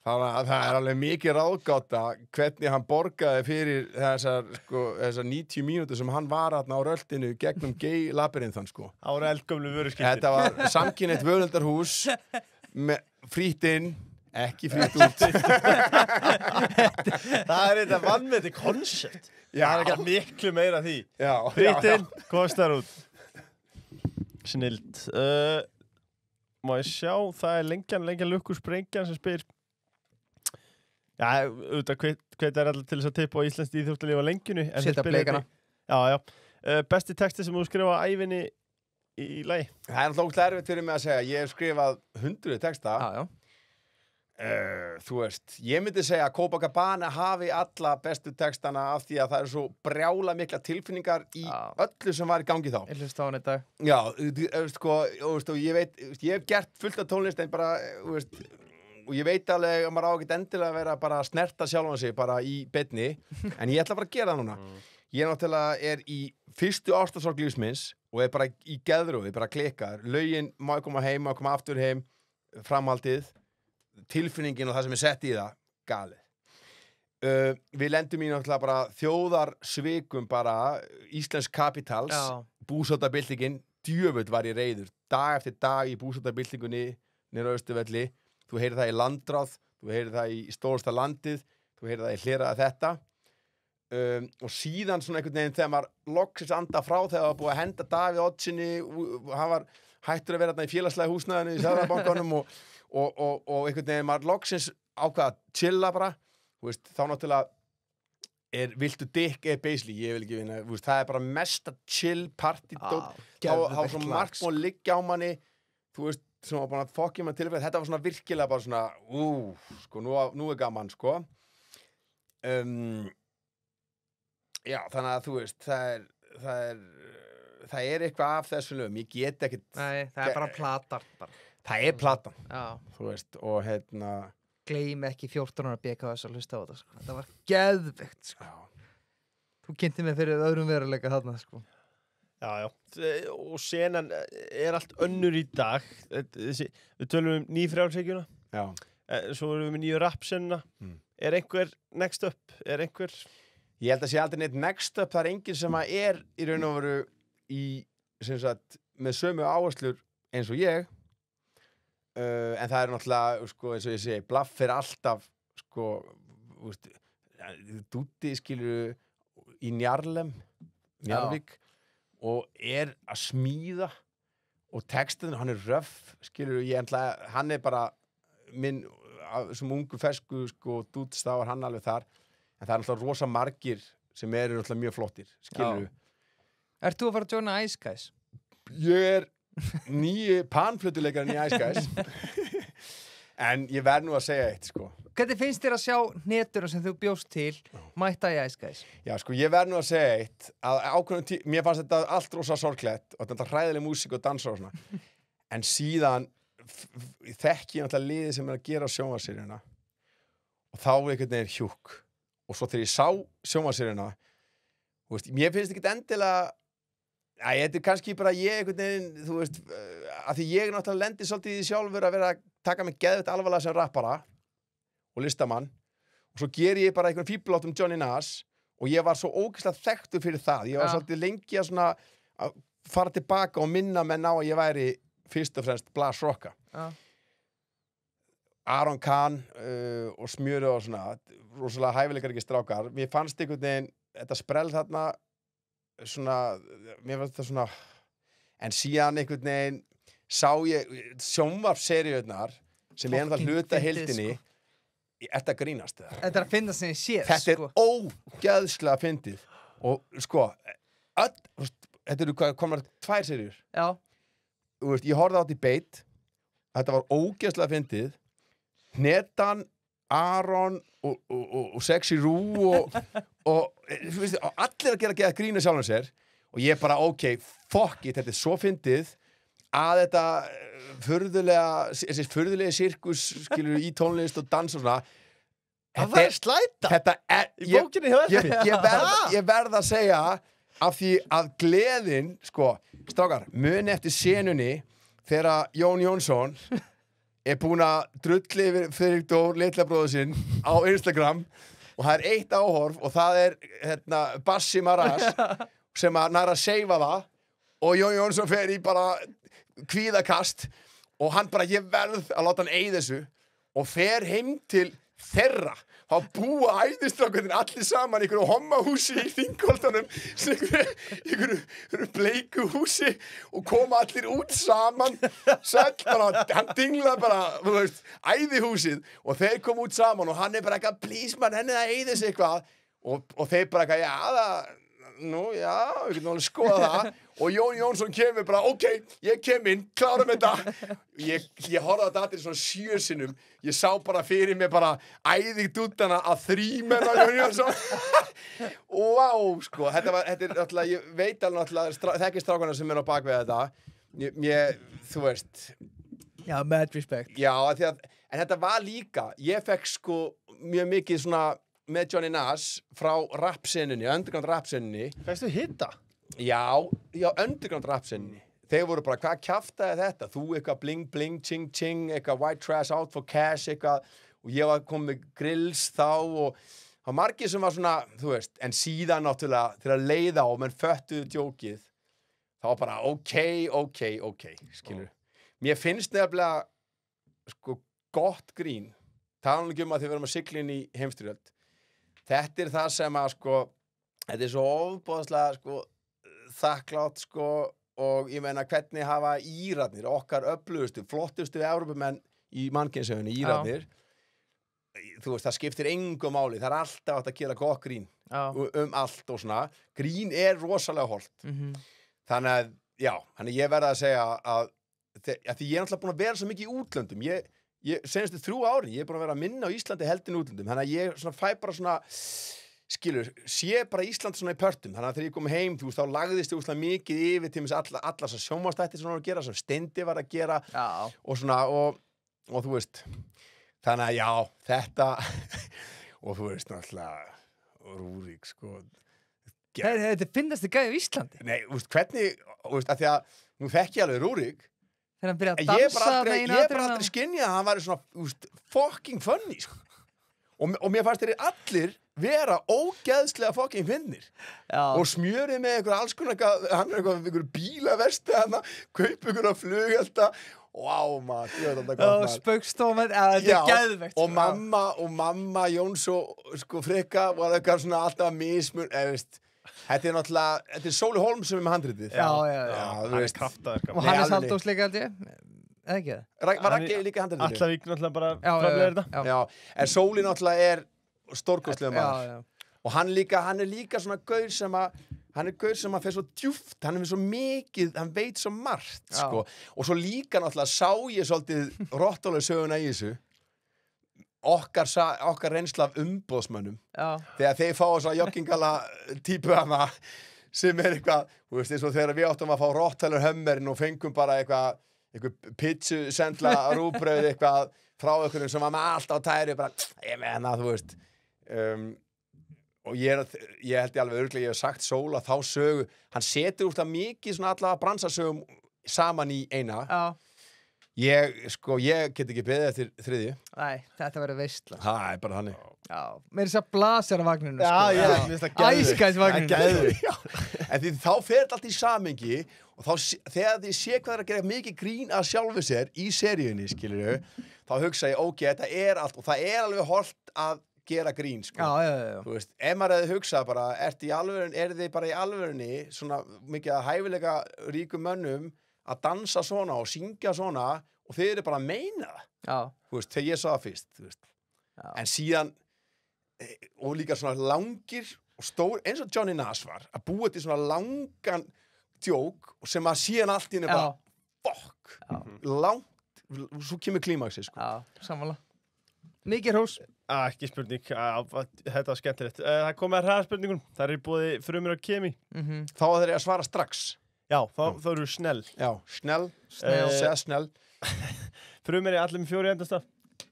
Þannig að það er alveg mikið ráðgáta hvernig hann borgaði fyrir þessar 90 mínútur sem hann var þarna á röltinu gegnum Gay Labyrinth, sko. Ára eldgömlu vöruskiptin. Þetta var samkynhneigt völundarhús með frítt inn, ekki frítt út. Það er þetta vannmeti konsept. Það er ekki miklu meira því. Já. Frítt inn, kostar út. Snild. Má ég sjá, það er lengjan Lukkus Brengjan sem spyr. Já, auðvitað hvet allir til þess að tippa á íslenskt íþróttalíf á lengjunu. Setja blikana. Já. Besti texti sem þú skrifa á ævinni í lagi? Það er náttúrulega erfitt fyrir mig að segja. Ég hef skrifað 100 texta. Já. Þú veist, ég myndi segja að Copacabana hafi alla bestu textana af því að það eru svo brjála mikla tilfinningar í öllu sem var í gangi þá. Ég hlusta á hann í dag. Já, sko, og ég veit, ég hef gert fullt af tónlist en bara, og ég veit alveg að maður á ekkert endilega að vera bara að snerta sjálfan sig bara í beinni, en ég ætla bara að gera það núna. Ég náttúrulega í fyrstu ástarsorg lífs minns og bara í geðrófi, bara klikkar. Lögin, má ég koma heim, má ég koma aftur heim, framhaldið, tilfinningin og það sem er sett í það, galið. Við lendum í náttúrulega bara þjóðarsvikum bara, Íslensk Kapitals, búsáttarbyltingin, djöfull var ég reiður, dag eftir dag í búsáttarbyltingunni, niður á Austurvelli, þú heyrir það í Landráð, þú heyrir það í Stórsta landið, þú heyrir það í Hleraða þetta, og síðan svona einhvern veginn þegar maður loksins anda frá þegar það var búið að henda Davíð Oddssyni og hann var hættur að vera þarna í félagslega húsnæðinu í Seðlabankanum og einhvern veginn maður loksins ákvað að chilla bara, þú veist, þá náttúrulega viltu dick basically, ég vil ekki vinna, þú veist, það er bara mesta chill party þá svo margt má liggja á manni, þú veist, sem var bara að fokja mann tilfæð, þetta var svona virkilega bara svona, sko, nú er gaman, sko. Já, þannig að þú veist, það er eitthvað af þessum lögum, ég get ekkert... Nei, það er bara platan. Það er platan, Já. Þú veist, og Gleym ekki 14 ára BKS að hlusta á þetta, sko. Það var geðveikt, sko. Já. Þú kynnti mig fyrir öðrum veruleika þarna, sko. Já. Og senan er allt önnur í dag. Við tölum nýfrjálfsíkjuna. Já. Svo erum við nýju rapsenuna. Er einhver next up? Er einhver... Ég held að sé aldrei neitt next up, það er enginn sem að í raun og veru sem sagt, með sömu áherslur eins og ég, en það er náttúrulega, sko, eins og ég segi, Blaff er alltaf, sko, Dúddi, skilur, í Njarðvík, og að smíða, og textin, hann er röff, skilur, hann er bara minn, sem ungu fersku, sko, Dúddi stáðar hann alveg þar, en það er náttúrulega rosa margir sem eru náttúrulega mjög flottir, skilur við. Ert þú að fara að joina Ice Guys? Ég nýji panflutuleikarinn í Ice Guys. En ég verð nú að segja eitt, sko. Hvernig finnst þér að sjá netura sem þú bjóst til mæta í Ice Guys? Já, sko, ég verð nú að segja eitt, að ákveðnum mér fannst þetta allt rosa sorglegt, og þetta hræðileg músík og dansa og svona. En síðan þekki ég náttúrulega liðið sem er að gera sjónvarpsseríuna, og þá einhvern veginn hjúkk. Og svo þegar ég sá sjónvarpsseríuna, þú veist, mér finnst ekkert endilega, þetta er kannski bara ég einhvern veginn, þú veist, að því ég náttúrulega lendi svolítið í því sjálfur að vera að taka mig geðveitt alvarlega sem rappara og listamann, og svo ger ég bara einhvern fíblátt Johnny Nass, og ég var svo ógeðslega þekktur fyrir það. Ég var svolítið lengi að fara tilbaka og minna menn á að ég væri fyrst og fremst Blas Rocka. Aron Kahn og Smjöru og svona, rosalega hæfileikar ekki strákar. Mér fannst einhvern veginn, þetta sprell þarna, svona, mér fannst þetta svona, en síðan einhvern veginn sá ég sjónvarpsseríurnar sem er ennþá hluta heildinni, þetta grínast það. Þetta er að finna sem ég sé, sko. Þetta er ógeðslega fyndið. Og sko, þetta eru komnar 2 seríur. Já. Þú veist, ég horfði á þetta í beit, þetta var ógeðslega fyndið. Netan, Aron og Sexy Rú og allir að gera grína sjálfum sér, og ég bara, fuck it, þetta er svo fyndið að þetta furðulegi sirkus, skilur, í tónlist og dans og svona. Það var slæta í bókinni hjá Elfi. Ég verð að segja, af því að gleðin, sko, strákar, muni eftir senunni þegar Jón Jónsson er búin að drulli yfir Friðrik Dór, litla bróður sinn, á Instagram, og það er eitt áhorf, og það er Bassi Maras sem að næra að seifa það, og Jón Jónsson fer í bara kvíðakast, og hann bara, ég verð að láta hann eigi þessu, og fer heim til þeirra þá búa æðistrákvöldin allir saman í einhverju hommahúsi í Þingholtunum einhverju bleiku húsi og koma allir út saman sæll bara, hann dinglaði bara þú veist, æðihúsið og þeir kom út saman og hann bara eitthvað please man, henni það æðis eitthvað og þeir bara eitthvað, já það nú, já, við getum alveg skoða það og Jón Jónsson kemur bara, ok, ég kem inn, klárum þetta ég horfði á þetta allir svona 7 sinnum ég sá bara fyrir mig bara æðið dútana að 3 menn á Jón Jónsson wow, sko, þetta er náttúrulega, ég veit alveg náttúrulega þekki strákana sem er á bakvið þetta þú veist Já, mad respect já, en þetta var líka ég fekk sko mjög mikið svona með Johnny Nass frá rap-senunni, underground rap-senunni. Fæstu hitta? Já, underground rap-senunni. Þeir voru bara, hvað kjaftaði þetta? Þú eitthvað bling bling, ching ching, eitthvað white trash out for cash, eitthvað, og ég var komið með grills þá og það var margir sem var svona, þú veist, en síðan náttúrulega til að leiða á, menn föttuðu djókið, þá var bara, ok, skilur. Mér finnst nefnilega, sko, gott grín, tala ekki að þið verðum að sigla inn í heimstyrjöld. Þetta er það sem að sko þetta er svo ofboðslega sko þakklátt sko og ég meina hvernig hafa Írarnir okkar öflugustu, flottustu Evrópumenn í mannkynsögunni, Írarnir þú veist, það skiptir engu máli, það er alltaf átt að gera gott grín allt og svona grín er rosalega holt þannig að, já, ég verða að segja að því ég er náttúrulega búin að vera svo mikið í útlöndum senastu 3 árin, ég er búin að vera að minna á Íslandi heldin útlöndum, þannig að ég svona fæ bara svona, skilur, sé bara Ísland svona í pörtum, þannig að þegar ég kom heim, þú veist, þá lagðist ég úrslega mikið yfir til alla þessar sjónvarpsþættir sem var að gera, sem Steindi var að gera og svona, og þú veist, þannig að já, þetta, og þú veist, náttúrulega, Rúrik, sko, Þetta finnast þið gæði á Íslandi? Nei, þú veist, hvernig, þú veist, að því að, nú þekki ég alveg Rúrik, Þegar hann byrjaði að dansa ég bara aldrei skynja að hann væri svona úst, fucking funny sko. og mér fannst þeir allir vera ógeðslega fucking finnir og smjörið með einhver alls konar hann er einhver bílaversti hann kaup einhverja flughelda maður, ég veit þetta gott maður Spaukstofan, þetta er geðvegt og mamma Jóns og sko frikka var eitthvað svona alltaf mismun veist þetta er náttúrulega, þetta er Sóli Hólm sem er með handritið. Já, hann er kraftaður. Og Hannes Halldórs líka held ég, eða ekki það? Var ekki líka handritið? Allavík náttúrulega bara framleiðir þetta. Já, en Sóli náttúrulega er stórkostlega maður. Og hann er líka svona gaur sem að fer svo djúpt, hann er svo mikið, hann veit svo margt, sko. Og svo líka náttúrulega sá ég svolítið rottulega söguna í þessu. Okkar reynsla af umboðsmönnum þegar þeir fá þess að joggingala típu hana sem er eitthvað, þú veist, eins og þegar við áttum að fá Rottweiler Hummerin og fengum bara eitthvað pizzu sendla rúbrauð eitthvað frá einhverjum sem var með allt á tæri bara, ég meina, þú veist og ég held ég alveg örugglega ég hef sagt Sóla þá sögu, hann setur úrslag mikið svona allavega bransasögum saman í eina Ég get ekki beðið eftir þriðju. Nei, þetta verður veistla. Það er bara þannig. Já, mér er þess að blasir á vagninu, sko. Já, ég finnst það geðveikt. Æskæs vagninu. En því þá fer þetta allt í samengi og þá, þegar þið sé hvað er að gera mikið grín að sjálfu sér í seríunni, skilurðu, þá hugsa ég, ok, þetta er allt og það er alveg hollt að gera grín, sko. Já. Þú veist, ef maður hefði hugsað bara, er þið bara í alvörunni svona mikið að hæfileika ríkum mönnum að dansa svona og syngja svona og þeir eru bara að meina það. Já. Þú veist, þegar ég sá það fyrst, þú veist. Já. En síðan, og líka svona langir og stór, eins og Johnny Nass var, að búa til svona langan djók sem að síðan allt í henni bara, fuck, langt, svo kemur klímaxið, sko. Já, samanlega. Mikið hrós. Ekki spurning, þetta var skemmtilegt. Það komið að hraðspurningun, það er búið frumur á kemi. Þá að þeir að svara strax. Já, þá eru snell. Já, snell, segja snell. Frumur er allir með 4 endastaf.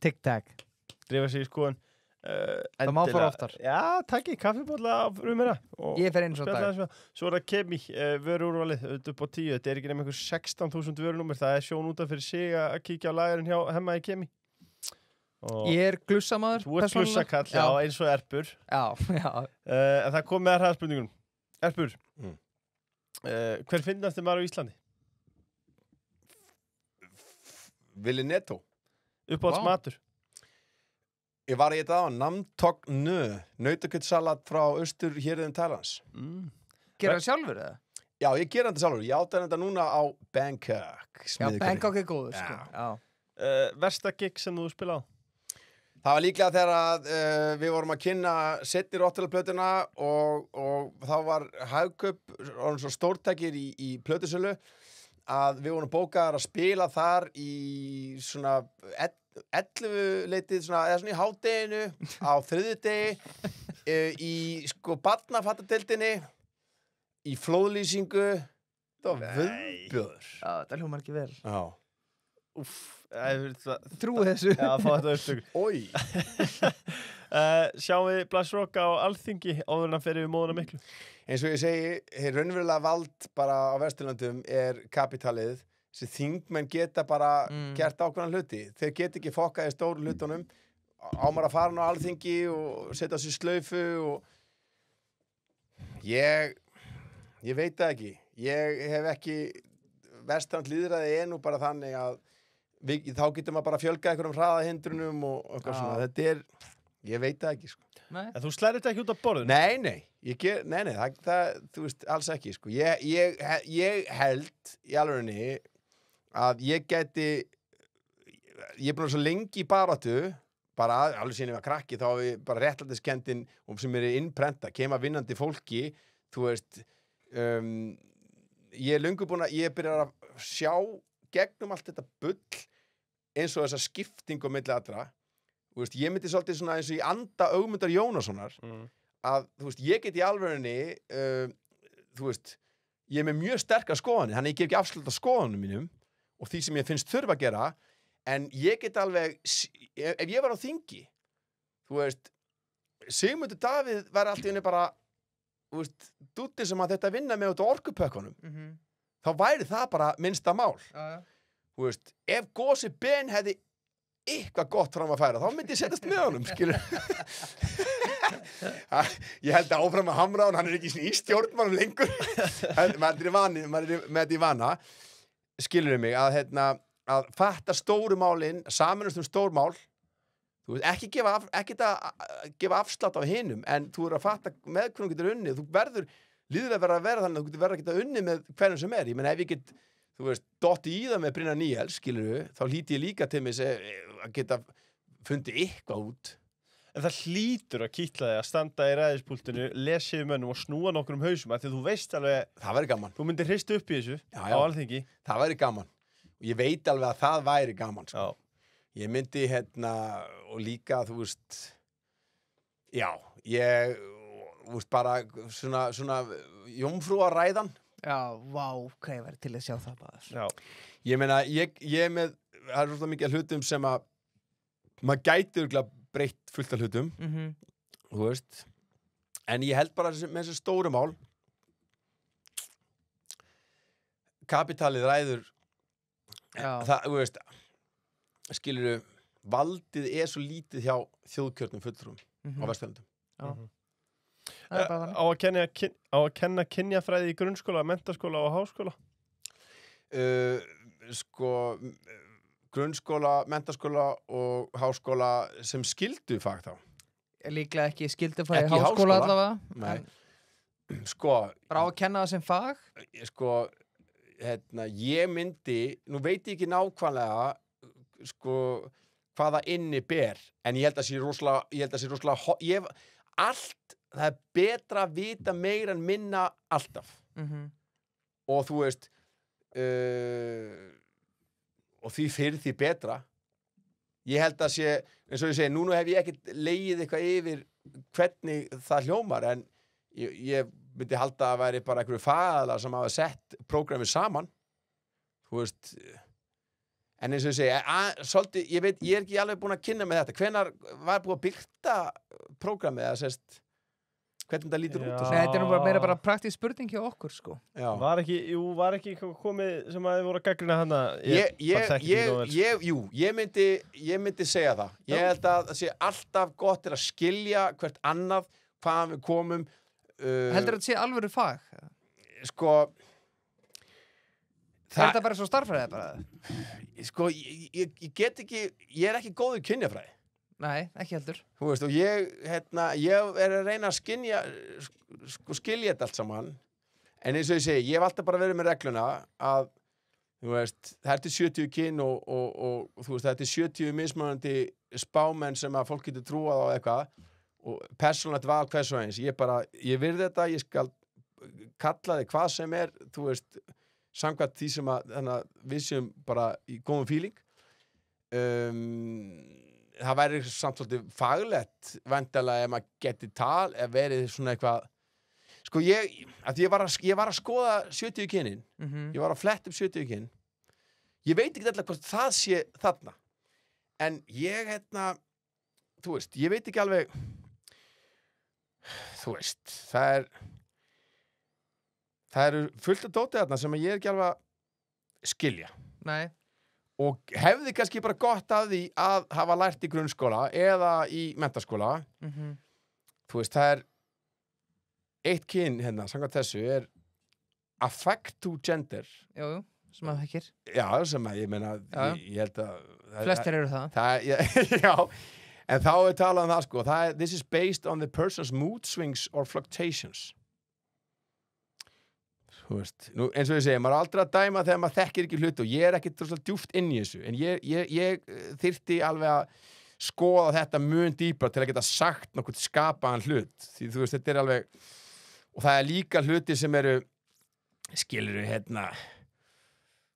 Tic-tac. Dreifa sig í skoðun. Það má fara oftar. Já, takk í kaffibólla á frumura. Ég fer einu svona dag. Svo er það kemi, vöruúrvalið, upp á 10. Þetta er ekki nema einhver 16.000 vörunúmer. Það er sjón út af fyrir sig að kíkja á lagarinn hjá hemma í kemi. Ég er glussamaður. Þú ert glussakall, já, eins og Erpur. Já. En það kom með hraðspurningunum. Erpur, hver finnast þið maður á Íslandi? Willi Netto. Uppáhalds matur? Ég var í þetta á Namtok Nö, nautakjötsalat frá austur hérðum Thailands. Gera það sjálfur eða? Já, ég ger þetta sjálfur. Ég átti þetta núna á Bangkok. Já, Bangkok er góður, sko. Já. Versta gig sem þú spila á? Það var líklega þegar að við vorum að kynna seinni Rotterdam-plötuna og þá var Hagkaup orðinn svo stórtækir í plötusölu að við vorum bókaðar að spila þar í svona 11 leitið svona, eða svona í hádeginu á þriðjudegi í sko barnafattadeildinni í flóðlýsingu. Það var viðbjóður. Já, þetta hljómar ekki vel. Já. Úff. Trúi þessu. Já, fá þetta upptöku. Ói. Sjáum við Blasrock á Alþingi áður en að fer yfir móðuna miklu. Eins og ég segi, hér raunverulega vald bara á Vesturlöndum er kapitalið sem þingmenn geta bara gert ákveðna hluti. Þeir geta ekki fokkað í stóru hlutunum. Ámar að fara á Alþingi og setja sér slaufu og ég veit það ekki. Ég hef ekki Vesturland lýðræði nú bara þannig að þá getur maður bara að fjölga einhverjum hraðahindrunum og eitthvað svona. Þetta er, ég veit það ekki, sko. Nei. En þú slærir þetta ekki út á borðinu? Nei, það þú veist, alls ekki, sko. Ég held í alvegni að ég er búin svo lengi í baráttu, bara alveg síðan ég var krakki, þá við bara réttlætiskendin sem er innprenta, kema vinnandi fólki, þú veist, ég er löngu búin að, ég byrjar að sjá gegnum allt þetta bull eins og þessa skiptingu milli allra. Þú veist, ég myndi svolítið svona eins og í anda Ögmundar Jónassonar að, þú veist, ég get í alvörunni þú veist, ég er með mjög sterkar skoðanir, þannig ég gef ekki afslut af skoðanum mínum og því sem ég finnst þurfa að gera, en ég get alveg, ef ég var á þingi, þú veist, Sigmundur Davíð var allt í henni bara, þú veist, dúttir sem að þetta vinna með út á orkupökkunum, þá væri það bara minnsta mál. Þú veist, ef Gosi Ben hefði eitthvað gott fram að færa, þá myndi ég setjast með honum, skilur. Ég held að áfram að hamra hann er ekki í stjórnmálum lengur. Maður er með þetta í vana, skilur mig, að fatta stóru málin, saminast stór mál, þú veist, ekki gefa afslátt af hinum, en þú er að fatta með hvernig þú getur unnið, þú verður lýðræði að vera þannig að þú getur verið að geta unnið með hverjum sem er. Ég meina, ef ég get, þú veist, dotti í það með Brynjar Níels, skilurðu, þá hlýti ég líka til mig að geta fundið eitthvað út. En það hlýtur að kýtla þig að standa í ræðispúltinu, lesa yfir mönnum og snúa nokkrum hausum, af því þú veist alveg... Það væri gaman. Þú myndir hrista upp í þessu á Alþingi. Það væri gaman. Og ég veit alveg að það væri gaman, sko. Já. Ég myndi, og líka, þú veist, já, ég... Þú veist, bara svona jómfrúaræðan. Já, vá, hvað ég væri til að sjá það bara. Já. Ég meina, ég með, það er svona mikið hlutum sem að maður gæti örugglega breytt fullt af hlutum, þú veist. En ég held bara með þessu stóru mál, kapitalið ræður, það, þú veist, skilurðu, valdið er svo lítið hjá þjóðkjörnum fulltrúum á Vesturlöndum. Já. Á að kenna kynjafræði í grunnskóla, menntaskóla og háskóla? Sko, grunnskóla, menntaskóla og háskóla sem skildufag þá. Líklega ekki skildufag í háskóla allavega. Nei. Sko. Bara á að kenna það sem fag? Sko, ég myndi, nú veit ég ekki nákvæmlega, sko, hvaða inni ber, en ég held að sé rosalega, það er betra að vita meira en minna alltaf. Og þú veist, og því fyrir því betra. Ég held að sé, eins og ég segi, núna hef ég ekkert legið eitthvað yfir hvernig það hljómar, en ég myndi halda að væri bara einhverju fagaðalar sem hafa sett prógramið saman. Þú veist, en eins og ég segi, svolítið, ég er ekki alveg búin að kynna með þetta. Hvenær var búin að byrta prógramið, eða sérst, hvernig það lítur út? Nei, þetta er nú bara meira praktísk spurning hjá okkur, sko. Já. Var ekki komið sem að þið voru að gaggrina hana? Ég myndi segja það. Ég held að það sé alltaf gott að skilja hvert annað, hvaðan við komum. Heldur þetta sé alvöru fag? Sko... Er þetta bara svo starffræði bara? Sko, ég get ekki, ég er ekki góður kynjafræði. Nei, ekki heldur. Þú veist, og ég er að reyna að skilja þetta allt saman, en eins og ég segi, ég hef alltaf bara verið með regluna að, þú veist, það er til 70 kyn og þú veist, það er til 70 mismunandi spámenn sem að fólk getur trúað á eitthvað og persónulegt val hvers og eins. Ég virði þetta, ég skal kalla þig hvað sem er, þú veist, samkvæmt því sem að við séum bara í góðum fíling. Það væri samt svolítið faglegt væntanlega ef maður geti ef verið svona eitthvað sko ég var að skoða 70 kynin ég var að fletta upp 70 kyn ég veit ekki alltaf hvort það sé þarna en ég þú veist, ég veit ekki alveg þú veist, það eru fullt af dótið þarna sem ég er ekki alveg að skilja Nei. og hefði kannski bara gott af því að hafa lært í grunnskóla eða í menntaskóla þú veist, það er eitt kyn hérna, samkvæmt þessu er affect to gender Jú, sem að þekkir já, sem að ég meina ég held að Flestir eru það já, en þá er talað það sko this is based on the person's mood swings or fluctuations þú veist, nú, eins og ég segi, maður er aldrei að dæma þegar maður þekkir ekki hluti og ég er ekki djúpt inn í þessu, en ég þyrfti alveg að skoða þetta mun dýpra til að geta sagt nokkuð skapaðan hlut, því þú veist, þetta er alveg og það er líka hluti sem eru skilurðu,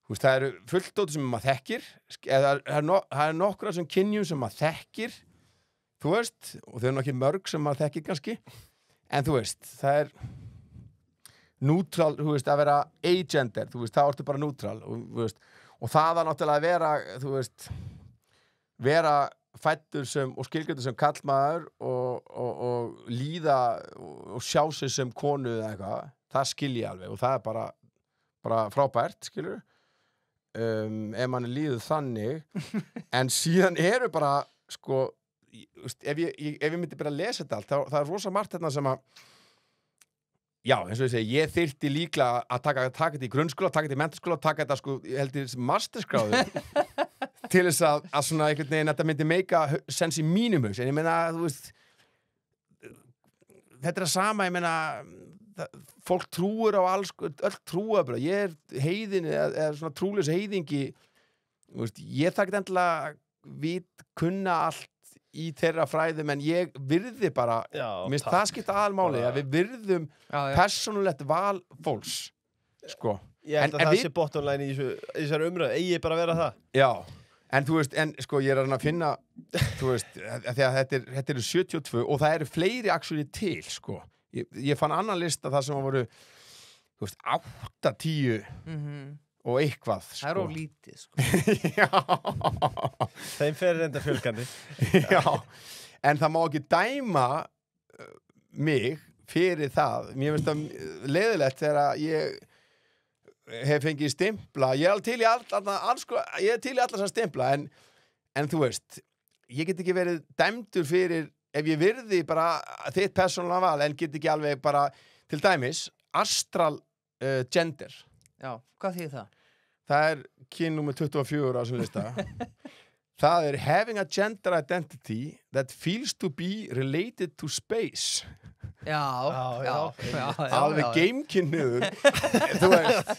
þú veist, það eru fulldóti sem maður þekkir, það er nokkra sem kynjum sem maður þekkir þú veist, og þau eru nokkið mörg sem maður þekkir kannski, en þú veist, það er neutral, þú veist, að vera agender, þú veist, það orður bara neutral og það að náttúrulega vera, þú veist vera fæddur sem, og skilgjöndur sem kallmaður og líða og sjá sig sem konu eða eitthvað, það skilji alveg og það er bara frábært, skilur ef mann líður þannig en síðan eru bara, sko ef ég myndi bara að lesa þetta allt, það er rosa margt hérna sem að já, eins og ég segi, ég þyrfti líklega að taka þetta í grunnskóla, taka þetta í menntaskóla, taka þetta sko, ég held ég masterskráðu til þess að svona einhvern veginn þetta myndi meika sens í mínum hug, en ég meina, þú veist þetta er að sama, ég meina fólk trúur á alls, öll trúa bara, ég er heiðin eða svona trúleys heiðingi, þú veist, ég þarf ekki endilega kunna allt í þeirra fræðum en ég virði bara minnst það skipta aðalmáli að við virðum persónulegt val fólks sko ég held að það sé bottomline í þessari umræðu eigi bara að vera það já, en þú veist, en sko ég er að finna þú veist, þegar þetta eru 72 og það eru fleiri actually til sko, ég fann annan lista það sem voru þú veist, 8-10 og eitthvað sko. Það er of lítið sko. Já Þeim fer reynda fjölgandi Já, en það má ekki dæma mig fyrir það mér finnst það leiðilegt þegar ég hef fengið stimpla ég er til í allar sem stimpla en þú veist ég get ekki verið dæmdur fyrir ef ég virði bara þitt persónulega val en get ekki alveg bara til dæmis astral gender Já, hvað þýðir það? Það er kyn númer 24 á þessum lista. Það er having a gender identity that feels to be related to space. Já. Alveg geimkynniður. Þú veist,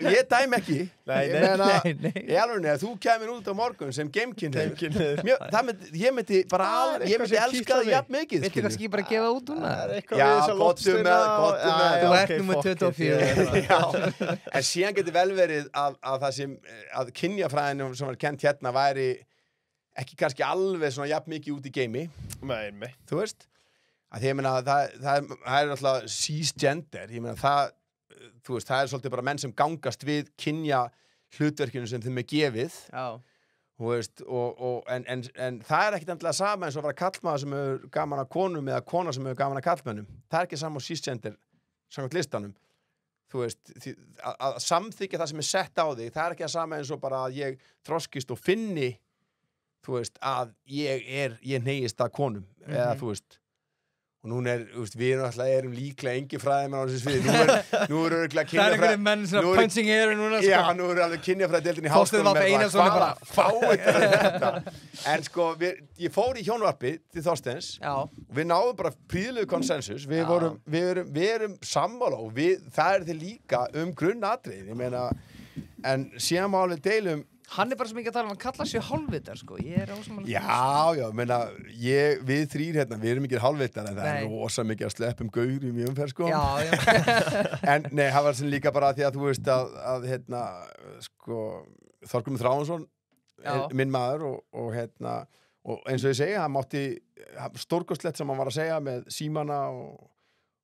ég dæm ekki. Nei. Ég alveg neða, þú kemur út á morgun sem geimkynniður. Ég myndi bara ég myndi elska það jafn mikið. Viltu kannski ekki bara gefa út núna? Já, gottum með. Þú ert númer 24. Já, en síðan getur vel verið að það sem, að kynjafræðinu sem var kennt hérna væri ekki kannski alveg svona jafn mikið út í geimi. Nei. Þú veist? Að ég meina, það er alltaf cisgender, ég meina þú veist, það er svolítið bara menn sem gangast við kynja hlutverkinu sem þeim er gefið, þú veist, en það er ekkit endilega sama eins og að vera kallmaður sem hefur gaman að konum eða kona sem hefur gaman að kallmönnum, það er ekki sama á cisgender, samkvæmt listanum, þú veist, að samþykja það sem er sett á þig, það er ekki að sama eins og bara að ég þroskist og finni, þú veist, að ég neyist að konum, eða þú veist, og núna við erum líklega engi fræðimenn á þessu sviði nú er örugglega Það er einhverjum menn svona punching air núna Já, nú er alveg kynjafræðdeildin í háskólanum bara fáið þetta en sko, ég fór í hjónvarpi til Þorsteins og við náðum bara prýðilegu konsensus við erum sammála og það til líka grunnatriði, ég meina en síðan má alveg deilum Hann er bara svo mikið að tala hann kallar sér hálfvitar sko, ég ósammála Já, meina, við þrír hérna, við erum ekki hálfvitar en það er rosa mikið að sleppum gaurum í umferð sko Já En nei, það var sem líka bara því að þú veist að hérna, sko Þorgrímur Þráinsson minn maður og hérna, og eins og ég segi, hann mátti stórkostlegt sem hann var að segja með símana og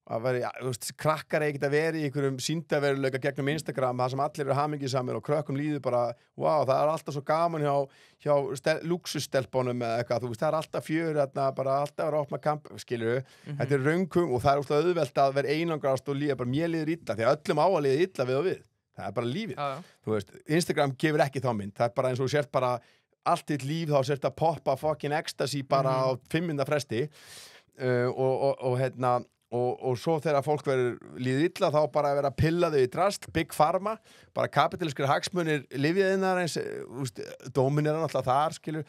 að veri, krakkar ekkert að vera í einhverjum sýndaveruleika gegnum Instagram það sem allir eru hamingjusamir og krökkum líður bara wow, það er alltaf svo gaman hjá luxusstelpunum eða eitthvað, þú veist, það er alltaf fjör bara alltaf að vera opna kamp, skilur þetta er röngum og það er alltaf auðvelt að vera einangrast og líða bara mér líður illa því að öllum á að líða illa við og við það er bara lífið, þú veist, Instagram gefur ekki þá mynd, það er bara eins og sért bara allt þitt líf þá sért að poppa fucking ecstasy bara á 5 minútna fresti og hérna og svo þegar fólk verður líður illa þá bara að vera að pilla þau í drasl Big Pharma, bara kapitalískir hagsmunir lyfjaðinnar eins, dómin er náttúrulega þar, skilur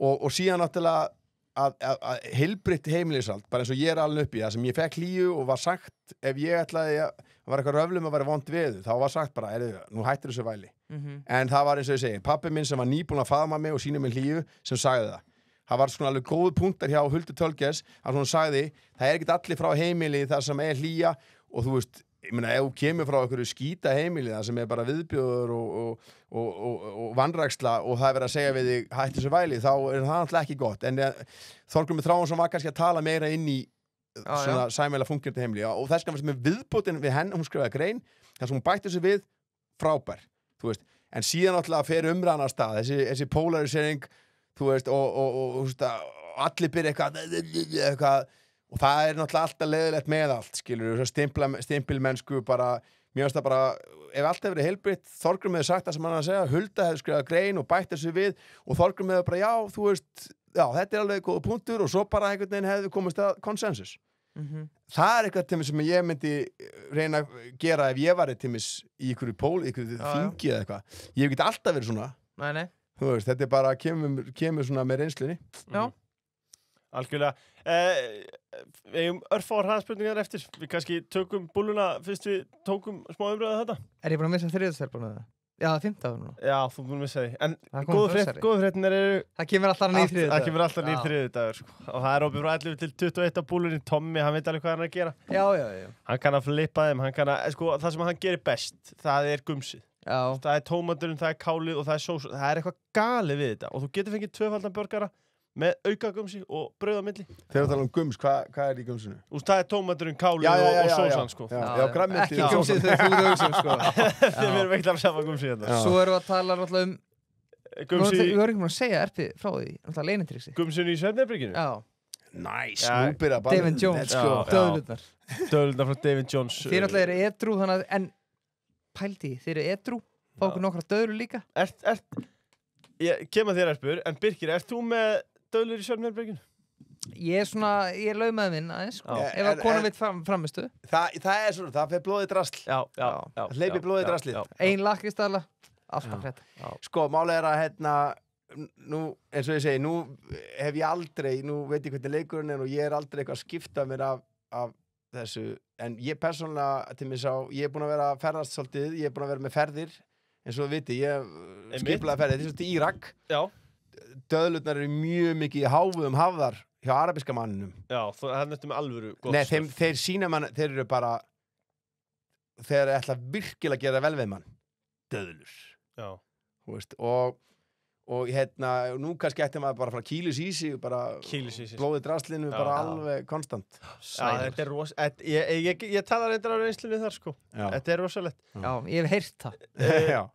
og síðan náttúrulega að heilbritt heimilishald, bara eins og ég er alveg upp í það sem ég fekk hlýju og var sagt ef ég ætlaði að var eitthvað röflum að vera vond við þá var sagt bara, nú hættir þessu væli en það var eins og ég segi, pabbi minn sem var nýbúinn að faðma mig og sýna mig hlýju sem sagði það var svona alveg góð punktar hjá Huldu Tölges að hún sagði, það er ekkert allir frá heimili þar sem er hlýja og þú veist, ég meina, ef þú kemur frá einhverju skýta heimili þar sem er bara viðbjóður og vanræksla og það er verið að segja við þig hætti þessu væli, þá er það náttúrulega ekki gott en Þorgrímur Þráinsson var kannski að tala meira inn í svona sæmilega fungerandi heimili og þess vegna með viðbótin við henn, hún skrifaði grein þar sem hún bætti þessu við frábær, þú veist, en síðan náttúrulega fer umræðan af stað, þessi polarisering þú veist, og allir byrja eitthvað og það er náttúrulega alltaf leiðilegt með allt, skilur, stimpilmennsku bara, mér finnst það bara ef allt hefur verið heilbritt, Þorgrímur hefur sagt það sem hann að segja, Hulda hefur skrifað grein og bætt þessu við og Þorgrímur hefur bara, já, þú veist þetta er alveg góð punktur og svo bara einhvern veginn hefði komist að konsensus það er eitthvað tímis sem ég myndi reyna að gera ef ég var tímis í einhverju þingi eða eitthvað, ég hef ekki alltaf verið svona Nei Þú veist, þetta er bara kemur svona með reynslunni. Já. Algjörlega. Við eigum örfáar hraðspurningar eftir. Við kannski tökum búluna fyrst við tókum smá umræðu þetta. Er ég búin að missa þriðastelpuna það? Já, það er 15 núna. Já, þú búin að missa því. En góðu fréttinir eru... Það kemur alltaf nýr þriðjudagur. Það kemur alltaf nýr þriðjudagur, sko. Og það er opið frá 11 til 21 á búlunni. Tommi, hann veit alveg hvað hann er að gera. Já. Hann kann að flippa þeim, hann kann að... Sko, það sem hann gerir best, það er gumsið. Já. Það er tómaturinn, það er kálið og það er sós. Það er eitthvað galið við þetta. Og þú getur fengið 2-faldan burgara með aukagumsi og brauð á milli. Þegar við tala gums, hvað er í gumsinu? Það er tómaturinn, kálið og sósan, sko. Já, græmmiti. Ekki gumsið þegar þú hugsa, sko. Við erum ekki að sama gumsi hérna. Svo erum við að tala náttúrulega um... Gumsi... Við vorum ekki að segja erpi frá því, náttúrulega leynitriksi. Gumsinu í Svefnherberginu? Já. Nice, nú byrja bara. David Jones, sko. Döðlurnar. Döðlurnar frá David Jones. Þið náttúrulega eru edrú, þannig að... En pældi, þið eru edrú. Fá okkur nokkra döðlur líka. Ég kem að þér Erpur, en Birkir, ert þú með döðlur í Svefnherberginu? Ég er laumæð minn aðeins, sko. Ef að kona veit framistu. Það er svona, það fer blóðið drasl. Já. Hleypir blóðið draslið. Ein lakristalla, alltaf hrætt. Sko, málið er að nú, eins og ég segi, nú hef ég aldrei, nú veit ég hvernig leikurinn er og ég er aldrei eitthvað að skipta mér af þessu, en ég persónulega til mig ég er búin að vera að ferðast svolítið, ég er búin að vera með ferðir eins og viti, ég skiplaði ferðir þetta er svolítið Írak. Já. Döðlurnar eru mjög mikið í háfum hafðar hjá arabiska manninum. Já, það er næstum með alvöru gott. Nei, þeir sína mann, þeir eru bara þeir ætla virkilega að gera vel við mann. Döðlur. Já. Þú veist, og nú kannski ætti maður bara frá kýlisísi bara blóðið draslinu bara alveg konstant. Já, þetta er rosalegt. Ég tala reyndar á reynslunni þar, sko. Þetta er rosalegt. Já, ég hef heyrt það.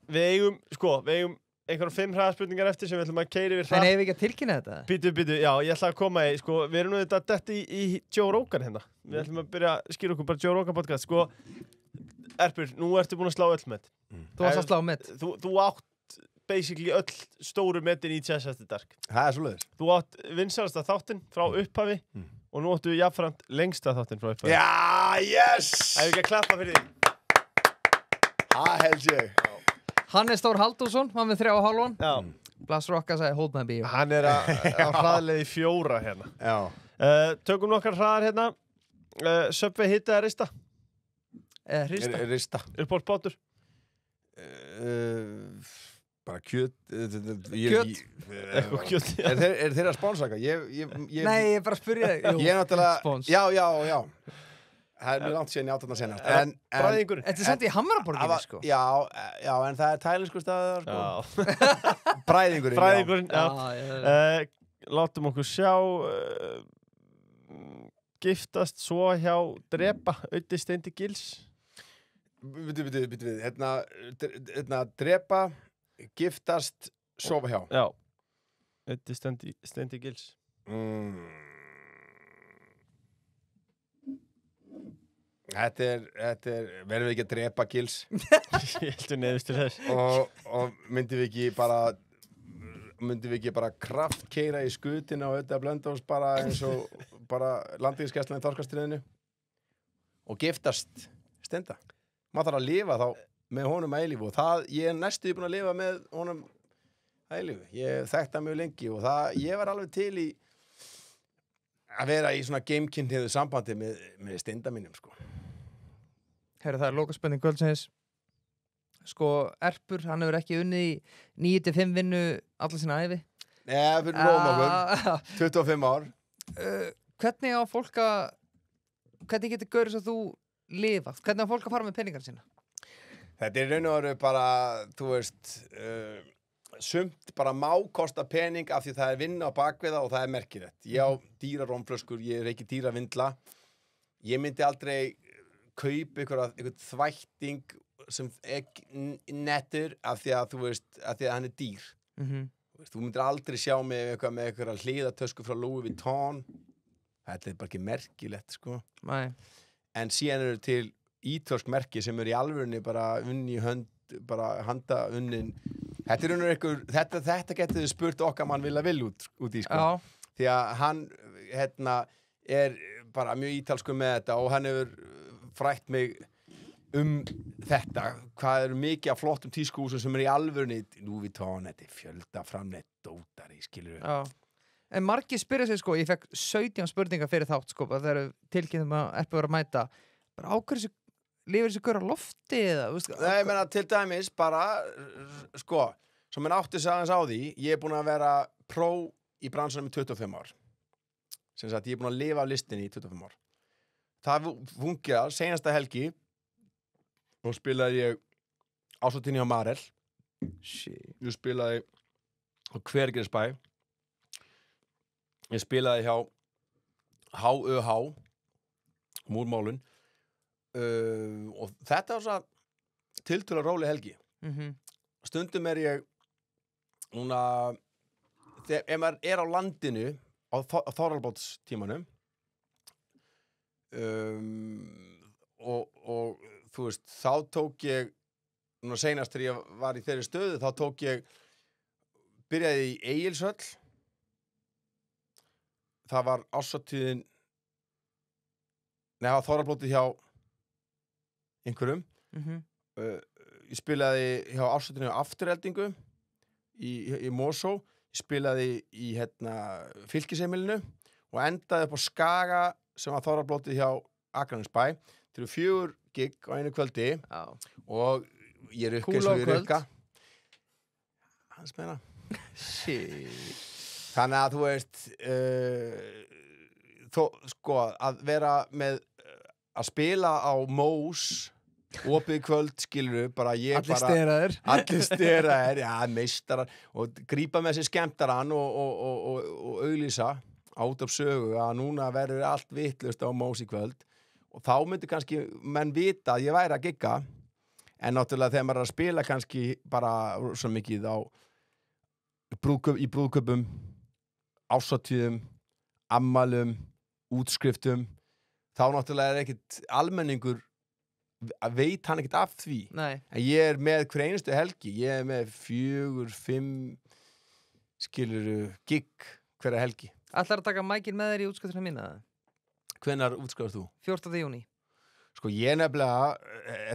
Við eigum einhverjum 5 hraðspurningar eftir sem við ætlum að keyra yfir hratt. En ef við ekki að tilkynna þetta? Býtu, já, ég ætla að koma sko, við erum nú þetta detti í Joe Rogan hérna. Við ætlum að byrja að skýra okkur bara Joe Rogan podcast, sko. Erpur, nú ertu búin að slá öll met. Þú varst að slá met. Þú átt basically öll stóru metin í Chess After Dark. Það er svoleiðis. Þú átt vinsælasta þáttinn frá upphafi og nú áttu við jafnframt lengsta þáttinn frá upphæði. Já, yes! Það er ekki að klappa fyrir því. Það held ég. Hannes Þór Halldórsson, hann með 3,5. Já, Blas Rokka sagði hold my beer. hann er á hraðleið í 4 hérna. Já. Tökum nokkar hraðar hérna. Subway hitta eða rista? Hrista. Rista. Uppáhalds bátur? Bara kjöt. Kjöt? Eitthvað kjöt, já. Er þeir að sponsaka? Nei, ég er bara að spyrja þig. Jú, Ég er náttúrulega, spons. já. Það er mjög langt síðan ég átt þarna senast. Bræðingurinn? Þetta er samt í Hamraborginni, sko. Já, en það er tælinsku staðar, sko. Já. Bræðingurinn, Bræðingurinn, já. Já. Látum okkur sjá giftast svo hjá drepa Auddi Steindi Gils. Byttu við. Hérna, drepa, giftast, sofa hjá. Já. Auddi Steindi Gils. Þetta er, verðum við ekki að drepa Gils Ég heldur neðust til þess. og myndum við ekki bara kraftkeira í skutina og auðvitað Blöndós bara eins og bara landvíðskesslan í Þorskastriðinu og giftast Steinda. Maður þarf að lifa þá með honum að eilífu og ég er næstu búin að lifa með honum að eilífu. Ég þekkti hann mjög lengi og ég var alveg til í að vera í svona gamekynniðu sambandi með Steinda mínum, sko. Herru, það er lokaspending kvöldsins. Sko, Erpur, hann hefur ekki unnið í 9-5 vinnu alla sína ævi. Nei, fyrir róum okkur. 25 ár. Hvernig á fólk hvernig getur gaurið svo þú lifað? Hvernig á fólk að fara með peningar sína? Þetta er raun og veru bara, þú veist, sumt bara má kosta pening af því það er vinna á bakviða og það er merkilegt. Ég á dýra rómflöskur, ég er ekki dýra vindla. Ég myndi aldrei kaupa einhvern þvætting sem nettur af því að, þú veist, af því að hann er dýr. Þú myndir aldrei sjá mig með einhverja hliðatösku frá Louis Vuitton. Þetta er bara ekki merkilegt, sko. Nei. En síðan eru til ítölsk merki sem eru í alvörunni bara unni í hönd, bara handa unnin. Þetta getur þið spurt okkar mann Villa Vill út í, sko. Já. Því að hann er bara mjög ítalskur með þetta og hann hefur frætt mig þetta, hvað eru mikið af flottum tískuhúsum sem eru í alvörunni. Louis Vuitton, þetta er fjölda framleitt dótari, skilur við. Já. En margir spyrja sig, sko, ég fekk 17 spurningar fyrir þátt, sko, þegar tilkynntum að Erpur var að mæta. Bara ákveður lifir þessu gaur á lofti eða, veist? Nei, ég meina, til dæmis, bara, sko, svo minn átti sig aðeins á því, ég er búin að vera pró í bransanum í 25 ár. Sem sagt, ég er búin að lifa af listinni í 25 ár. Það fungerar, seinasta helgi, og spilaði ég ásatíðinni á Marel. Ég spilaði á Hvergerðsbæ. Ég spilaði hjá HÖH, Múrmálun. Og þetta var svo tiltölulega róleg helgi. Stundum er ég núna, ef maður er á landinu á Þorvaldstímanum og þú veist, þá tók ég núna seinast þegar ég var í þeirri stöðu, þá tók ég byrjaði í Egilshöll. Það var ásatíðin það var Þorvaldsblótið hjá einhverjum. Ég spilaði hjá ásatíðinni á Aftureldingu í Mosó. Ég spilaði í Fylkisheimilinu og endaði upp á Skaga sem var Þorvaldsblótið hjá Akranesbæ. Þetta eru 4 gig á einu kvöldi. Já. Og ég rukka eins og ég rukka. Hans meina. Þannig að þú veist sko að vera með að spila á Mós opið kvöld, skilur bara ég allir steraðir, já, meistarar og grípa með sér skemmtarann og auglýsa át af sögu að núna verður allt vitlaust á Mós í kvöld og þá myndi kannski menn vita að ég væri að gigga en náttúrulega þegar maður er að spila kannski bara svo mikið á í brúðkaupum, ásatíðum, ammælum, útskriftum, þá náttúrulega er ekkit almenningur veit hann ekkit af því. Nei. En ég er með hver einustu helgi, ég er með 4-5 skiluru gig hverja helgi. Ætlar að taka mækinn með þér í útskriftina mína? Hvenær útskrifast þú? 14. júní. Sko, ég nefnilega...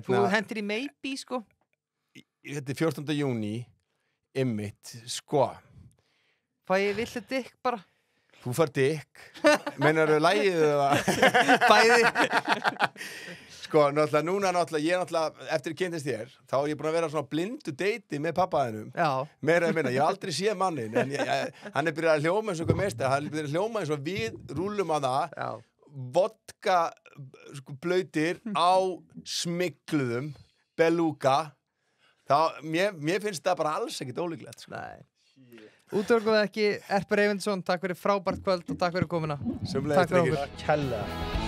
Þú hendir í maybe, sko. Þetta er 14. júní, einmitt, sko. Fæ ég villu dykk bara. Þú fær dykk. Meinarðu lagið eða? Bæði. Sko, náttúrulega, eftir að kynntist þér, þá er ég búin að vera svona blindu deiti með pappaðinum. Já. Meira en minna, ég hef aldrei séð mannin, en hann er byrjað að hljóma eins og eitthvað meista, hann er byrjað að hljóma eins og við rúllum á það, Já. vodka sko, blautir á smikluðum, beluga, mér finnst það bara alls ekkert ólíklegt. Sko. Nei. Útörguðu ekki, Erpur Eyvindsson, takk fyrir frábært kvöld og takk fyrir komuna. Sömuleiðis, Takk fyrir okkur. Kærlega.